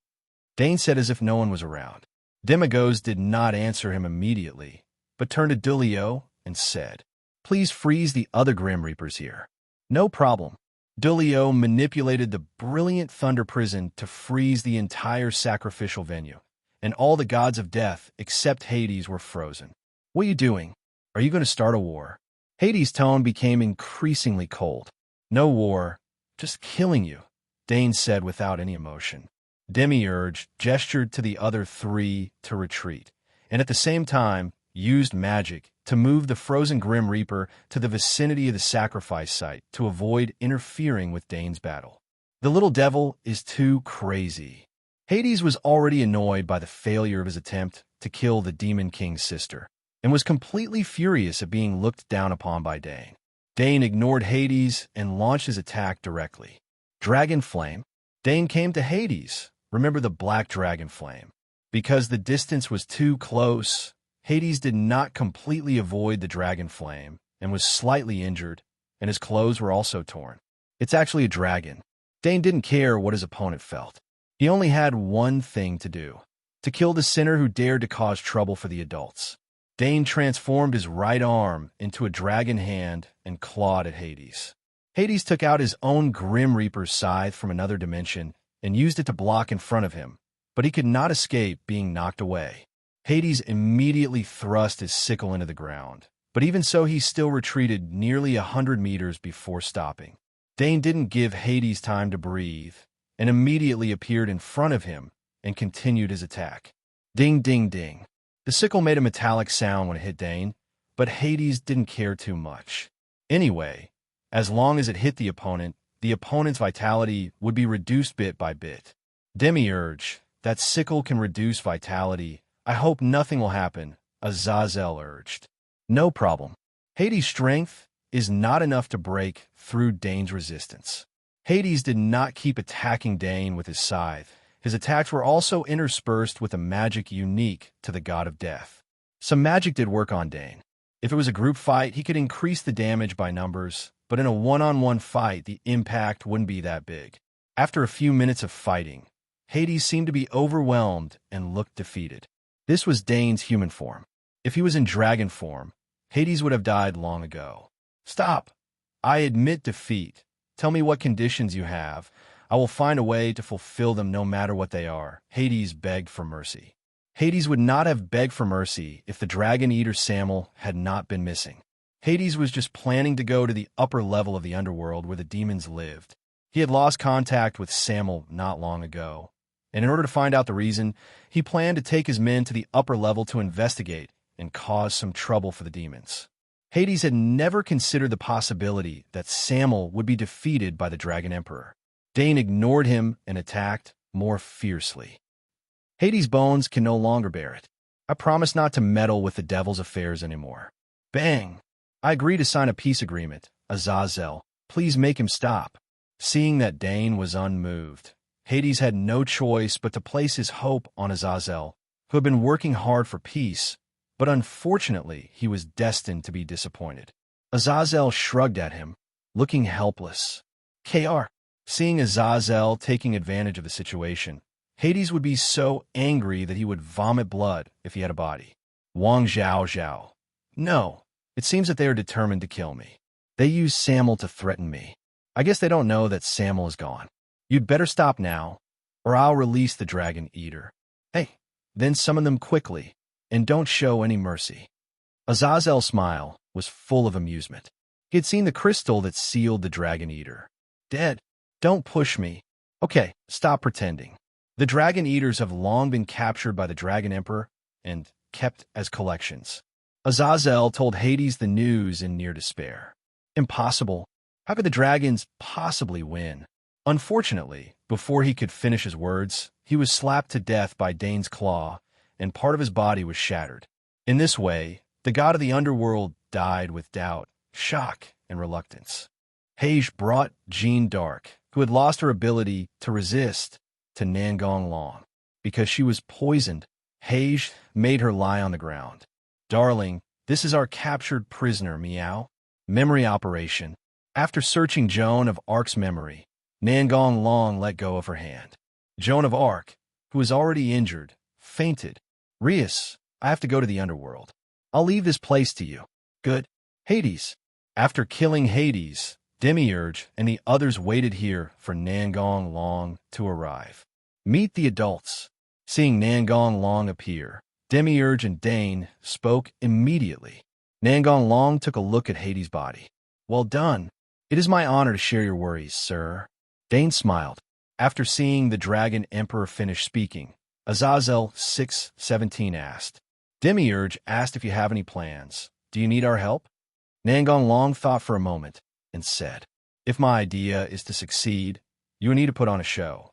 Dane said as if no one was around. Demigos did not answer him immediately, but turned to Dulio and said, "Please freeze the other Grim Reapers here." "No problem." Dulio manipulated the Brilliant Thunder Prison to freeze the entire sacrificial venue, and all the gods of death except Hades were frozen. "What are you doing? Are you going to start a war?" Hades' tone became increasingly cold. "No war, just killing you," Dane said without any emotion. Demiurge gestured to the other 3 to retreat, and at the same time used magic to move the frozen Grim Reaper to the vicinity of the sacrifice site to avoid interfering with Dane's battle. "The little devil is too crazy." Hades was already annoyed by the failure of his attempt to kill the Demon King's sister, and was completely furious at being looked down upon by Dane. Dane ignored Hades and launched his attack directly. Dragon Flame. Dane came to Hades. Remember the black dragon flame. Because the distance was too close, Hades did not completely avoid the dragon flame and was slightly injured, and his clothes were also torn. "It's actually a dragon." Dane didn't care what his opponent felt. He only had one thing to do: to kill the sinner who dared to cause trouble for the adults. Dane transformed his right arm into a dragon hand and clawed at Hades. Hades took out his own Grim Reaper's scythe from another dimension and used it to block in front of him, but he could not escape being knocked away. Hades immediately thrust his sickle into the ground, but even so he still retreated nearly 100 meters before stopping. Dane didn't give Hades time to breathe, and immediately appeared in front of him and continued his attack. Ding, ding, ding. The sickle made a metallic sound when it hit Dane, but Hades didn't care too much. Anyway, as long as it hit the opponent's vitality would be reduced bit by bit. "Demiurge, that sickle can reduce vitality. I hope nothing will happen," Azazel urged. "No problem. Hades' strength is not enough to break through Dane's resistance." Hades did not keep attacking Dane with his scythe. His attacks were also interspersed with a magic unique to the god of death. Some magic did work on Dane. If it was a group fight, he could increase the damage by numbers, but in a one-on-one fight, the impact wouldn't be that big. After a few minutes of fighting, Hades seemed to be overwhelmed and looked defeated. This was Dane's human form. If he was in dragon form, Hades would have died long ago. Stop! I admit defeat. Tell me what conditions you have. I will find a way to fulfill them no matter what they are. Hades begged for mercy. Hades would not have begged for mercy if the Dragon Eater Samuel had not been missing. Hades was just planning to go to the upper level of the underworld where the demons lived. He had lost contact with Samuel not long ago, and in order to find out the reason, he planned to take his men to the upper level to investigate and cause some trouble for the demons. Hades had never considered the possibility that Samuel would be defeated by the Dragon Emperor. Dane ignored him and attacked more fiercely. Hades' bones can no longer bear it. I promise not to meddle with the devil's affairs anymore. Bang! I agree to sign a peace agreement. Azazel, please make him stop. Seeing that Dane was unmoved, Hades had no choice but to place his hope on Azazel, who had been working hard for peace, but unfortunately he was destined to be disappointed. Azazel shrugged at him, looking helpless. Kr. Seeing Azazel taking advantage of the situation, Hades would be so angry that he would vomit blood if he had a body. Wang Zhao Zhao. No, it seems that they are determined to kill me. They use Samuel to threaten me. I guess they don't know that Samuel is gone. You'd better stop now, or I'll release the Dragon Eater. Hey, then summon them quickly, and don't show any mercy. Azazel's smile was full of amusement. He had seen the crystal that sealed the Dragon Eater. Dead. Don't push me. Okay, stop pretending. The Dragon Eaters have long been captured by the Dragon Emperor and kept as collections. Azazel told Hades the news in near despair. Impossible. How could the dragons possibly win? Unfortunately, before he could finish his words, he was slapped to death by Dane's claw, and part of his body was shattered. In this way, the god of the underworld died with doubt, shock, and reluctance. Hades brought Jean Dark, who had lost her ability to resist, to Nangong Long. Because she was poisoned, Hades made her lie on the ground. Darling, this is our captured prisoner, Meow. Memory operation. After searching Joan of Arc's memory, Nangong Long let go of her hand. Joan of Arc, who was already injured, fainted. Rias, I have to go to the underworld. I'll leave this place to you. Good. Hades. After killing Hades, Demiurge and the others waited here for Nangong Long to arrive. Meet the adults. Seeing Nangong Long appear, Demiurge and Dane spoke immediately. Nangong Long took a look at Hades' body. Well done. It is my honor to share your worries, sir. Dane smiled. After seeing the Dragon Emperor finish speaking, Azazel 617 asked. Demiurge asked if you have any plans. Do you need our help? Nangong Long thought for a moment and said, if my idea is to succeed, you will need to put on a show.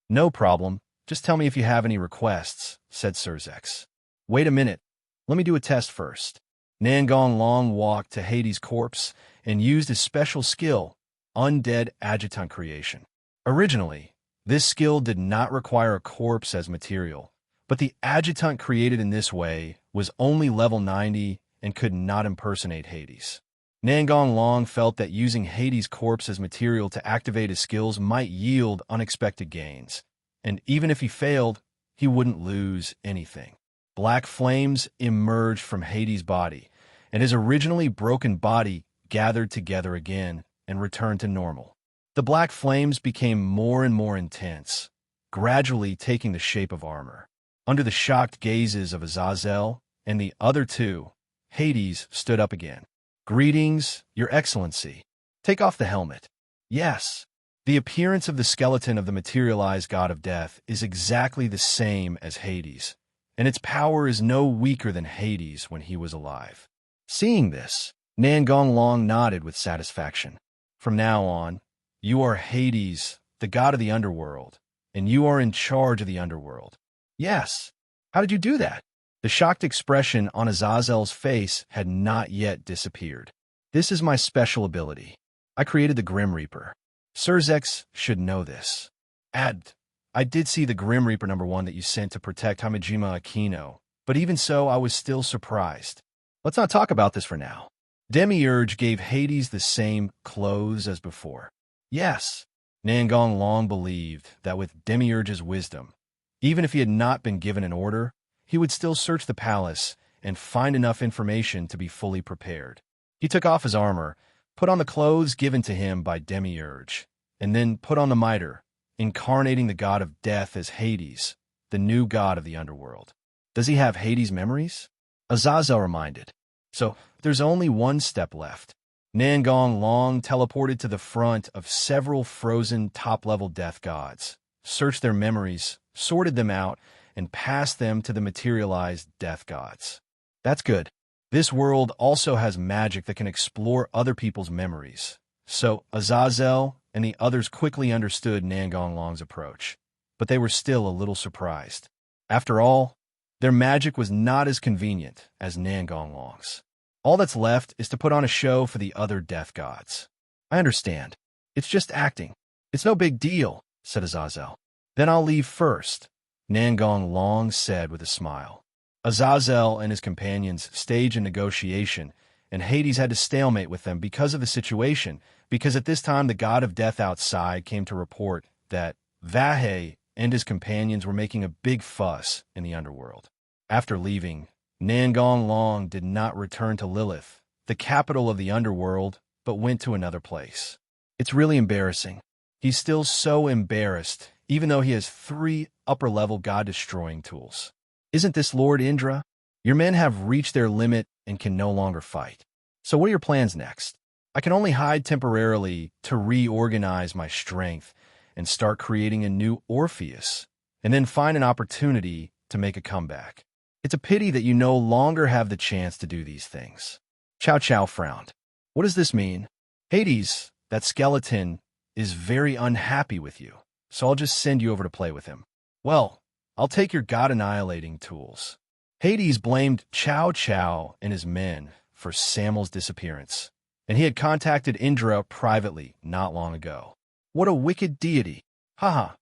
No problem. Just tell me if you have any requests, said Surzex. Wait a minute. Let me do a test first. Nangong Long walked to Hades' corpse and used his special skill, Undead Adjutant Creation. Originally, this skill did not require a corpse as material, but the adjutant created in this way was only level 90 and could not impersonate Hades. Nangong Long felt that using Hades' corpse as material to activate his skills might yield unexpected gains, and even if he failed, he wouldn't lose anything. Black flames emerged from Hades' body, and his originally broken body gathered together again and returned to normal. The black flames became more and more intense, gradually taking the shape of armor. Under the shocked gazes of Azazel and the other two, Hades stood up again. Greetings, Your Excellency. Take off the helmet. Yes. The appearance of the skeleton of the materialized god of death is exactly the same as Hades, and its power is no weaker than Hades when he was alive. Seeing this, Nangong Long nodded with satisfaction. From now on, you are Hades, the god of the underworld, and you are in charge of the underworld. Yes. How did you do that? The shocked expression on Azazel's face had not yet disappeared. This is my special ability. I created the Grim Reaper. Surzex should know this. I did see the Grim Reaper #1 that you sent to protect Hamijima Aquino, but even so, I was still surprised. Let's not talk about this for now. Demiurge gave Hades the same clothes as before. Yes, Nangong long believed that with Demiurge's wisdom, even if he had not been given an order, he would still search the palace and find enough information to be fully prepared. He took off his armor, put on the clothes given to him by Demiurge, and then put on the mitre, incarnating the god of death as Hades, the new god of the underworld. Does he have Hades' memories? Azazel reminded. So there's only one step left. Nangong long teleported to the front of several frozen top-level death gods, searched their memories, sorted them out, and passed them to the materialized death gods. That's good. This world also has magic that can explore other people's memories. So Azazel and the others quickly understood Nangong Long's approach, but they were still a little surprised. After all, their magic was not as convenient as Nangong Long's. All that's left is to put on a show for the other death gods. I understand. It's just acting. It's no big deal, said Azazel. Then I'll leave first, Nangong Long said with a smile. Azazel and his companions staged a negotiation, and Hades had to stalemate with them because of the situation, because at this time the god of death outside came to report that Vahe and his companions were making a big fuss in the underworld. After leaving, Nangong Long did not return to Lilith, the capital of the underworld, but went to another place. It's really embarrassing. He's still so embarrassed, even though he has 3 upper-level god-destroying tools. Isn't this Lord Indra? Your men have reached their limit and can no longer fight. So what are your plans next? I can only hide temporarily to reorganize my strength and start creating a new Orpheus, and then find an opportunity to make a comeback. It's a pity that you no longer have the chance to do these things. Chow Chow frowned. What does this mean? Hades, that skeleton, is very unhappy with you, so I'll just send you over to play with him. Well, I'll take your god-annihilating tools. Hades blamed Chow Chow and his men for Samuel's disappearance, and he had contacted Indra privately not long ago. What a wicked deity. Haha,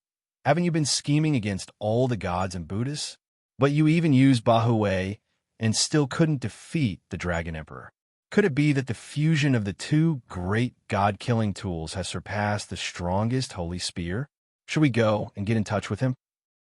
haven't you been scheming against all the gods and Buddhas? But you even used Bahue and still couldn't defeat the Dragon Emperor. Could it be that the fusion of the 2 great god-killing tools has surpassed the strongest holy spear? Should we go and get in touch with him?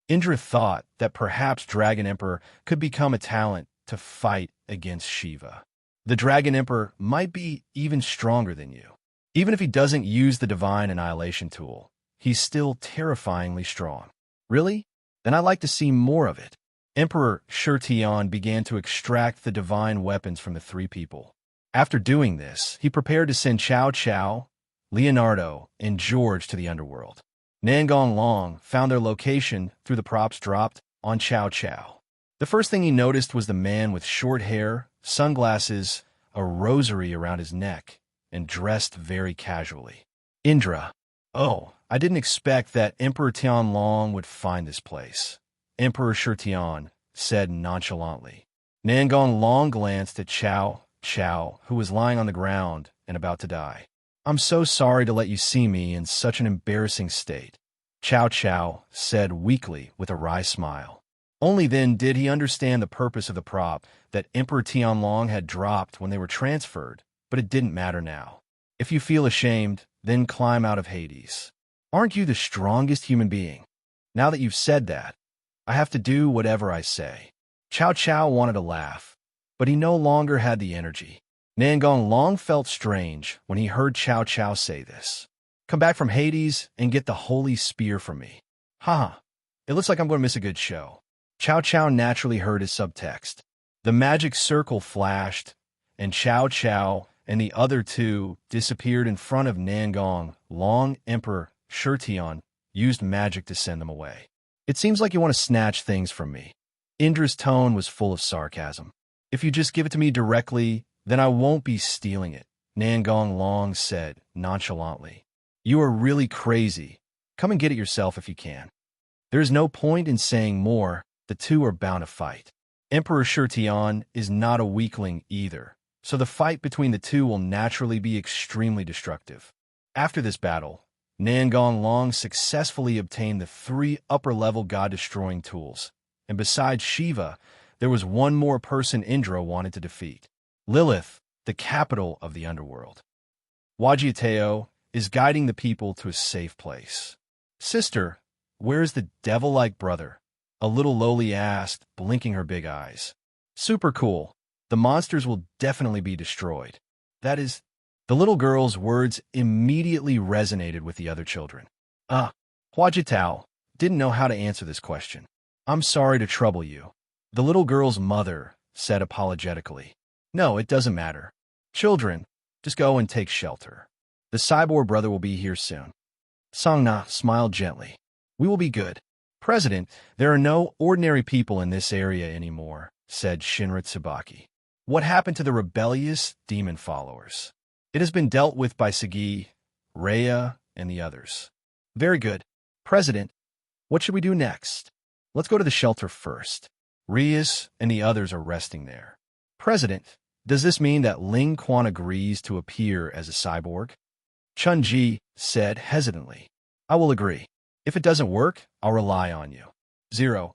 Indra thought that perhaps Dragon Emperor could become a talent to fight against Shiva. The Dragon Emperor might be even stronger than you. Even if he doesn't use the Divine Annihilation tool, he's still terrifyingly strong. Really? Then I'd like to see more of it. Emperor Shurtian began to extract the divine weapons from the 3 people. After doing this, he prepared to send Chow Chow, Leonardo, and George to the underworld. Nangong Long found their location through the props dropped on Chow Chow. The first thing he noticed was the man with short hair, sunglasses, a rosary around his neck, and dressed very casually. Indra. Oh, I didn't expect that Emperor Tianlong would find this place, Emperor Shurtian said nonchalantly. Nangong Long glanced at Chow Chow, who was lying on the ground and about to die. I'm so sorry to let you see me in such an embarrassing state, Chow Chow said weakly with a wry smile. Only then did he understand the purpose of the prop that Emperor Tianlong had dropped when they were transferred, but it didn't matter now. If you feel ashamed, then climb out of Hades. Aren't you the strongest human being? Now that you've said that, I have to do whatever I say. Chow Chow wanted to laugh, but he no longer had the energy. Nangong Long felt strange when he heard Chow Chow say this. Come back from Hades and get the holy spear from me. Haha, it looks like I'm going to miss a good show. Chow Chow naturally heard his subtext. The magic circle flashed, and Chow Chow and the other 2 disappeared in front of Nangong Long. Emperor Shurtian used magic to send them away. It seems like you want to snatch things from me. Indra's tone was full of sarcasm. If you just give it to me directly, then I won't be stealing it, Nangong Long said nonchalantly. You are really crazy. Come and get it yourself if you can. There is no point in saying more. The 2 are bound to fight. Emperor Shurtian is not a weakling either, so the fight between the 2 will naturally be extremely destructive. After this battle, Nangong Long successfully obtained the 3 upper-level god-destroying tools, and besides Shiva, there was one more person Indra wanted to defeat. Lilith, the capital of the underworld. Wajiateo is guiding the people to a safe place. Sister, where's the devil-like brother? A little lowly asked, blinking her big eyes. Super cool. The monsters will definitely be destroyed. That is... The little girl's words immediately resonated with the other children. Huajitao didn't know how to answer this question. I'm sorry to trouble you. The little girl's mother said apologetically. No, it doesn't matter. Children, just go and take shelter. The cyborg brother will be here soon. Sangna smiled gently. We will be good. President, there are no ordinary people in this area anymore, said Shinra Tsubaki. What happened to the rebellious demon followers? It has been dealt with by Sagi, Rhea, and the others. Very good. President, what should we do next? Let's go to the shelter first. Reyes and the others are resting there. President, does this mean that Ling Quan agrees to appear as a cyborg? Chun-Ji said hesitantly. I will agree. If it doesn't work, I'll rely on you. 0.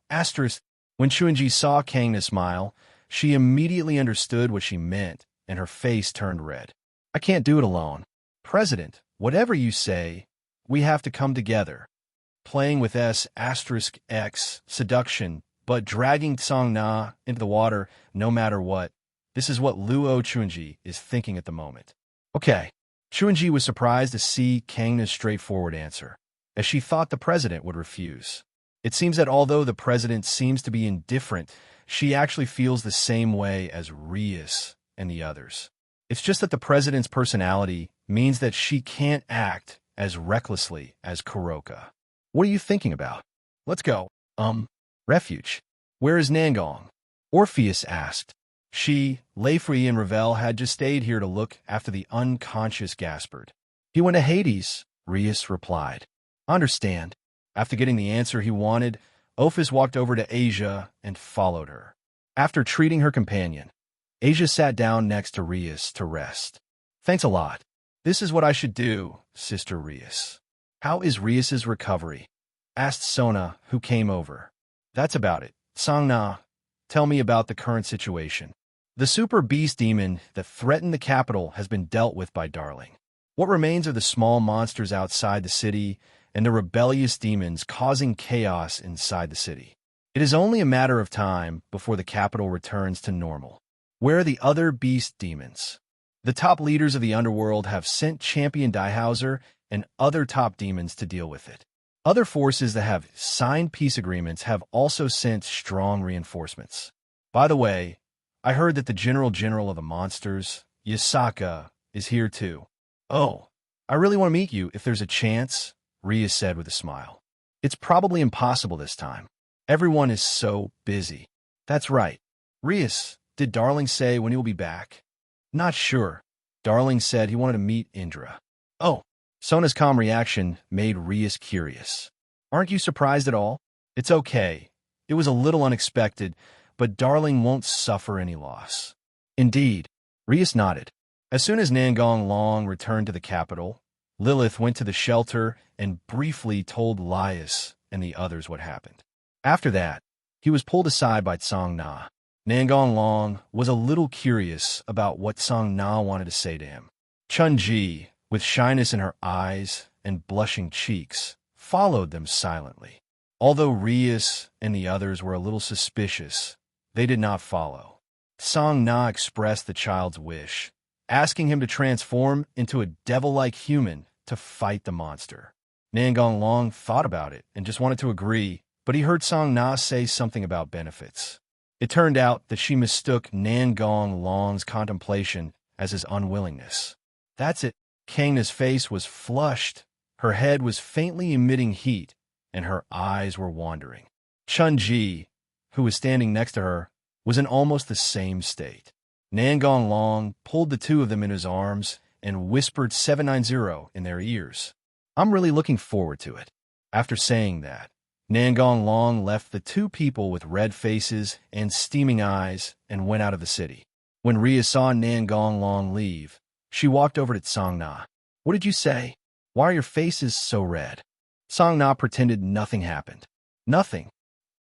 When Chun-Ji saw Kangna smile, she immediately understood what she meant, and her face turned red. I can't do it alone. President, whatever you say, we have to come together. Playing with S**X, seduction, but dragging Sangna into the water no matter what. This is what Luo Chun-Ji is thinking at the moment. Okay. Chun-Ji was surprised to see Kangna's straightforward answer, as she thought the president would refuse. It seems that although the president seems to be indifferent, she actually feels the same way as Reyes and the others. It's just that the president's personality means that she can't act as recklessly as Kuroka. What are you thinking about? Let's go. Refuge. Where is Nangong? Orpheus asked. She, Leifri, and Ravel had just stayed here to look after the unconscious Gaspard. He went to Hades, Reyes replied. Understand. After getting the answer he wanted, Ophis walked over to Asia and followed her. After treating her companion, Asia sat down next to Reyes to rest. Thanks a lot. This is what I should do, Sister Reyes. How is Reyes's recovery? Asked Sona, who came over. That's about it. Sangna, tell me about the current situation. The super beast demon that threatened the capital has been dealt with by Darling. What remains are the small monsters outside the city and the rebellious demons causing chaos inside the city. It is only a matter of time before the capital returns to normal. Where are the other beast demons? The top leaders of the underworld have sent Champion Daihauser and other top demons to deal with it. Other forces that have signed peace agreements have also sent strong reinforcements. By the way, I heard that the General of the Monsters, Yasaka, is here too. Oh, I really want to meet you if there's a chance, Rhea said with a smile. It's probably impossible this time. Everyone is so busy. That's right. Reyes, did Darling say when he will be back? Not sure. Darling said he wanted to meet Indra. Oh, Sona's calm reaction made Reyes curious. Aren't you surprised at all? It's okay. It was a little unexpected, but Darling won't suffer any loss. Indeed, Reyes nodded. As soon as Nangong Long returned to the capital, Lilith went to the shelter and briefly told Lias and the others what happened. After that, he was pulled aside by Tsang Na. Nangong Long was a little curious about what Tsang Na wanted to say to him. Chun-Ji, with shyness in her eyes and blushing cheeks, followed them silently. Although Reyes and the others were a little suspicious, they did not follow. Tsang Na expressed the child's wish, asking him to transform into a devil-like human to fight the monster. Nangong Long thought about it and just wanted to agree, but he heard Tsang Na say something about benefits. It turned out that she mistook Nangong Long's contemplation as his unwillingness. That's it. Kangna's face was flushed, her head was faintly emitting heat, and her eyes were wandering. Chun-Ji, who was standing next to her, was in almost the same state. Nangong Long pulled the two of them in his arms and whispered 790 in their ears. I'm really looking forward to it. After saying that, Nangong Long left the two people with red faces and steaming eyes and went out of the city. When Rhea saw Nangong Long leave, she walked over to Tsang Na. What did you say? Why are your faces so red? Tsang Na pretended nothing happened. Nothing.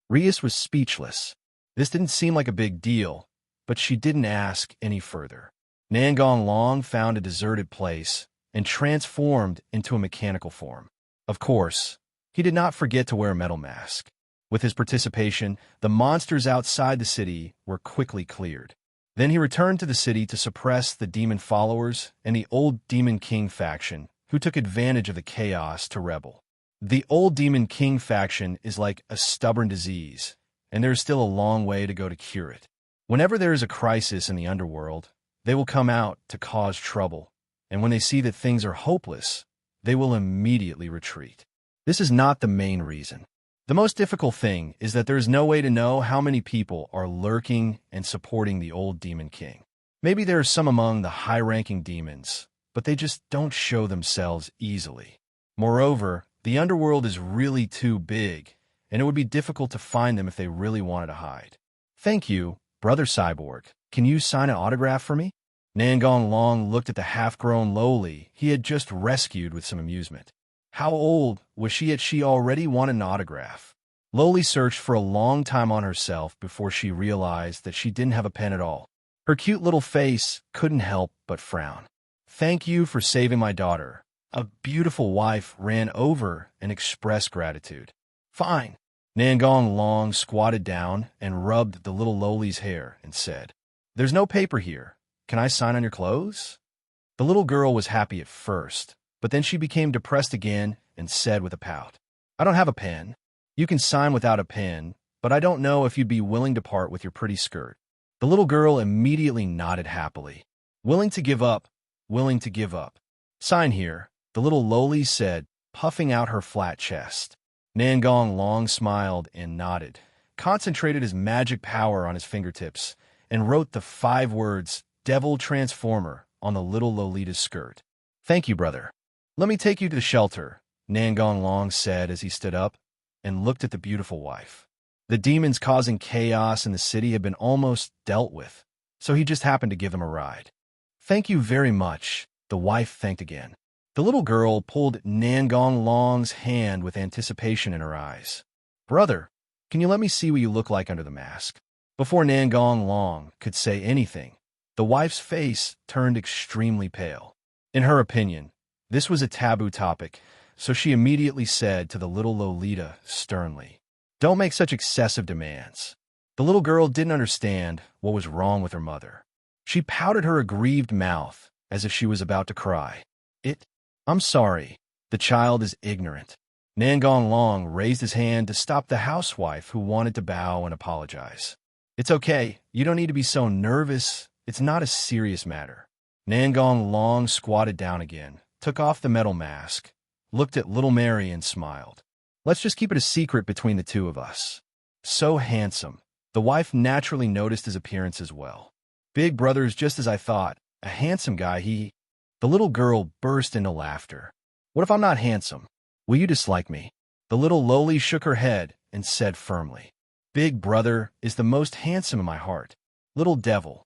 Rhea was speechless. This didn't seem like a big deal, but she didn't ask any further. Nangong Long found a deserted place and transformed into a mechanical form. Of course, he did not forget to wear a metal mask. With his participation, the monsters outside the city were quickly cleared. Then he returned to the city to suppress the demon followers and the old Demon King faction, who took advantage of the chaos to rebel. The old Demon King faction is like a stubborn disease, and there is still a long way to go to cure it. Whenever there is a crisis in the underworld, they will come out to cause trouble, and when they see that things are hopeless, they will immediately retreat. This is not the main reason. The most difficult thing is that there is no way to know how many people are lurking and supporting the old Demon King. Maybe there are some among the high-ranking demons, but they just don't show themselves easily. Moreover, the underworld is really too big, and it would be difficult to find them if they really wanted to hide. Thank you, Brother Cyborg. Can you sign an autograph for me? Nangong Long looked at the half-grown lowly he had just rescued with some amusement. How old was she yet she already wanted an autograph? Lowly searched for a long time on herself before she realized that she didn't have a pen at all. Her cute little face couldn't help but frown. Thank you for saving my daughter. A beautiful wife ran over and expressed gratitude. Fine. Nangong Long squatted down and rubbed the little lowly's hair and said, There's no paper here. Can I sign on your clothes? The little girl was happy at first, but then she became depressed again and said with a pout, I don't have a pen. You can sign without a pen, but I don't know if you'd be willing to part with your pretty skirt. The little girl immediately nodded happily. Willing to give up, willing to give up. Sign here, the little lowly said, puffing out her flat chest. Nangong Long smiled and nodded, concentrated his magic power on his fingertips, and wrote the 5 words, Devil Transformer, on the little Lolita's skirt. Thank you, brother. Let me take you to the shelter, Nangong Long said as he stood up and looked at the beautiful wife. The demons causing chaos in the city had been almost dealt with, so he just happened to give them a ride. Thank you very much, the wife thanked again. The little girl pulled Nangong Long's hand with anticipation in her eyes. Brother, can you let me see what you look like under the mask? Before Nangong Long could say anything, the wife's face turned extremely pale. In her opinion, this was a taboo topic, so she immediately said to the little Lolita sternly, Don't make such excessive demands. The little girl didn't understand what was wrong with her mother. She pouted her aggrieved mouth as if she was about to cry. I'm sorry. The child is ignorant. Nangong Long raised his hand to stop the housewife who wanted to bow and apologize. It's okay. You don't need to be so nervous. It's not a serious matter. Nangong Long squatted down again, took off the metal mask, looked at little Mary and smiled. Let's just keep it a secret between the two of us. So handsome. The wife naturally noticed his appearance as well. Big brother's just as I thought. A handsome guy, he... The little girl burst into laughter. What if I'm not handsome? Will you dislike me? The little lowly shook her head and said firmly, Big brother is the most handsome in my heart. Little devil.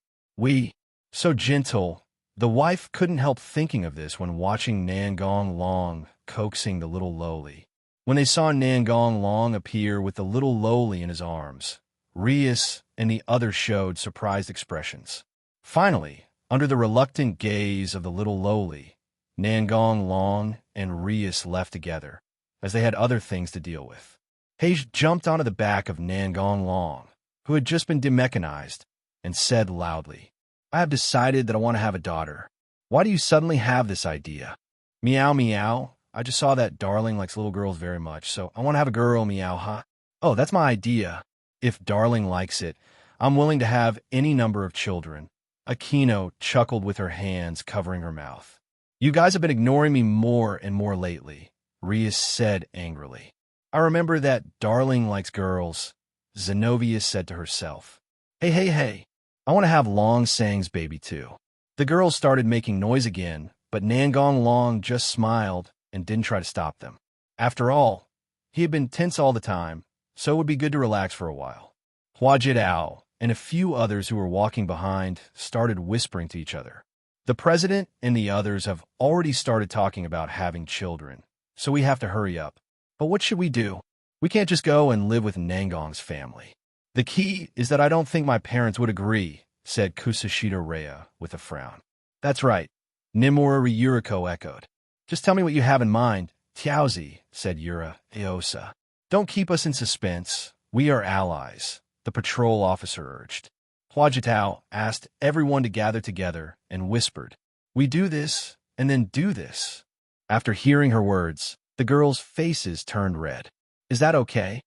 So gentle. The wife couldn't help thinking of this when watching Nangong Long coaxing the little lowly. When they saw Nangong Long appear with the little lowly in his arms, Rias and the others showed surprised expressions. Finally, under the reluctant gaze of the little lowly, Nangong Long and Rias left together, as they had other things to deal with. Hage jumped onto the back of Nangong Long, who had just been demechanized, and said loudly, I have decided that I want to have a daughter. Why do you suddenly have this idea? Meow meow. I just saw that Darling likes little girls very much, so I want to have a girl, meow, huh? Oh, that's my idea. If Darling likes it, I'm willing to have any number of children. Akino chuckled with her hands covering her mouth. You guys have been ignoring me more and more lately, Rias said angrily. I remember that Darling likes girls, Zenobia said to herself. Hey. I want to have Long Sang's baby too. The girls started making noise again, but Nangong Long just smiled and didn't try to stop them. After all, he had been tense all the time, so it would be good to relax for a while. Hua Jidao and a few others who were walking behind started whispering to each other. The president and the others have already started talking about having children, so we have to hurry up. But what should we do? We can't just go and live with Nangong's family. The key is that I don't think my parents would agree said Kusashita Rhea with a frown. That's right, Nimura Yuriko echoed. Just tell me what you have in mind, Tiaozi, said Yura Iosa. Don't keep us in suspense. We are allies, the patrol officer urged. Huajitao asked everyone to gather together and whispered, We do this, and then do this. After hearing her words, the girls' faces turned red. Is that okay?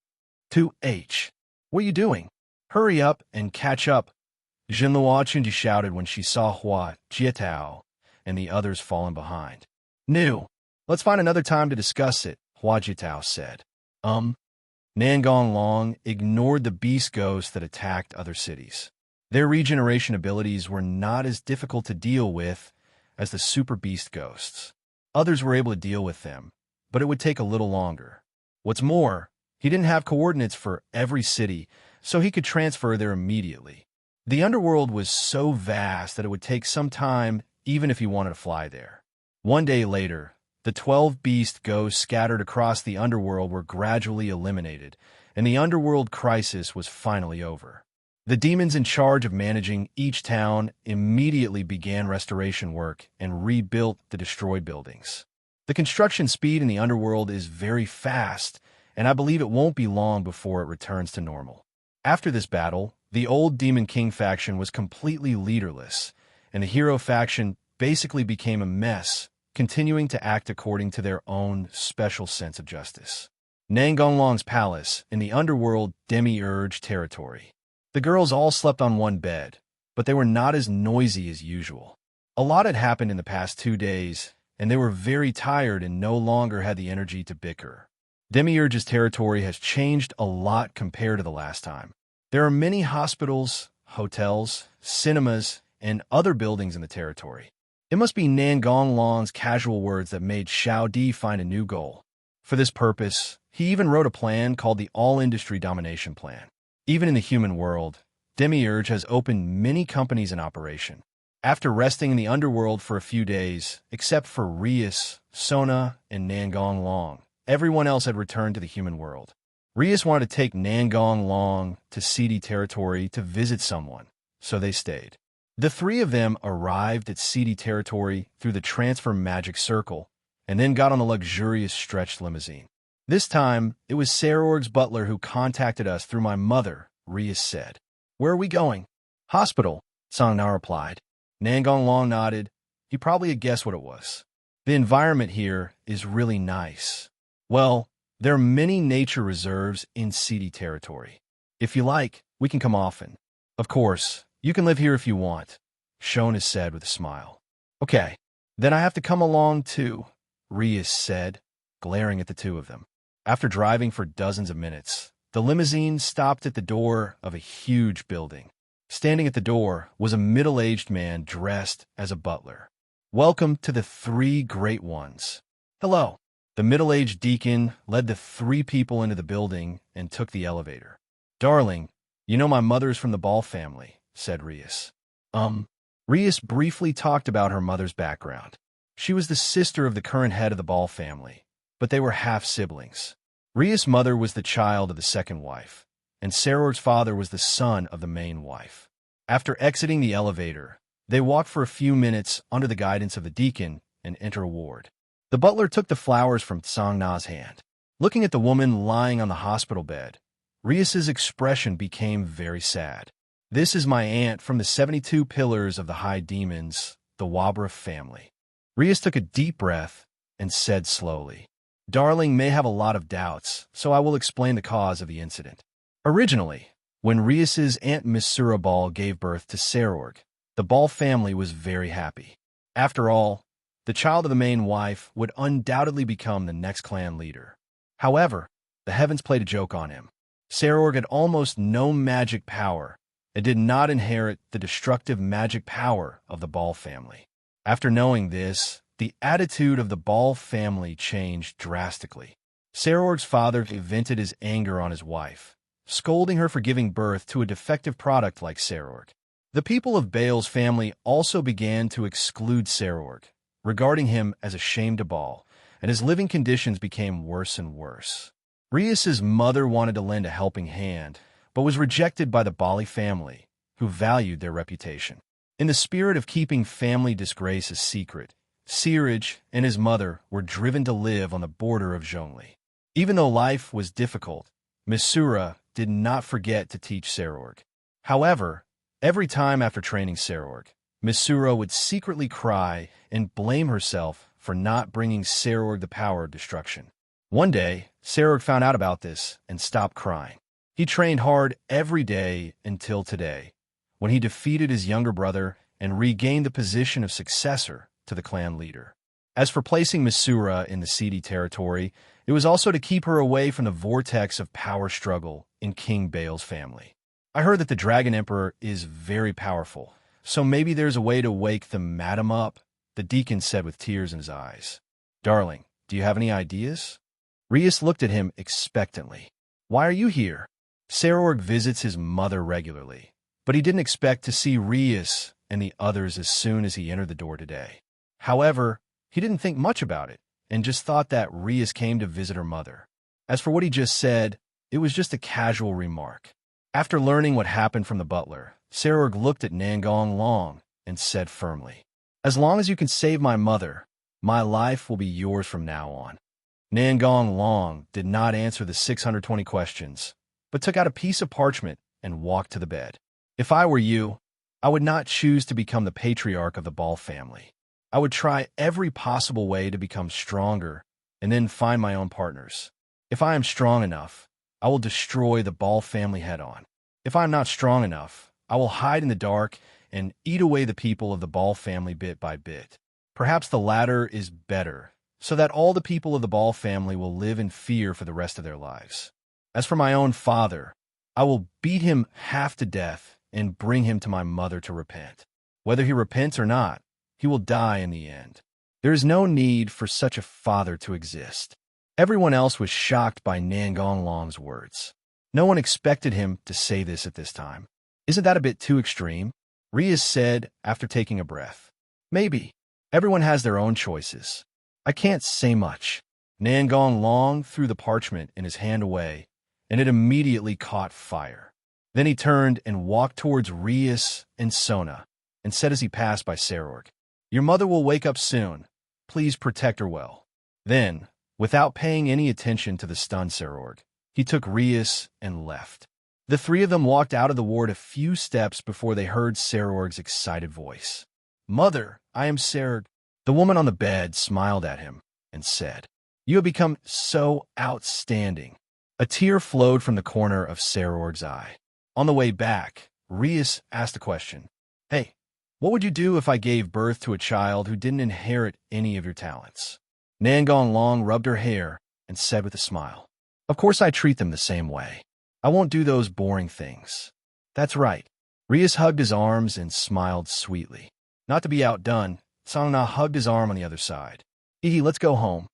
2H. What are you doing? Hurry up and catch up, Jinlua Chunji shouted when she saw Hua Jiatao and the others falling behind. No. Let's find another time to discuss it, Hua Jiatao said. Nangong Long ignored the beast ghosts that attacked other cities. Their regeneration abilities were not as difficult to deal with as the super beast ghosts. Others were able to deal with them, but it would take a little longer. What's more, he didn't have coordinates for every city, so he could transfer there immediately. The underworld was so vast that it would take some time even if he wanted to fly there. One day later, the 12 beast ghosts scattered across the underworld were gradually eliminated, and the underworld crisis was finally over. The demons in charge of managing each town immediately began restoration work and rebuilt the destroyed buildings. The construction speed in the underworld is very fast, and I believe it won't be long before it returns to normal. After this battle, the old Demon King faction was completely leaderless, and the hero faction basically became a mess, continuing to act according to their own special sense of justice. Nangonglong's palace in the underworld demiurge territory. The girls all slept on one bed, but they were not as noisy as usual. A lot had happened in the past 2 days, and they were very tired and no longer had the energy to bicker. Demiurge's territory has changed a lot compared to the last time. There are many hospitals, hotels, cinemas, and other buildings in the territory. It must be Nangonglong's casual words that made Xiao Di find a new goal. For this purpose, he even wrote a plan called the All-Industry Domination Plan. Even in the human world, Demiurge has opened many companies in operation. After resting in the underworld for a few days, except for Rias, Sona, and Nangonglong, everyone else had returned to the human world. Rias wanted to take Nangonglong to Seedy territory to visit someone, so they stayed. The three of them arrived at Seedy territory through the transfer magic circle, and then got on the luxurious stretched limousine. This time, it was Sarorg's butler who contacted us through my mother, Rias said. Where are we going? Hospital, Sangna replied. Nangonglong nodded. He probably had guessed what it was. The environment here is really nice. Well, there are many nature reserves in Seedy territory. If you like, we can come often. Of course, you can live here if you want, Shona said with a smile. Okay, then I have to come along too, Rias said, glaring at the two of them. After driving for dozens of minutes, the limousine stopped at the door of a huge building. Standing at the door was a middle-aged man dressed as a butler. Welcome to the Three Great Ones. Hello. The middle-aged deacon led the three people into the building and took the elevator. Darling, you know my mother's from the Ball family, said Rias. Rias briefly talked about her mother's background. She was the sister of the current head of the Ball family, but they were half-siblings. Rias' mother was the child of the second wife, and Sarorg's father was the son of the main wife. After exiting the elevator, they walked for a few minutes under the guidance of the deacon and entered a ward. The butler took the flowers from Sangna's hand. Looking at the woman lying on the hospital bed, Rias's expression became very sad. This is my aunt from the 72 Pillars of the High Demons, the Wabra family. Rias took a deep breath and said slowly, Darling may have a lot of doubts, so I will explain the cause of the incident. Originally, when Rias's Aunt Misura Ball gave birth to Sarorg, the Ball family was very happy. After all, the child of the main wife would undoubtedly become the next clan leader. However, the heavens played a joke on him. Sarorg had almost no magic power and did not inherit the destructive magic power of the Ball family. After knowing this, the attitude of the Ball family changed drastically. Sarorg's father vented his anger on his wife, scolding her for giving birth to a defective product like Sarorg. The people of Bale's family also began to exclude Sarorg, regarding him as a shame to Ball, and his living conditions became worse and worse. Rias's mother wanted to lend a helping hand, but was rejected by the Bali family, who valued their reputation. In the spirit of keeping family disgrace a secret, Siraj and his mother were driven to live on the border of Zhongli. Even though life was difficult, Misura did not forget to teach Serorg. However, every time after training Serorg, Misura would secretly cry and blame herself for not bringing Serorg the power of destruction. One day, Serorg found out about this and stopped crying. He trained hard every day until today, when he defeated his younger brother and regained the position of successor to the clan leader. As for placing Misura in the seedy territory, it was also to keep her away from the vortex of power struggle in King Bale's family. I heard that the Dragon Emperor is very powerful, so maybe there's a way to wake the madam up, the deacon said with tears in his eyes. Darling, do you have any ideas? Rias looked at him expectantly. Why are you here? Serorg visits his mother regularly, but he didn't expect to see Rias and the others as soon as he entered the door today. However, he didn't think much about it and just thought that Rias came to visit her mother. As for what he just said, it was just a casual remark. After learning what happened from the butler, Serorg looked at Nangong Long and said firmly, "As long as you can save my mother, my life will be yours from now on." Nangong Long did not answer the 620 questions, but took out a piece of parchment and walked to the bed. If I were you, I would not choose to become the patriarch of the Ball family. I would try every possible way to become stronger and then find my own partners. If I am strong enough, I will destroy the Ball family head-on. If I am not strong enough, I will hide in the dark and eat away the people of the Ball family bit by bit. Perhaps the latter is better, so that all the people of the Ball family will live in fear for the rest of their lives. As for my own father, I will beat him half to death and bring him to my mother to repent. Whether he repents or not, he will die in the end. There is no need for such a father to exist. Everyone else was shocked by Nangong Long's words. No one expected him to say this at this time. Isn't that a bit too extreme? Rias said after taking a breath. Maybe. Everyone has their own choices. I can't say much. Nangong Long threw the parchment in his hand away, and it immediately caught fire. Then he turned and walked towards Rias and Sona, and said as he passed by Serorg, "Your mother will wake up soon. Please protect her well." Then, without paying any attention to the stunned Serorg, he took Rias and left. The three of them walked out of the ward a few steps before they heard Serorg's excited voice. "Mother, I am Serorg." The woman on the bed smiled at him and said, "You have become so outstanding." A tear flowed from the corner of Serorg's eye. On the way back, Rias asked a question. "Hey, what would you do if I gave birth to a child who didn't inherit any of your talents?" Nangong Long rubbed her hair and said with a smile, "Of course I treat them the same way. I won't do those boring things." "That's right." Rias hugged his arms and smiled sweetly. Not to be outdone, Sangna hugged his arm on the other side. "Hee, let's go home."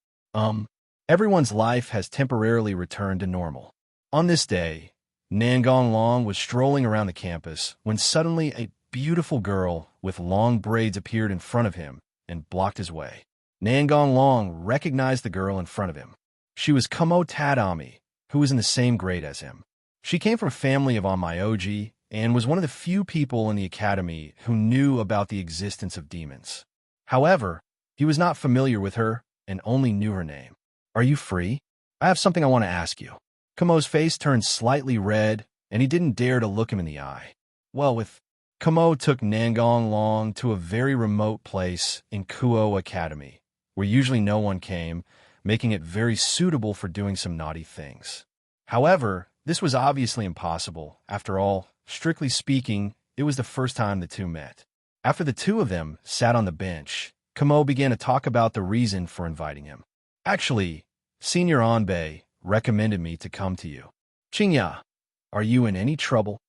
Everyone's life has temporarily returned to normal. On this day, Nangong Long was strolling around the campus when suddenly a beautiful girl with long braids appeared in front of him and blocked his way. Nangong Long recognized the girl in front of him. She was Kumo Tadami, who was in the same grade as him. She came from a family of Onmyoji and was one of the few people in the academy who knew about the existence of demons. However, he was not familiar with her and only knew her name. "Are you free? I have something I want to ask you." Kumo's face turned slightly red, and he didn't dare to look him in the eye. Kumo took Nangong Long to a very remote place in Kuo Academy, where usually no one came, making it very suitable for doing some naughty things. However, this was obviously impossible. After all, strictly speaking, it was the first time the two met. After the two of them sat on the bench, Kumo began to talk about the reason for inviting him. "Actually, Senior Anbei recommended me to come to you." "Qingya, are you in any trouble?"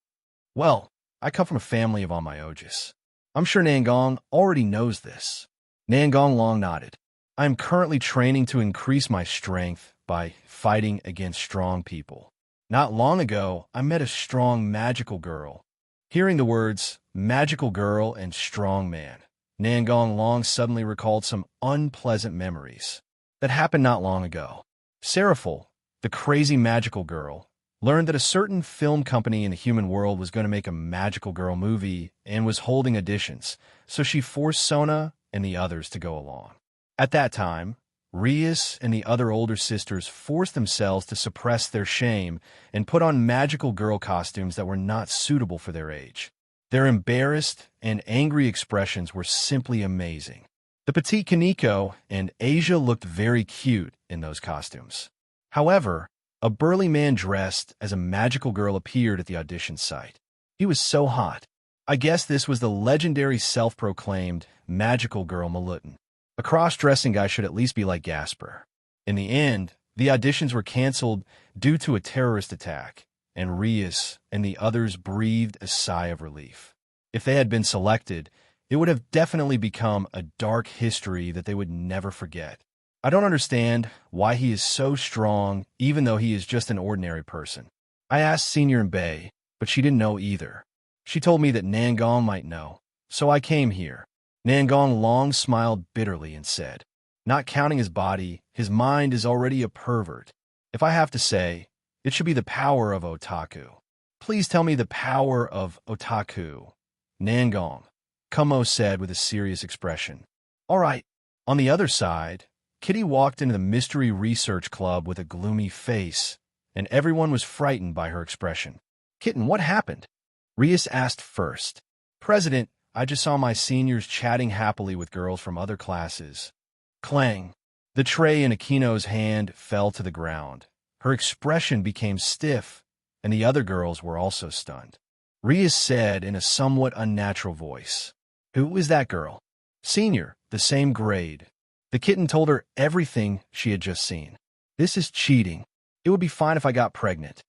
"Well, I come from a family of Onmyojis. I'm sure Nangong already knows this." Nangong Long nodded. "I am currently training to increase my strength by fighting against strong people. Not long ago, I met a strong magical girl." Hearing the words, magical girl and strong man, Nangong Long suddenly recalled some unpleasant memories that happened not long ago. Seraphil, the crazy magical girl, learned that a certain film company in the human world was going to make a magical girl movie and was holding auditions, so she forced Sona and the others to go along. At that time, Rias and the other older sisters forced themselves to suppress their shame and put on magical girl costumes that were not suitable for their age. Their embarrassed and angry expressions were simply amazing. The petite Kaneko and Asia looked very cute in those costumes. However, a burly man dressed as a magical girl appeared at the audition site. He was so hot. I guess this was the legendary self-proclaimed magical girl Malutin. A cross-dressing guy should at least be like Gasper. In the end, the auditions were canceled due to a terrorist attack, and Rias and the others breathed a sigh of relief. If they had been selected, it would have definitely become a dark history that they would never forget. I don't understand why he is so strong, even though he is just an ordinary person. I asked Senior and Bay, but she didn't know either. She told me that Nangong might know, so I came here. Nangong Long smiled bitterly and said, "Not counting his body, his mind is already a pervert. If I have to say, it should be the power of otaku. Please tell me the power of otaku." Nangong, Kumo said with a serious expression. All right. On the other side, Kitty walked into the Mystery Research Club with a gloomy face, and everyone was frightened by her expression. Kitten, what happened? Rias asked first. President, I just saw my seniors chatting happily with girls from other classes. Clang. The tray in Akino's hand fell to the ground. Her expression became stiff, and the other girls were also stunned. Rias said in a somewhat unnatural voice, Who is that girl? Senior, the same grade. The kitten told her everything she had just seen. This is cheating. It would be fine if I got pregnant.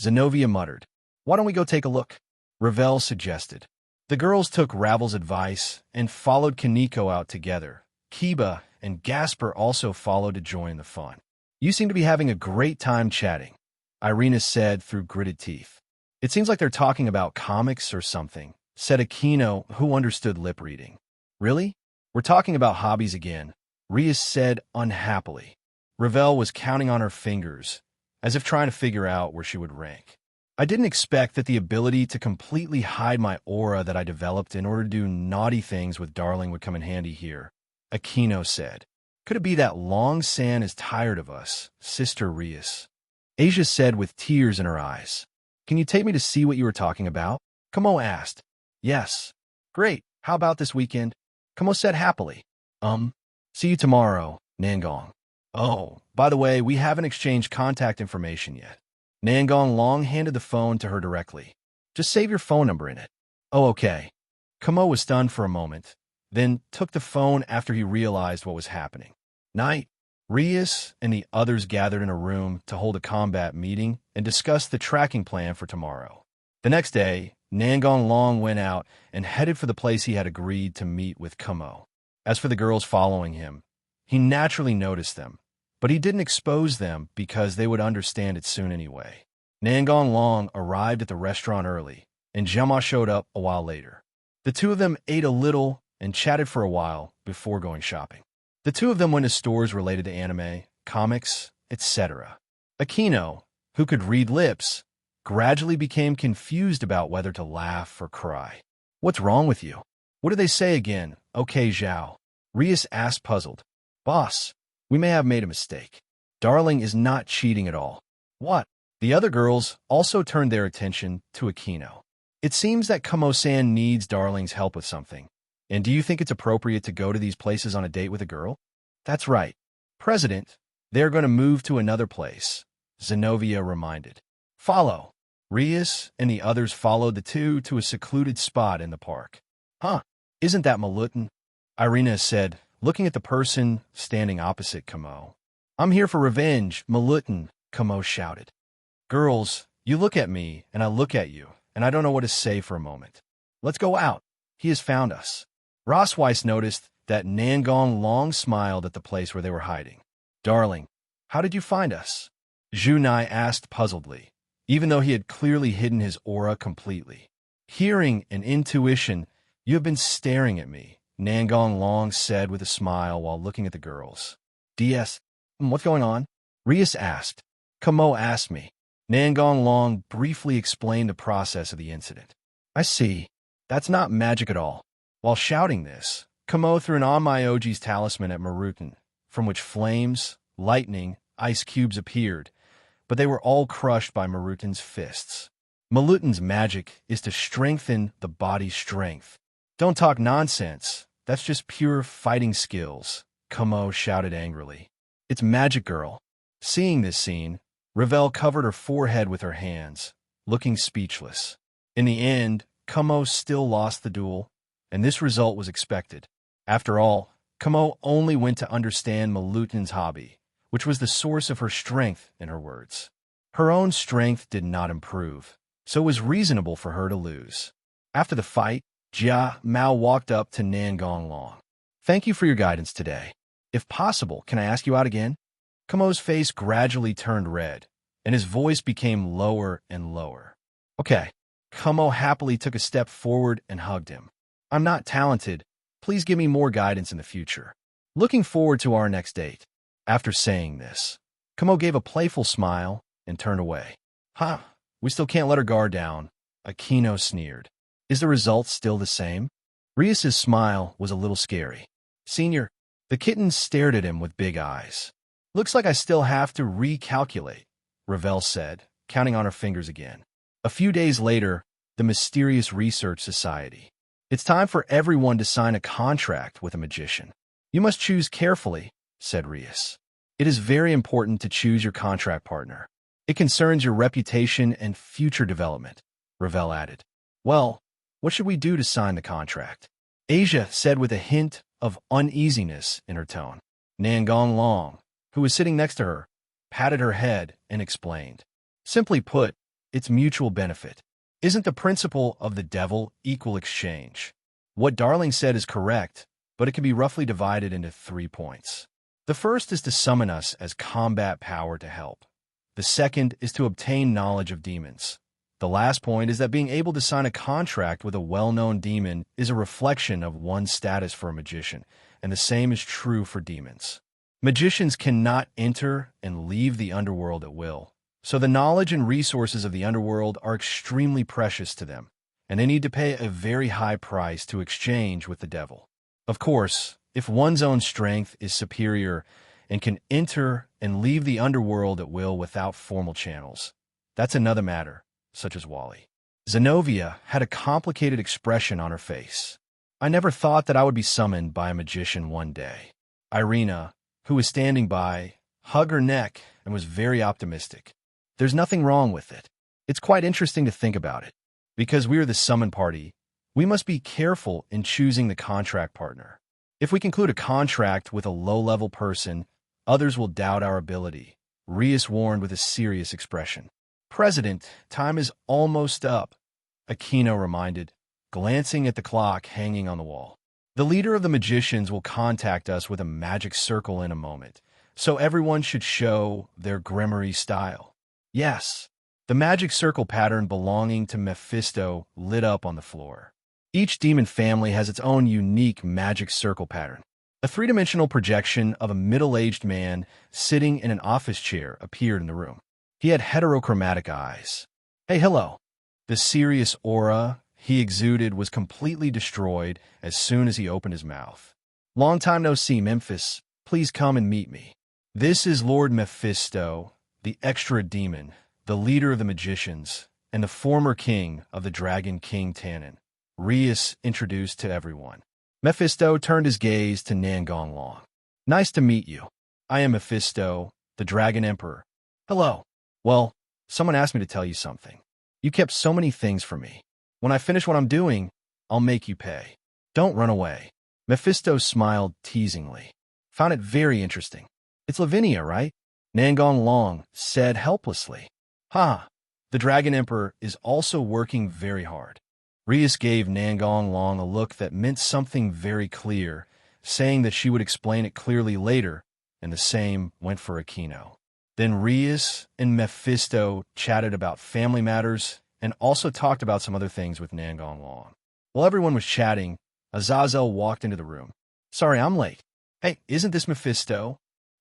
Zenobia muttered. Why don't we go take a look? Ravel suggested. The girls took Ravel's advice and followed Kaneko out together. Kiba and Gasper also followed to join the fun. You seem to be having a great time chatting, Irina said through gritted teeth. It seems like they're talking about comics or something, said Akino, who understood lip reading. Really? We're talking about hobbies again, Rias said unhappily. Ravel was counting on her fingers, as if trying to figure out where she would rank. I didn't expect that the ability to completely hide my aura that I developed in order to do naughty things with Darling would come in handy here, Akino said. Could it be that Long San is tired of us, Sister Rias? Asia said with tears in her eyes. Can you take me to see what you were talking about? Kumo asked. Yes. Great. How about this weekend? Kumo said happily. See you tomorrow, Nangong. Oh, by the way, we haven't exchanged contact information yet. Nangong Long handed the phone to her directly. Just save your phone number in it. Oh, okay. Kumo was stunned for a moment, then took the phone after he realized what was happening. Night. Rias and the others gathered in a room to hold a combat meeting and discuss the tracking plan for tomorrow. The next day, Nangong Long went out and headed for the place he had agreed to meet with Kumo. As for the girls following him, he naturally noticed them, but he didn't expose them because they would understand it soon anyway. Nangong Long arrived at the restaurant early, and Jama showed up a while later. The two of them ate a little and chatted for a while before going shopping. The two of them went to stores related to anime, comics, etc. Akino, who could read lips, gradually became confused about whether to laugh or cry. What's wrong with you? What do they say again? Okay, Zhao. Rias asked puzzled. Boss, we may have made a mistake. Darling is not cheating at all. What? The other girls also turned their attention to Akino. It seems that Kumo-san needs Darling's help with something. And do you think it's appropriate to go to these places on a date with a girl? That's right. President, they're going to move to another place, Zenobia reminded. Follow. Rias and the others followed the two to a secluded spot in the park. Huh, isn't that Malutin? Irina said, looking at the person standing opposite Kumo. I'm here for revenge, Malutin, Kumo shouted. Girls, you look at me, and I look at you, and I don't know what to say for a moment. Let's go out. He has found us. Rossweiss noticed that Nangong Long smiled at the place where they were hiding. Darling, how did you find us? Junai asked puzzledly, even though he had clearly hidden his aura completely. Hearing and intuition, you have been staring at me, Nangong Long said with a smile while looking at the girls. DS, what's going on? Rias asked. Kumo asked me. Nangong Long briefly explained the process of the incident. I see. That's not magic at all. While shouting this, Kamo threw an On-My-OG's talisman at Marutan, from which flames, lightning, ice cubes appeared, but they were all crushed by Marutan's fists. Marutan's magic is to strengthen the body's strength. Don't talk nonsense. That's just pure fighting skills, Kamo shouted angrily. It's magic, girl. Seeing this scene, Ravel covered her forehead with her hands, looking speechless. In the end, Kamo still lost the duel, and this result was expected. After all, Kamo only went to understand Malutin's hobby, which was the source of her strength, in her words. Her own strength did not improve, so it was reasonable for her to lose. After the fight, Jia Mao walked up to Nangong Long. Thank you for your guidance today. If possible, can I ask you out again? Kamo's face gradually turned red, and his voice became lower and lower. Okay. Kamo happily took a step forward and hugged him. I'm not talented. Please give me more guidance in the future. Looking forward to our next date. After saying this, Kamo gave a playful smile and turned away. Huh, we still can't let her guard down, Aquino sneered. Is the result still the same? Rias's smile was a little scary. Senior, the kitten stared at him with big eyes. Looks like I still have to recalculate, Ravel said, counting on her fingers again. A few days later, the Mysterious Research Society. It's time for everyone to sign a contract with a magician. You must choose carefully, said Rias. It is very important to choose your contract partner. It concerns your reputation and future development, Ravel added. Well, what should we do to sign the contract? Asia said with a hint of uneasiness in her tone. Nangong Long, who was sitting next to her, patted her head and explained. Simply put, it's mutual benefit. Isn't the principle of the devil equal exchange? What Darling said is correct, but it can be roughly divided into 3 points. The first is to summon us as combat power to help. The second is to obtain knowledge of demons. The last point is that being able to sign a contract with a well-known demon is a reflection of one's status for a magician, and the same is true for demons. Magicians cannot enter and leave the underworld at will, so the knowledge and resources of the underworld are extremely precious to them, and they need to pay a very high price to exchange with the devil. Of course, if one's own strength is superior and can enter and leave the underworld at will without formal channels, that's another matter, such as Wally. Zenobia had a complicated expression on her face. I never thought that I would be summoned by a magician one day. Irina, who was standing by, hugged her neck and was very optimistic. There's nothing wrong with it. It's quite interesting to think about it. Because we are the summon party, we must be careful in choosing the contract partner. If we conclude a contract with a low-level person, others will doubt our ability, Rias warned with a serious expression. President, time is almost up, Aquino reminded, glancing at the clock hanging on the wall. The leader of the magicians will contact us with a magic circle in a moment, so everyone should show their grimoire style. Yes, the magic circle pattern belonging to Mephisto lit up on the floor. Each demon family has its own unique magic circle pattern. A three-dimensional projection of a middle-aged man sitting in an office chair appeared in the room. He had heterochromatic eyes. Hey, hello. The serious aura he exuded was completely destroyed as soon as he opened his mouth. Long time no see, Memphis. Please come and meet me. This is Lord Mephisto, the extra demon, the leader of the magicians, and the former king of the Dragon King Tannen, Rias introduced to everyone. Mephisto turned his gaze to Nangong Long. Nice to meet you. I am Mephisto, the Dragon Emperor. Hello. Well, someone asked me to tell you something. You kept so many things from me. When I finish what I'm doing, I'll make you pay. Don't run away. Mephisto smiled teasingly. Found it very interesting. It's Lavinia, right? Nangong Long said helplessly. Ha! The Dragon Emperor is also working very hard. Rias gave Nangong Long a look that meant something very clear, saying that she would explain it clearly later, and the same went for Aquino. Then Rias and Mephisto chatted about family matters and also talked about some other things with Nangong Long. While everyone was chatting, Azazel walked into the room. Sorry, I'm late. Hey, isn't this Mephisto?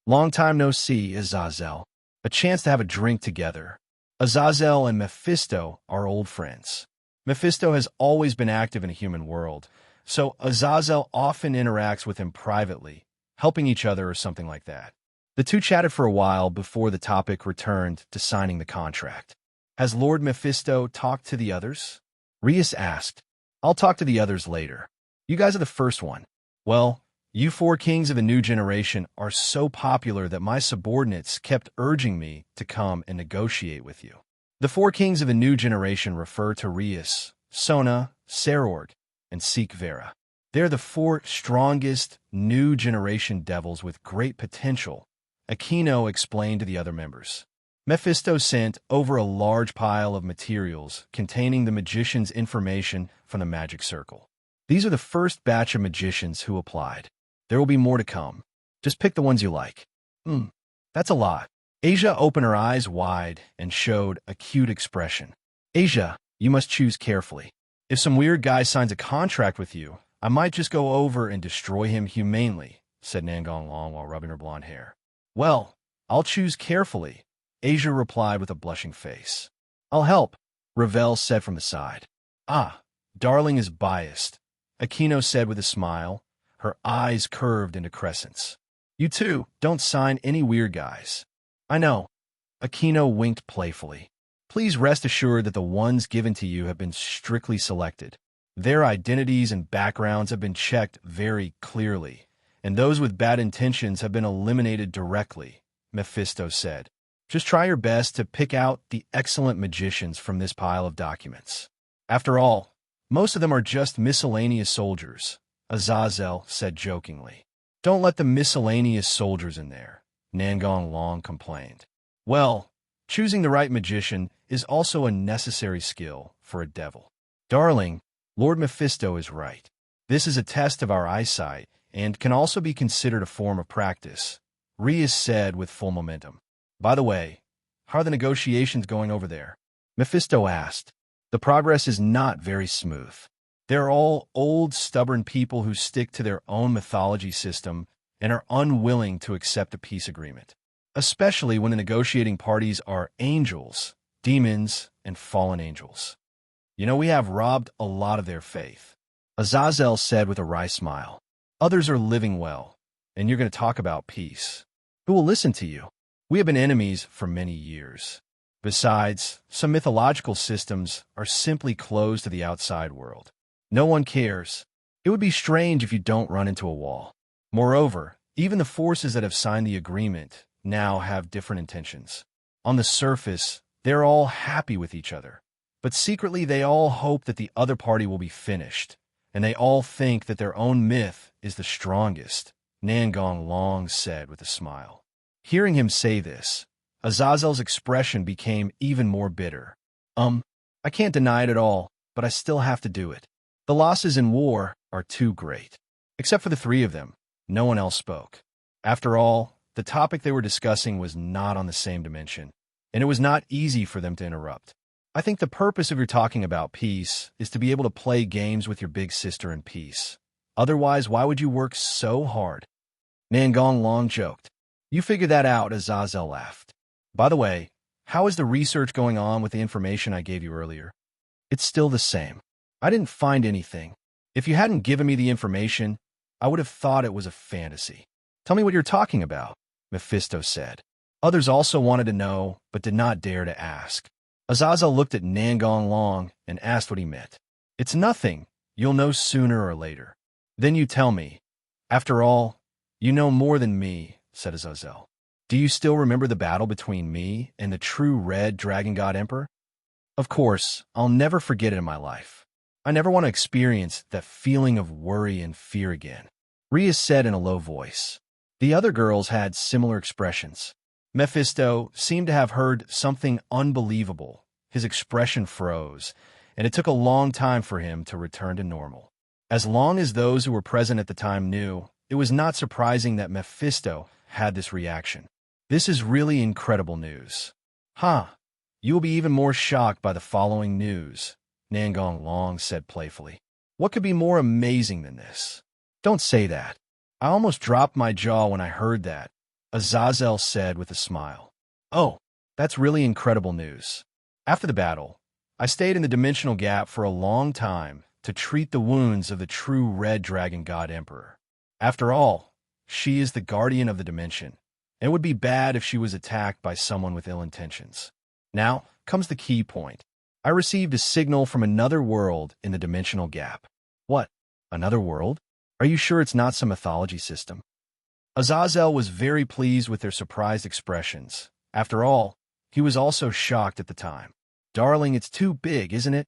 Long time no see, Azazel. A chance to have a drink together. Azazel and Mephisto are old friends. Mephisto has always been active in a human world, so Azazel often interacts with him privately, helping each other or something like that. The two chatted for a while before the topic returned to signing the contract. Has Lord Mephisto talked to the others? Rias asked. I'll talk to the others later. You guys are the first one. Well, you four kings of the new generation are so popular that my subordinates kept urging me to come and negotiate with you. The four kings of the new generation refer to Rias, Sona, Sarord, and Sikvera. They're the four strongest new generation devils with great potential, Aquino explained to the other members. Mephisto sent over a large pile of materials containing the magician's information from the magic circle. These are the first batch of magicians who applied. There will be more to come. Just pick the ones you like. That's a lot. Asia opened her eyes wide and showed a cute expression. Asia, you must choose carefully. If some weird guy signs a contract with you, I might just go over and destroy him humanely, said Nangong Long while rubbing her blonde hair. Well, I'll choose carefully, Asia replied with a blushing face. I'll help, Ravel said from the side. Ah, darling is biased, Aquino said with a smile, her eyes curved into crescents. You too, don't sign any weird guys. I know. Aquino winked playfully. Please rest assured that the ones given to you have been strictly selected. Their identities and backgrounds have been checked very clearly, and those with bad intentions have been eliminated directly, Mephisto said. Just try your best to pick out the excellent magicians from this pile of documents. After all, most of them are just miscellaneous soldiers, Azazel said jokingly. Don't let the miscellaneous soldiers in there, Nangong Long complained. Well, choosing the right magician is also a necessary skill for a devil. Darling, Lord Mephisto is right. This is a test of our eyesight and can also be considered a form of practice, Rias said with full momentum. By the way, how are the negotiations going over there? Mephisto asked. The progress is not very smooth. They're all old, stubborn people who stick to their own mythology system and are unwilling to accept a peace agreement, especially when the negotiating parties are angels, demons, and fallen angels. You know, we have robbed a lot of their faith, Azazel said with a wry smile. Others are living well, and you're going to talk about peace. Who will listen to you? We have been enemies for many years. Besides, some mythological systems are simply closed to the outside world. No one cares. It would be strange if you don't run into a wall. Moreover, even the forces that have signed the agreement now have different intentions. On the surface, they're all happy with each other, but secretly they all hope that the other party will be finished, and they all think that their own myth is the strongest, Nangong Long said with a smile. Hearing him say this, Azazel's expression became even more bitter. I can't deny it at all, but I still have to do it. The losses in war are too great. Except for the three of them, no one else spoke. After all, the topic they were discussing was not on the same dimension, and it was not easy for them to interrupt. I think the purpose of your talking about peace is to be able to play games with your big sister in peace. Otherwise, why would you work so hard? Nangong Long joked. You figured that out, Azazel laughed. By the way, how is the research going on with the information I gave you earlier? It's still the same. I didn't find anything. If you hadn't given me the information, I would have thought it was a fantasy. Tell me what you're talking about, Mephisto said. Others also wanted to know, but did not dare to ask. Azazel looked at Nangong Long and asked what he meant. It's nothing. You'll know sooner or later. Then you tell me. After all, you know more than me, said Azazel. Do you still remember the battle between me and the true Red Dragon God Emperor? Of course, I'll never forget it in my life. I never want to experience that feeling of worry and fear again, Rias said in a low voice. The other girls had similar expressions. Mephisto seemed to have heard something unbelievable. His expression froze, and it took a long time for him to return to normal. As long as those who were present at the time knew, it was not surprising that Mephisto had this reaction. This is really incredible news. You will be even more shocked by the following news, Nangong Long said playfully. What could be more amazing than this? Don't say that. I almost dropped my jaw when I heard that, Azazel said with a smile. Oh, that's really incredible news. After the battle, I stayed in the dimensional gap for a long time to treat the wounds of the true Red Dragon God Emperor. After all, she is the guardian of the dimension, and it would be bad if she was attacked by someone with ill intentions. Now comes the key point. I received a signal from another world in the dimensional gap. What? Another world? Are you sure it's not some mythology system? Azazel was very pleased with their surprised expressions. After all, he was also shocked at the time. Darling, it's too big, isn't it?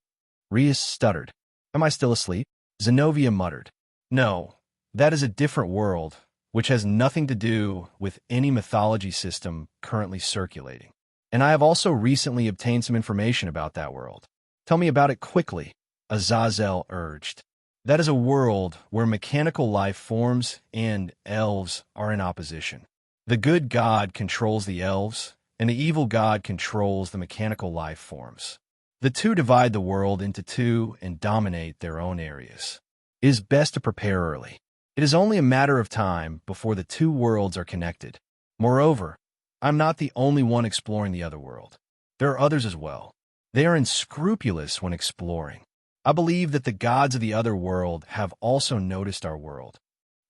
Rias stuttered. Am I still asleep? Zenobia muttered. No, that is a different world, which has nothing to do with any mythology system currently circulating. And I have also recently obtained some information about that world. Tell me about it quickly, Azazel urged. That is a world where mechanical life forms and elves are in opposition. The good god controls the elves, and the evil god controls the mechanical life forms. The two divide the world into two and dominate their own areas. It is best to prepare early. It is only a matter of time before the two worlds are connected. Moreover, I'm not the only one exploring the other world. There are others as well. They are unscrupulous when exploring. I believe that the gods of the other world have also noticed our world.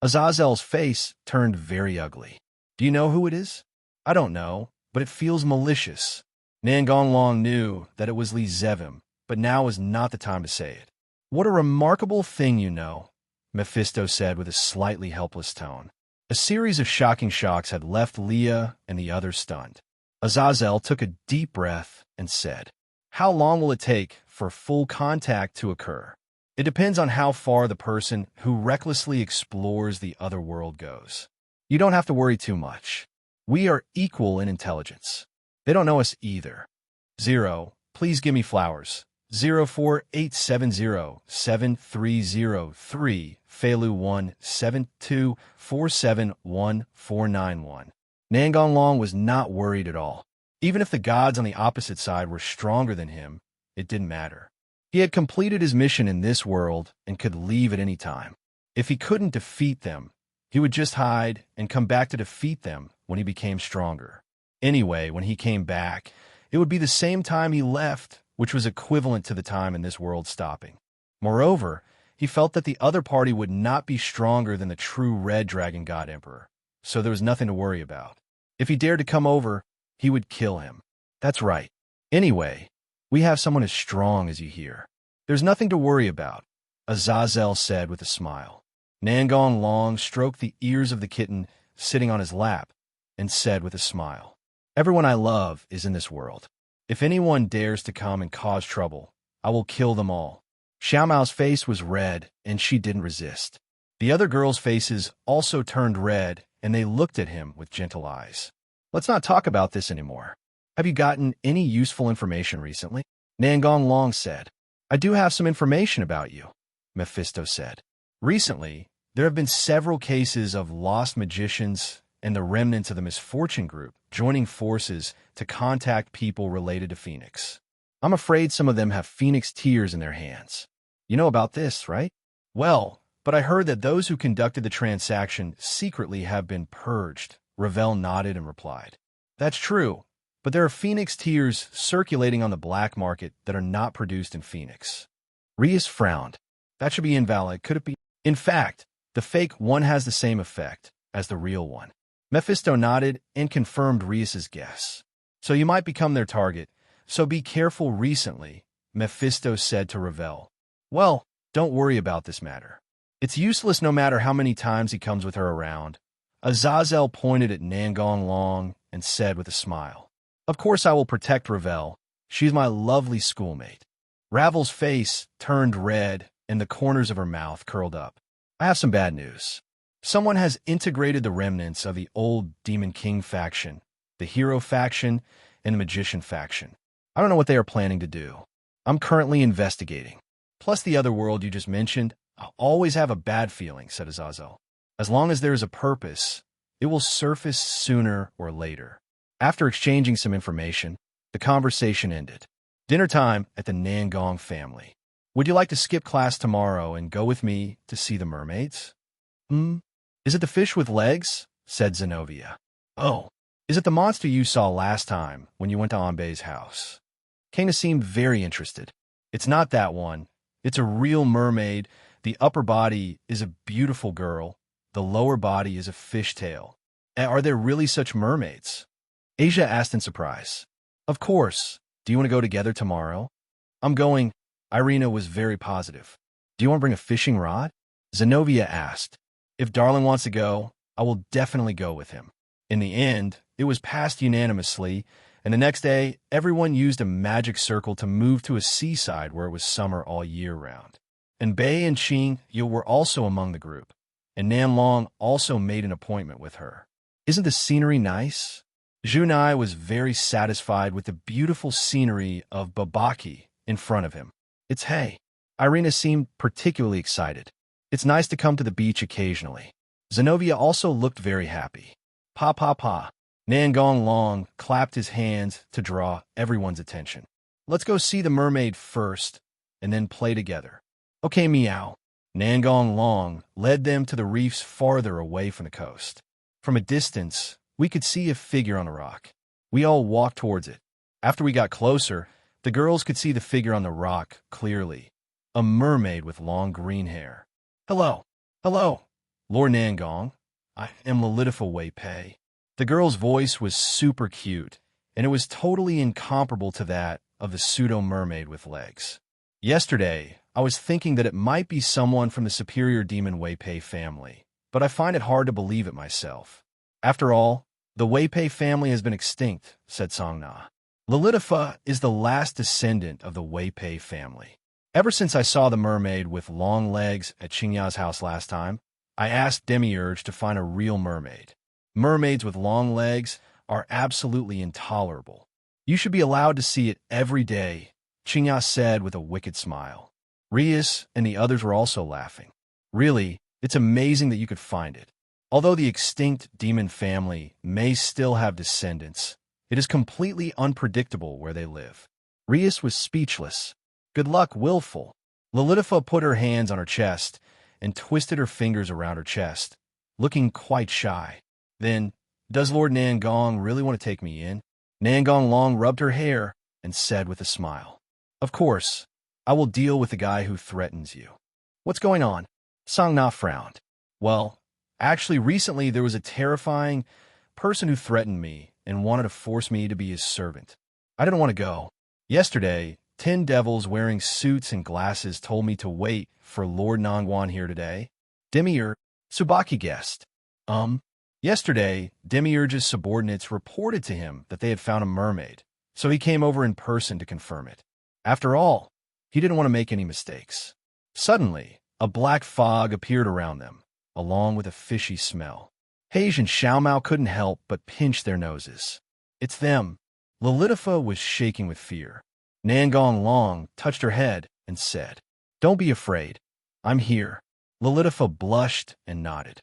Azazel's face turned very ugly. Do you know who it is? I don't know, but it feels malicious. Nangonglong knew that it was Li Zevim, but now is not the time to say it. What a remarkable thing you know, Mephisto said with a slightly helpless tone. A series of shocking shocks had left Leah and the others stunned. Azazel took a deep breath and said, How long will it take for full contact to occur? It depends on how far the person who recklessly explores the other world goes. You don't have to worry too much. We are equal in intelligence. They don't know us either. 0, please give me flowers. 048707303, Feilu 172471491. Nangonglong was not worried at all. Even if the gods on the opposite side were stronger than him, it didn't matter. He had completed his mission in this world and could leave at any time. If he couldn't defeat them, he would just hide and come back to defeat them when he became stronger. Anyway, when he came back, it would be the same time he left, which was equivalent to the time in this world stopping. Moreover, he felt that the other party would not be stronger than the true Red Dragon God Emperor, so there was nothing to worry about. If he dared to come over, he would kill him. That's right. Anyway, we have someone as strong as you hear. There's nothing to worry about, Azazel said with a smile. Nangonglong stroked the ears of the kitten sitting on his lap and said with a smile, Everyone I love is in this world. If anyone dares to come and cause trouble, I will kill them all. Xiaomao's face was red, and she didn't resist. The other girls' faces also turned red, and they looked at him with gentle eyes. Let's not talk about this anymore. Have you gotten any useful information recently? Nangonglong said. I do have some information about you, Mephisto said. Recently, there have been several cases of lost magicians and the remnants of the Misfortune Group joining forces to contact people related to Phoenix. I'm afraid some of them have Phoenix tears in their hands. You know about this, right? Well, but I heard that those who conducted the transaction secretly have been purged. Ravel nodded and replied. That's true, but there are Phoenix tears circulating on the black market that are not produced in Phoenix. Rias frowned. That should be invalid, could it be? In fact, the fake one has the same effect as the real one. Mephisto nodded and confirmed Rias's guess. So you might become their target, so be careful recently, Mephisto said to Ravel. Well, don't worry about this matter. It's useless no matter how many times he comes with her around. Azazel pointed at Nangonglong and said with a smile, Of course I will protect Ravel. She's my lovely schoolmate. Ravel's face turned red and the corners of her mouth curled up. I have some bad news. Someone has integrated the remnants of the old Demon King faction, the Hero faction, and the Magician faction. I don't know what they are planning to do. I'm currently investigating. Plus the other world you just mentioned, I always have a bad feeling, said Azazel. As long as there is a purpose, it will surface sooner or later. After exchanging some information, the conversation ended. Dinner time at the Nangong family. Would you like to skip class tomorrow and go with me to see the mermaids? Is it the fish with legs? Said Zenobia. Oh, is it the monster you saw last time when you went to Anbei's house? Kana seemed very interested. It's not that one. It's a real mermaid. The upper body is a beautiful girl. The lower body is a fishtail. Are there really such mermaids? Asia asked in surprise. Of course. Do you want to go together tomorrow? I'm going. Irina was very positive. Do you want to bring a fishing rod? Zenobia asked. If Darling wants to go, I will definitely go with him. In the end, it was passed unanimously, and the next day, everyone used a magic circle to move to a seaside where it was summer all year round. And Bei and Qing Yu were also among the group, and Nan Long also made an appointment with her. Isn't the scenery nice? Junai was very satisfied with the beautiful scenery of Babaki in front of him. It's hay. Irina seemed particularly excited. It's nice to come to the beach occasionally. Zenobia also looked very happy. Pa pa pa. Nangong Long clapped his hands to draw everyone's attention. Let's go see the mermaid first, and then play together. Okay, meow. Nangong Long led them to the reefs farther away from the coast. From a distance, we could see a figure on a rock. We all walked towards it. After we got closer, the girls could see the figure on the rock clearly. A mermaid with long green hair. Hello. Hello. Lord Nangong. I am Lilitha Wei Pei. The girl's voice was super cute, and it was totally incomparable to that of the pseudo-mermaid with legs. Yesterday, I was thinking that it might be someone from the superior demon Wei Pei family, but I find it hard to believe it myself. After all, the Wei Pei family has been extinct, said Song Na. Lilitha is the last descendant of the Wei Pei family. Ever since I saw the mermaid with long legs at Qingya's house last time, I asked Demiurge to find a real mermaid. Mermaids with long legs are absolutely intolerable. You should be allowed to see it every day, Qingya said with a wicked smile. Rias and the others were also laughing. Really, it's amazing that you could find it. Although the extinct demon family may still have descendants, it is completely unpredictable where they live. Rias was speechless. Good luck, Willful. Lilitha put her hands on her chest and twisted her fingers around her chest, looking quite shy. Then, does Lord Nangong really want to take me in? Nangong Long rubbed her hair and said with a smile, Of course, I will deal with the guy who threatens you. What's going on? Song Na frowned. Well, actually recently there was a terrifying person who threatened me and wanted to force me to be his servant. I didn't want to go. Yesterday, 10 devils wearing suits and glasses told me to wait for Lord Nangwan here today. Demiurge, Tsubaki guessed. Yesterday, Demiurge's subordinates reported to him that they had found a mermaid, so he came over in person to confirm it. After all, he didn't want to make any mistakes. Suddenly, a black fog appeared around them, along with a fishy smell. Hage and Xiaomao couldn't help but pinch their noses. It's them. Lilitha was shaking with fear. Nangong Long touched her head and said, Don't be afraid. I'm here. Lilitha blushed and nodded.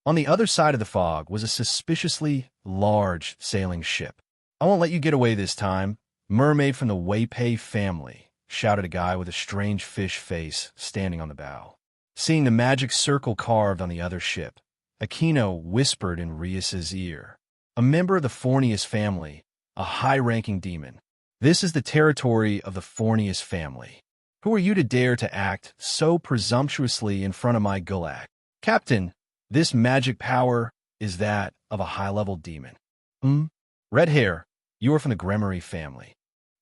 On the other side of the fog was a suspiciously large sailing ship. I won't let you get away this time. Mermaid from the Wei Pei family, shouted a guy with a strange fish face standing on the bow. Seeing the magic circle carved on the other ship, Aquino whispered in Rias's ear. A member of the Fornius family, a high-ranking demon. This is the territory of the Fornius family. Who are you to dare to act so presumptuously in front of my gulag? Captain, this magic power is that of a high-level demon. Red hair, you are from the Gremory family.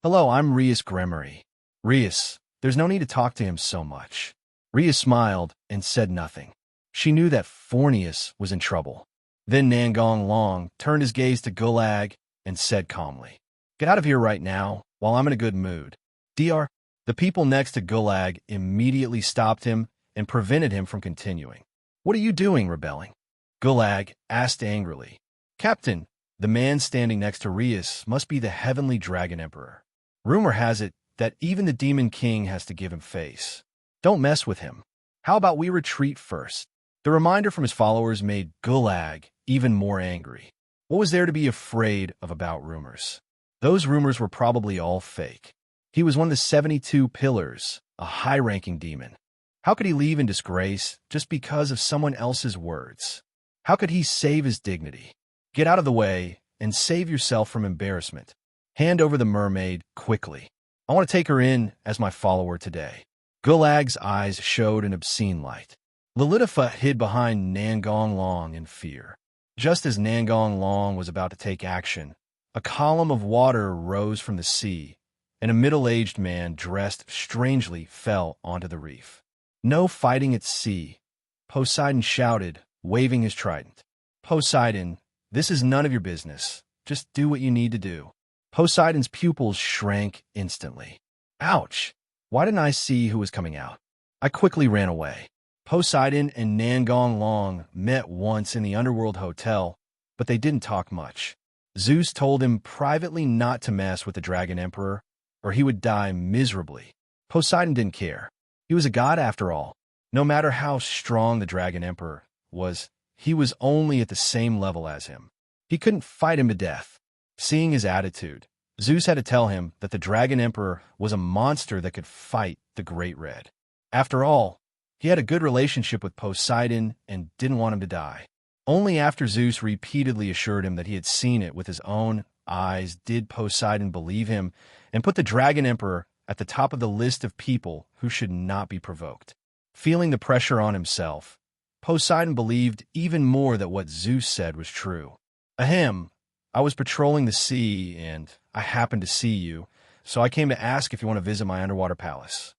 Hello, I'm Rias Gremory. Rias, there's no need to talk to him so much. Rias smiled and said nothing. She knew that Fornius was in trouble. Then Nangong Long turned his gaze to Gulag and said calmly, Get out of here right now, while I'm in a good mood. Dr. The people next to Gulag immediately stopped him and prevented him from continuing. What are you doing, rebelling? Gulag asked angrily. Captain, the man standing next to Rias must be the Heavenly Dragon Emperor. Rumor has it that even the Demon King has to give him face. Don't mess with him. How about we retreat first? The reminder from his followers made Gulag even more angry. What was there to be afraid of about rumors? Those rumors were probably all fake. He was one of the 72 pillars, a high-ranking demon. How could he leave in disgrace just because of someone else's words? How could he save his dignity? Get out of the way and save yourself from embarrassment. Hand over the mermaid, quickly. I want to take her in as my follower today. Gulag's eyes showed an obscene light. Lilitha hid behind Nangong Long in fear. Just as Nangong Long was about to take action, a column of water rose from the sea, and a middle-aged man dressed strangely fell onto the reef. No fighting at sea, Poseidon shouted, waving his trident. Poseidon, this is none of your business. Just do what you need to do. Poseidon's pupils shrank instantly. Ouch! Why didn't I see who was coming out? I quickly ran away. Poseidon and Nangong Long met once in the underworld hotel, but they didn't talk much. Zeus told him privately not to mess with the Dragon Emperor, or he would die miserably. Poseidon didn't care. He was a god after all. No matter how strong the Dragon Emperor was, he was only at the same level as him. He couldn't fight him to death. Seeing his attitude, Zeus had to tell him that the Dragon Emperor was a monster that could fight the Great Red. After all, he had a good relationship with Poseidon and didn't want him to die. Only after Zeus repeatedly assured him that he had seen it with his own eyes did Poseidon believe him and put the Dragon Emperor at the top of the list of people who should not be provoked. Feeling the pressure on himself, Poseidon believed even more that what Zeus said was true. Ahem, I was patrolling the sea and I happened to see you, so I came to ask if you want to visit my underwater palace.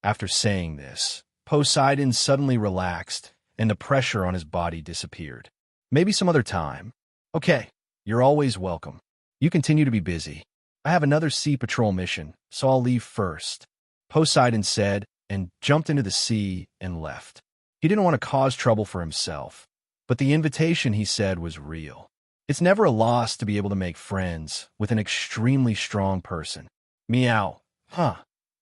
After saying this, Poseidon suddenly relaxed and the pressure on his body disappeared. Maybe some other time. Okay, you're always welcome. You continue to be busy. I have another sea patrol mission, so I'll leave first. Poseidon said and jumped into the sea and left. He didn't want to cause trouble for himself, but the invitation, he said, was real. It's never a loss to be able to make friends with an extremely strong person. Meow. Huh.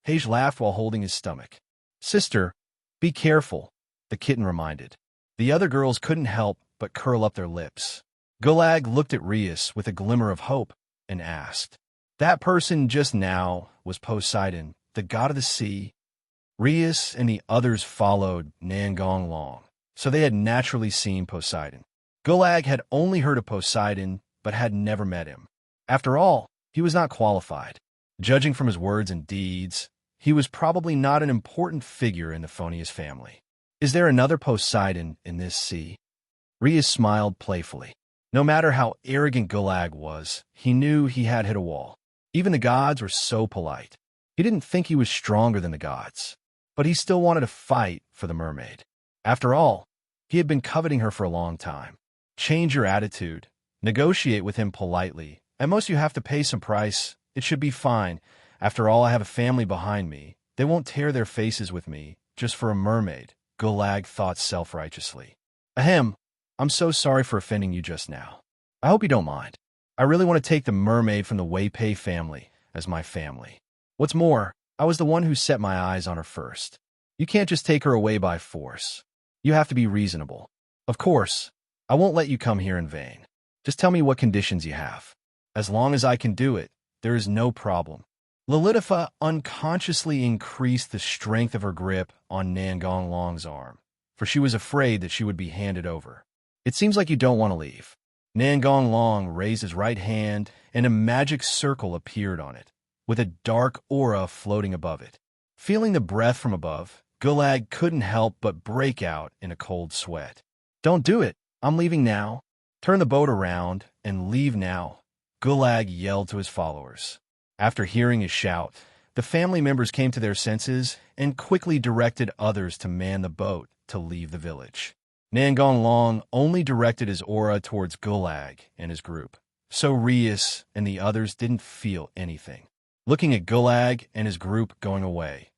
Hage laughed while holding his stomach. Sister, be careful, the kitten reminded. The other girls couldn't help but curl up their lips. Gulag looked at Rias with a glimmer of hope and asked, that person just now was Poseidon, the god of the sea. Rias and the others followed Nangong Long, so they had naturally seen Poseidon. Gulag had only heard of Poseidon, but had never met him. After all, he was not qualified. Judging from his words and deeds, he was probably not an important figure in the Phonius family. Is there another Poseidon in this sea? Rias smiled playfully. No matter how arrogant Gulag was, he knew he had hit a wall. Even the gods were so polite. He didn't think he was stronger than the gods, but he still wanted to fight for the mermaid. After all, he had been coveting her for a long time. Change your attitude. Negotiate with him politely. At most you have to pay some price. It should be fine. After all, I have a family behind me. They won't tear their faces with me just for a mermaid, Gulag thought self-righteously. Ahem, I'm so sorry for offending you just now. I hope you don't mind. I really want to take the mermaid from the Weipei family as my family. What's more, I was the one who set my eyes on her first. You can't just take her away by force. You have to be reasonable. Of course, I won't let you come here in vain. Just tell me what conditions you have. As long as I can do it, there is no problem. Lilitha unconsciously increased the strength of her grip on Nangong Long's arm, for she was afraid that she would be handed over. It seems like you don't want to leave. Nangong Long raised his right hand, and a magic circle appeared on it, with a dark aura floating above it. Feeling the breath from above, Gulag couldn't help but break out in a cold sweat. Don't do it. I'm leaving now. Turn the boat around and leave now, Gulag yelled to his followers. After hearing his shout, the family members came to their senses and quickly directed others to man the boat to leave the village. Nangong Long only directed his aura towards Gulag and his group, so Rias and the others didn't feel anything. Looking at Gulag and his group going away,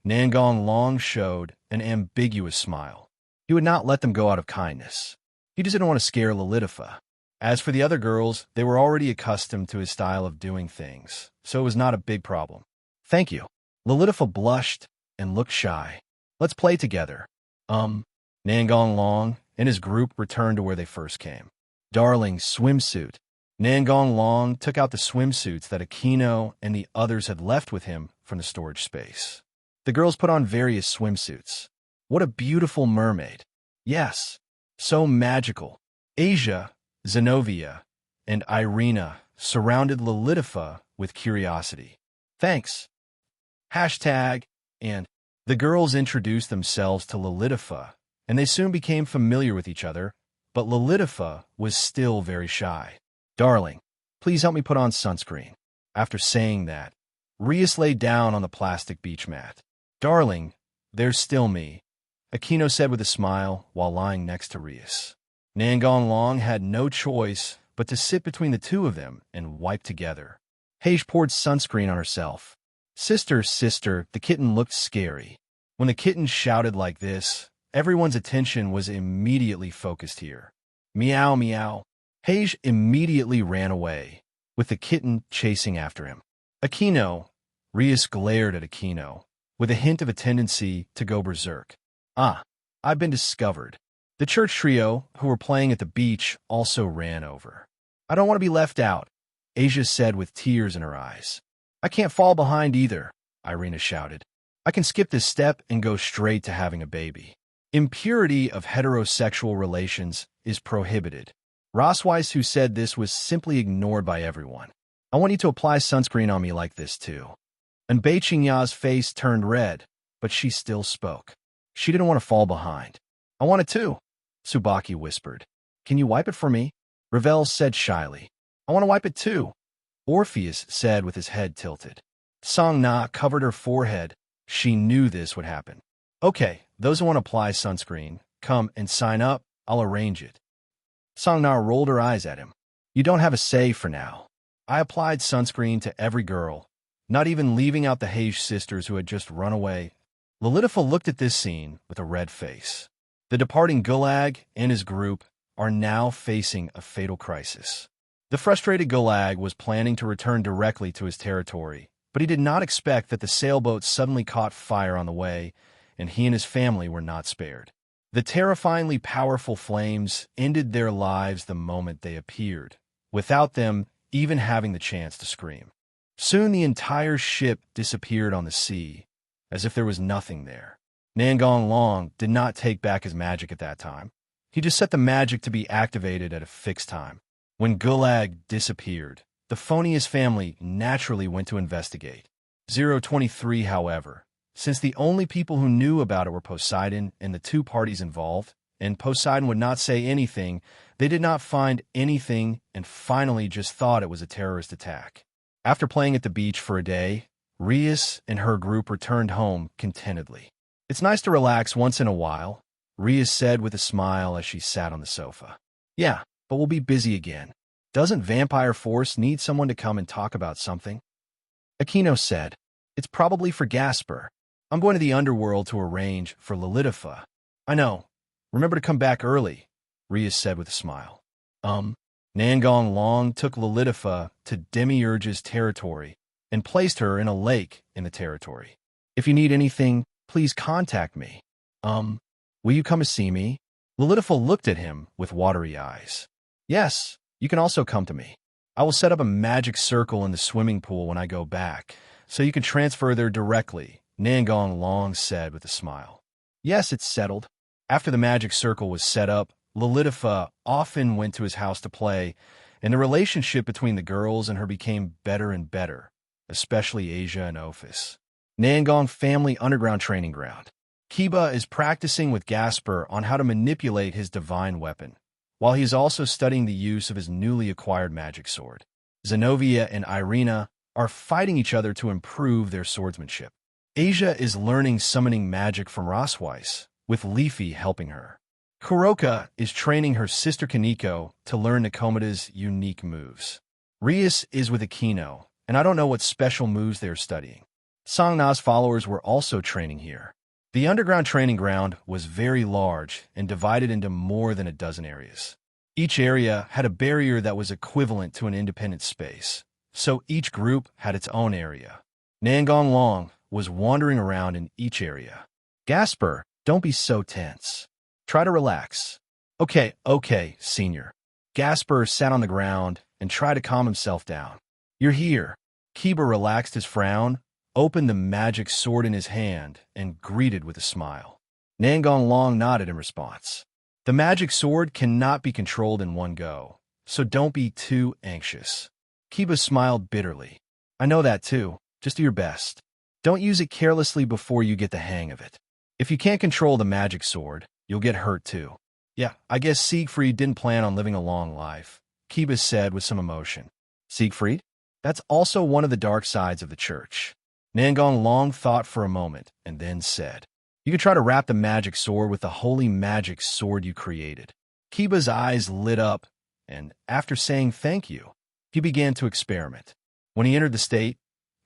Nangong Long showed an ambiguous smile. He would not let them go out of kindness. He just didn't want to scare Lilitha. As for the other girls, they were already accustomed to his style of doing things, so it was not a big problem. Thank you. Lilitha blushed and looked shy. Let's play together. Nangong Long and his group returned to where they first came. Darling, swimsuit. Nangong Long took out the swimsuits that Aquino and the others had left with him from the storage space. The girls put on various swimsuits. What a beautiful mermaid. Yes, so magical. Asia, Zenobia, and Irina surrounded Lilitha with with curiosity. Thanks. Hashtag, and the girls introduced themselves to Lilitha, and they soon became familiar with each other, but Lilitha was still very shy. Darling, please help me put on sunscreen. After saying that, Rias lay down on the plastic beach mat. Darling, there's still me, Aquino said with a smile while lying next to Rias. Nangon Long had no choice but to sit between the two of them and wipe together. Paige poured sunscreen on herself. Sister, the kitten looked scary. When the kitten shouted like this, everyone's attention was immediately focused here. Meow, meow. Paige immediately ran away, with the kitten chasing after him. Aquino, Rias glared at Aquino, with a hint of a tendency to go berserk. Ah, I've been discovered. The church trio, who were playing at the beach, also ran over. I don't want to be left out, Asia said with tears in her eyes. I can't fall behind either, Irina shouted. I can skip this step and go straight to having a baby. Impurity of heterosexual relations is prohibited. Rossweiss, who said this, was simply ignored by everyone. I want you to apply sunscreen on me like this too. And Beichinya's face turned red, but she still spoke. She didn't want to fall behind. I want it too, Tsubaki whispered. Can you wipe it for me? Ravel said shyly. I want to wipe it too, Orpheus said with his head tilted. Song Na covered her forehead. She knew this would happen. Okay, those who want to apply sunscreen, come and sign up. I'll arrange it. Song Na rolled her eyes at him. You don't have a say for now. I applied sunscreen to every girl, not even leaving out the Hage sisters who had just run away. Lilitha looked at this scene with a red face. The departing Gulag and his group are now facing a fatal crisis. The frustrated Gulag was planning to return directly to his territory, but he did not expect that the sailboat suddenly caught fire on the way, and he and his family were not spared. The terrifyingly powerful flames ended their lives the moment they appeared, without them even having the chance to scream. Soon the entire ship disappeared on the sea, as if there was nothing there. Nangon Long did not take back his magic at that time. He just set the magic to be activated at a fixed time. When Gulag disappeared, the Phonius family naturally went to investigate. 023, however, since the only people who knew about it were Poseidon and the two parties involved, and Poseidon would not say anything, they did not find anything and finally just thought it was a terrorist attack. After playing at the beach for a day, Rias and her group returned home contentedly. It's nice to relax once in a while, Rias said with a smile as she sat on the sofa. Yeah, but we'll be busy again. Doesn't Vampire Force need someone to come and talk about something? Aquino said. It's probably for Gasper. I'm going to the underworld to arrange for Lilitha. I know. Remember to come back early, Rias said with a smile. Nangon Long took Lilitha to Demiurge's territory and placed her in a lake in the territory. If you need anything, please contact me. Will you come to see me? Lilitha looked at him with watery eyes. Yes, you can also come to me. I will set up a magic circle in the swimming pool when I go back, so you can transfer there directly, Nangon Long said with a smile. Yes, it's settled. After the magic circle was set up, Lilitha often went to his house to play, and the relationship between the girls and her became better and better, especially Asia and Ophis. Nangon Family Underground Training Ground. Kiba is practicing with Gasper on how to manipulate his divine weapon, while he is also studying the use of his newly acquired magic sword. Zenobia and Irina are fighting each other to improve their swordsmanship. Asia is learning summoning magic from Rossweiss, with Leafy helping her. Kuroka is training her sister Kaneko to learn Nakomida's unique moves. Rias is with Aquino, and I don't know what special moves they are studying. Songna's followers were also training here. The underground training ground was very large and divided into more than a dozen areas. Each area had a barrier that was equivalent to an independent space, so each group had its own area. Nangon Long was wandering around in each area. Gasper, don't be so tense. Try to relax. Okay, senior. Gasper sat on the ground and tried to calm himself down. You're here. Kiba relaxed his frown, opened the magic sword in his hand, and greeted with a smile. Nangon Long nodded in response. The magic sword cannot be controlled in one go, so don't be too anxious. Kiba smiled bitterly. I know that too. Just do your best. Don't use it carelessly before you get the hang of it. If you can't control the magic sword, you'll get hurt too. Yeah, I guess Siegfried didn't plan on living a long life, Kiba said with some emotion. Siegfried? That's also one of the dark sides of the church. Nangong Long thought for a moment and then said, You could try to wrap the magic sword with the holy magic sword you created. Kiba's eyes lit up, and after saying thank you, he began to experiment. When he entered the state,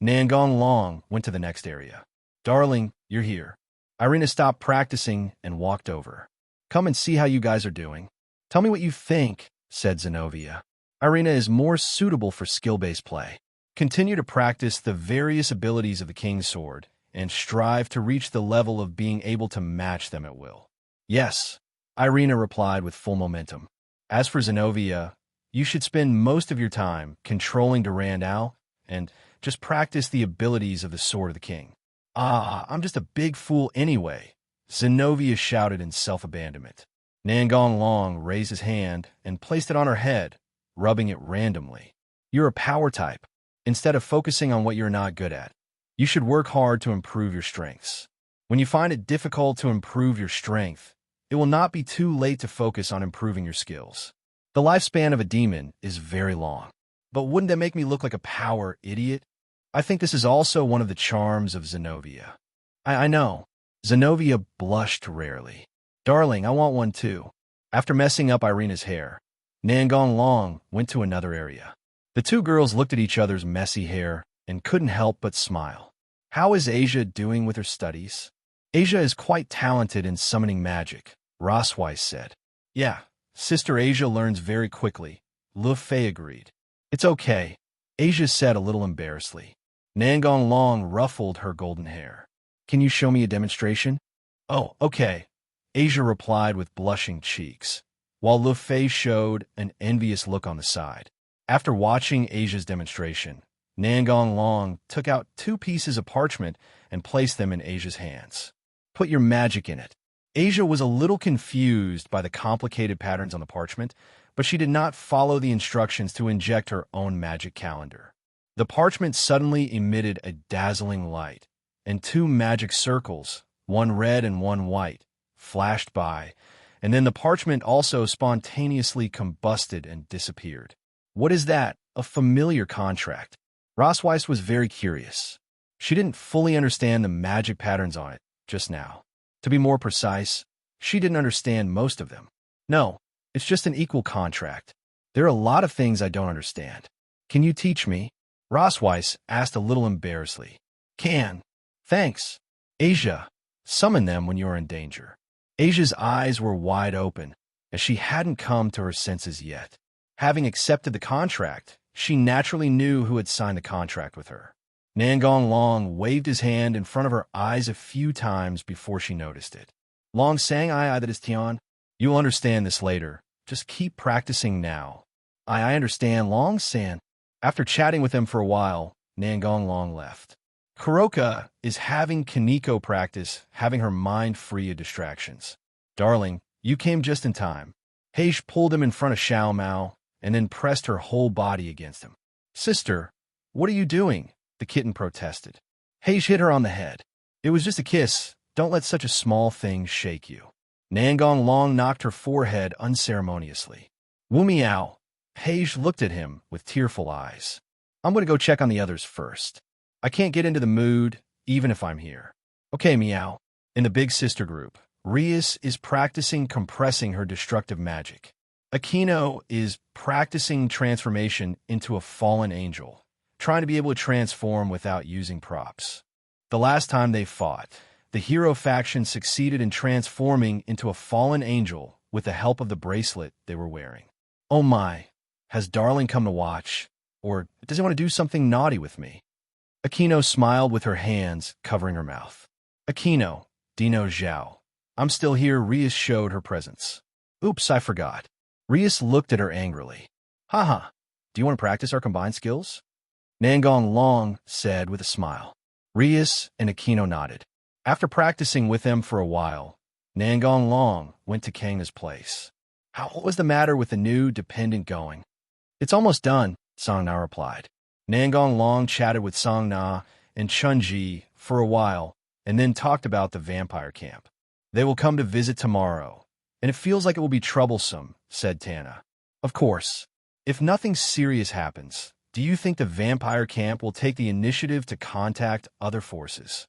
Nangong Long went to the next area. Darling, you're here. Irina stopped practicing and walked over. Come and see how you guys are doing. Tell me what you think, said Zenobia. Irina is more suitable for skill-based play. Continue to practice the various abilities of the King's Sword and strive to reach the level of being able to match them at will. Yes, Irina replied with full momentum. As for Zenobia, you should spend most of your time controlling Durandal and just practice the abilities of the Sword of the King. I'm just a big fool anyway, Zenobia shouted in self-abandonment. Nangong Long raised his hand and placed it on her head, rubbing it randomly. You're a power type. Instead of focusing on what you're not good at, you should work hard to improve your strengths. When you find it difficult to improve your strength, it will not be too late to focus on improving your skills. The lifespan of a demon is very long. But wouldn't that make me look like a power idiot? I think this is also one of the charms of Zenobia. I know. Zenobia blushed rarely. Darling, I want one too. After messing up Irina's hair, Nangong Long went to another area. The two girls looked at each other's messy hair and couldn't help but smile. How is Asia doing with her studies? Asia is quite talented in summoning magic, Rosweiss said. Yeah, Sister Asia learns very quickly, Lu Fei agreed. It's okay, Asia said a little embarrassedly. Nangong Long ruffled her golden hair. Can you show me a demonstration? Oh, okay, Asia replied with blushing cheeks, while Lu Fei showed an envious look on the side. After watching Asia's demonstration, Nangong Long took out 2 pieces of parchment and placed them in Asia's hands. Put your magic in it. Asia was a little confused by the complicated patterns on the parchment, but she did not follow the instructions to inject her own magic calendar. The parchment suddenly emitted a dazzling light, and 2 magic circles, one red and one white, flashed by, and then the parchment also spontaneously combusted and disappeared. What is that? A familiar contract. Rosweiss was very curious. She didn't fully understand the magic patterns on it just now. To be more precise, she didn't understand most of them. No, it's just an equal contract. There are a lot of things I don't understand. Can you teach me? Rosweiss asked a little embarrassedly. Can. Thanks. Asia, summon them when you are in danger. Asia's eyes were wide open, as she hadn't come to her senses yet. Having accepted the contract, she naturally knew who had signed the contract with her. Nangong Long waved his hand in front of her eyes a few times before she noticed it. Long sang I that is Tian. You'll understand this later. Just keep practicing now. I understand, Long san. After chatting with him for a while, Nangong Long left. Kuroka is having Kaneko practice, having her mind free of distractions. Darling, you came just in time. Heish pulled him in front of Xiao Mao and then pressed her whole body against him. Sister, what are you doing? The kitten protested. Heish hit her on the head. It was just a kiss. Don't let such a small thing shake you. Nangong Long knocked her forehead unceremoniously. Wu Miao. Heish looked at him with tearful eyes. I'm going to go check on the others first. I can't get into the mood, even if I'm here. Okay, Miao. In the big sister group, Rias is practicing compressing her destructive magic. Akino is practicing transformation into a fallen angel, trying to be able to transform without using props. The last time they fought, the hero faction succeeded in transforming into a fallen angel with the help of the bracelet they were wearing. Oh my, has Darling come to watch? Or does he want to do something naughty with me? Akino smiled with her hands covering her mouth. Akino, Dino Zhao. I'm still here. Rias showed her presence. Oops, I forgot. Rias looked at her angrily. Haha, do you want to practice our combined skills? Nangong Long said with a smile. Rias and Akino nodded. After practicing with them for a while, Nangong Long went to Kangna's place. What was the matter with the new dependent going? It's almost done, Song Na replied. Nangong Long chatted with Song Na and Chunji for a while, and then talked about the vampire camp. They will come to visit tomorrow, and it feels like it will be troublesome, said Tana. Of course. If nothing serious happens, do you think the vampire camp will take the initiative to contact other forces?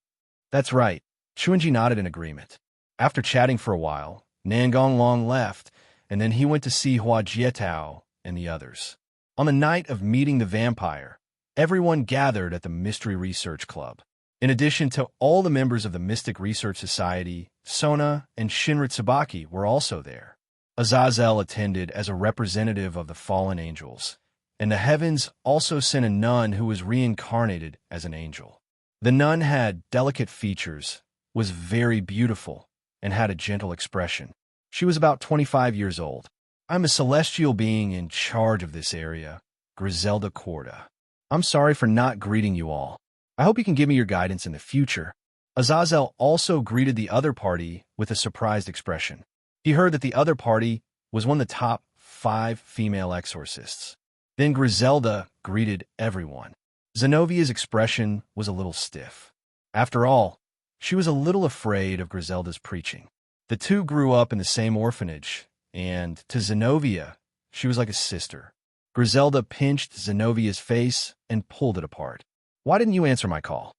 That's right. Chunji nodded in agreement. After chatting for a while, Nangong Long left, and then he went to see Hua Jietao and the others. On the night of meeting the vampire, everyone gathered at the Mystery Research Club. In addition to all the members of the Mystic Research Society, Sona and Shinra Tsubaki were also there. Azazel attended as a representative of the fallen angels, and the heavens also sent a nun who was reincarnated as an angel. The nun had delicate features, was very beautiful, and had a gentle expression. She was about 25 years old. I'm a celestial being in charge of this area, Griselda Corda. I'm sorry for not greeting you all. I hope you can give me your guidance in the future. Azazel also greeted the other party with a surprised expression. He heard that the other party was one of the top 5 female exorcists. Then Griselda greeted everyone. Zenovia's expression was a little stiff. After all, she was a little afraid of Griselda's preaching. The two grew up in the same orphanage, and to Zenovia, she was like a sister. Griselda pinched Zenovia's face and pulled it apart. Why didn't you answer my call?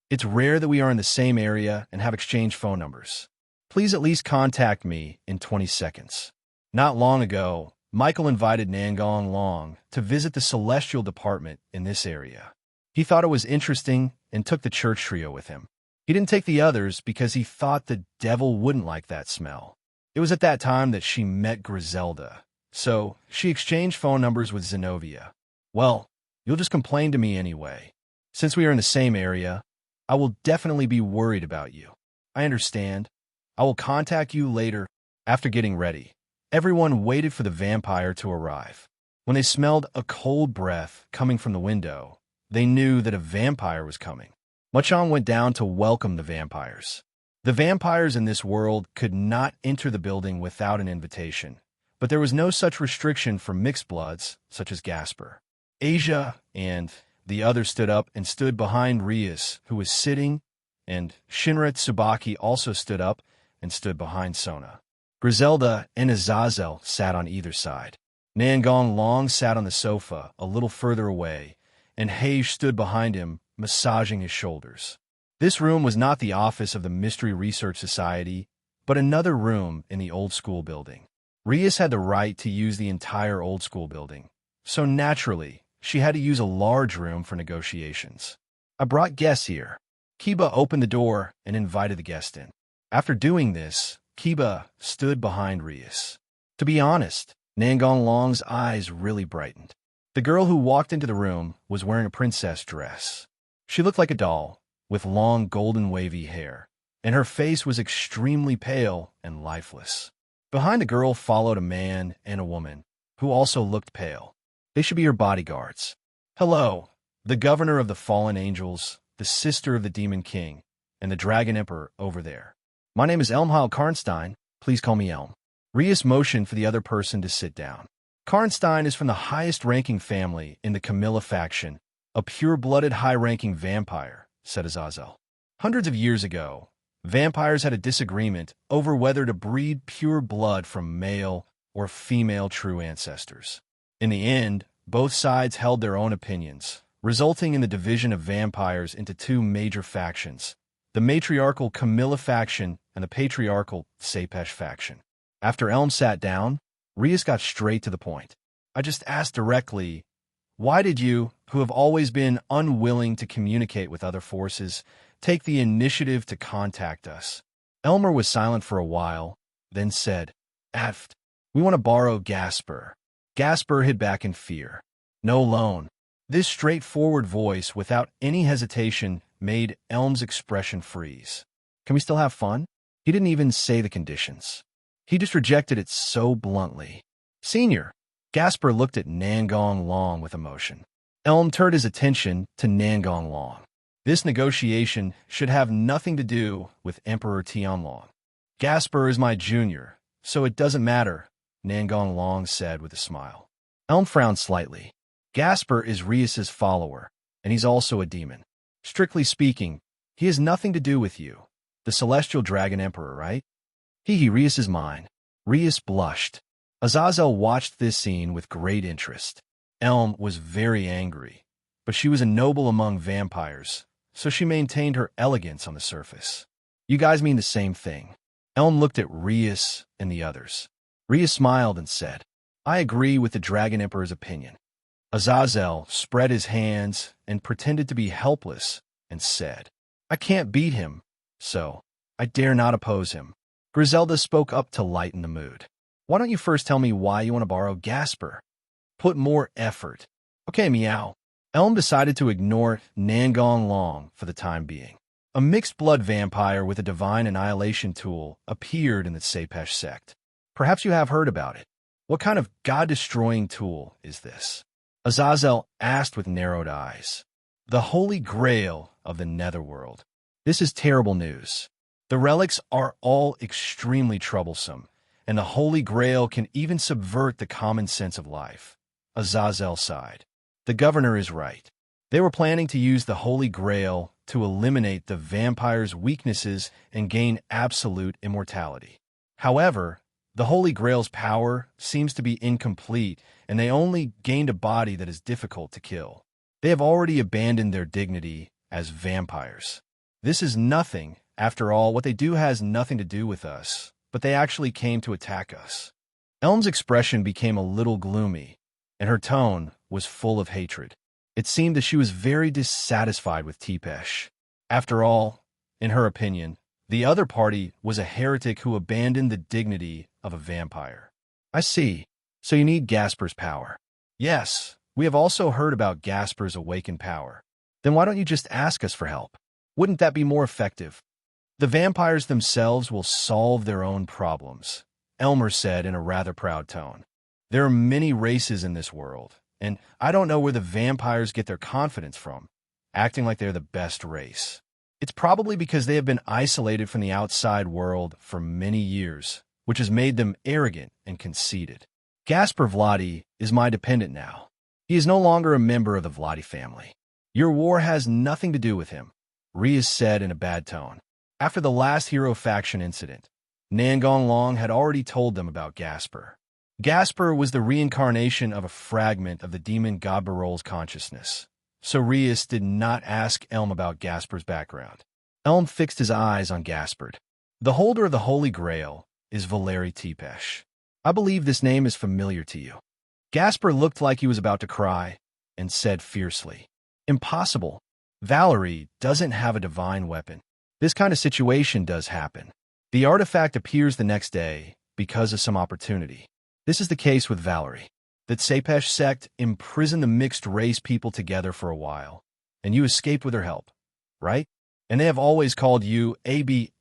It's rare that we are in the same area and have exchanged phone numbers. Please at least contact me in 20 seconds. Not long ago, Michael invited Nangong Long to visit the Celestial Department in this area. He thought it was interesting and took the church trio with him. He didn't take the others because he thought the devil wouldn't like that smell. It was at that time that she met Griselda, so she exchanged phone numbers with Zenovia. Well, you'll just complain to me anyway. Since we are in the same area, I will definitely be worried about you. I understand. I will contact you later. After getting ready, everyone waited for the vampire to arrive. When they smelled a cold breath coming from the window, they knew that a vampire was coming. Machan went down to welcome the vampires. The vampires in this world could not enter the building without an invitation, but there was no such restriction for mixed bloods, such as Gasper. Asia and the others stood up and stood behind Rias, who was sitting, and Shinra Tsubaki also stood up and stood behind Sona. Griselda and Azazel sat on either side. Nangong Long sat on the sofa a little further away, and Hage stood behind him, massaging his shoulders. This room was not the office of the Mystery Research Society, but another room in the old school building. Rias had the right to use the entire old school building, so naturally, she had to use a large room for negotiations. I brought guests here. Kiba opened the door and invited the guest in. After doing this, Kiba stood behind Rias. To be honest, Nangong Long's eyes really brightened. The girl who walked into the room was wearing a princess dress. She looked like a doll, with long golden wavy hair, and her face was extremely pale and lifeless. Behind the girl followed a man and a woman, who also looked pale. They should be her bodyguards. Hello, the governor of the fallen angels, the sister of the demon king, and the dragon emperor over there. My name is Elmheil Karnstein. Please call me Elm. Rias motioned for the other person to sit down. Karnstein is from the highest-ranking family in the Camilla faction, a pure-blooded high-ranking vampire, said Azazel. Hundreds of years ago, vampires had a disagreement over whether to breed pure blood from male or female true ancestors. In the end, both sides held their own opinions, resulting in the division of vampires into 2 major factions, the matriarchal Camilla faction and the patriarchal Sepesh faction. After Elm sat down, Rias got straight to the point. I just asked directly, why did you, who have always been unwilling to communicate with other forces, take the initiative to contact us? Elmer was silent for a while, then said, Aft, we want to borrow Gasper. Gasper hid back in fear. No loan. This straightforward voice, without any hesitation, made Elm's expression freeze. Can we still have fun? He didn't even say the conditions. He just rejected it so bluntly. Senior. Gasper looked at Nangong Long with emotion. Elm turned his attention to Nangong Long. This negotiation should have nothing to do with Emperor Tianlong. Gasper is my junior, so it doesn't matter, Nangong Long said with a smile. Elm frowned slightly. Gasper is Rias's follower, and he's also a demon. Strictly speaking, he has nothing to do with you, the Celestial Dragon Emperor, right? Rias is mine. Rias blushed. Azazel watched this scene with great interest. Elm was very angry, but she was a noble among vampires, so she maintained her elegance on the surface. You guys mean the same thing. Elm looked at Rias and the others. Rias smiled and said, I agree with the Dragon Emperor's opinion. Azazel spread his hands and pretended to be helpless and said, I can't beat him, so I dare not oppose him. Griselda spoke up to lighten the mood. Why don't you first tell me why you want to borrow Gasper? Put more effort. Okay, meow. Elm decided to ignore Nangong Long for the time being. A mixed-blood vampire with a divine annihilation tool appeared in the Sepesh sect. Perhaps you have heard about it. What kind of god-destroying tool is this? Azazel asked with narrowed eyes. The Holy Grail of the Netherworld. This is terrible news. The relics are all extremely troublesome, and the Holy Grail can even subvert the common sense of life. Azazel sighed. The governor is right. They were planning to use the Holy Grail to eliminate the vampire's weaknesses and gain absolute immortality. However, the Holy Grail's power seems to be incomplete, and they only gained a body that is difficult to kill. They have already abandoned their dignity as vampires. This is nothing. After all, what they do has nothing to do with us, but they actually came to attack us. Elm's expression became a little gloomy, and her tone was full of hatred. It seemed that she was very dissatisfied with Tepesh. After all, in her opinion, the other party was a heretic who abandoned the dignity of a vampire. I see. So you need Gasper's power. Yes, we have also heard about Gasper's awakened power. Then why don't you just ask us for help? Wouldn't that be more effective? The vampires themselves will solve their own problems, Elmer said in a rather proud tone. There are many races in this world, and I don't know where the vampires get their confidence from, acting like they're the best race. It's probably because they have been isolated from the outside world for many years, which has made them arrogant and conceited. Gasper Vladi is my dependent now. He is no longer a member of the Vladi family. Your war has nothing to do with him, Rias said in a bad tone. After the last Hero Faction incident, Nangong Long had already told them about Gasper. Gasper was the reincarnation of a fragment of the demon Godbarol's consciousness, so Rias did not ask Elm about Gasper's background. Elm fixed his eyes on Gasper. The holder of the Holy Grail is Valeri Tepesh. I believe this name is familiar to you. Gasper looked like he was about to cry and said fiercely, Impossible. Valerie doesn't have a divine weapon. This kind of situation does happen. The artifact appears the next day because of some opportunity. This is the case with Valerie. That Sepesh sect imprisoned the mixed-race people together for a while, and you escaped with her help, right? And they have always called you AB*****************,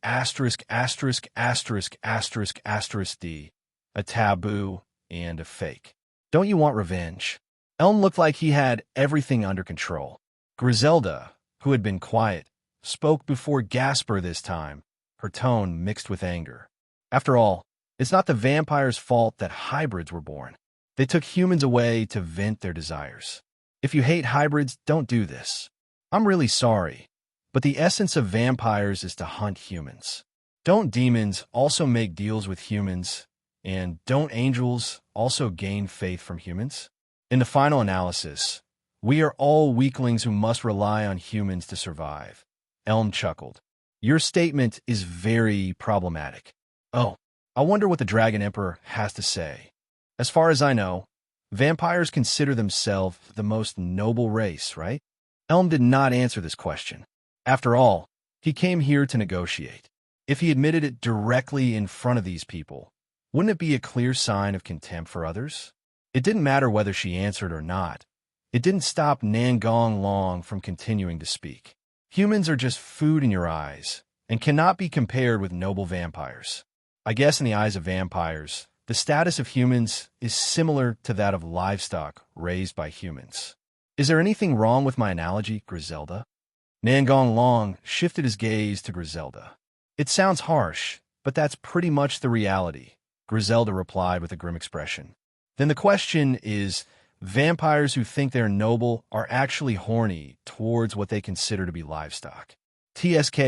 D, a taboo and a fake. Don't you want revenge? Elm looked like he had everything under control. Griselda, who had been quiet, spoke before Gasper this time, her tone mixed with anger. After all, it's not the vampires' fault that hybrids were born. They took humans away to vent their desires. If you hate hybrids, don't do this. I'm really sorry, but the essence of vampires is to hunt humans. Don't demons also make deals with humans, and don't angels also gain faith from humans? In the final analysis, we are all weaklings who must rely on humans to survive. Elm chuckled. Your statement is very problematic. Oh, I wonder what the Dragon Emperor has to say. As far as I know, vampires consider themselves the most noble race, right? Elm did not answer this question. After all, he came here to negotiate. If he admitted it directly in front of these people, wouldn't it be a clear sign of contempt for others? It didn't matter whether she answered or not. It didn't stop Nangong Long from continuing to speak. Humans are just food in your eyes, and cannot be compared with noble vampires. I guess in the eyes of vampires, the status of humans is similar to that of livestock raised by humans. Is there anything wrong with my analogy, Griselda? Nangong Long shifted his gaze to Griselda. It sounds harsh, but that's pretty much the reality, Griselda replied with a grim expression. Then the question is, Vampires who think they're noble are actually horny towards what they consider to be livestock. TSK.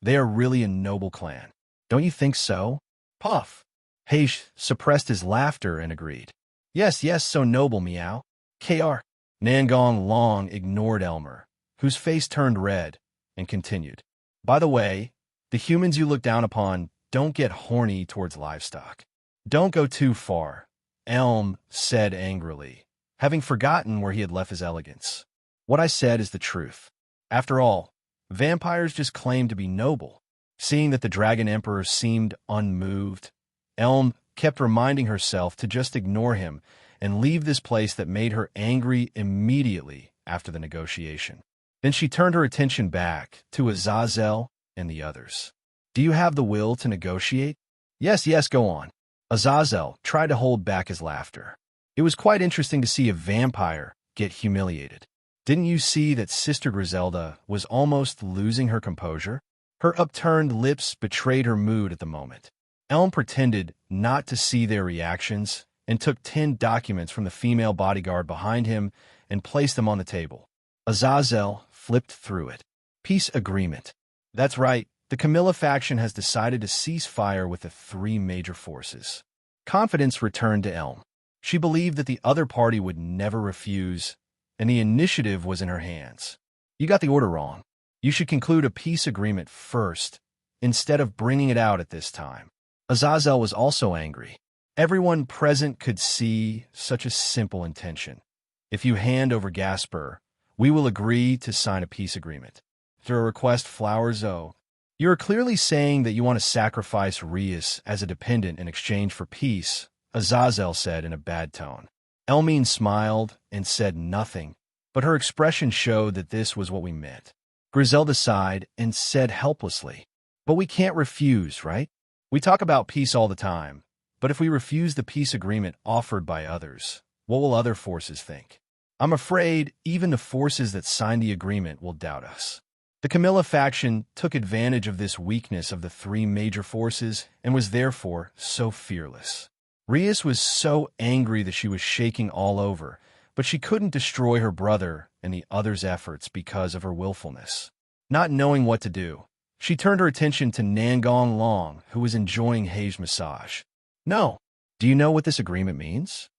They are really a noble clan. Don't you think so? Puff. Heish suppressed his laughter and agreed. Yes, so noble, meow. KR. Nangong Long ignored Elmer, whose face turned red, and continued. By the way, the humans you look down upon don't get horny towards livestock. Don't go too far, Elm said angrily, having forgotten where he had left his elegance. What I said is the truth. After all, vampires just claim to be noble. Seeing that the Dragon Emperor seemed unmoved, Elm kept reminding herself to just ignore him and leave this place that made her angry immediately after the negotiation. Then she turned her attention back to Azazel and the others. Do you have the will to negotiate? Yes, go on. Azazel tried to hold back his laughter. It was quite interesting to see a vampire get humiliated. Didn't you see that Sister Griselda was almost losing her composure? Her upturned lips betrayed her mood at the moment. Elm pretended not to see their reactions and took 10 documents from the female bodyguard behind him and placed them on the table. Azazel flipped through it. Peace agreement. That's right. The Camilla faction has decided to cease fire with the 3 major forces. Confidence returned to Elm. She believed that the other party would never refuse, and the initiative was in her hands. You got the order wrong. You should conclude a peace agreement first, instead of bringing it out at this time. Azazel was also angry. Everyone present could see such a simple intention. If you hand over Gasper, we will agree to sign a peace agreement. Through a request, Flowers O. You are clearly saying that you want to sacrifice Rias as a dependent in exchange for peace, Azazel said in a bad tone. Elmine smiled and said nothing, but her expression showed that this was what we meant. Griselda sighed and said helplessly, but we can't refuse, right? We talk about peace all the time, but if we refuse the peace agreement offered by others, what will other forces think? I'm afraid even the forces that signed the agreement will doubt us. The Camilla faction took advantage of this weakness of the 3 major forces and was therefore so fearless. Rias was so angry that she was shaking all over, but she couldn't destroy her brother and the others' efforts because of her willfulness. Not knowing what to do, she turned her attention to Nangong Long, who was enjoying Hei's massage. No. Do you know what this agreement means?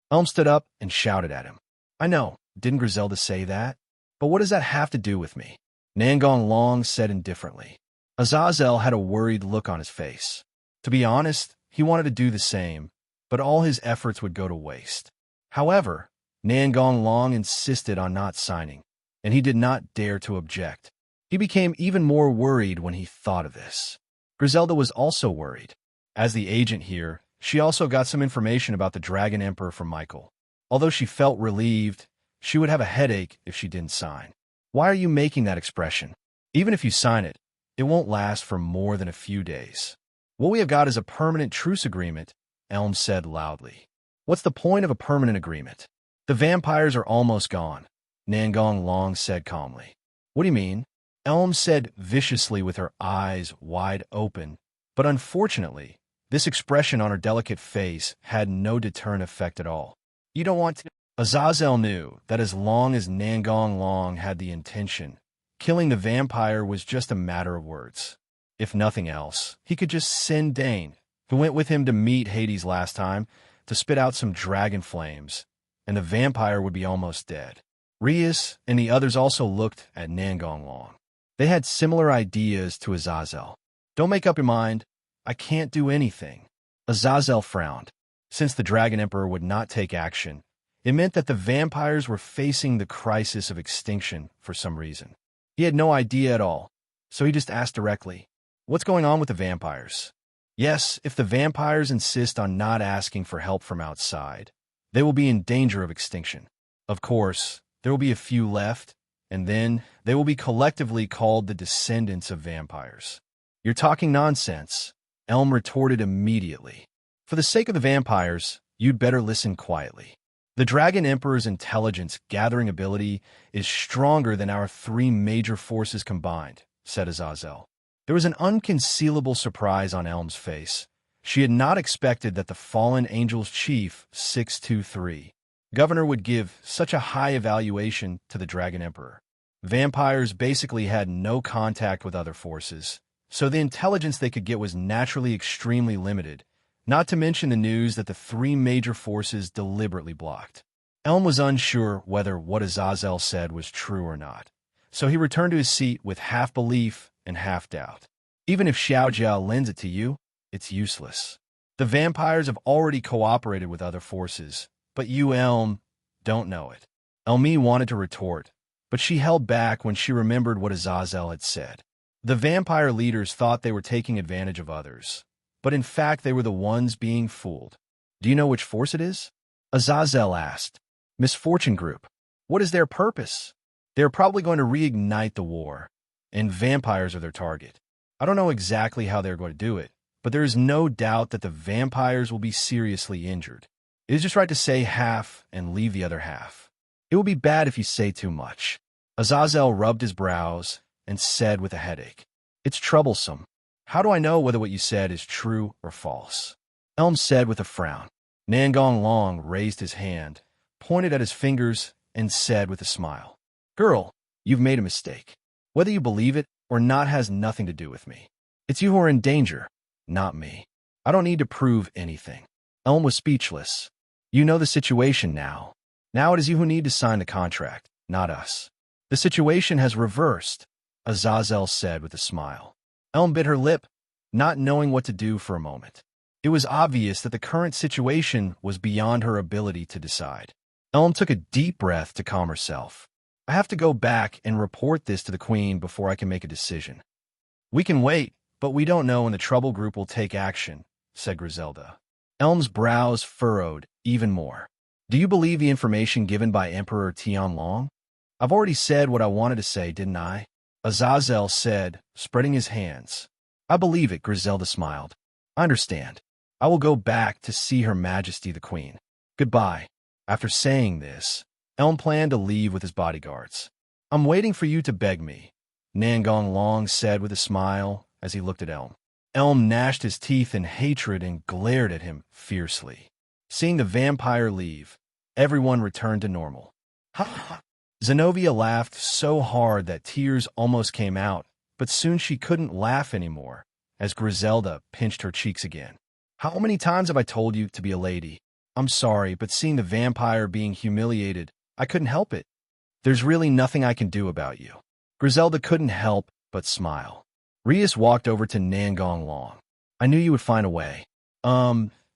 Elm stood up and shouted at him. I know. Didn't Griselda say that? But what does that have to do with me? Nangong Long said indifferently. Azazel had a worried look on his face. To be honest, he wanted to do the same, but all his efforts would go to waste. However, Nangong Long insisted on not signing, and he did not dare to object. He became even more worried when he thought of this. Griselda was also worried. As the agent here, she also got some information about the Dragon Emperor from Michael. Although she felt relieved, she would have a headache if she didn't sign. Why are you making that expression? Even if you sign it, it won't last for more than a few days. What we have got is a permanent truce agreement, Elm said loudly. What's the point of a permanent agreement? The vampires are almost gone, Nangong Long said calmly. What do you mean? Elm said viciously with her eyes wide open, but unfortunately, this expression on her delicate face had no deterrent effect at all. You don't want to... Azazel knew that as long as Nangong Long had the intention, killing the vampire was just a matter of words. If nothing else, he could just send Dane, who went with him to meet Hades last time, to spit out some dragon flames, and the vampire would be almost dead. Rias and the others also looked at Nangong Long. They had similar ideas to Azazel. Don't make up your mind. I can't do anything. Azazel frowned. Since the Dragon Emperor would not take action, it meant that the vampires were facing the crisis of extinction for some reason. He had no idea at all, so he just asked directly, what's going on with the vampires? Yes, if the vampires insist on not asking for help from outside, they will be in danger of extinction. Of course, there will be a few left, and then they will be collectively called the descendants of vampires. You're talking nonsense, Elm retorted immediately. For the sake of the vampires, you'd better listen quietly. The Dragon Emperor's intelligence-gathering ability is stronger than our 3 major forces combined, said Azazel. There was an unconcealable surprise on Elm's face, She had not expected that the fallen angel's chief, 623, governor, would give such a high evaluation to the Dragon Emperor. Vampires basically had no contact with other forces, so the intelligence they could get was naturally extremely limited, not to mention the news that the three major forces deliberately blocked. Elm was unsure whether what Azazel said was true or not, so he returned to his seat with half belief and half doubt. Even if Xiao Jiao lends it to you, it's useless. The vampires have already cooperated with other forces, but you, Elm, don't know it. Elmi wanted to retort, but she held back when she remembered what Azazel had said. The vampire leaders thought they were taking advantage of others, but in fact they were the ones being fooled. Do you know which force it is? Azazel asked. Misfortune Group. What is their purpose? They're probably going to reignite the war, and vampires are their target. I don't know exactly how they're going to do it, but there is no doubt that the vampires will be seriously injured. It is just right to say half and leave the other half. It will be bad if you say too much. Azazel rubbed his brows and said with a headache, It's troublesome. How do I know whether what you said is true or false? Elm said with a frown. Nangong Long raised his hand, pointed at his fingers, and said with a smile, Girl, you've made a mistake. Whether you believe it or not has nothing to do with me. It's you who are in danger, not me. I don't need to prove anything. Elm was speechless. You know the situation now. Now it is you who need to sign the contract, not us. The situation has reversed, Azazel said with a smile. Elm bit her lip, not knowing what to do for a moment. It was obvious that the current situation was beyond her ability to decide. Elm took a deep breath to calm herself. I have to go back and report this to the Queen before I can make a decision. We can wait, but we don't know when the Trouble Group will take action, said Griselda. Elm's brows furrowed even more. Do you believe the information given by Emperor Tianlong? I've already said what I wanted to say, didn't I? Azazel said, spreading his hands. I believe it, Griselda smiled. I understand. I will go back to see Her Majesty the Queen. Goodbye. After saying this, Elm planned to leave with his bodyguards. I'm waiting for you to beg me, Nangong Long said with a smile as he looked at Elm. Elm gnashed his teeth in hatred and glared at him fiercely. Seeing the vampire leave, everyone returned to normal. Ha ha! Zenobia laughed so hard that tears almost came out, but soon she couldn't laugh anymore, as Griselda pinched her cheeks again. How many times have I told you to be a lady? I'm sorry, but seeing the vampire being humiliated, I couldn't help it. There's really nothing I can do about you. Griselda couldn't help but smile. Rias walked over to Nangong Long. I knew you would find a way.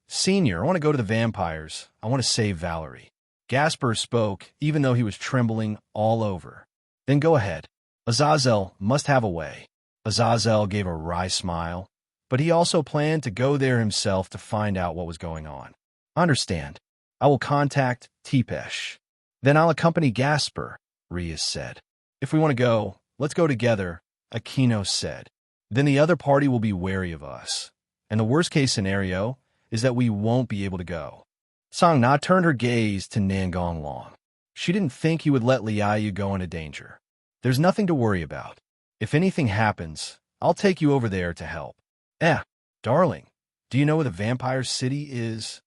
Senior, I want to go to the vampires. I want to save Valerie. Gasper spoke, even though he was trembling all over. Then go ahead. Azazel must have a way. Azazel gave a wry smile, but he also planned to go there himself to find out what was going on. Understand. I will contact Tepesh. Then I'll accompany Gasper, Rias said. If we want to go, let's go together, Aquino said. Then the other party will be wary of us. And the worst-case scenario is that we won't be able to go. Song Na turned her gaze to Nangong Long. She didn't think he would let Liayu go into danger. There's nothing to worry about. If anything happens, I'll take you over there to help. Darling, do you know where the vampire city is?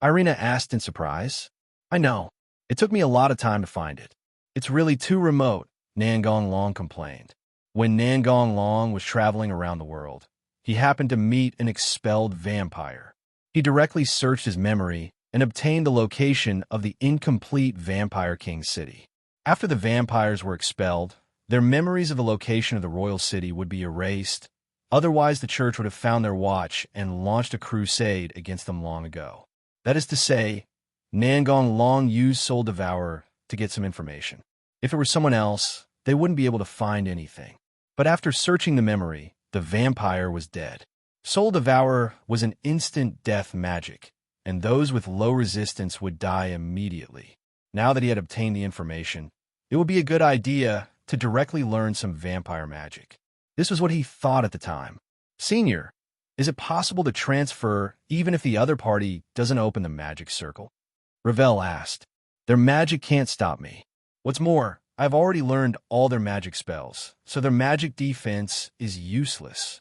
Irina asked in surprise. I know. It took me a lot of time to find it. It's really too remote, Nangong Long complained. When Nangong Long was traveling around the world, he happened to meet an expelled vampire. He directly searched his memory and obtained the location of the incomplete Vampire King city. After the vampires were expelled, their memories of the location of the royal city would be erased. Otherwise, the church would have found their watch and launched a crusade against them long ago. That is to say, Nangong Long used Soul Devourer to get some information. If it were someone else, they wouldn't be able to find anything. But after searching the memory, the vampire was dead. Soul Devourer was an instant death magic, and those with low resistance would die immediately. Now that he had obtained the information, it would be a good idea to directly learn some vampire magic. This was what he thought at the time. Senior, is it possible to transfer even if the other party doesn't open the magic circle? Ravel asked. Their magic can't stop me. What's more, I've already learned all their magic spells, so their magic defense is useless.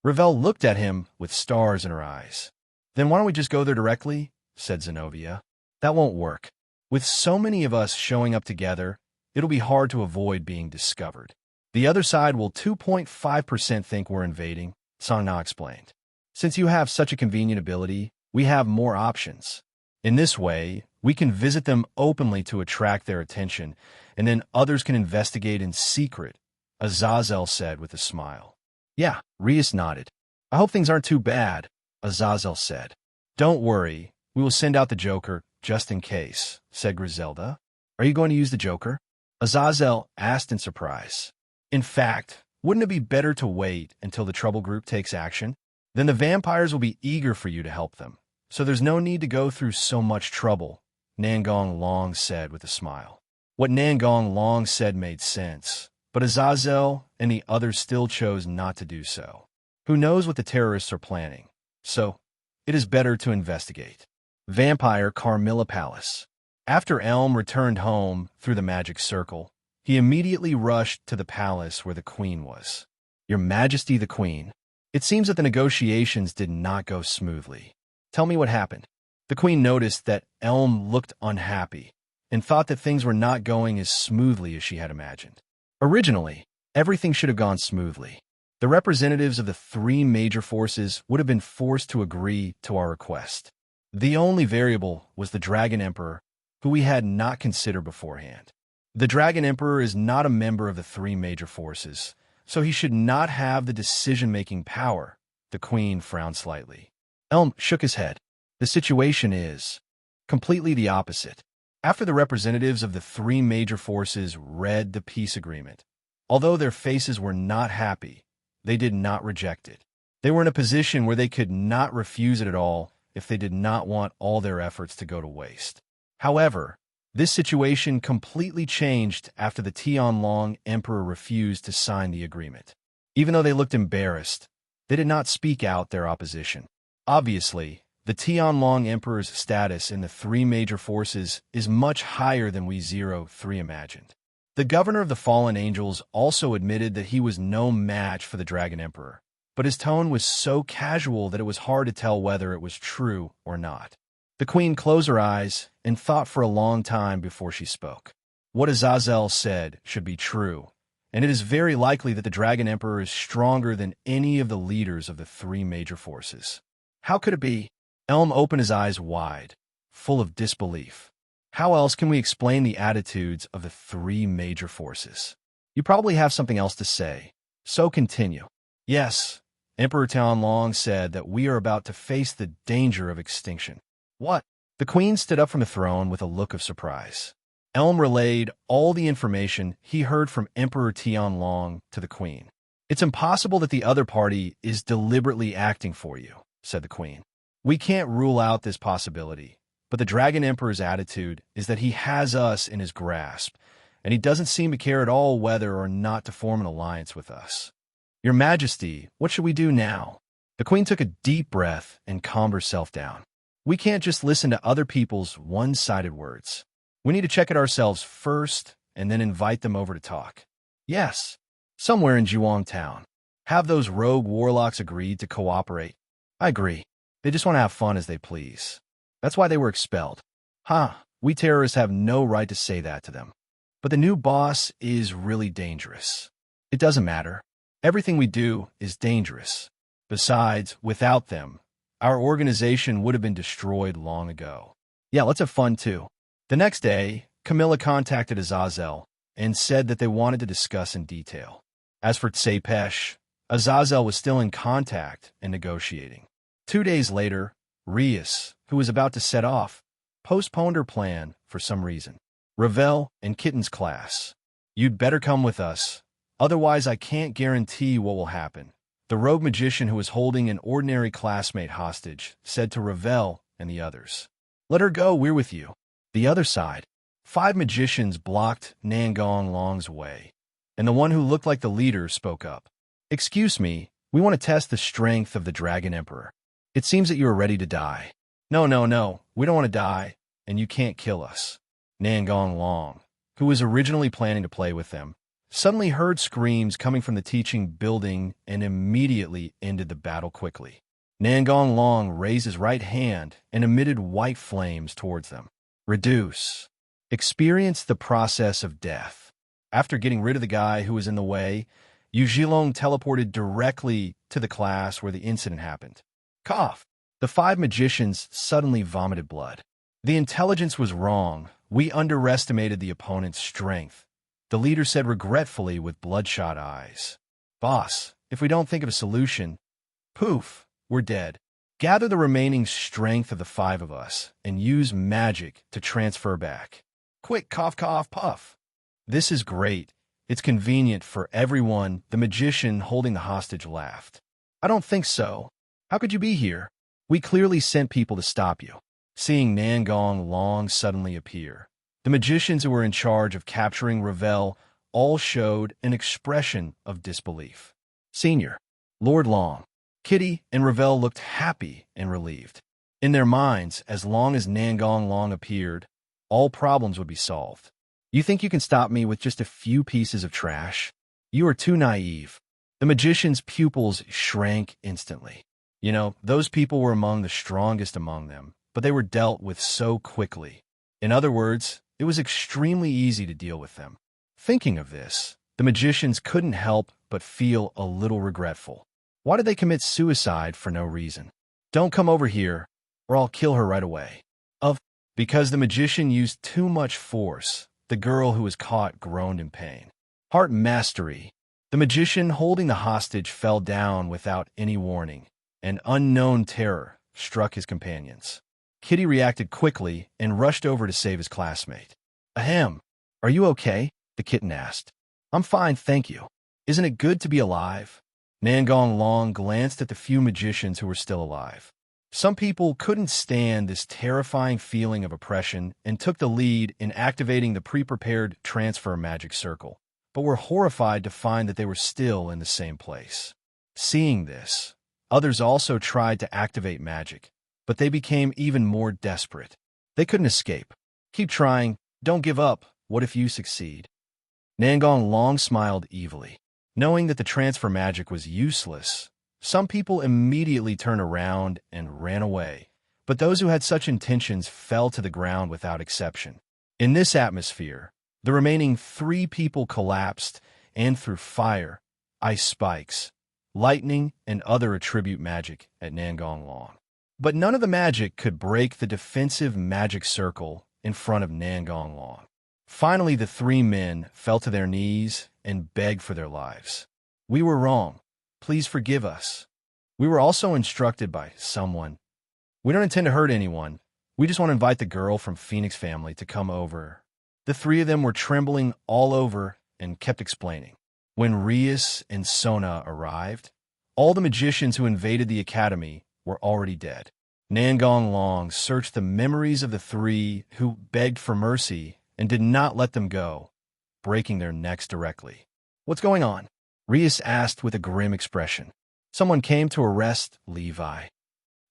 Ravel looked at him with stars in her eyes. Then why don't we just go there directly? Said Zenobia. That won't work. With so many of us showing up together, it'll be hard to avoid being discovered. The other side will 2.5% think we're invading, Sangna explained. Since you have such a convenient ability, we have more options. In this way, we can visit them openly to attract their attention, and then others can investigate in secret, Azazel said with a smile. Yeah, Rias nodded. I hope things aren't too bad, Azazel said. Don't worry, we will send out the Joker, just in case, said Griselda. Are you going to use the Joker? Azazel asked in surprise. In fact, wouldn't it be better to wait until the trouble group takes action? Then the vampires will be eager for you to help them, so there's no need to go through so much trouble, Nangong Long said with a smile. What Nangong Long said made sense, but Azazel and the others still chose not to do so. Who knows what the terrorists are planning? So, it is better to investigate. Vampire Carmilla Palace. After Elm returned home through the magic circle, he immediately rushed to the palace where the queen was. Your Majesty the Queen. It seems that the negotiations did not go smoothly. Tell me what happened. The queen noticed that Elm looked unhappy and thought that things were not going as smoothly as she had imagined. Originally, everything should have gone smoothly. The representatives of the three major forces would have been forced to agree to our request. The only variable was the Dragon Emperor, who we had not considered beforehand. The Dragon Emperor is not a member of the three major forces, so he should not have the decision-making power. The queen frowned slightly. Elm shook his head. The situation is completely the opposite. After the representatives of the three major forces read the peace agreement, although their faces were not happy, they did not reject it. They were in a position where they could not refuse it at all if they did not want all their efforts to go to waste. However, this situation completely changed after the Tianlong Emperor refused to sign the agreement. Even though they looked embarrassed, they did not speak out their opposition. Obviously, the Tianlong Emperor's status in the three major forces is much higher than we 03 imagined. The governor of the Fallen Angels also admitted that he was no match for the Dragon Emperor, but his tone was so casual that it was hard to tell whether it was true or not. The queen closed her eyes and thought for a long time before she spoke. What Azazel said should be true, and it is very likely that the Dragon Emperor is stronger than any of the leaders of the three major forces. How could it be? Elm opened his eyes wide, full of disbelief. How else can we explain the attitudes of the three major forces? You probably have something else to say, so continue. Yes, Emperor Tianlong said that we are about to face the danger of extinction. What? The queen stood up from the throne with a look of surprise. Elm relayed all the information he heard from Emperor Tianlong to the queen. It's impossible that the other party is deliberately acting for you, said the queen. We can't rule out this possibility, but the Dragon Emperor's attitude is that he has us in his grasp, and he doesn't seem to care at all whether or not to form an alliance with us. Your Majesty, what should we do now? The queen took a deep breath and calmed herself down. We can't just listen to other people's one-sided words. We need to check it ourselves first and then invite them over to talk. Yes, somewhere in Zhuang Town. Have those rogue warlocks agreed to cooperate? I agree. They just want to have fun as they please. That's why they were expelled. We terrorists have no right to say that to them. But the new boss is really dangerous. It doesn't matter. Everything we do is dangerous. Besides, without them, our organization would have been destroyed long ago. Yeah, let's have fun too. The next day, Camilla contacted Azazel and said that they wanted to discuss in detail. As for Tsepesh, Azazel was still in contact and negotiating. 2 days later, Rias, who was about to set off, postponed her plan for some reason. Ravel and Kitten's class. You'd better come with us, otherwise I can't guarantee what will happen. The rogue magician who was holding an ordinary classmate hostage said to Ravel and the others. Let her go, we're with you. The other side. 5 magicians blocked Nangong Long's way, and the one who looked like the leader spoke up. Excuse me, we want to test the strength of the Dragon Emperor. It seems that you are ready to die. No, we don't want to die, and you can't kill us. Nangong Long, who was originally planning to play with them, suddenly heard screams coming from the teaching building and immediately ended the battle quickly. Nangong Long raised his right hand and emitted white flames towards them. Reduce. Experience the process of death. After getting rid of the guy who was in the way, Yu Zhilong teleported directly to the class where the incident happened. Cough. The 5 magicians suddenly vomited blood. The intelligence was wrong. We underestimated the opponent's strength, the leader said regretfully with bloodshot eyes. Boss, if we don't think of a solution, poof, we're dead. Gather the remaining strength of the 5 of us and use magic to transfer back. Quick, cough, cough, puff. This is great. It's convenient for everyone, the magician holding the hostage laughed. I don't think so. How could you be here? We clearly sent people to stop you. Seeing Nangong Long suddenly appear, the magicians who were in charge of capturing Ravel all showed an expression of disbelief. Senior, Lord Long, Kitty, and Ravel looked happy and relieved. In their minds, as long as Nangong Long appeared, all problems would be solved. You think you can stop me with just a few pieces of trash? You are too naive. The magician's pupils shrank instantly. You know, those people were among the strongest among them, but they were dealt with so quickly. In other words, it was extremely easy to deal with them. Thinking of this, the magicians couldn't help but feel a little regretful. Why did they commit suicide for no reason? Don't come over here, or I'll kill her right away. Because the magician used too much force, the girl who was caught groaned in pain. Heart mastery. The magician holding the hostage fell down without any warning. An unknown terror struck his companions. Kitty reacted quickly and rushed over to save his classmate. Ahem. Are you okay? The kitten asked. I'm fine, thank you. Isn't it good to be alive? Nangong Long glanced at the few magicians who were still alive. Some people couldn't stand this terrifying feeling of oppression and took the lead in activating the pre-prepared transfer magic circle, but were horrified to find that they were still in the same place. Seeing this, others also tried to activate magic, but they became even more desperate. They couldn't escape. Keep trying. Don't give up. What if you succeed? Nangong Long smiled evilly. Knowing that the transfer magic was useless, some people immediately turned around and ran away, but those who had such intentions fell to the ground without exception. In this atmosphere, the remaining 3 people collapsed and threw fire, ice spikes, lightning, and other attribute magic at Nangong Long. But none of the magic could break the defensive magic circle in front of Nangong Long. Finally, the 3 men fell to their knees and begged for their lives. We were wrong. Please forgive us. We were also instructed by someone. We don't intend to hurt anyone. We just want to invite the girl from Phoenix family to come over. The 3 of them were trembling all over and kept explaining. When Rias and Sona arrived, all the magicians who invaded the academy were already dead. Nangong Long searched the memories of the 3 who begged for mercy and did not let them go, breaking their necks directly. What's going on? Rias asked with a grim expression. Someone came to arrest Levi.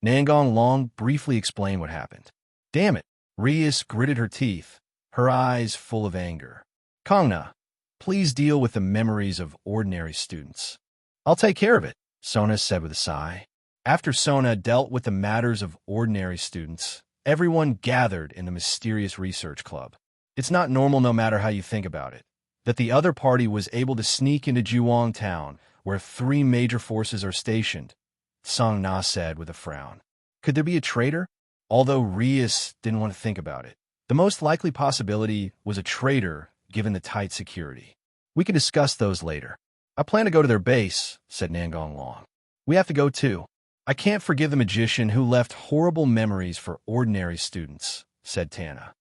Nangong Long briefly explained what happened. Damn it! Rias gritted her teeth, her eyes full of anger. Kongna, please deal with the memories of ordinary students. I'll take care of it, Sona said with a sigh. After Sona dealt with the matters of ordinary students, everyone gathered in the mysterious research club. It's not normal no matter how you think about it, that the other party was able to sneak into Juwang Town, where 3 major forces are stationed, Song Na said with a frown. Could there be a traitor? Although Rias didn't want to think about it, the most likely possibility was a traitor given the tight security. We can discuss those later. I plan to go to their base, said Nangong Long. We have to go too. I can't forgive the magician who left horrible memories for ordinary students, said Tana.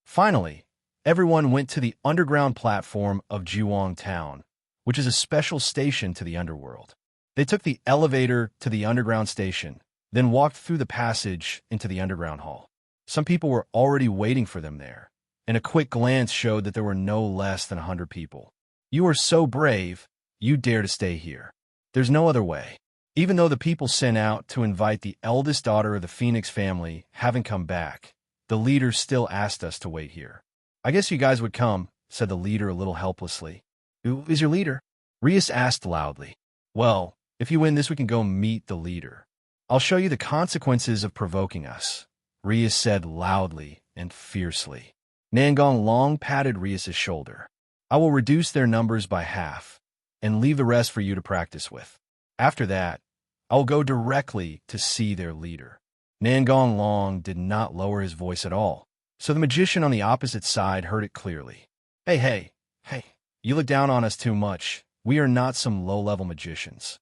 Finally, everyone went to the underground platform of Juwang Town, which is a special station to the underworld. They took the elevator to the underground station, then walked through the passage into the underground hall. Some people were already waiting for them there, and a quick glance showed that there were no less than 100 people. You are so brave, you dare to stay here. There's no other way. Even though the people sent out to invite the eldest daughter of the Phoenix family haven't come back, the leader still asked us to wait here. I guess you guys would come, said the leader a little helplessly. Who is your leader? Rias asked loudly. Well, if you win this, we can go meet the leader. I'll show you the consequences of provoking us, Rias said loudly and fiercely. Nangong Long patted Rias's shoulder. I will reduce their numbers by half and leave the rest for you to practice with. After that, I will go directly to see their leader. Nangong Long did not lower his voice at all, so the magician on the opposite side heard it clearly. Hey, you look down on us too much. We are not some low-level magicians.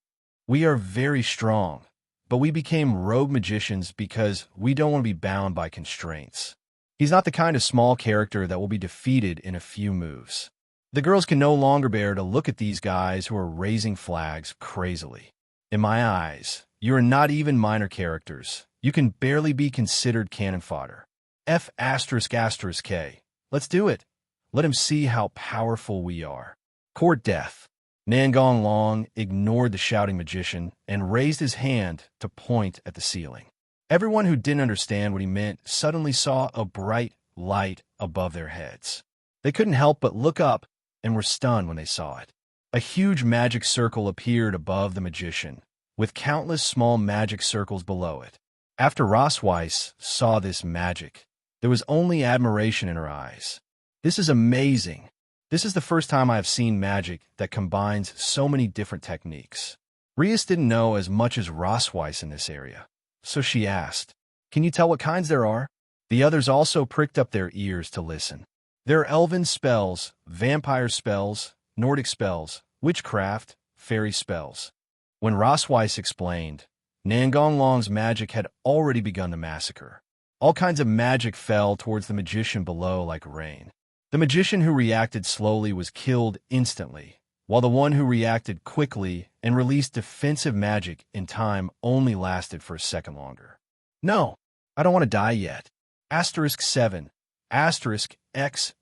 We are very strong, but we became rogue magicians because we don't want to be bound by constraints. He's not the kind of small character that will be defeated in a few moves. The girls can no longer bear to look at these guys who are raising flags crazily. In my eyes, you are not even minor characters. You can barely be considered cannon fodder. F***K. Let's do it. Let him see how powerful we are. Court death. Nangong Long ignored the shouting magician and raised his hand to point at the ceiling. Everyone who didn't understand what he meant suddenly saw a bright light above their heads. They couldn't help but look up and were stunned when they saw it. A huge magic circle appeared above the magician, with countless small magic circles below it. After Rosweiss saw this magic, there was only admiration in her eyes. This is amazing. This is the first time I have seen magic that combines so many different techniques. Rias didn't know as much as Rosweiss in this area, so she asked, Can you tell what kinds there are? The others also pricked up their ears to listen. There are elven spells, vampire spells, Nordic spells, witchcraft, fairy spells. When Rosweiss explained, Nangong Long's magic had already begun the massacre. All kinds of magic fell towards the magician below like rain. The magician who reacted slowly was killed instantly, while the one who reacted quickly and released defensive magic in time only lasted for a second longer. No, I don't want to die yet. *7, *X,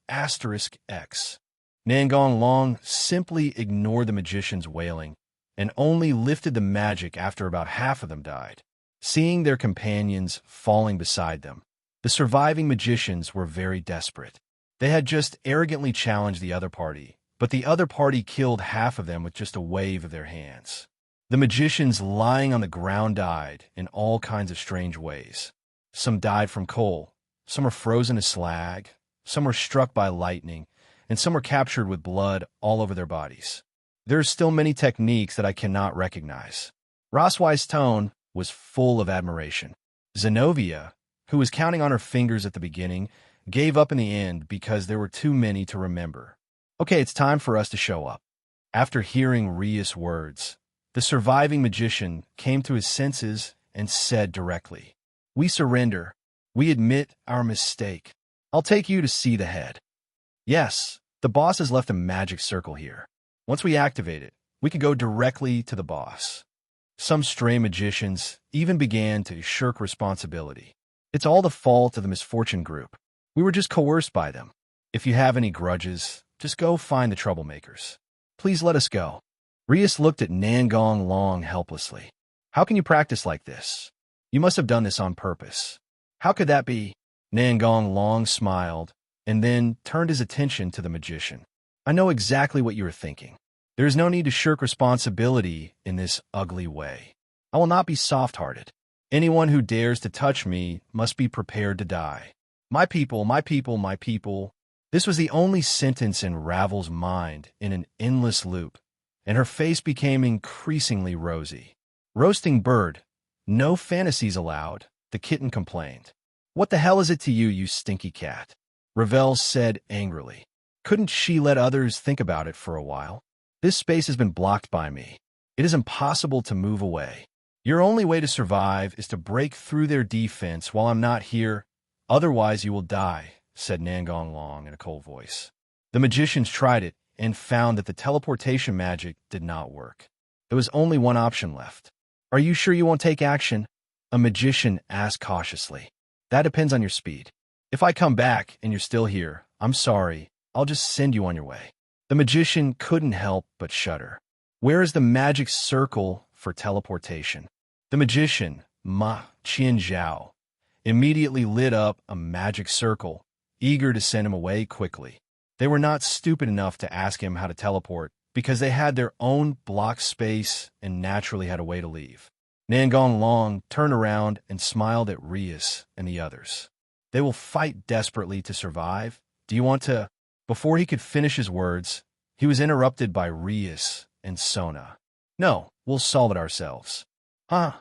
*X. Nangong Long simply ignored the magician's wailing and only lifted the magic after about half of them died. Seeing their companions falling beside them, the surviving magicians were very desperate. They had just arrogantly challenged the other party, but the other party killed half of them with just a wave of their hands. The magicians lying on the ground died in all kinds of strange ways. Some died from coal, some were frozen to slag, some were struck by lightning, and some were captured with blood all over their bodies. There are still many techniques that I cannot recognize. Rosweiss' tone was full of admiration. Zenobia, who was counting on her fingers at the beginning, gave up in the end because there were too many to remember. Okay, it's time for us to show up. After hearing Rias' words, the surviving magician came to his senses and said directly, We surrender. We admit our mistake. I'll take you to see the head. Yes, the boss has left a magic circle here. Once we activate it, we can go directly to the boss. Some stray magicians even began to shirk responsibility. It's all the fault of the misfortune group. We were just coerced by them. If you have any grudges, just go find the troublemakers. Please let us go. Rias looked at Nangong Long helplessly. How can you practice like this? You must have done this on purpose. How could that be? Nangong Long smiled and then turned his attention to the magician. I know exactly what you are thinking. There is no need to shirk responsibility in this ugly way. I will not be soft-hearted. Anyone who dares to touch me must be prepared to die. My people, my people, my people. This was the only sentence in Ravel's mind in an endless loop, and her face became increasingly rosy. Roasting bird. No fantasies allowed, the kitten complained. What the hell is it to you, you stinky cat? Ravel said angrily. Couldn't she let others think about it for a while? This space has been blocked by me. It is impossible to move away. Your only way to survive is to break through their defense while I'm not here. Otherwise you will die, said Nangong Long in a cold voice. The magicians tried it and found that the teleportation magic did not work. There was only one option left. Are you sure you won't take action? A magician asked cautiously. That depends on your speed. If I come back and you're still here, I'm sorry. I'll just send you on your way. The magician couldn't help but shudder. Where is the magic circle for teleportation? The magician, Ma Qianzhao, immediately lit up a magic circle, eager to send him away quickly. They were not stupid enough to ask him how to teleport, because they had their own block space and naturally had a way to leave. Nangong Long turned around and smiled at Rias and the others. They will fight desperately to survive. Do you want to? Before he could finish his words, he was interrupted by Rias and Sona. No, we'll solve it ourselves. Huh?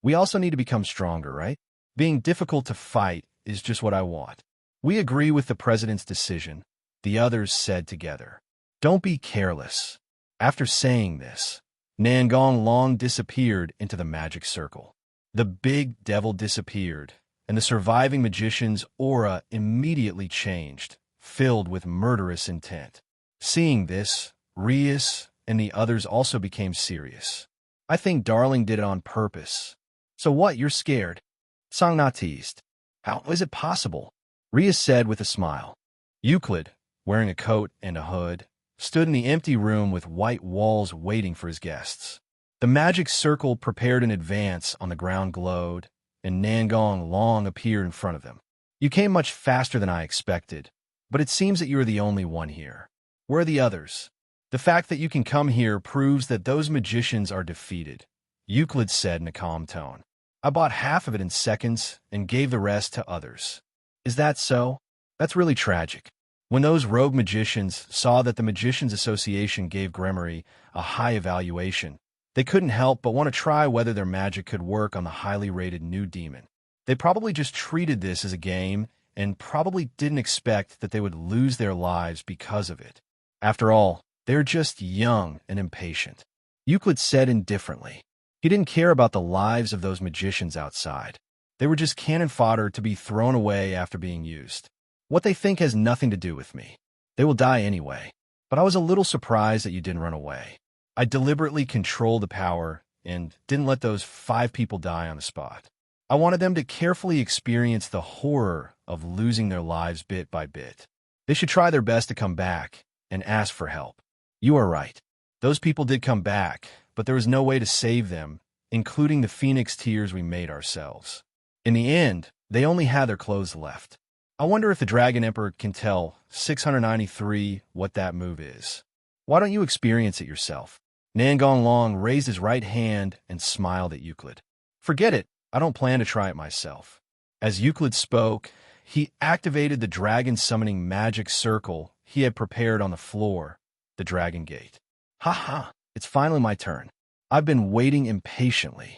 We also need to become stronger, right? Being difficult to fight is just what I want. We agree with the president's decision, the others said together. Don't be careless. After saying this, Nangong Long disappeared into the magic circle. The big devil disappeared, and the surviving magician's aura immediately changed, filled with murderous intent. Seeing this, Rias and the others also became serious. I think Darling did it on purpose. So what, you're scared? Sangna teased. How is it possible? Rias said with a smile. Euclid, wearing a coat and a hood, stood in the empty room with white walls waiting for his guests. The magic circle prepared in advance on the ground glowed, and Nangong Long appeared in front of them. You came much faster than I expected, but it seems that you are the only one here. Where are the others? The fact that you can come here proves that those magicians are defeated, Euclid said in a calm tone. I bought half of it in seconds and gave the rest to others. Is that so? That's really tragic. When those rogue magicians saw that the Magicians Association gave Gremory a high evaluation, they couldn't help but want to try whether their magic could work on the highly rated new demon. They probably just treated this as a game and probably didn't expect that they would lose their lives because of it. After all, they're just young and impatient. Euclid said indifferently. He didn't care about the lives of those magicians outside. They were just cannon fodder to be thrown away after being used. What they think has nothing to do with me. They will die anyway. But I was a little surprised that you didn't run away. I deliberately controlled the power and didn't let those 5 people die on the spot. I wanted them to carefully experience the horror of losing their lives bit by bit. They should try their best to come back and ask for help. You are right. Those people did come back, but there was no way to save them, including the phoenix tears we made ourselves. In the end, they only had their clothes left. I wonder if the Dragon Emperor can tell 693 what that move is. Why don't you experience it yourself? Nangong Long raised his right hand and smiled at Euclid. Forget it. I don't plan to try it myself. As Euclid spoke, he activated the dragon summoning magic circle he had prepared on the floor, the Dragon Gate. Ha! It's finally my turn. I've been waiting impatiently.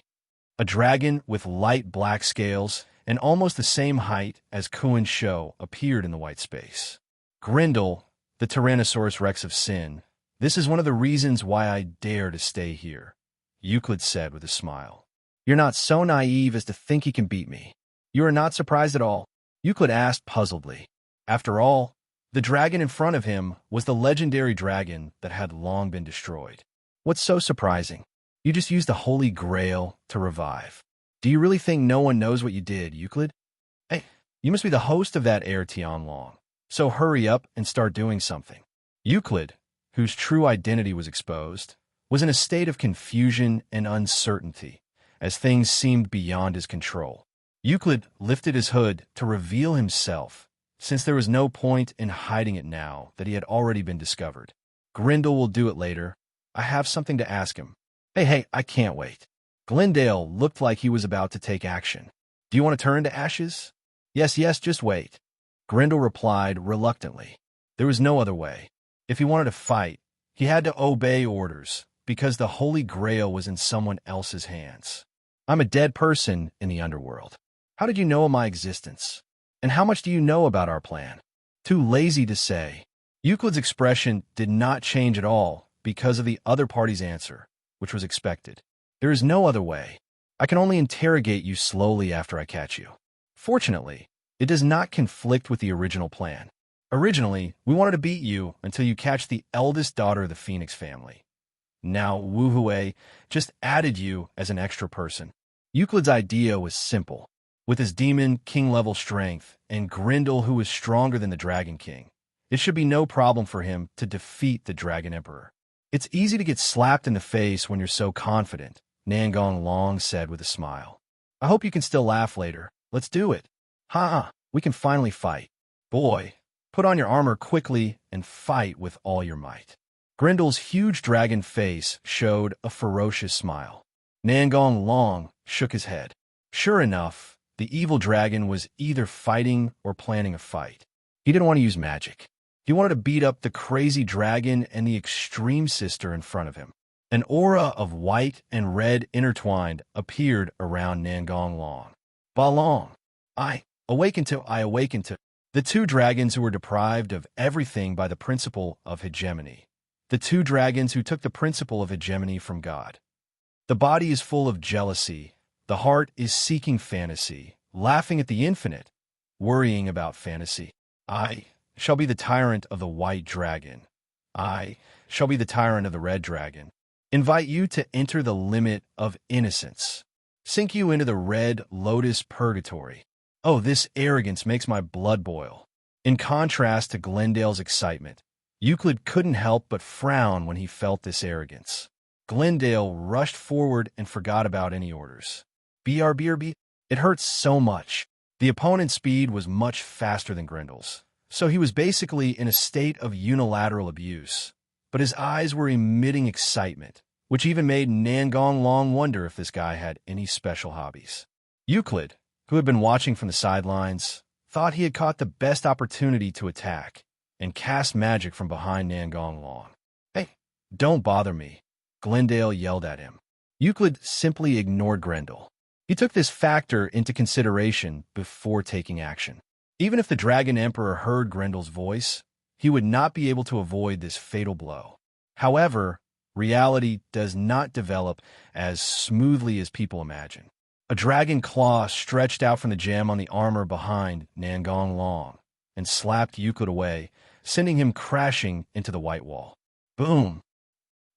A dragon with light black scales and almost the same height as Kuin's show appeared in the white space. Grendel, the Tyrannosaurus Rex of Sin, this is one of the reasons why I dare to stay here, Euclid said with a smile. You're not so naive as to think he can beat me. You are not surprised at all, Euclid asked puzzledly. After all, the dragon in front of him was the legendary dragon that had long been destroyed. What's so surprising? You just used the Holy Grail to revive. Do you really think no one knows what you did, Euclid? Hey, you must be the host of that Air Tianlong. So hurry up and start doing something. Euclid, whose true identity was exposed, was in a state of confusion and uncertainty, as things seemed beyond his control. Euclid lifted his hood to reveal himself, since there was no point in hiding it now that he had already been discovered. Grendel will do it later. I have something to ask him. Hey, I can't wait. Glendale looked like he was about to take action. Do you want to turn to ashes? Yes, just wait. Grendel replied reluctantly. There was no other way. If he wanted to fight, he had to obey orders, because the Holy Grail was in someone else's hands. I'm a dead person in the underworld. How did you know of my existence? And how much do you know about our plan? Too lazy to say. Euclid's expression did not change at all because of the other party's answer, which was expected. There is no other way. I can only interrogate you slowly after I catch you. Fortunately, it does not conflict with the original plan. Originally, we wanted to beat you until you catch the eldest daughter of the Phoenix family. Now, Wu Hui just added you as an extra person. Euclid's idea was simple. With his demon king-level strength and Grendel who is stronger than the Dragon King, it should be no problem for him to defeat the Dragon Emperor. It's easy to get slapped in the face when you're so confident, Nangong Long said with a smile. I hope you can still laugh later. Let's do it. We can finally fight. Boy, Put on your armor quickly and fight with all your might. Grendel's huge dragon face showed a ferocious smile. Nangong Long shook his head. Sure enough, the evil dragon was either fighting or planning a fight. He didn't want to use magic. He wanted to beat up the crazy dragon and the extreme sister in front of him. An aura of white and red intertwined appeared around Nangong Long. Ba Long, I awaken to. The two dragons who were deprived of everything by the principle of hegemony. The two dragons who took the principle of hegemony from God. The body is full of jealousy. The heart is seeking fantasy, laughing at the infinite, worrying about fantasy. I shall be the tyrant of the white dragon. I shall be the tyrant of the red dragon. Invite you to enter the limit of innocence. Sink you into the red lotus purgatory. Oh, this arrogance makes my blood boil. In contrast to Glendale's excitement, Euclid couldn't help but frown when he felt this arrogance. Glendale rushed forward and forgot about any orders. BRB, it hurts so much. The opponent's speed was much faster than Grendel's, so he was basically in a state of unilateral abuse. But his eyes were emitting excitement, which even made Nangong Long wonder if this guy had any special hobbies. Euclid, who had been watching from the sidelines, thought he had caught the best opportunity to attack and cast magic from behind Nangong Long. Hey, don't bother me, Glendale yelled at him. Euclid simply ignored Grendel. He took this factor into consideration before taking action. Even if the Dragon Emperor heard Grendel's voice, he would not be able to avoid this fatal blow. However, reality does not develop as smoothly as people imagine. A dragon claw stretched out from the gem on the armor behind Nangong Long and slapped Euclid away, sending him crashing into the white wall. Boom!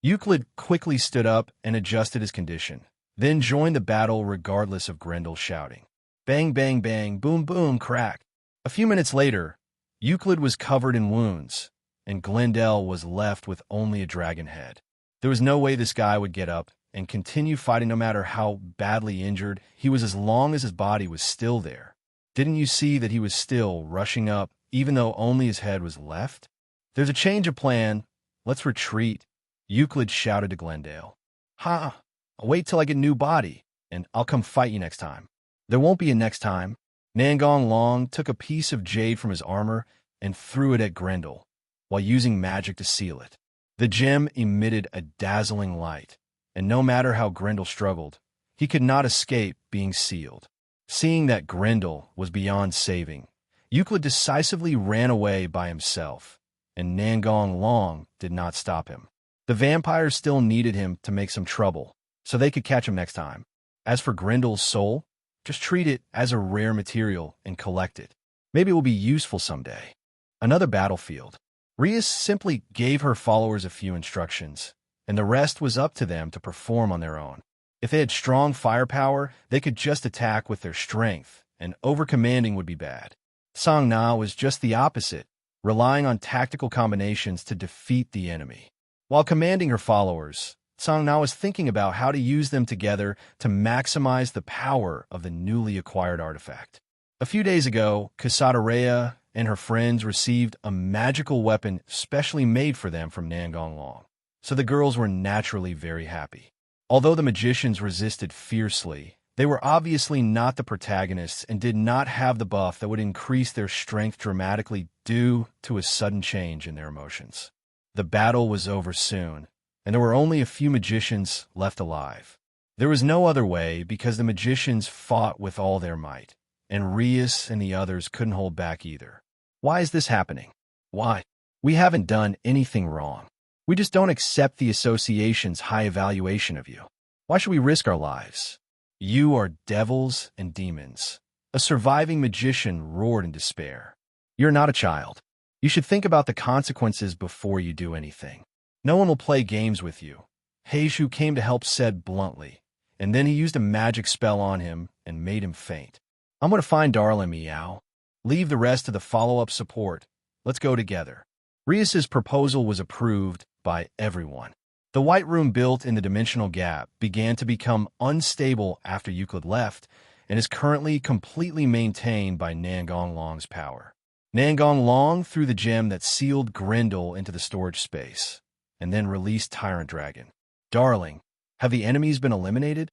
Euclid quickly stood up and adjusted his condition, then joined the battle regardless of Grendel's shouting. Bang, bang, bang, boom, boom, crack. A few minutes later, Euclid was covered in wounds, and Glendale was left with only a dragon head. There was no way this guy would get up and continue fighting no matter how badly injured he was as long as his body was still there. Didn't you see that he was still rushing up even though only his head was left? There's a change of plan. Let's retreat, Euclid shouted to Glendale. Ha! I'll wait till I get a new body, and I'll come fight you next time. There won't be a next time. Nangong Long took a piece of jade from his armor and threw it at Grendel, while using magic to seal it. The gem emitted a dazzling light, and no matter how Grendel struggled, he could not escape being sealed. Seeing that Grendel was beyond saving, Euclid decisively ran away by himself, and Nangong Long did not stop him. The vampires still needed him to make some trouble, so they could catch him next time. As for Grendel's soul, just treat it as a rare material and collect it. Maybe it will be useful someday. Another battlefield. Rias simply gave her followers a few instructions, and the rest was up to them to perform on their own. If they had strong firepower, they could just attack with their strength, and overcommanding would be bad. Song Na was just the opposite, relying on tactical combinations to defeat the enemy. While commanding her followers, Song Na was thinking about how to use them together to maximize the power of the newly acquired artifact. A few days ago, Kasadareya and her friends received a magical weapon specially made for them from Nangong Long, so the girls were naturally very happy. Although the magicians resisted fiercely, they were obviously not the protagonists and did not have the buff that would increase their strength dramatically due to a sudden change in their emotions. The battle was over soon, and there were only a few magicians left alive. There was no other way because the magicians fought with all their might, and Rias and the others couldn't hold back either. Why is this happening? Why? We haven't done anything wrong. We just don't accept the association's high evaluation of you. Why should we risk our lives? You are devils and demons. A surviving magician roared in despair. You're not a child. You should think about the consequences before you do anything. No one will play games with you. Hage, who came to help, said bluntly, and then he used a magic spell on him and made him faint. I'm going to find Darla, Meow. Leave the rest to the follow-up support. Let's go together. Rias's proposal was approved by everyone. The white room built in the dimensional gap began to become unstable after Euclid left and is currently completely maintained by Nangong Long's power. Nangong Long threw the gem that sealed Grendel into the storage space, and then released Tyrant Dragon. Darling, have the enemies been eliminated?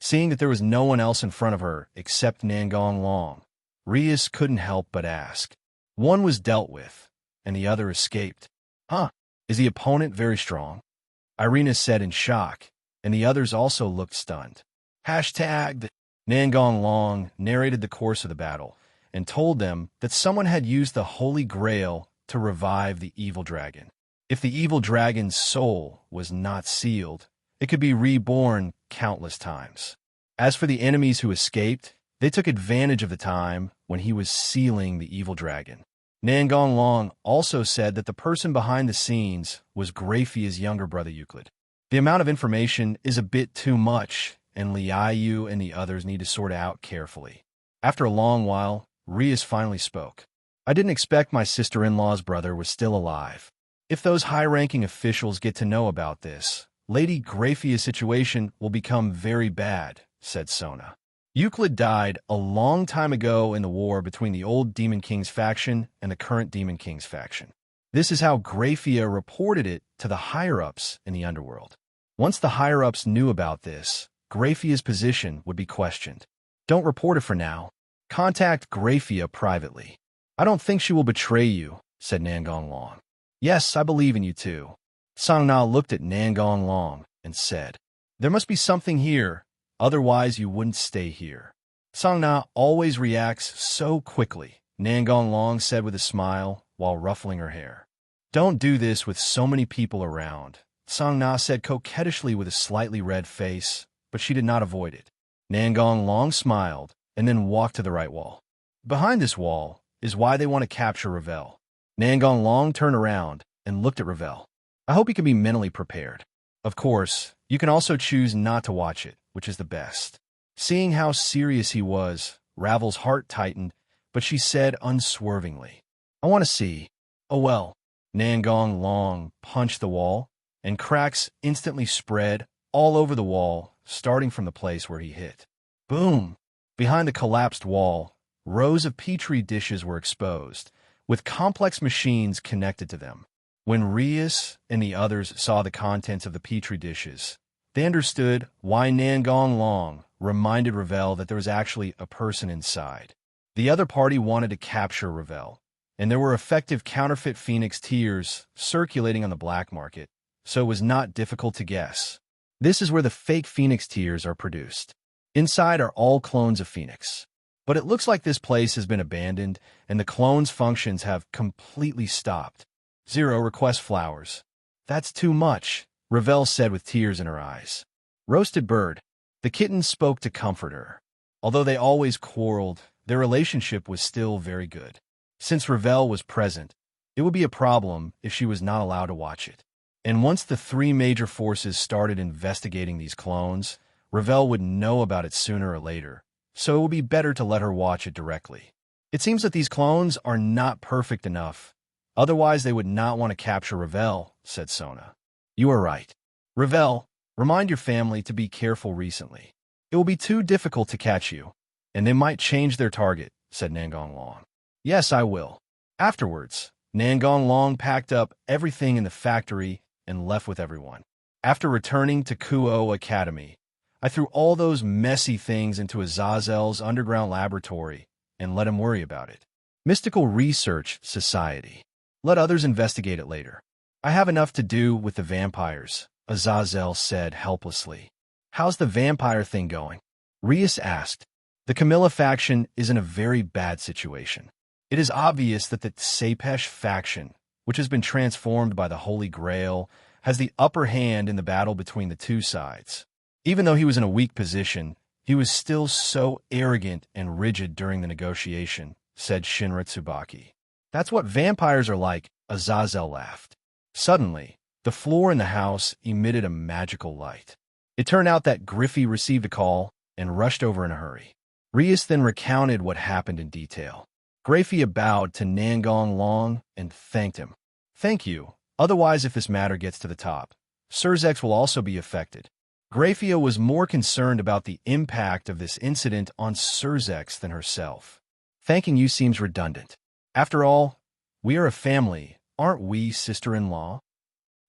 Seeing that there was no one else in front of her except Nangong Long, Rias couldn't help but ask. One was dealt with, and the other escaped. Huh, is the opponent very strong? Irina said in shock, and the others also looked stunned. Hashtag Nangong Long narrated the course of the battle, and told them that someone had used the Holy Grail to revive the evil dragon. If the evil dragon's soul was not sealed, it could be reborn countless times. As for the enemies who escaped, they took advantage of the time when he was sealing the evil dragon. Nangong Long also said that the person behind the scenes was Graphia's younger brother Euclid. The amount of information is a bit too much, and Liu and the others need to sort it out carefully. After a long while, Rias finally spoke. I didn't expect my sister-in-law's brother was still alive. If those high-ranking officials get to know about this, Lady Graphia's situation will become very bad, said Sona. Euclid died a long time ago in the war between the old Demon King's faction and the current Demon King's faction. This is how Graphia reported it to the higher-ups in the underworld. Once the higher-ups knew about this, Graphia's position would be questioned. Don't report it for now. Contact Graphia privately. I don't think she will betray you, said Nangong Long. Yes, I believe in you too. Song Na looked at Nangong Long and said, There must be something here, otherwise you wouldn't stay here. Song Na always reacts so quickly, Nangong Long said with a smile while ruffling her hair. Don't do this with so many people around, Song Na said coquettishly with a slightly red face, but she did not avoid it. Nangong Long smiled and then walked to the right wall. Behind this wall is why they want to capture Ravel. Nangong Long turned around and looked at Ravel. I hope he can be mentally prepared. Of course, you can also choose not to watch it, which is the best. Seeing how serious he was, Ravel's heart tightened, but she said unswervingly, I want to see. Oh well. Nangong Long punched the wall, and cracks instantly spread all over the wall, starting from the place where he hit. Boom! Behind the collapsed wall, rows of petri dishes were exposed, with complex machines connected to them. When Rias and the others saw the contents of the petri dishes, they understood why Nangong Long reminded Ravel that there was actually a person inside. The other party wanted to capture Ravel, and there were effective counterfeit Phoenix tears circulating on the black market, so it was not difficult to guess. This is where the fake Phoenix tears are produced. Inside are all clones of Phoenix. But it looks like this place has been abandoned, and the clones' functions have completely stopped. 0 request flowers. That's too much, Ravel said with tears in her eyes. Roasted bird. The kitten spoke to comfort her. Although they always quarreled, their relationship was still very good. Since Ravel was present, it would be a problem if she was not allowed to watch it. And once the 3 major forces started investigating these clones, Ravel would know about it sooner or later, so it would be better to let her watch it directly. It seems that these clones are not perfect enough. Otherwise, they would not want to capture Ravel, said Sona. You are right. Ravel, remind your family to be careful recently. It will be too difficult to catch you, and they might change their target, said Nangong Long. Yes, I will. Afterwards, Nangong Long packed up everything in the factory and left with everyone. After returning to Kuo Academy, I threw all those messy things into Azazel's underground laboratory and let him worry about it. Mystical Research Society. Let others investigate it later. I have enough to do with the vampires, Azazel said helplessly. How's the vampire thing going? Rias asked. The Camilla faction is in a very bad situation. It is obvious that the Sepesh faction, which has been transformed by the Holy Grail, has the upper hand in the battle between the two sides. Even though he was in a weak position, he was still so arrogant and rigid during the negotiation, said Shinra Tsubaki. That's what vampires are like, Azazel laughed. Suddenly, the floor in the house emitted a magical light. It turned out that Griffey received a call and rushed over in a hurry. Rias then recounted what happened in detail. Graphia bowed to Nangong Long and thanked him. Thank you. Otherwise, if this matter gets to the top, Surzex will also be affected. Graphia was more concerned about the impact of this incident on Surzex than herself. Thanking you seems redundant. After all, we are a family, aren't we, sister-in-law?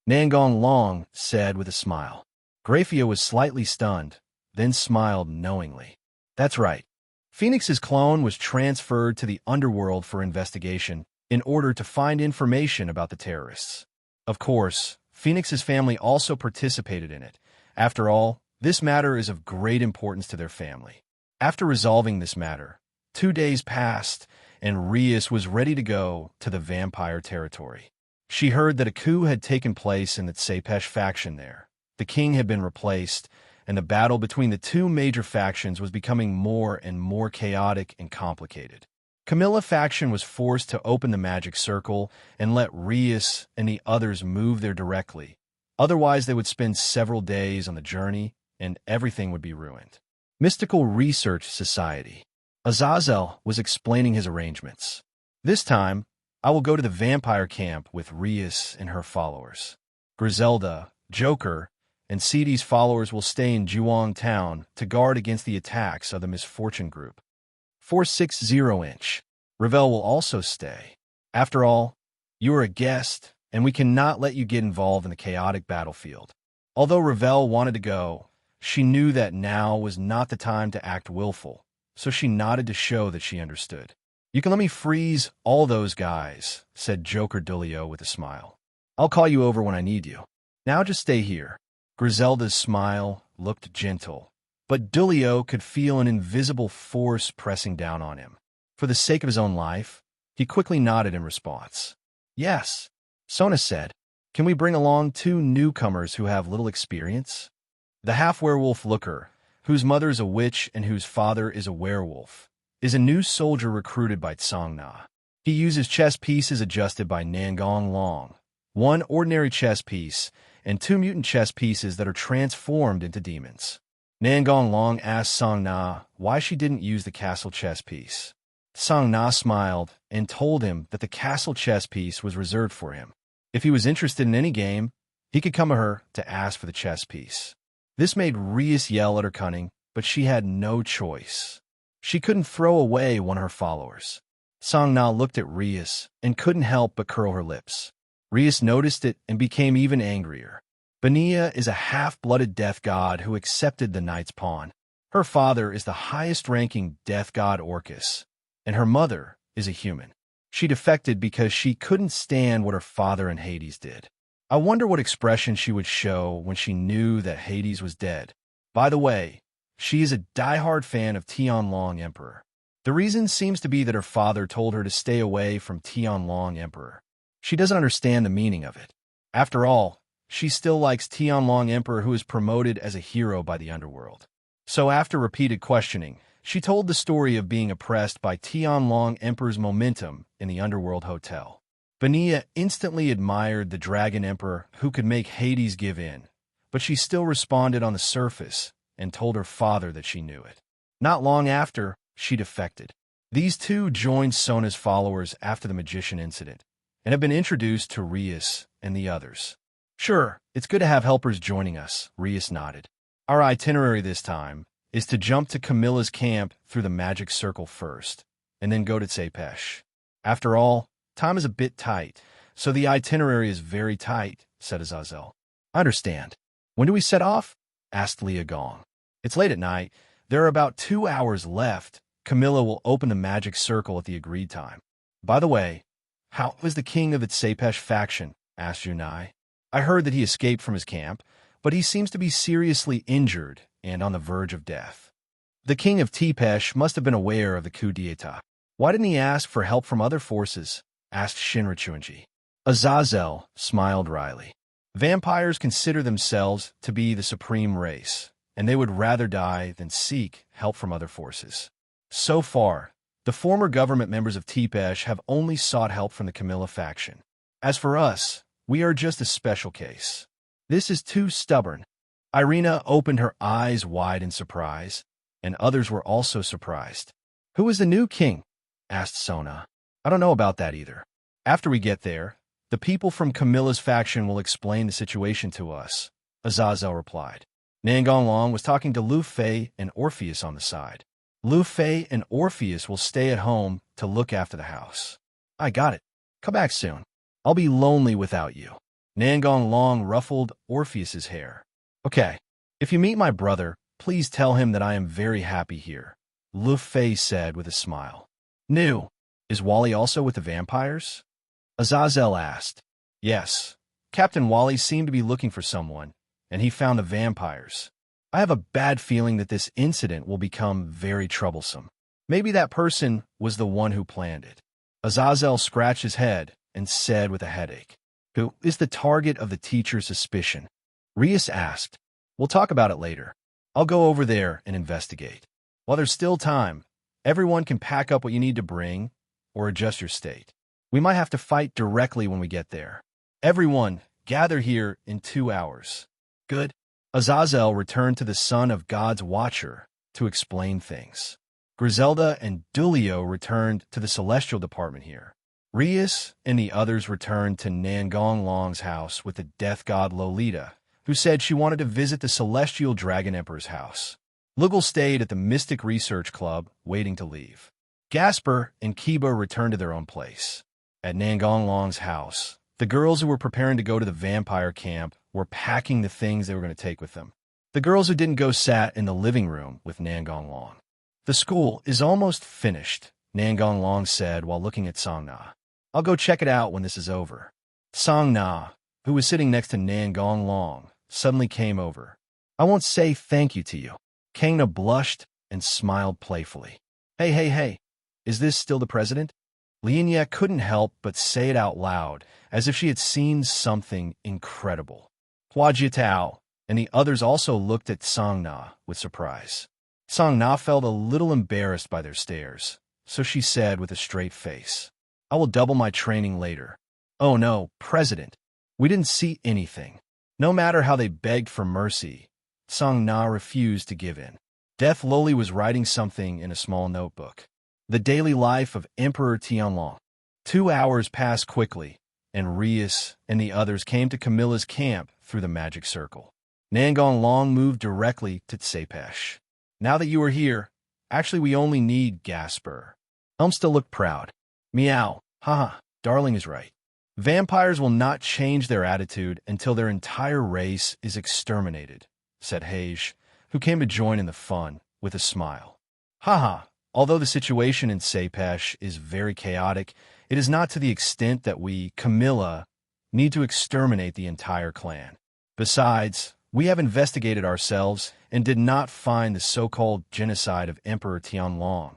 Nangong Long said with a smile. Graphia was slightly stunned, then smiled knowingly. That's right. Phoenix's clone was transferred to the underworld for investigation in order to find information about the terrorists. Of course, Phoenix's family also participated in it. After all, this matter is of great importance to their family. After resolving this matter, 2 days passed, and Rias was ready to go to the vampire territory. She heard that a coup had taken place in the Tsepesh faction there. The king had been replaced, and the battle between the two major factions was becoming more and more chaotic and complicated. Camilla faction was forced to open the magic circle and let Rias and the others move there directly. Otherwise, they would spend several days on the journey, and everything would be ruined. Mystical Research Society. Azazel was explaining his arrangements. This time, I will go to the vampire camp with Rias and her followers. Griselda, Joker, and Sidi's followers will stay in Juong Town to guard against the attacks of the Misfortune Group. 460-inch. Ravel will also stay. After all, you are a guest, and we cannot let you get involved in the chaotic battlefield. Although Ravel wanted to go, she knew that now was not the time to act willful, so she nodded to show that she understood. You can let me freeze all those guys, said Joker Dulio with a smile. I'll call you over when I need you. Now just stay here. Griselda's smile looked gentle, but Dulio could feel an invisible force pressing down on him. For the sake of his own life, he quickly nodded in response. Yes, Sona said. Can we bring along 2 newcomers who have little experience? The half-werewolf Looker, whose mother is a witch and whose father is a werewolf, is a new soldier recruited by Tsang Na. He uses chess pieces adjusted by Nangong Long, 1 ordinary chess piece, and 2 mutant chess pieces that are transformed into demons. Nangong Long asked Tsang Na why she didn't use the castle chess piece. Tsang Na smiled and told him that the castle chess piece was reserved for him. If he was interested in any game, he could come to her to ask for the chess piece. This made Rias yell at her cunning, but she had no choice. She couldn't throw away one of her followers. Tsang Na looked at Rias and couldn't help but curl her lips. Rias noticed it and became even angrier. Benia is a half-blooded death god who accepted the knight's pawn. Her father is the highest-ranking death god Orcus, and her mother is a human. She defected because she couldn't stand what her father and Hades did. I wonder what expression she would show when she knew that Hades was dead. By the way, she is a die-hard fan of Tianlong Emperor. The reason seems to be that her father told her to stay away from Tianlong Emperor. She doesn't understand the meaning of it. After all, she still likes Tianlong Emperor, who is promoted as a hero by the underworld. So after repeated questioning, she told the story of being oppressed by Tianlong Emperor's momentum in the underworld hotel. Benia instantly admired the Dragon Emperor who could make Hades give in, but she still responded on the surface and told her father that she knew it. Not long after, she defected. These 2 joined Sona's followers after the magician incident, and have been introduced to Rias and the others. Sure, it's good to have helpers joining us, Rias nodded. Our itinerary this time is to jump to Camilla's camp through the magic circle first, and then go to Tsepesh. After all, time is a bit tight, so the itinerary is very tight, said Azazel. I understand. When do we set off? Asked Lia Gong. It's late at night. There are about 2 hours left. Camilla will open the magic circle at the agreed time. By the way, how is the king of the Tsepesh faction? Asked Yunai. I heard that he escaped from his camp, but he seems to be seriously injured and on the verge of death. The king of Tepesh must have been aware of the coup d'etat. Why didn't he ask for help from other forces? Asked Shinra-chunji. Azazel smiled wryly. Vampires consider themselves to be the supreme race, and they would rather die than seek help from other forces. So far, the former government members of Tepesh have only sought help from the Camilla faction. As for us, we are just a special case. This is too stubborn. Irina opened her eyes wide in surprise, and others were also surprised. Who is the new king? Asked Sona. I don't know about that either. After we get there, the people from Camilla's faction will explain the situation to us, Azazel replied. Nangong Long was talking to Lu Fei and Orpheus on the side. Lu Fei and Orpheus will stay at home to look after the house. I got it. Come back soon. I'll be lonely without you. Nangong Long ruffled Orpheus's hair. Okay, if you meet my brother, please tell him that I am very happy here, Lu Fei said with a smile. New, is Wally also with the vampires? Azazel asked. Yes. Captain Wally seemed to be looking for someone, and he found the vampires. I have a bad feeling that this incident will become very troublesome. Maybe that person was the one who planned it. Azazel scratched his head and said with a headache, Who is the target of the teacher's suspicion? Rias asked. We'll talk about it later. I'll go over there and investigate. While there's still time, everyone can pack up what you need to bring or adjust your state. We might have to fight directly when we get there. Everyone, gather here in 2 hours. Good. Azazel returned to the Son of God's Watcher to explain things. Griselda and Dulio returned to the Celestial Department here. Rias and the others returned to Nangong Long's house with the death god Lolita, who said she wanted to visit the Celestial Dragon Emperor's house. Lugal stayed at the Mystic Research Club, waiting to leave. Gasper and Kiba returned to their own place. At Nangong Long's house, the girls who were preparing to go to the vampire camp were packing the things they were going to take with them. The girls who didn't go sat in the living room with Nangong Long. The school is almost finished, Nangong Long said while looking at Song Na. I'll go check it out when this is over. Song Na, who was sitting next to Nangong Long, suddenly came over. I won't say thank you to you. Kangna blushed and smiled playfully. Hey, is this still the president? Lianya couldn't help but say it out loud, as if she had seen something incredible. Hua Jiatao and the others also looked at Song Na with surprise. Song Na felt a little embarrassed by their stares, so she said with a straight face, I will double my training later. Oh no, President, we didn't see anything. No matter how they begged for mercy, Song Na refused to give in. Death Loli was writing something in a small notebook. The daily life of Emperor Tianlong. 2 hours passed quickly, and Rias and the others came to Camilla's camp through the magic circle. Nangong Long moved directly to Tsepesh. Now that you are here, actually we only need Gasper. Still looked proud. Meow, haha, Darling is right. Vampires will not change their attitude until their entire race is exterminated, said Hage, who came to join in the fun, with a smile. Haha, although the situation in Tsepesh is very chaotic, it is not to the extent that we, Camilla, need to exterminate the entire clan. Besides, we have investigated ourselves and did not find the so-called genocide of Emperor Tianlong.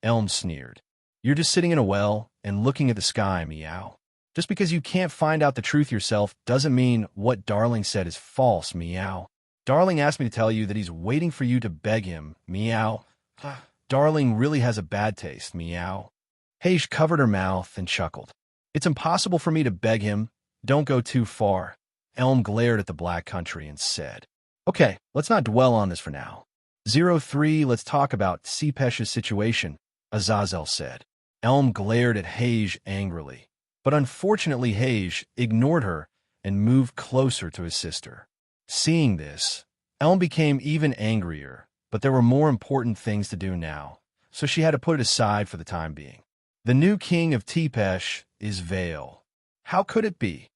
Elm sneered. You're just sitting in a well and looking at the sky, Meow. Just because you can't find out the truth yourself doesn't mean what Darling said is false, Meow. Darling asked me to tell you that he's waiting for you to beg him, Meow. Darling really has a bad taste, Meow. Hage covered her mouth and chuckled. It's impossible for me to beg him. Don't go too far. Elm glared at the Black Country and said, Okay, let's not dwell on this for now. 03, let's talk about Tseepesh's situation, Azazel said. Elm glared at Hage angrily, but unfortunately Hage ignored her and moved closer to his sister. Seeing this, Elm became even angrier, but there were more important things to do now, so she had to put it aside for the time being. The new king of Tsepesh is Vale. How could it be?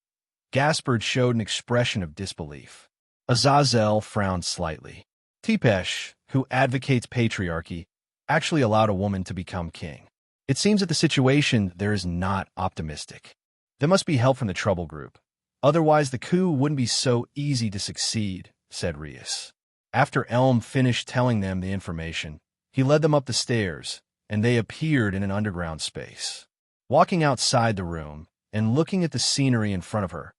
Gaspard showed an expression of disbelief. Azazel frowned slightly. Tsepesh, who advocates patriarchy, actually allowed a woman to become king. It seems that the situation there is not optimistic. There must be help from the Trouble Group. Otherwise, the coup wouldn't be so easy to succeed, said Rias. After Elm finished telling them the information, he led them up the stairs, and they appeared in an underground space. Walking outside the room and looking at the scenery in front of her,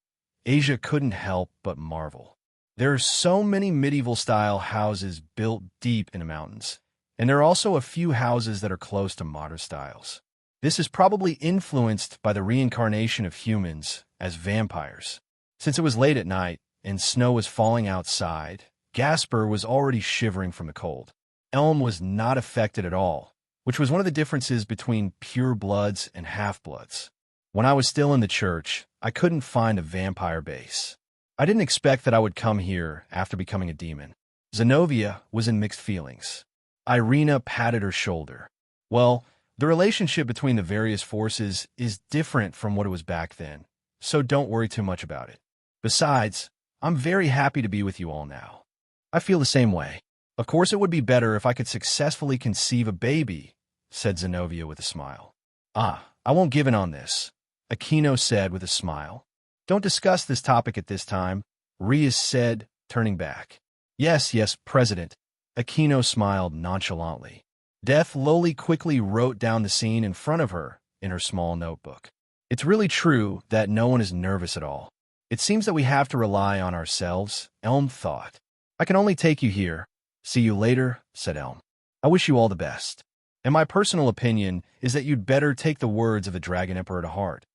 Asia couldn't help but marvel. There are so many medieval-style houses built deep in the mountains, and there are also a few houses that are close to modern styles. This is probably influenced by the reincarnation of humans as vampires. Since it was late at night and snow was falling outside, Gasper was already shivering from the cold. Elm was not affected at all, which was one of the differences between pure-bloods and half-bloods. When I was still in the church, I couldn't find a vampire base. I didn't expect that I would come here after becoming a demon. Zenobia was in mixed feelings. Irina patted her shoulder. Well, The relationship between the various forces is different from what it was back then, so don't worry too much about it. Besides, I'm very happy to be with you all now. I feel the same way. Of course, it would be better if I could successfully conceive a baby, said Zenobia with a smile. I won't give in on this, Aquino said with a smile. Don't discuss this topic at this time, Rias said, turning back. Yes, President. Aquino smiled nonchalantly. Death Loli quickly wrote down the scene in front of her in her small notebook. It's really true that no one is nervous at all. It seems that we have to rely on ourselves, Elm thought. I can only take you here. See you later, said Elm. I wish you all the best. And my personal opinion is that you'd better take the words of the Dragon Emperor to heart,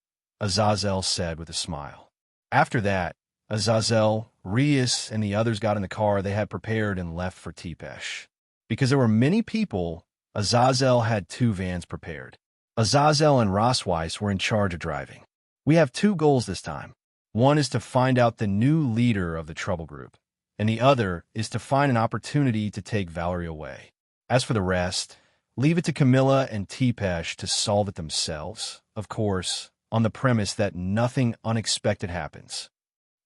Azazel said with a smile. After that, Azazel, Rias, and the others got in the car they had prepared and left for Tepesh. Because there were many people, Azazel had 2 vans prepared. Azazel and Rosweiss were in charge of driving. We have 2 goals this time. One is to find out the new leader of the trouble group, and the other is to find an opportunity to take Valerie away. As for the rest, leave it to Camilla and Tepesh to solve it themselves, of course, on the premise that nothing unexpected happens.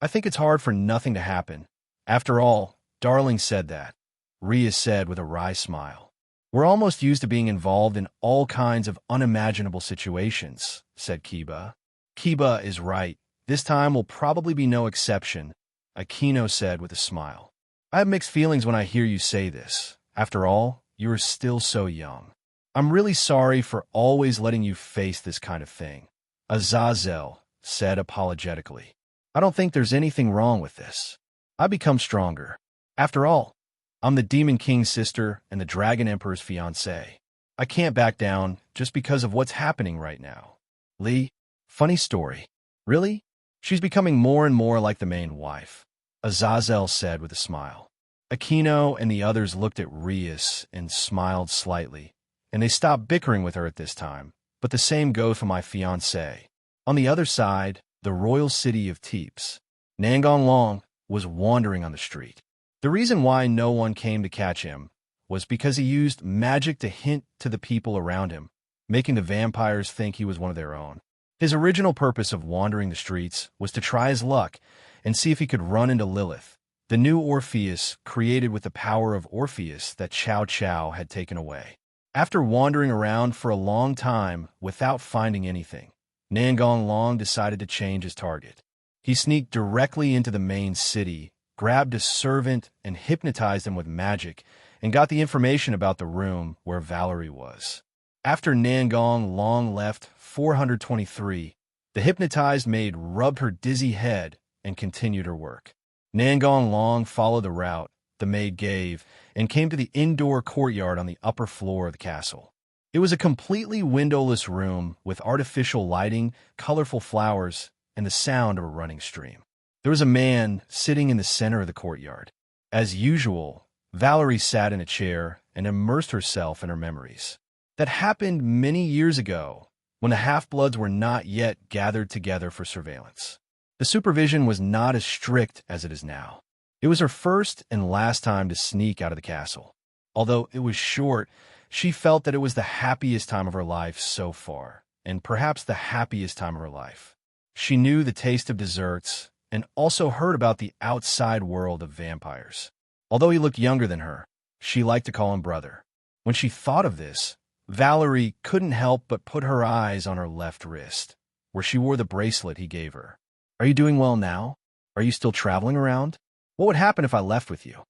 I think it's hard for nothing to happen. After all, Darling said that, Rias said with a wry smile. We're almost used to being involved in all kinds of unimaginable situations, said Kiba. Kiba is right. This time will probably be no exception, Aquino said with a smile. I have mixed feelings when I hear you say this. After all, you are still so young. I'm really sorry for always letting you face this kind of thing, Azazel said apologetically. I don't think there's anything wrong with this. I've become stronger. After all, I'm the Demon King's sister and the Dragon Emperor's fiancée. I can't back down just because of what's happening right now. Lee, funny story. Really? She's becoming more and more like the main wife, Azazel said with a smile. Aquino and the others looked at Rias and smiled slightly, and they stopped bickering with her at this time, but the same goes for my fiancée. On the other side, the royal city of Teeps, Nangon Long was wandering on the street. The reason why no one came to catch him was because he used magic to hint to the people around him, making the vampires think he was one of their own. His original purpose of wandering the streets was to try his luck and see if he could run into Lilith, the new Orpheus created with the power of Orpheus that Chow Chow had taken away. After wandering around for a long time without finding anything, Nangon Long decided to change his target. He sneaked directly into the main city, grabbed a servant and hypnotized him with magic, and got the information about the room where Valerie was. After Nangon Long left 423, the hypnotized maid rubbed her dizzy head and continued her work. Nangon Long followed the route the maid gave and came to the indoor courtyard on the upper floor of the castle. It was a completely windowless room with artificial lighting, colorful flowers, and the sound of a running stream. There was a man sitting in the center of the courtyard. As usual, Valerie sat in a chair and immersed herself in her memories. That happened many years ago, when the half-bloods were not yet gathered together for surveillance. The supervision was not as strict as it is now. It was her first and last time to sneak out of the castle. Although it was short, she felt that it was the happiest time of her life so far, and perhaps the happiest time of her life. She knew the taste of desserts, and also heard about the outside world of vampires. Although he looked younger than her, she liked to call him brother. When she thought of this, Valerie couldn't help but put her eyes on her left wrist, where she wore the bracelet he gave her. Are you doing well now? Are you still traveling around? What would happen if I left with you?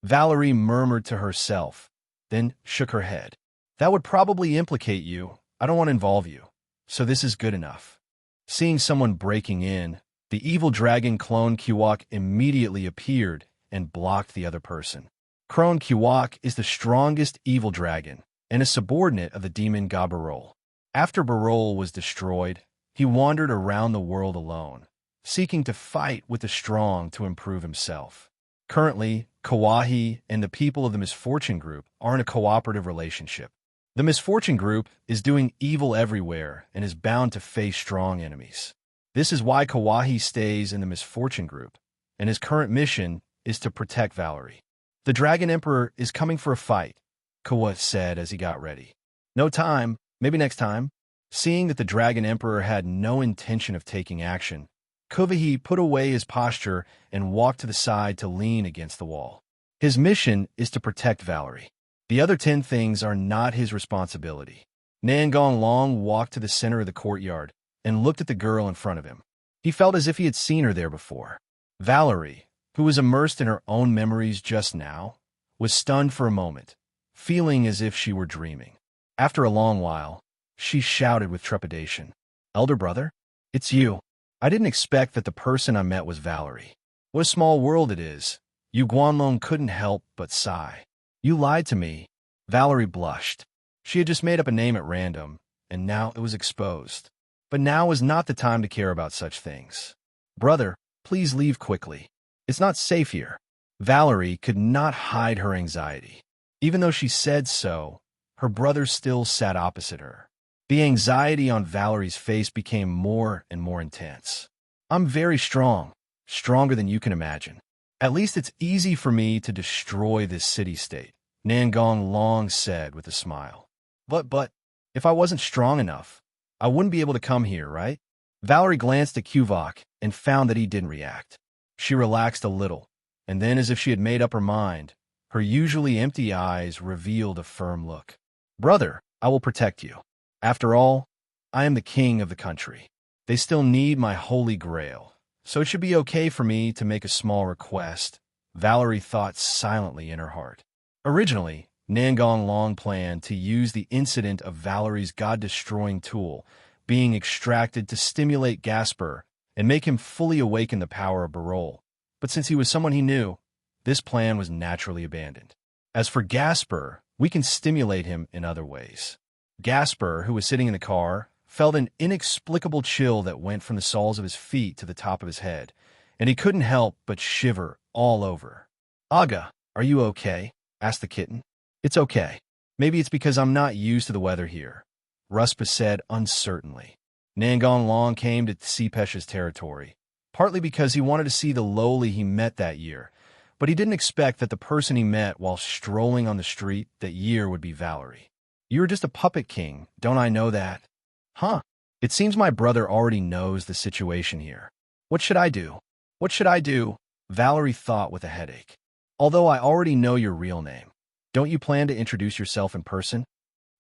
Valerie murmured to herself, then shook her head. That would probably implicate you. I don't want to involve you. So this is good enough. Seeing someone breaking in, the evil dragon Clone Kiwak immediately appeared and blocked the other person. Clone Kiwak is the strongest evil dragon and a subordinate of the demon god Barol. After Barol was destroyed, he wandered around the world alone, seeking to fight with the strong to improve himself. Currently, Kawahi and the people of the Misfortune Group are in a cooperative relationship. The Misfortune Group is doing evil everywhere and is bound to face strong enemies. This is why Kawahi stays in the Misfortune Group, and his current mission is to protect Valerie. The Dragon Emperor is coming for a fight, Kawa said as he got ready. No time, Maybe next time. Seeing that the Dragon Emperor had no intention of taking action, Kovahi put away his posture and walked to the side to lean against the wall. His mission is to protect Valerie. The other 10 things are not his responsibility. Nangong Long walked to the center of the courtyard and looked at the girl in front of him. He felt as if he had seen her there before. Valerie, who was immersed in her own memories just now, was stunned for a moment, feeling as if she were dreaming. After a long while, she shouted with trepidation, "Elder brother? It's you. I didn't expect that the person I met was Valerie. What a small world it is." Yu Guanlong couldn't help but sigh. "You lied to me." Valerie blushed. She had just made up a name at random, and now it was exposed. But now was not the time to care about such things. "Brother, please leave quickly. It's not safe here." Valerie could not hide her anxiety. Even though she said so, her brother still sat opposite her. The anxiety on Valerie's face became more and more intense. "I'm very strong, stronger than you can imagine. At least it's easy for me to destroy this city-state," Nangong Long said with a smile. But, if I wasn't strong enough, I wouldn't be able to come here, right?" Valerie glanced at Kuvok and found that he didn't react. She relaxed a little, and then, as if she had made up her mind, her usually empty eyes revealed a firm look. "Brother, I will protect you. After all, I am the king of the country. They still need my holy grail, so it should be okay for me to make a small request," Valerie thought silently in her heart. Originally, Nangong Long planned to use the incident of Valerie's god-destroying tool being extracted to stimulate Gasper and make him fully awaken the power of Barol. But since he was someone he knew, this plan was naturally abandoned. As for Gasper, we can stimulate him in other ways. Gasper, who was sitting in the car, felt an inexplicable chill that went from the soles of his feet to the top of his head, and he couldn't help but shiver all over. "Aga, are you okay?" asked the kitten. "It's okay. Maybe it's because I'm not used to the weather here," Ruspa said uncertainly. Nangong Long came to Sepesh's territory, partly because he wanted to see the lowly he met that year, but he didn't expect that the person he met while strolling on the street that year would be Valerie. "You're just a puppet king, don't I know that?" "Huh. It seems my brother already knows the situation here. What should I do? What should I do?" Valerie thought with a headache. "Although I already know your real name. Don't you plan to introduce yourself in person?"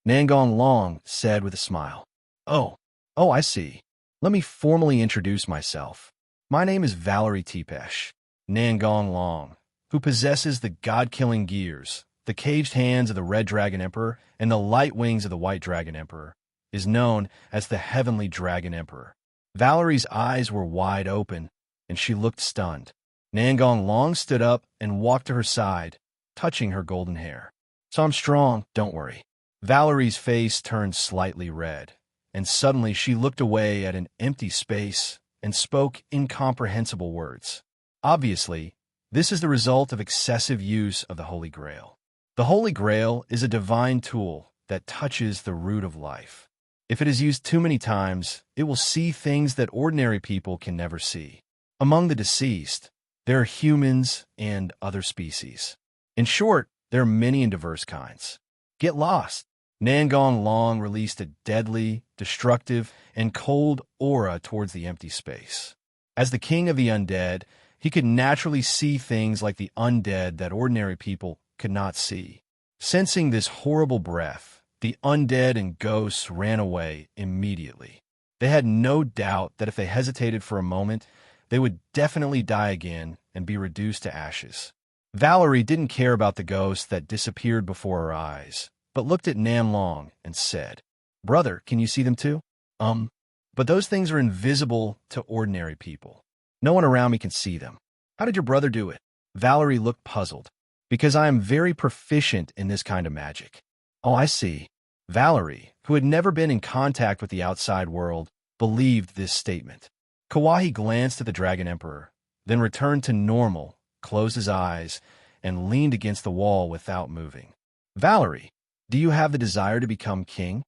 Nangong Long said with a smile. Oh, I see. Let me formally introduce myself. My name is Valerie Tepesh, Nangong Long, who possesses the god-killing gears, the caged hands of the Red Dragon Emperor, and the light wings of the White Dragon Emperor, is known as the Heavenly Dragon Emperor. Valerie's eyes were wide open, and she looked stunned. Nangong Long stood up and walked to her side, touching her golden hair. "So I'm strong, don't worry." Valerie's face turned slightly red, and suddenly she looked away at an empty space and spoke incomprehensible words. Obviously, this is the result of excessive use of the Holy Grail. The Holy Grail is a divine tool that touches the root of life. If it is used too many times, it will see things that ordinary people can never see. Among the deceased, there are humans and other species. In short, there are many and diverse kinds. Get lost. Nangong Long released a deadly, destructive, and cold aura towards the empty space. As the king of the undead, he could naturally see things like the undead that ordinary people could not see. Sensing this horrible breath, the undead and ghosts ran away immediately. They had no doubt that if they hesitated for a moment, they would definitely die again and be reduced to ashes. Valerie didn't care about the ghosts that disappeared before her eyes, but looked at Nan Long and said, "Brother, can you see them too?" But those things are invisible to ordinary people. No one around me can see them." "How did your brother do it?" Valerie looked puzzled. "Because I am very proficient in this kind of magic." "Oh, I see." Valerie, who had never been in contact with the outside world, believed this statement. Kawahi glanced at the Dragon Emperor, then returned to normal, closed his eyes, and leaned against the wall without moving. "Valerie, do you have the desire to become king?"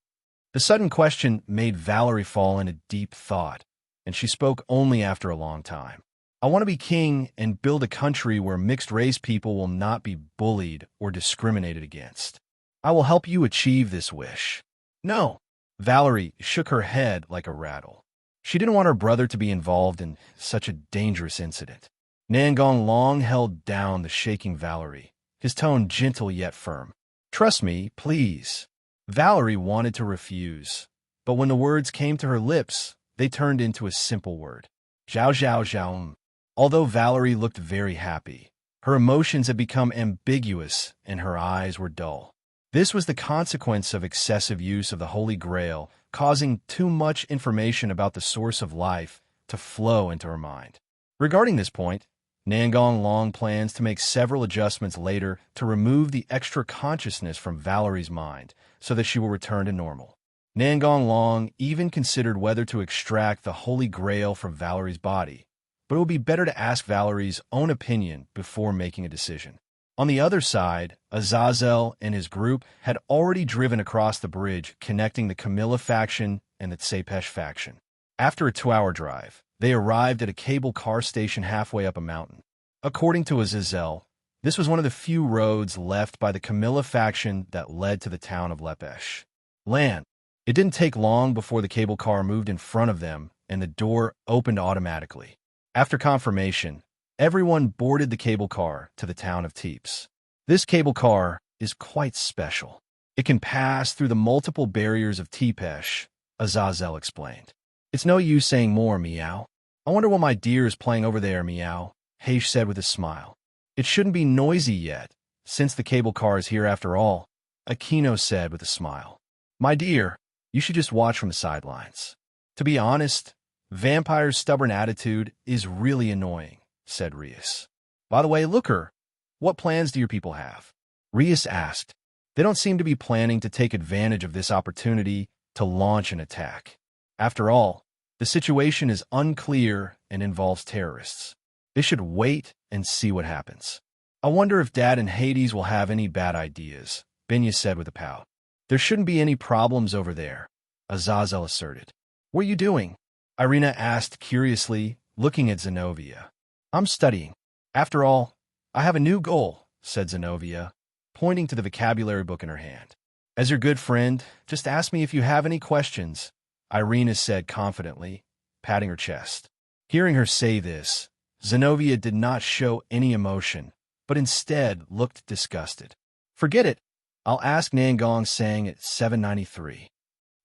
The sudden question made Valerie fall into deep thought, and she spoke only after a long time. "I want to be king and build a country where mixed-race people will not be bullied or discriminated against. I will help you achieve this wish." "No, Valerie shook her head like a rattle. She didn't want her brother to be involved in such a dangerous incident. Nangong Long held down the shaking Valerie, his tone gentle yet firm. "Trust me, please." Valerie wanted to refuse, but when the words came to her lips, they turned into a simple word. Zhao zhao zhao. Although Valerie looked very happy, her emotions had become ambiguous and her eyes were dull. This was the consequence of excessive use of the Holy Grail, causing too much information about the source of life to flow into her mind. Regarding this point, Nangong Long plans to make several adjustments later to remove the extra consciousness from Valerie's mind so that she will return to normal. Nangong Long even considered whether to extract the Holy Grail from Valerie's body, but it would be better to ask Valerie's own opinion before making a decision. On the other side, Azazel and his group had already driven across the bridge connecting the Camilla faction and the Tsepesh faction. After a 2-hour drive, they arrived at a cable car station halfway up a mountain. According to Azazel, this was one of the few roads left by the Camilla faction that led to the town of Lepesh. Land. It didn't take long before the cable car moved in front of them and the door opened automatically. After confirmation, everyone boarded the cable car to the town of Teeps. This cable car is quite special. It can pass through the multiple barriers of Teepesh, Azazel explained. It's no use saying more, Meow. I wonder what my deer is playing over there, Meow, Haish said with a smile. It shouldn't be noisy yet, since the cable car is here after all, Aquino said with a smile. My dear, you should just watch from the sidelines. To be honest, Vampire's stubborn attitude is really annoying, said Rias. By the way, looker, what plans do your people have? Rias asked. They don't seem to be planning to take advantage of this opportunity to launch an attack. After all, the situation is unclear and involves terrorists. They should wait and see what happens. I wonder if Dad and Hades will have any bad ideas, Binya said with a pout. There shouldn't be any problems over there, Azazel asserted. What are you doing? Irina asked curiously, looking at Zenobia. I'm studying. After all, I have a new goal, said Zenobia, pointing to the vocabulary book in her hand. As your good friend, just ask me if you have any questions, Irina said confidently, patting her chest. Hearing her say this, Zenobia did not show any emotion, but instead looked disgusted. Forget it. I'll ask Nangong Sang at 793.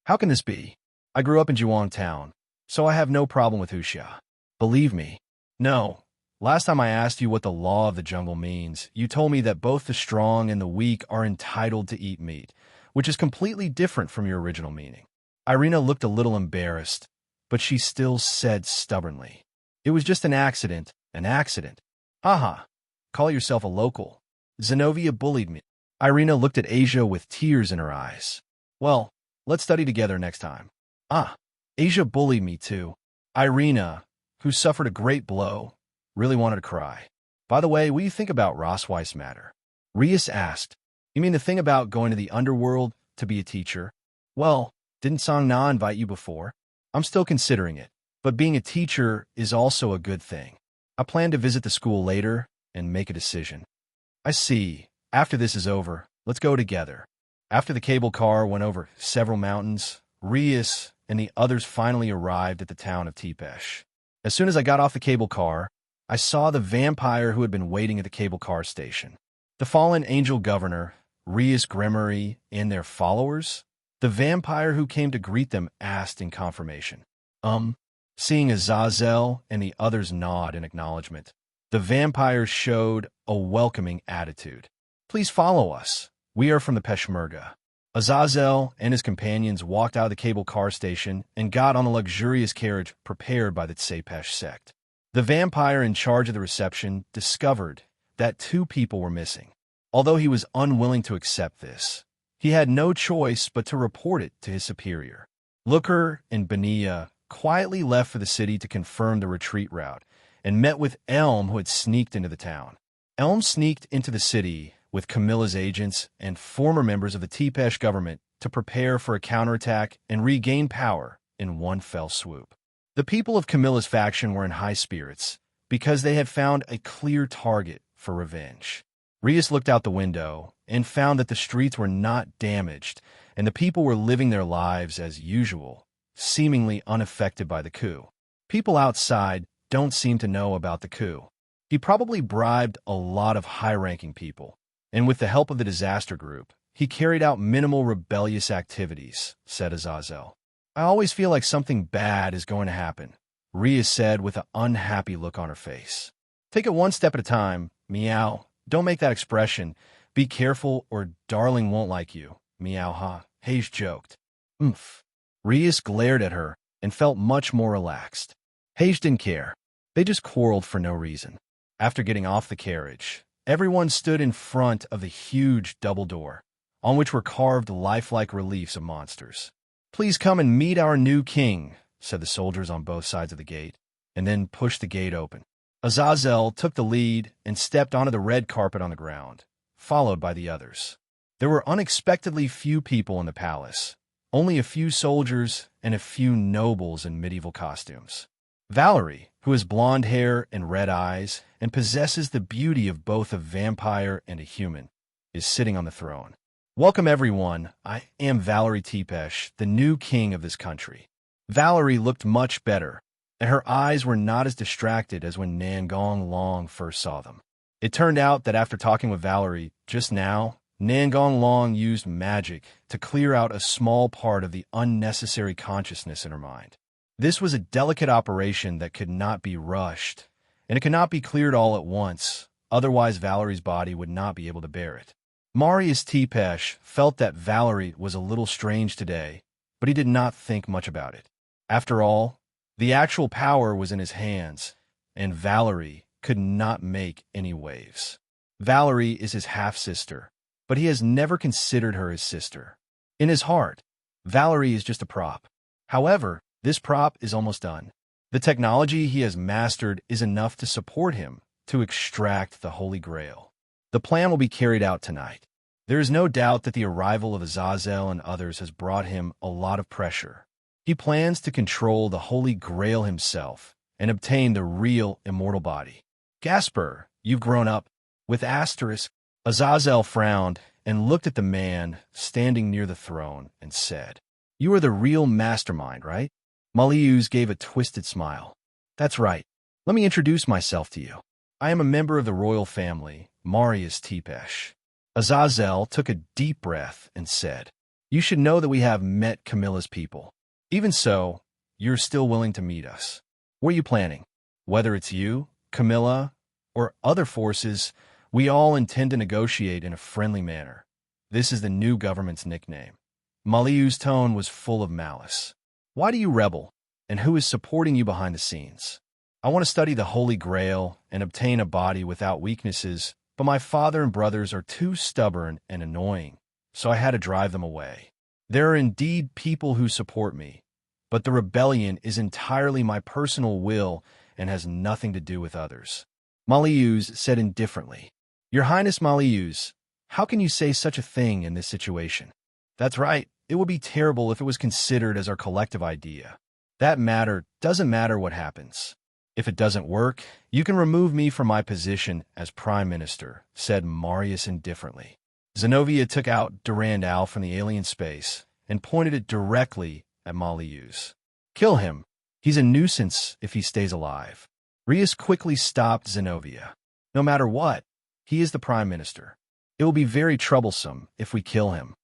How can this be? I grew up in Juong Town, so I have no problem with Huxia. Believe me. No. Last time I asked you what the law of the jungle means, you told me that both the strong and the weak are entitled to eat meat, which is completely different from your original meaning. Irina looked a little embarrassed, but she still said stubbornly. It was just an accident, an accident. Haha, call yourself a local. Zenobia bullied me. Irina looked at Asia with tears in her eyes. Well, let's study together next time. Asia bullied me too. Irina, who suffered a great blow, really wanted to cry. By the way, what do you think about Rosweiss matter? Rias asked. You mean the thing about going to the underworld to be a teacher? Well, didn't Song Na invite you before? I'm still considering it, but being a teacher is also a good thing. I plan to visit the school later and make a decision. I see. After this is over, let's go together. After the cable car went over several mountains, Rias and the others finally arrived at the town of Teepesh. As soon as I got off the cable car, I saw the vampire who had been waiting at the cable car station. The fallen angel governor, Rias Gremory, and their followers? The vampire who came to greet them asked in confirmation. Seeing Azazel and the others nod in acknowledgement, the vampire showed a welcoming attitude. Please follow us. We are from the Peshmerga. Azazel and his companions walked out of the cable car station and got on the luxurious carriage prepared by the Tsepesh sect. The vampire in charge of the reception discovered that 2 people were missing. Although he was unwilling to accept this, he had no choice but to report it to his superior. Looker and Benia quietly left for the city to confirm the retreat route and met with Elm, who had sneaked into the town. Elm sneaked into the city with Camilla's agents and former members of the Teepesh government to prepare for a counterattack and regain power in one fell swoop. The people of Camilla's faction were in high spirits because they had found a clear target for revenge. Rias looked out the window and found that the streets were not damaged and the people were living their lives as usual, seemingly unaffected by the coup. People outside don't seem to know about the coup. He probably bribed a lot of high-ranking people, and with the help of the disaster group, he carried out minimal rebellious activities, said Azazel. I always feel like something bad is going to happen, Rias said with an unhappy look on her face. Take it one step at a time, meow. Don't make that expression. Be careful or Darling won't like you, meow ha, Hayes joked. Oomph. Rias glared at her and felt much more relaxed. Hayes didn't care. They just quarreled for no reason. After getting off the carriage, everyone stood in front of the huge double door, on which were carved lifelike reliefs of monsters. Please come and meet our new king, said the soldiers on both sides of the gate, and then pushed the gate open. Azazel took the lead and stepped onto the red carpet on the ground, followed by the others. There were unexpectedly few people in the palace, only a few soldiers and a few nobles in medieval costumes. Valerie, who has blonde hair and red eyes and possesses the beauty of both a vampire and a human, is sitting on the throne. Welcome everyone, I am Valerie Tepesh, the new king of this country. Valerie looked much better, and her eyes were not as distracted as when Nangong Long first saw them. It turned out that after talking with Valerie just now, Nangong Long used magic to clear out a small part of the unnecessary consciousness in her mind. This was a delicate operation that could not be rushed, and it could not be cleared all at once, otherwise Valerie's body would not be able to bear it. Marius Tepesh felt that Valerie was a little strange today, but he did not think much about it. After all, the actual power was in his hands, and Valerie could not make any waves. Valerie is his half-sister, but he has never considered her his sister. In his heart, Valerie is just a prop. However, this prop is almost done. The technology he has mastered is enough to support him to extract the Holy Grail. The plan will be carried out tonight. There is no doubt that the arrival of Azazel and others has brought him a lot of pressure. He plans to control the Holy Grail himself and obtain the real immortal body. Gasper, you've grown up. With asterisk, Azazel frowned and looked at the man standing near the throne and said, You are the real mastermind, right? Maliuz gave a twisted smile. That's right. Let me introduce myself to you. I am a member of the royal family, Marius Tepesh. Azazel took a deep breath and said, You should know that we have met Camilla's people. Even so, you're still willing to meet us. What are you planning? Whether it's you, Camilla, or other forces, we all intend to negotiate in a friendly manner. This is the new government's nickname. Maliu's tone was full of malice. Why do you rebel, and who is supporting you behind the scenes? I want to study the Holy Grail and obtain a body without weaknesses, but my father and brothers are too stubborn and annoying, so I had to drive them away. There are indeed people who support me, but the rebellion is entirely my personal will and has nothing to do with others. Maliuz said indifferently, Your Highness Maliuz, how can you say such a thing in this situation? That's right, it would be terrible if it was considered as our collective idea. That doesn't matter what happens. If it doesn't work, you can remove me from my position as Prime Minister, said Marius indifferently. Zenobia took out Durandal from the alien space and pointed it directly at Maliuz. Kill him. He's a nuisance if he stays alive. Rias quickly stopped Zenobia. No matter what, he is the Prime Minister. It will be very troublesome if we kill him.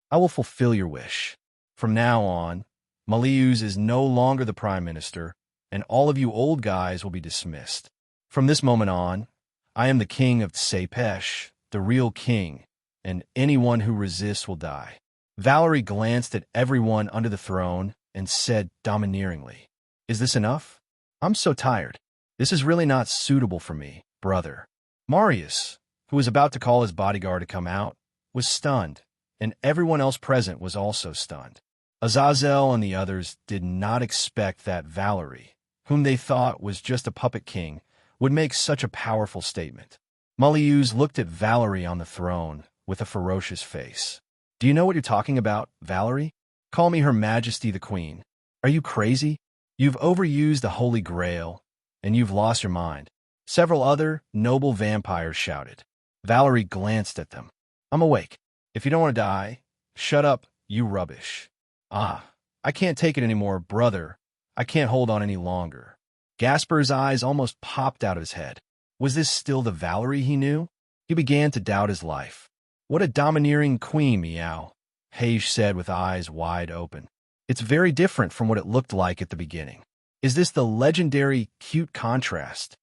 I will fulfill your wish. From now on, Maliuz is no longer the Prime Minister, and all of you old guys will be dismissed. From this moment on, I am the king of Tepesh, the real king, and anyone who resists will die. Valerie glanced at everyone under the throne and said domineeringly, Is this enough? I'm so tired. This is really not suitable for me, brother. Marius, who was about to call his bodyguard to come out, was stunned, and everyone else present was also stunned. Azazel and the others did not expect that Valerie, whom they thought was just a puppet king, would make such a powerful statement. Maliuz looked at Valerie on the throne with a ferocious face. Do you know what you're talking about, Valerie? Call me Her Majesty the Queen. Are you crazy? You've overused the Holy Grail, and you've lost your mind. Several other noble vampires shouted. Valerie glanced at them. I'm awake. If you don't want to die, shut up, you rubbish. Ah, I can't take it anymore, brother. I can't hold on any longer. Gasper's eyes almost popped out of his head. Was this still the Valerie he knew? He began to doubt his life. What a domineering queen, meow, Hage said with eyes wide open. It's very different from what it looked like at the beginning. Is this the legendary cute contrast?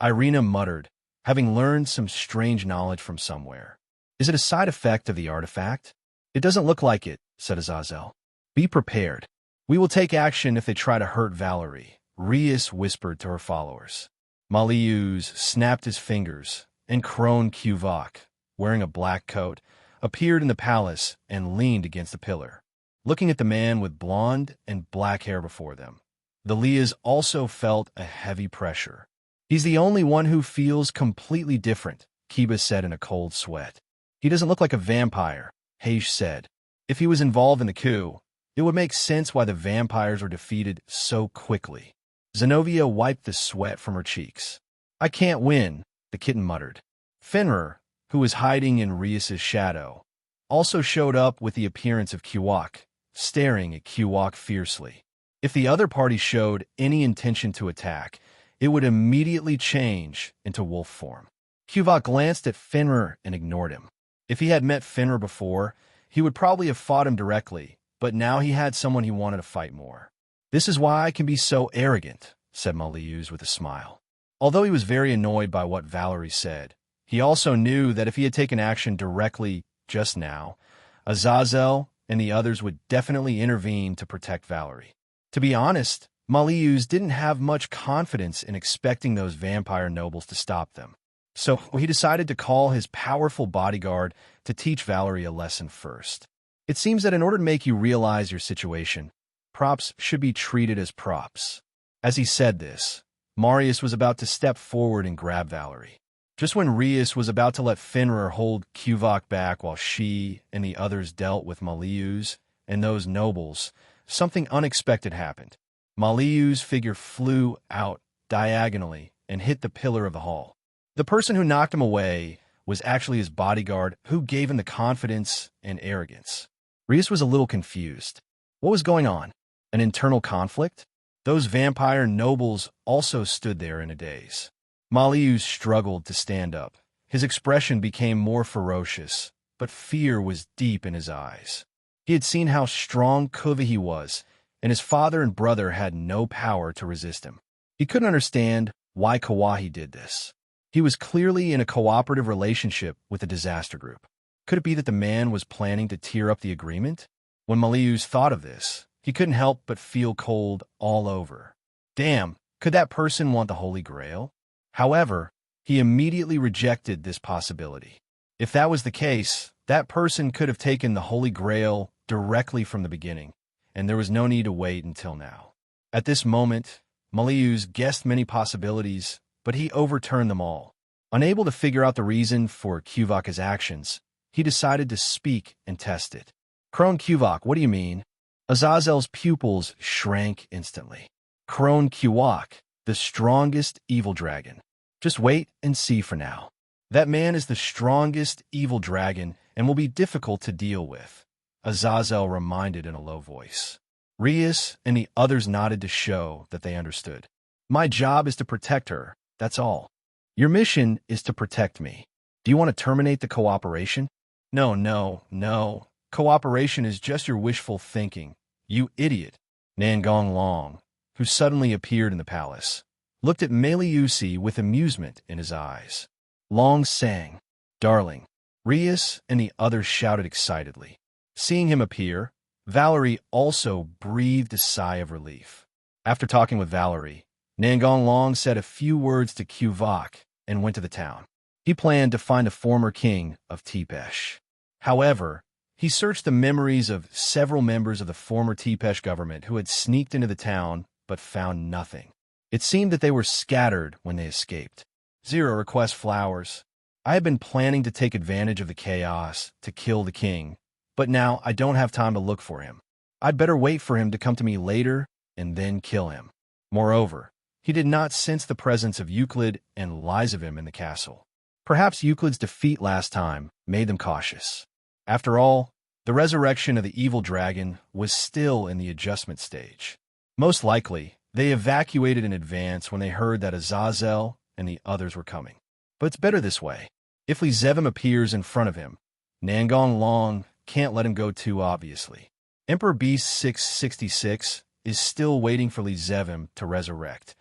Irina muttered, having learned some strange knowledge from somewhere. Is it a side effect of the artifact? It doesn't look like it, said Azazel. Be prepared. We will take action if they try to hurt Valerie, Rias whispered to her followers. Maliuz snapped his fingers, and Crone Kuvok, wearing a black coat, appeared in the palace and leaned against a pillar, looking at the man with blonde and black hair before them. The Lias also felt a heavy pressure. He's the only one who feels completely different, Kiba said in a cold sweat. He doesn't look like a vampire, Hage said. If he was involved in the coup, it would make sense why the vampires were defeated so quickly. Zenobia wiped the sweat from her cheeks. I can't win, the kitten muttered. Fenrir, who was hiding in Rias's shadow, also showed up with the appearance of Kewok, staring at Kewok fiercely. If the other party showed any intention to attack, it would immediately change into wolf form. Kewok glanced at Fenrir and ignored him. If he had met Fenrir before, he would probably have fought him directly, but now he had someone he wanted to fight more. This is why I can be so arrogant, said Maliuz with a smile. Although he was very annoyed by what Valerie said, he also knew that if he had taken action directly just now, Azazel and the others would definitely intervene to protect Valerie. To be honest, Maliuz didn't have much confidence in expecting those vampire nobles to stop them. So he decided to call his powerful bodyguard to teach Valerie a lesson first. It seems that in order to make you realize your situation, props should be treated as props. As he said this, Marius was about to step forward and grab Valerie. Just when Rias was about to let Fenrir hold Kuvok back while she and the others dealt with Maliuz and those nobles, something unexpected happened. Maliuz's figure flew out diagonally and hit the pillar of the hall. The person who knocked him away was actually his bodyguard, who gave him the confidence and arrogance. Rias was a little confused. What was going on? An internal conflict? Those vampire nobles also stood there in a daze. Maliuz struggled to stand up. His expression became more ferocious, but fear was deep in his eyes. He had seen how strong Kuvahi was, and his father and brother had no power to resist him. He couldn't understand why Kawahi did this. He was clearly in a cooperative relationship with the disaster group. Could it be that the man was planning to tear up the agreement? When Maliuz thought of this, he couldn't help but feel cold all over. Damn, could that person want the Holy Grail? However, he immediately rejected this possibility. If that was the case, that person could have taken the Holy Grail directly from the beginning, and there was no need to wait until now. At this moment, Maliuz guessed many possibilities, but he overturned them all. Unable to figure out the reason for Kuvok's actions, he decided to speak and test it. Crone Kuvok, what do you mean? Azazel's pupils shrank instantly. Crone Kuvok, the strongest evil dragon. Just wait and see for now. That man is the strongest evil dragon and will be difficult to deal with, Azazel reminded in a low voice. Rias and the others nodded to show that they understood. My job is to protect her, that's all. Your mission is to protect me. Do you want to terminate the cooperation? No. Cooperation is just your wishful thinking, you idiot. Nangong Long, who suddenly appeared in the palace, looked at Meliusi with amusement in his eyes. Long sang, Darling. Rias and the others shouted excitedly. Seeing him appear, Valerie also breathed a sigh of relief. After talking with Valerie, Nangong Long said a few words to Kuvok and went to the town. He planned to find the former king of Tepesh. However, he searched the memories of several members of the former Tepesh government who had sneaked into the town but found nothing. It seemed that they were scattered when they escaped. Zero request flowers. I had been planning to take advantage of the chaos to kill the king, but now I don't have time to look for him. I'd better wait for him to come to me later and then kill him. Moreover, he did not sense the presence of Euclid and Lizavim in the castle. Perhaps Euclid's defeat last time made them cautious. After all, the resurrection of the evil dragon was still in the adjustment stage. Most likely, they evacuated in advance when they heard that Azazel and the others were coming. But it's better this way. If Li Zevim appears in front of him, Nangong Long can't let him go too obviously. Emperor Beast 666 is still waiting for Li Zevim to resurrect,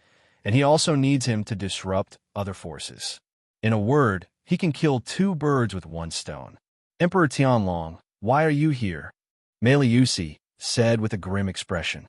and he also needs him to disrupt other forces. In a word, he can kill two birds with one stone. Emperor Tianlong, why are you here? Meliusi said with a grim expression.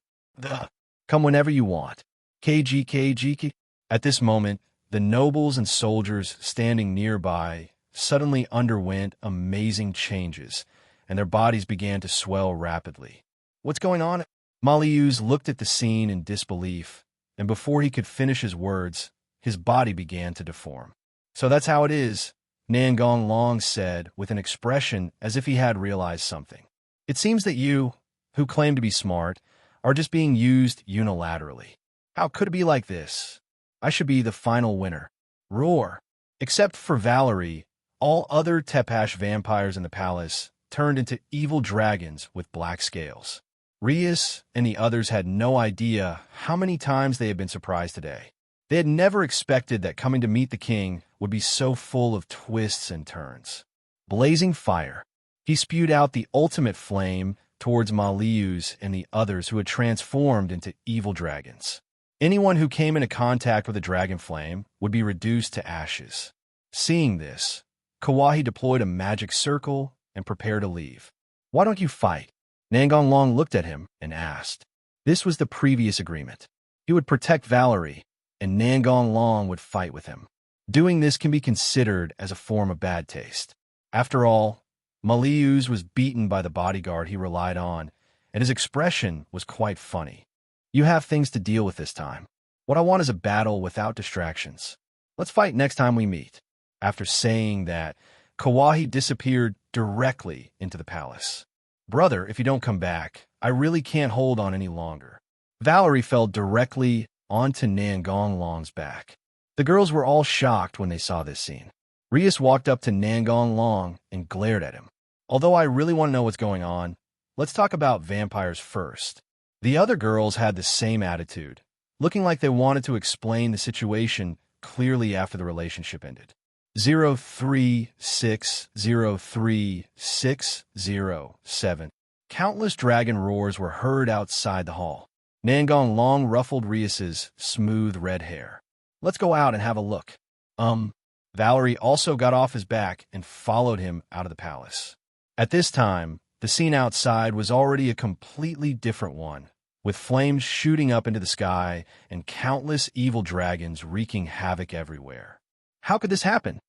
Come whenever you want. KG. At this moment, the nobles and soldiers standing nearby suddenly underwent amazing changes, and their bodies began to swell rapidly. What's going on? Maliuz looked at the scene in disbelief, and before he could finish his words, his body began to deform. So that's how it is, Nangong Long said with an expression as if he had realized something. It seems that you, who claim to be smart, are just being used unilaterally. How could it be like this? I should be the final winner. Roar. Except for Valerie, all other Tepash vampires in the palace turned into evil dragons with black scales. Rias and the others had no idea how many times they had been surprised today. They had never expected that coming to meet the king would be so full of twists and turns. Blazing fire. He spewed out the ultimate flame towards Maliuz and the others who had transformed into evil dragons. Anyone who came into contact with a dragon flame would be reduced to ashes. Seeing this, Kawahi deployed a magic circle and prepared to leave. Why don't you fight? Nangong Long looked at him and asked. This was the previous agreement. He would protect Valerie, and Nangong Long would fight with him. Doing this can be considered as a form of bad taste. After all, Maliuz was beaten by the bodyguard he relied on, and his expression was quite funny. You have things to deal with this time. What I want is a battle without distractions. Let's fight next time we meet. After saying that, Kawahi disappeared directly into the palace. Brother, if you don't come back, I really can't hold on any longer. Valerie fell directly onto Nangong Long's back. The girls were all shocked when they saw this scene. Rias walked up to Nangong Long and glared at him. Although I really want to know what's going on, let's talk about vampires first. The other girls had the same attitude, looking like they wanted to explain the situation clearly after the relationship ended. 036030607. Countless dragon roars were heard outside the hall. Nangong Long ruffled Rias's smooth red hair. Let's go out and have a look. Valerie also got off his back and followed him out of the palace. At this time, the scene outside was already a completely different one, with flames shooting up into the sky and countless evil dragons wreaking havoc everywhere. How could this happen?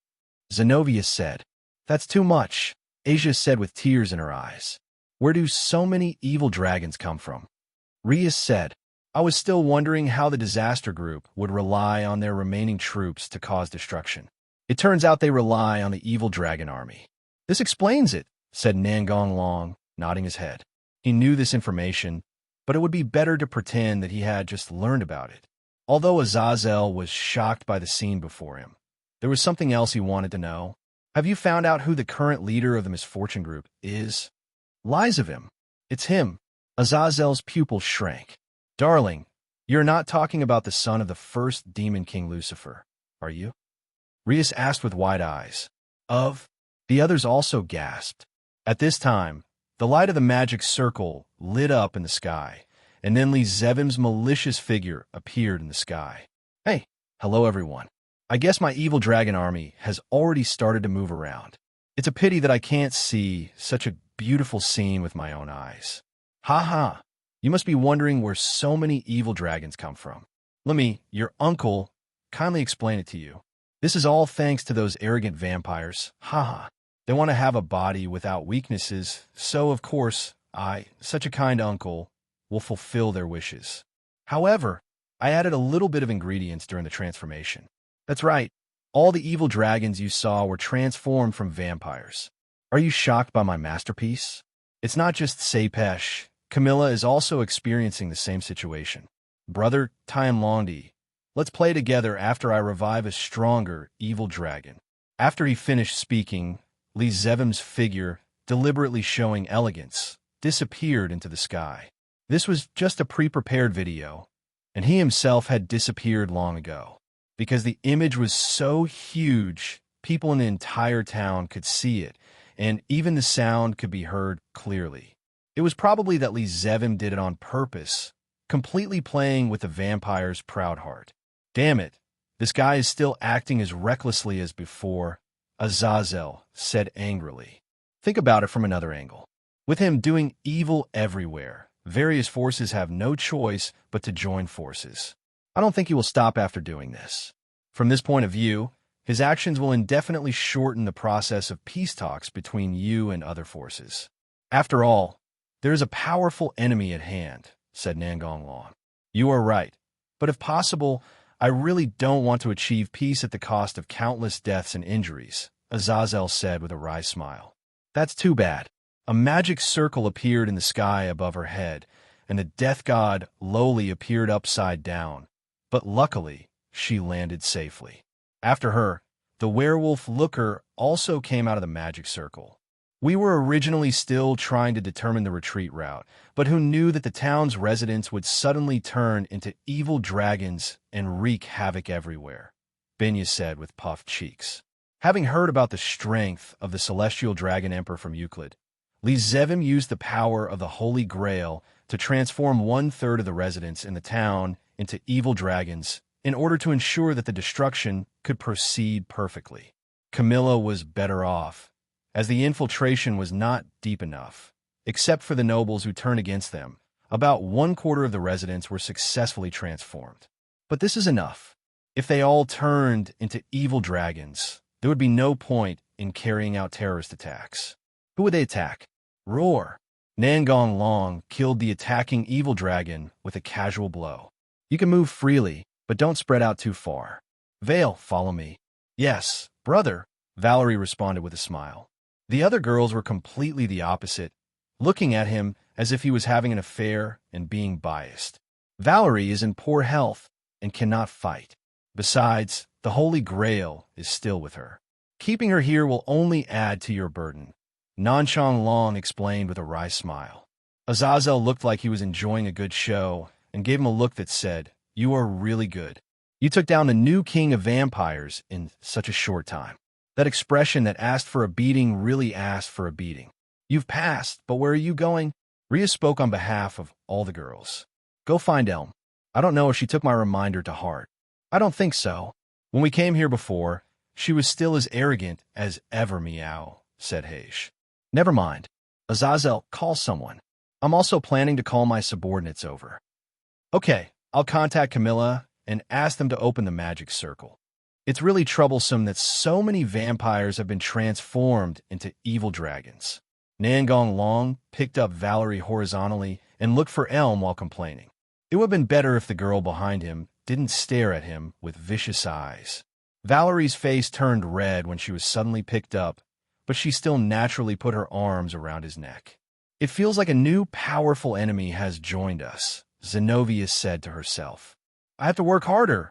Zenobia said. That's too much, Asia said with tears in her eyes. Where do so many evil dragons come from? Rias said, I was still wondering how the disaster group would rely on their remaining troops to cause destruction. It turns out they rely on the evil dragon army. This explains it, said Nangong Long, nodding his head. He knew this information, but it would be better to pretend that he had just learned about it. Although Azazel was shocked by the scene before him, there was something else he wanted to know. Have you found out who the current leader of the misfortune group is? Lies of him. It's him. Azazel's pupil shrank. Darling, you're not talking about the son of the first demon king Lucifer, are you? Rias asked with wide eyes. The others also gasped. At this time, the light of the magic circle lit up in the sky, and then Li Zevim's malicious figure appeared in the sky. Hey, hello everyone. I guess my evil dragon army has already started to move around. It's a pity that I can't see such a beautiful scene with my own eyes. Ha ha. You must be wondering where so many evil dragons come from. Let me, your uncle, kindly explain it to you. This is all thanks to those arrogant vampires. Ha ha. They want to have a body without weaknesses, so of course, I, such a kind uncle, will fulfill their wishes. However, I added a little bit of ingredients during the transformation. That's right. All the evil dragons you saw were transformed from vampires. Are you shocked by my masterpiece? It's not just Sepesh. Camilla is also experiencing the same situation. Brother Tianlongdi, let's play together after I revive a stronger evil dragon. After he finished speaking, Lee Zevim's figure, deliberately showing elegance, disappeared into the sky. This was just a pre-prepared video, and he himself had disappeared long ago. Because the image was so huge, people in the entire town could see it, and even the sound could be heard clearly. It was probably that Lee Zevim did it on purpose, completely playing with the vampire's proud heart. Damn it, this guy is still acting as recklessly as before, Azazel said angrily. Think about it from another angle. With him doing evil everywhere, various forces have no choice but to join forces. I don't think he will stop after doing this. From this point of view, his actions will indefinitely shorten the process of peace talks between you and other forces. After all, there is a powerful enemy at hand, said Nangong Long. You are right, but if possible, I really don't want to achieve peace at the cost of countless deaths and injuries, Azazel said with a wry smile. That's too bad. A magic circle appeared in the sky above her head, and the death god lowly appeared upside down, but luckily, she landed safely. After her, the werewolf looker also came out of the magic circle. We were originally still trying to determine the retreat route, but who knew that the town's residents would suddenly turn into evil dragons and wreak havoc everywhere, Binya said with puffed cheeks. Having heard about the strength of the celestial dragon emperor from Euclid, Lee Zevim used the power of the Holy Grail to transform 1/3 of the residents in the town into evil dragons in order to ensure that the destruction could proceed perfectly. Camilla was better off, as the infiltration was not deep enough. Except for the nobles who turned against them, about 1/4 of the residents were successfully transformed. But this is enough. If they all turned into evil dragons, there would be no point in carrying out terrorist attacks. Who would they attack? Roar! Nangong Long killed the attacking evil dragon with a casual blow. You can move freely, but don't spread out too far. Vale, follow me. Yes, brother, Valerie responded with a smile. The other girls were completely the opposite, looking at him as if he was having an affair and being biased. Valerie is in poor health and cannot fight. Besides, the Holy Grail is still with her. Keeping her here will only add to your burden, Nanchang Long explained with a wry smile. Azazel looked like he was enjoying a good show and gave him a look that said, "You are really good. You took down the new king of vampires in such a short time." That expression that asked for a beating really asked for a beating. You've passed, but where are you going? Rhea spoke on behalf of all the girls. Go find Elm. I don't know if she took my reminder to heart. I don't think so. When we came here before, she was still as arrogant as ever, meow, said Haish. Never mind. Azazel, call someone. I'm also planning to call my subordinates over. Okay, I'll contact Camilla and ask them to open the magic circle. It's really troublesome that so many vampires have been transformed into evil dragons. Nangong Long picked up Valerie horizontally and looked for Elm while complaining. It would have been better if the girl behind him didn't stare at him with vicious eyes. Valerie's face turned red when she was suddenly picked up, but she still naturally put her arms around his neck. It feels like a new powerful enemy has joined us, Zenobia said to herself. I have to work harder.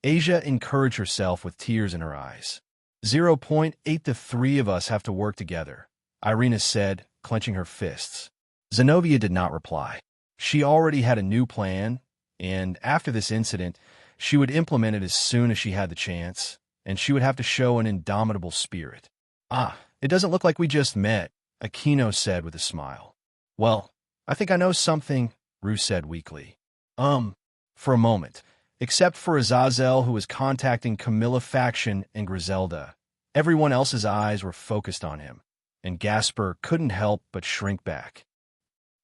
Asia encouraged herself with tears in her eyes. 0.8 the three of us have to work together, Irina said, clenching her fists. Zenobia did not reply. She already had a new plan, and after this incident, she would implement it as soon as she had the chance, and she would have to show an indomitable spirit. Ah, it doesn't look like we just met, Aquino said with a smile. Well, I think I know something, Rue said weakly. For a moment. Except for Azazel, who was contacting Camilla Faction and Griselda. Everyone else's eyes were focused on him, and Gasper couldn't help but shrink back.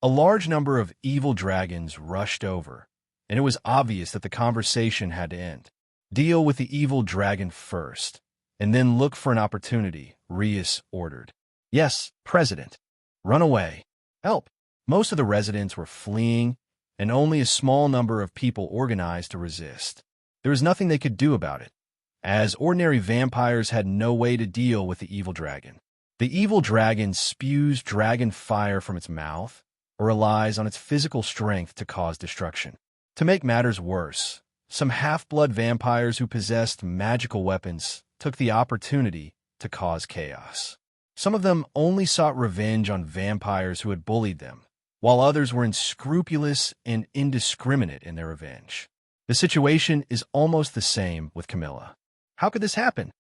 A large number of evil dragons rushed over, and it was obvious that the conversation had to end. Deal with the evil dragon first, and then look for an opportunity, Rias ordered. Yes, President. Run away. Help. Most of the residents were fleeing, and only a small number of people organized to resist. There was nothing they could do about it, as ordinary vampires had no way to deal with the evil dragon. The evil dragon spews dragon fire from its mouth, or relies on its physical strength to cause destruction. To make matters worse, Some half-blood vampires who possessed magical weapons took the opportunity to cause chaos. Some of them only sought revenge on vampires who had bullied them, while others were unscrupulous and indiscriminate in their revenge. The situation is almost the same with Camilla. How could this happen?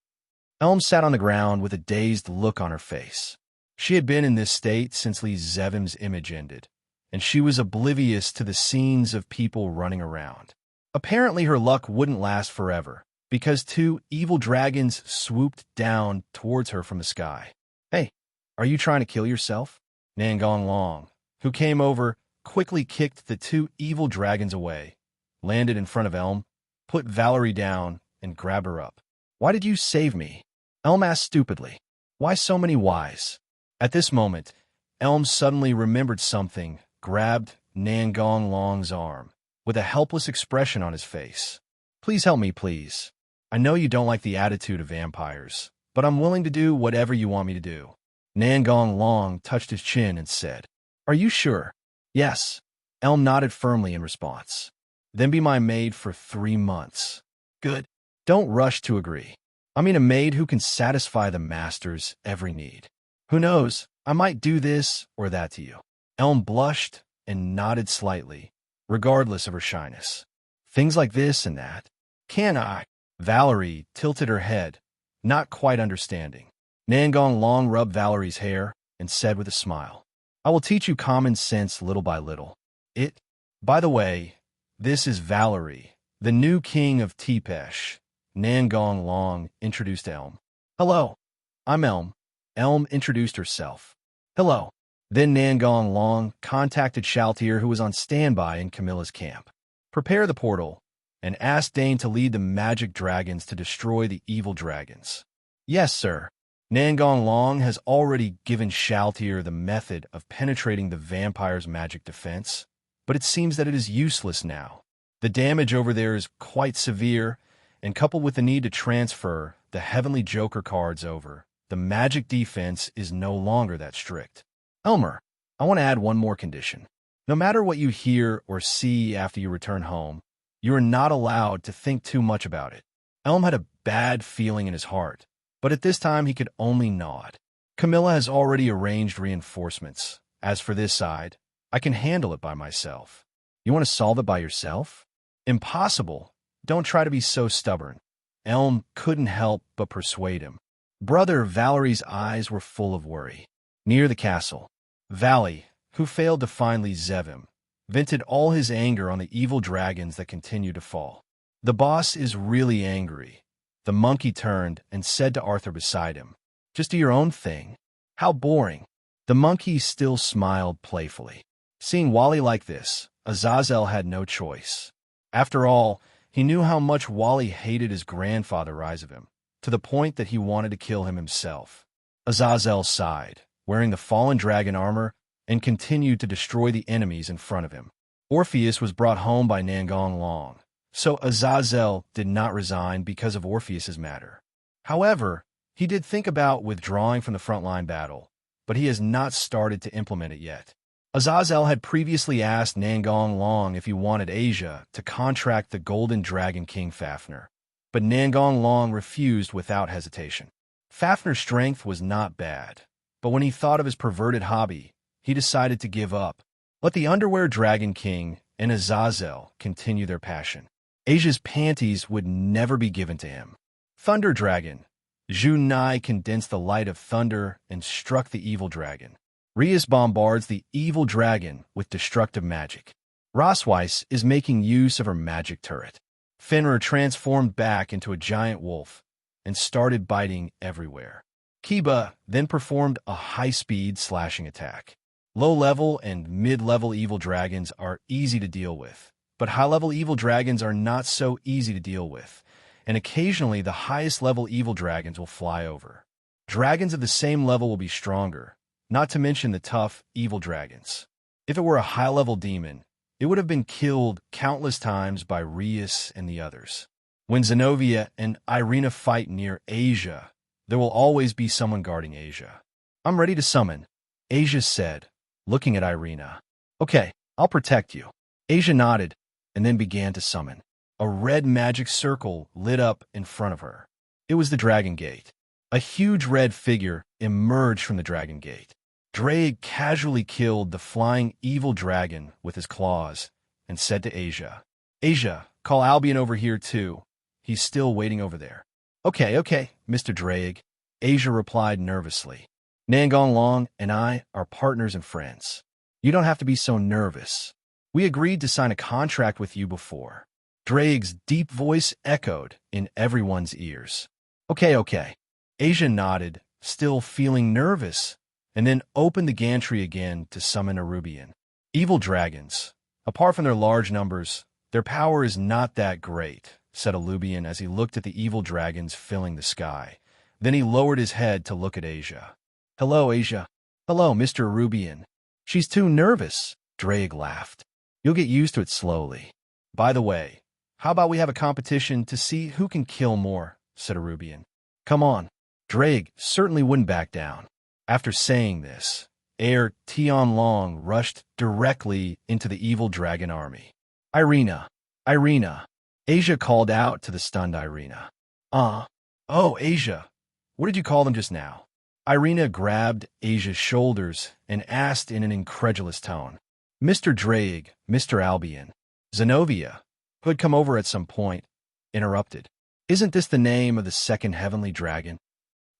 Elm sat on the ground with a dazed look on her face. She had been in this state since Lee Zevim's image ended, and she was oblivious to the scenes of people running around. Apparently her luck wouldn't last forever, because two evil dragons swooped down towards her from the sky. "Hey, are you trying to kill yourself?" Nangong Long, who came over, quickly kicked the two evil dragons away, landed in front of Elm, put Valerie down, and grabbed her up. "Why did you save me?" Elm asked stupidly. Why so many whys? At this moment, Elm suddenly remembered something, grabbed Nangong Long's arm, with a helpless expression on his face. "Please help me, please. I know you don't like the attitude of vampires, but I'm willing to do whatever you want me to do." Nangong Long touched his chin and said, "Are you sure?" "Yes." Elm nodded firmly in response. "Then be my maid for 3 months. "Good. Don't rush to agree. I mean a maid who can satisfy the master's every need. Who knows, I might do this or that to you." Elm blushed and nodded slightly, regardless of her shyness. "Things like this and that. Can I?" Valerie tilted her head, not quite understanding. Nangong Long rubbed Valerie's hair and said with a smile, "I will teach you common sense little by little. By the way, this is Valerie, the new king of Tepesh." Nangong Long introduced Elm. "Hello, I'm Elm." Elm introduced herself. "Hello." Then Nangong Long contacted Shaltir, who was on standby in Camilla's camp. "Prepare the portal, and ask Dane to lead the magic dragons to destroy the evil dragons." "Yes, sir." Nangong Long has already given Shaltir the method of penetrating the vampire's magic defense, but it seems that it is useless now. The damage over there is quite severe, and coupled with the need to transfer the Heavenly Joker cards over, the magic defense is no longer that strict. "Elmer, I want to add one more condition. No matter what you hear or see after you return home, you are not allowed to think too much about it." Elm had a bad feeling in his heart, but at this time he could only nod. "Camilla has already arranged reinforcements. As for this side, I can handle it by myself." "You want to solve it by yourself?" "Impossible. Don't try to be so stubborn." Elm couldn't help but persuade him. Brother Valerie's eyes were full of worry. Near the castle, Valley, who failed to find Lee Zevim, vented all his anger on the evil dragons that continued to fall. "The boss is really angry." The monkey turned and said to Arthur beside him, "Just do your own thing. How boring." The monkey still smiled playfully. Seeing Wally like this, Azazel had no choice. After all, he knew how much Wally hated his grandfather rise of him, to the point that he wanted to kill him himself. Azazel sighed, wearing the fallen dragon armor, and continued to destroy the enemies in front of him. Orpheus was brought home by Nangong Long, so Azazel did not resign because of Orpheus's matter. However, he did think about withdrawing from the frontline battle, but he has not started to implement it yet. Azazel had previously asked Nangong Long if he wanted Asia to contract the Golden Dragon King Fafnir, but Nangong Long refused without hesitation. Fafnir's strength was not bad, but when he thought of his perverted hobby, he decided to give up. Let the Underwear Dragon King and Azazel continue their passion. Asia's panties would never be given to him. Thunder Dragon. Zhu Nai condensed the light of thunder and struck the evil dragon. Rias bombards the evil dragon with destructive magic. Rosweiss is making use of her magic turret. Fenrir transformed back into a giant wolf and started biting everywhere. Kiba then performed a high-speed slashing attack. Low-level and mid-level evil dragons are easy to deal with, but high-level evil dragons are not so easy to deal with, and occasionally the highest-level evil dragons will fly over. Dragons of the same level will be stronger, not to mention the tough, evil dragons. If it were a high-level demon, it would have been killed countless times by Rias and the others. When Zenobia and Irina fight near Asia, there will always be someone guarding Asia. "I'm ready to summon," Asia said, looking at Irina. "Okay, I'll protect you." Asia nodded and then began to summon. A red magic circle lit up in front of her. It was the Dragon Gate. A huge red figure emerged from the Dragon Gate. Drake casually killed the flying evil dragon with his claws and said to Asia, "Asia, call Albion over here too. He's still waiting over there." Okay, Mr. Drake," Asia replied nervously. "Nangong Long and I are partners and friends. You don't have to be so nervous. We agreed to sign a contract with you before." Drake's deep voice echoed in everyone's ears. Okay. Asia nodded, still feeling nervous, and then opened the gantry again to summon Arubian. Evil dragons. Apart from their large numbers, their power is not that great, said Alubian as he looked at the evil dragons filling the sky. Then he lowered his head to look at Asia. "Hello, Asia." "Hello, Mr. Arubian." "She's too nervous," Drake laughed. "You'll get used to it slowly." "By the way, how about we have a competition to see who can kill more," said Arubian. "Come on." Drake certainly wouldn't back down. After saying this, Heir Tian Long rushed directly into the evil dragon army. Irina! Asia called out to the stunned Irina. Oh, Asia, what did you call them just now?" Irina grabbed Asia's shoulders and asked in an incredulous tone. Mr. Drake, Mr. Albion. Zenobia, who had come over at some point, interrupted. "Isn't this the name of the second heavenly dragon?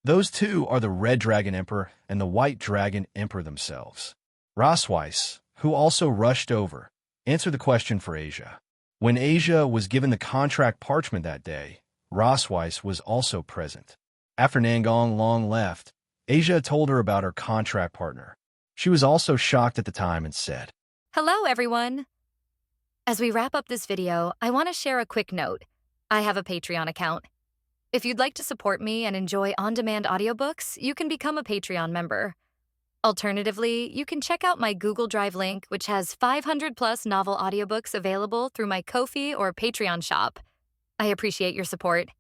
Those two are the Red Dragon Emperor and the White Dragon Emperor themselves." Rosweiss, who also rushed over, answered the question for Asia. When Asia was given the contract parchment that day, Rosweiss was also present. After Nangong Long left, Asia told her about her contract partner. She was also shocked at the time and said, "Hello, everyone. As we wrap up this video, I want to share a quick note. I have a Patreon account. If you'd like to support me and enjoy on-demand audiobooks, you can become a Patreon member. Alternatively, you can check out my Google Drive link, which has 500+ novel audiobooks available through my Ko-fi or Patreon shop. I appreciate your support.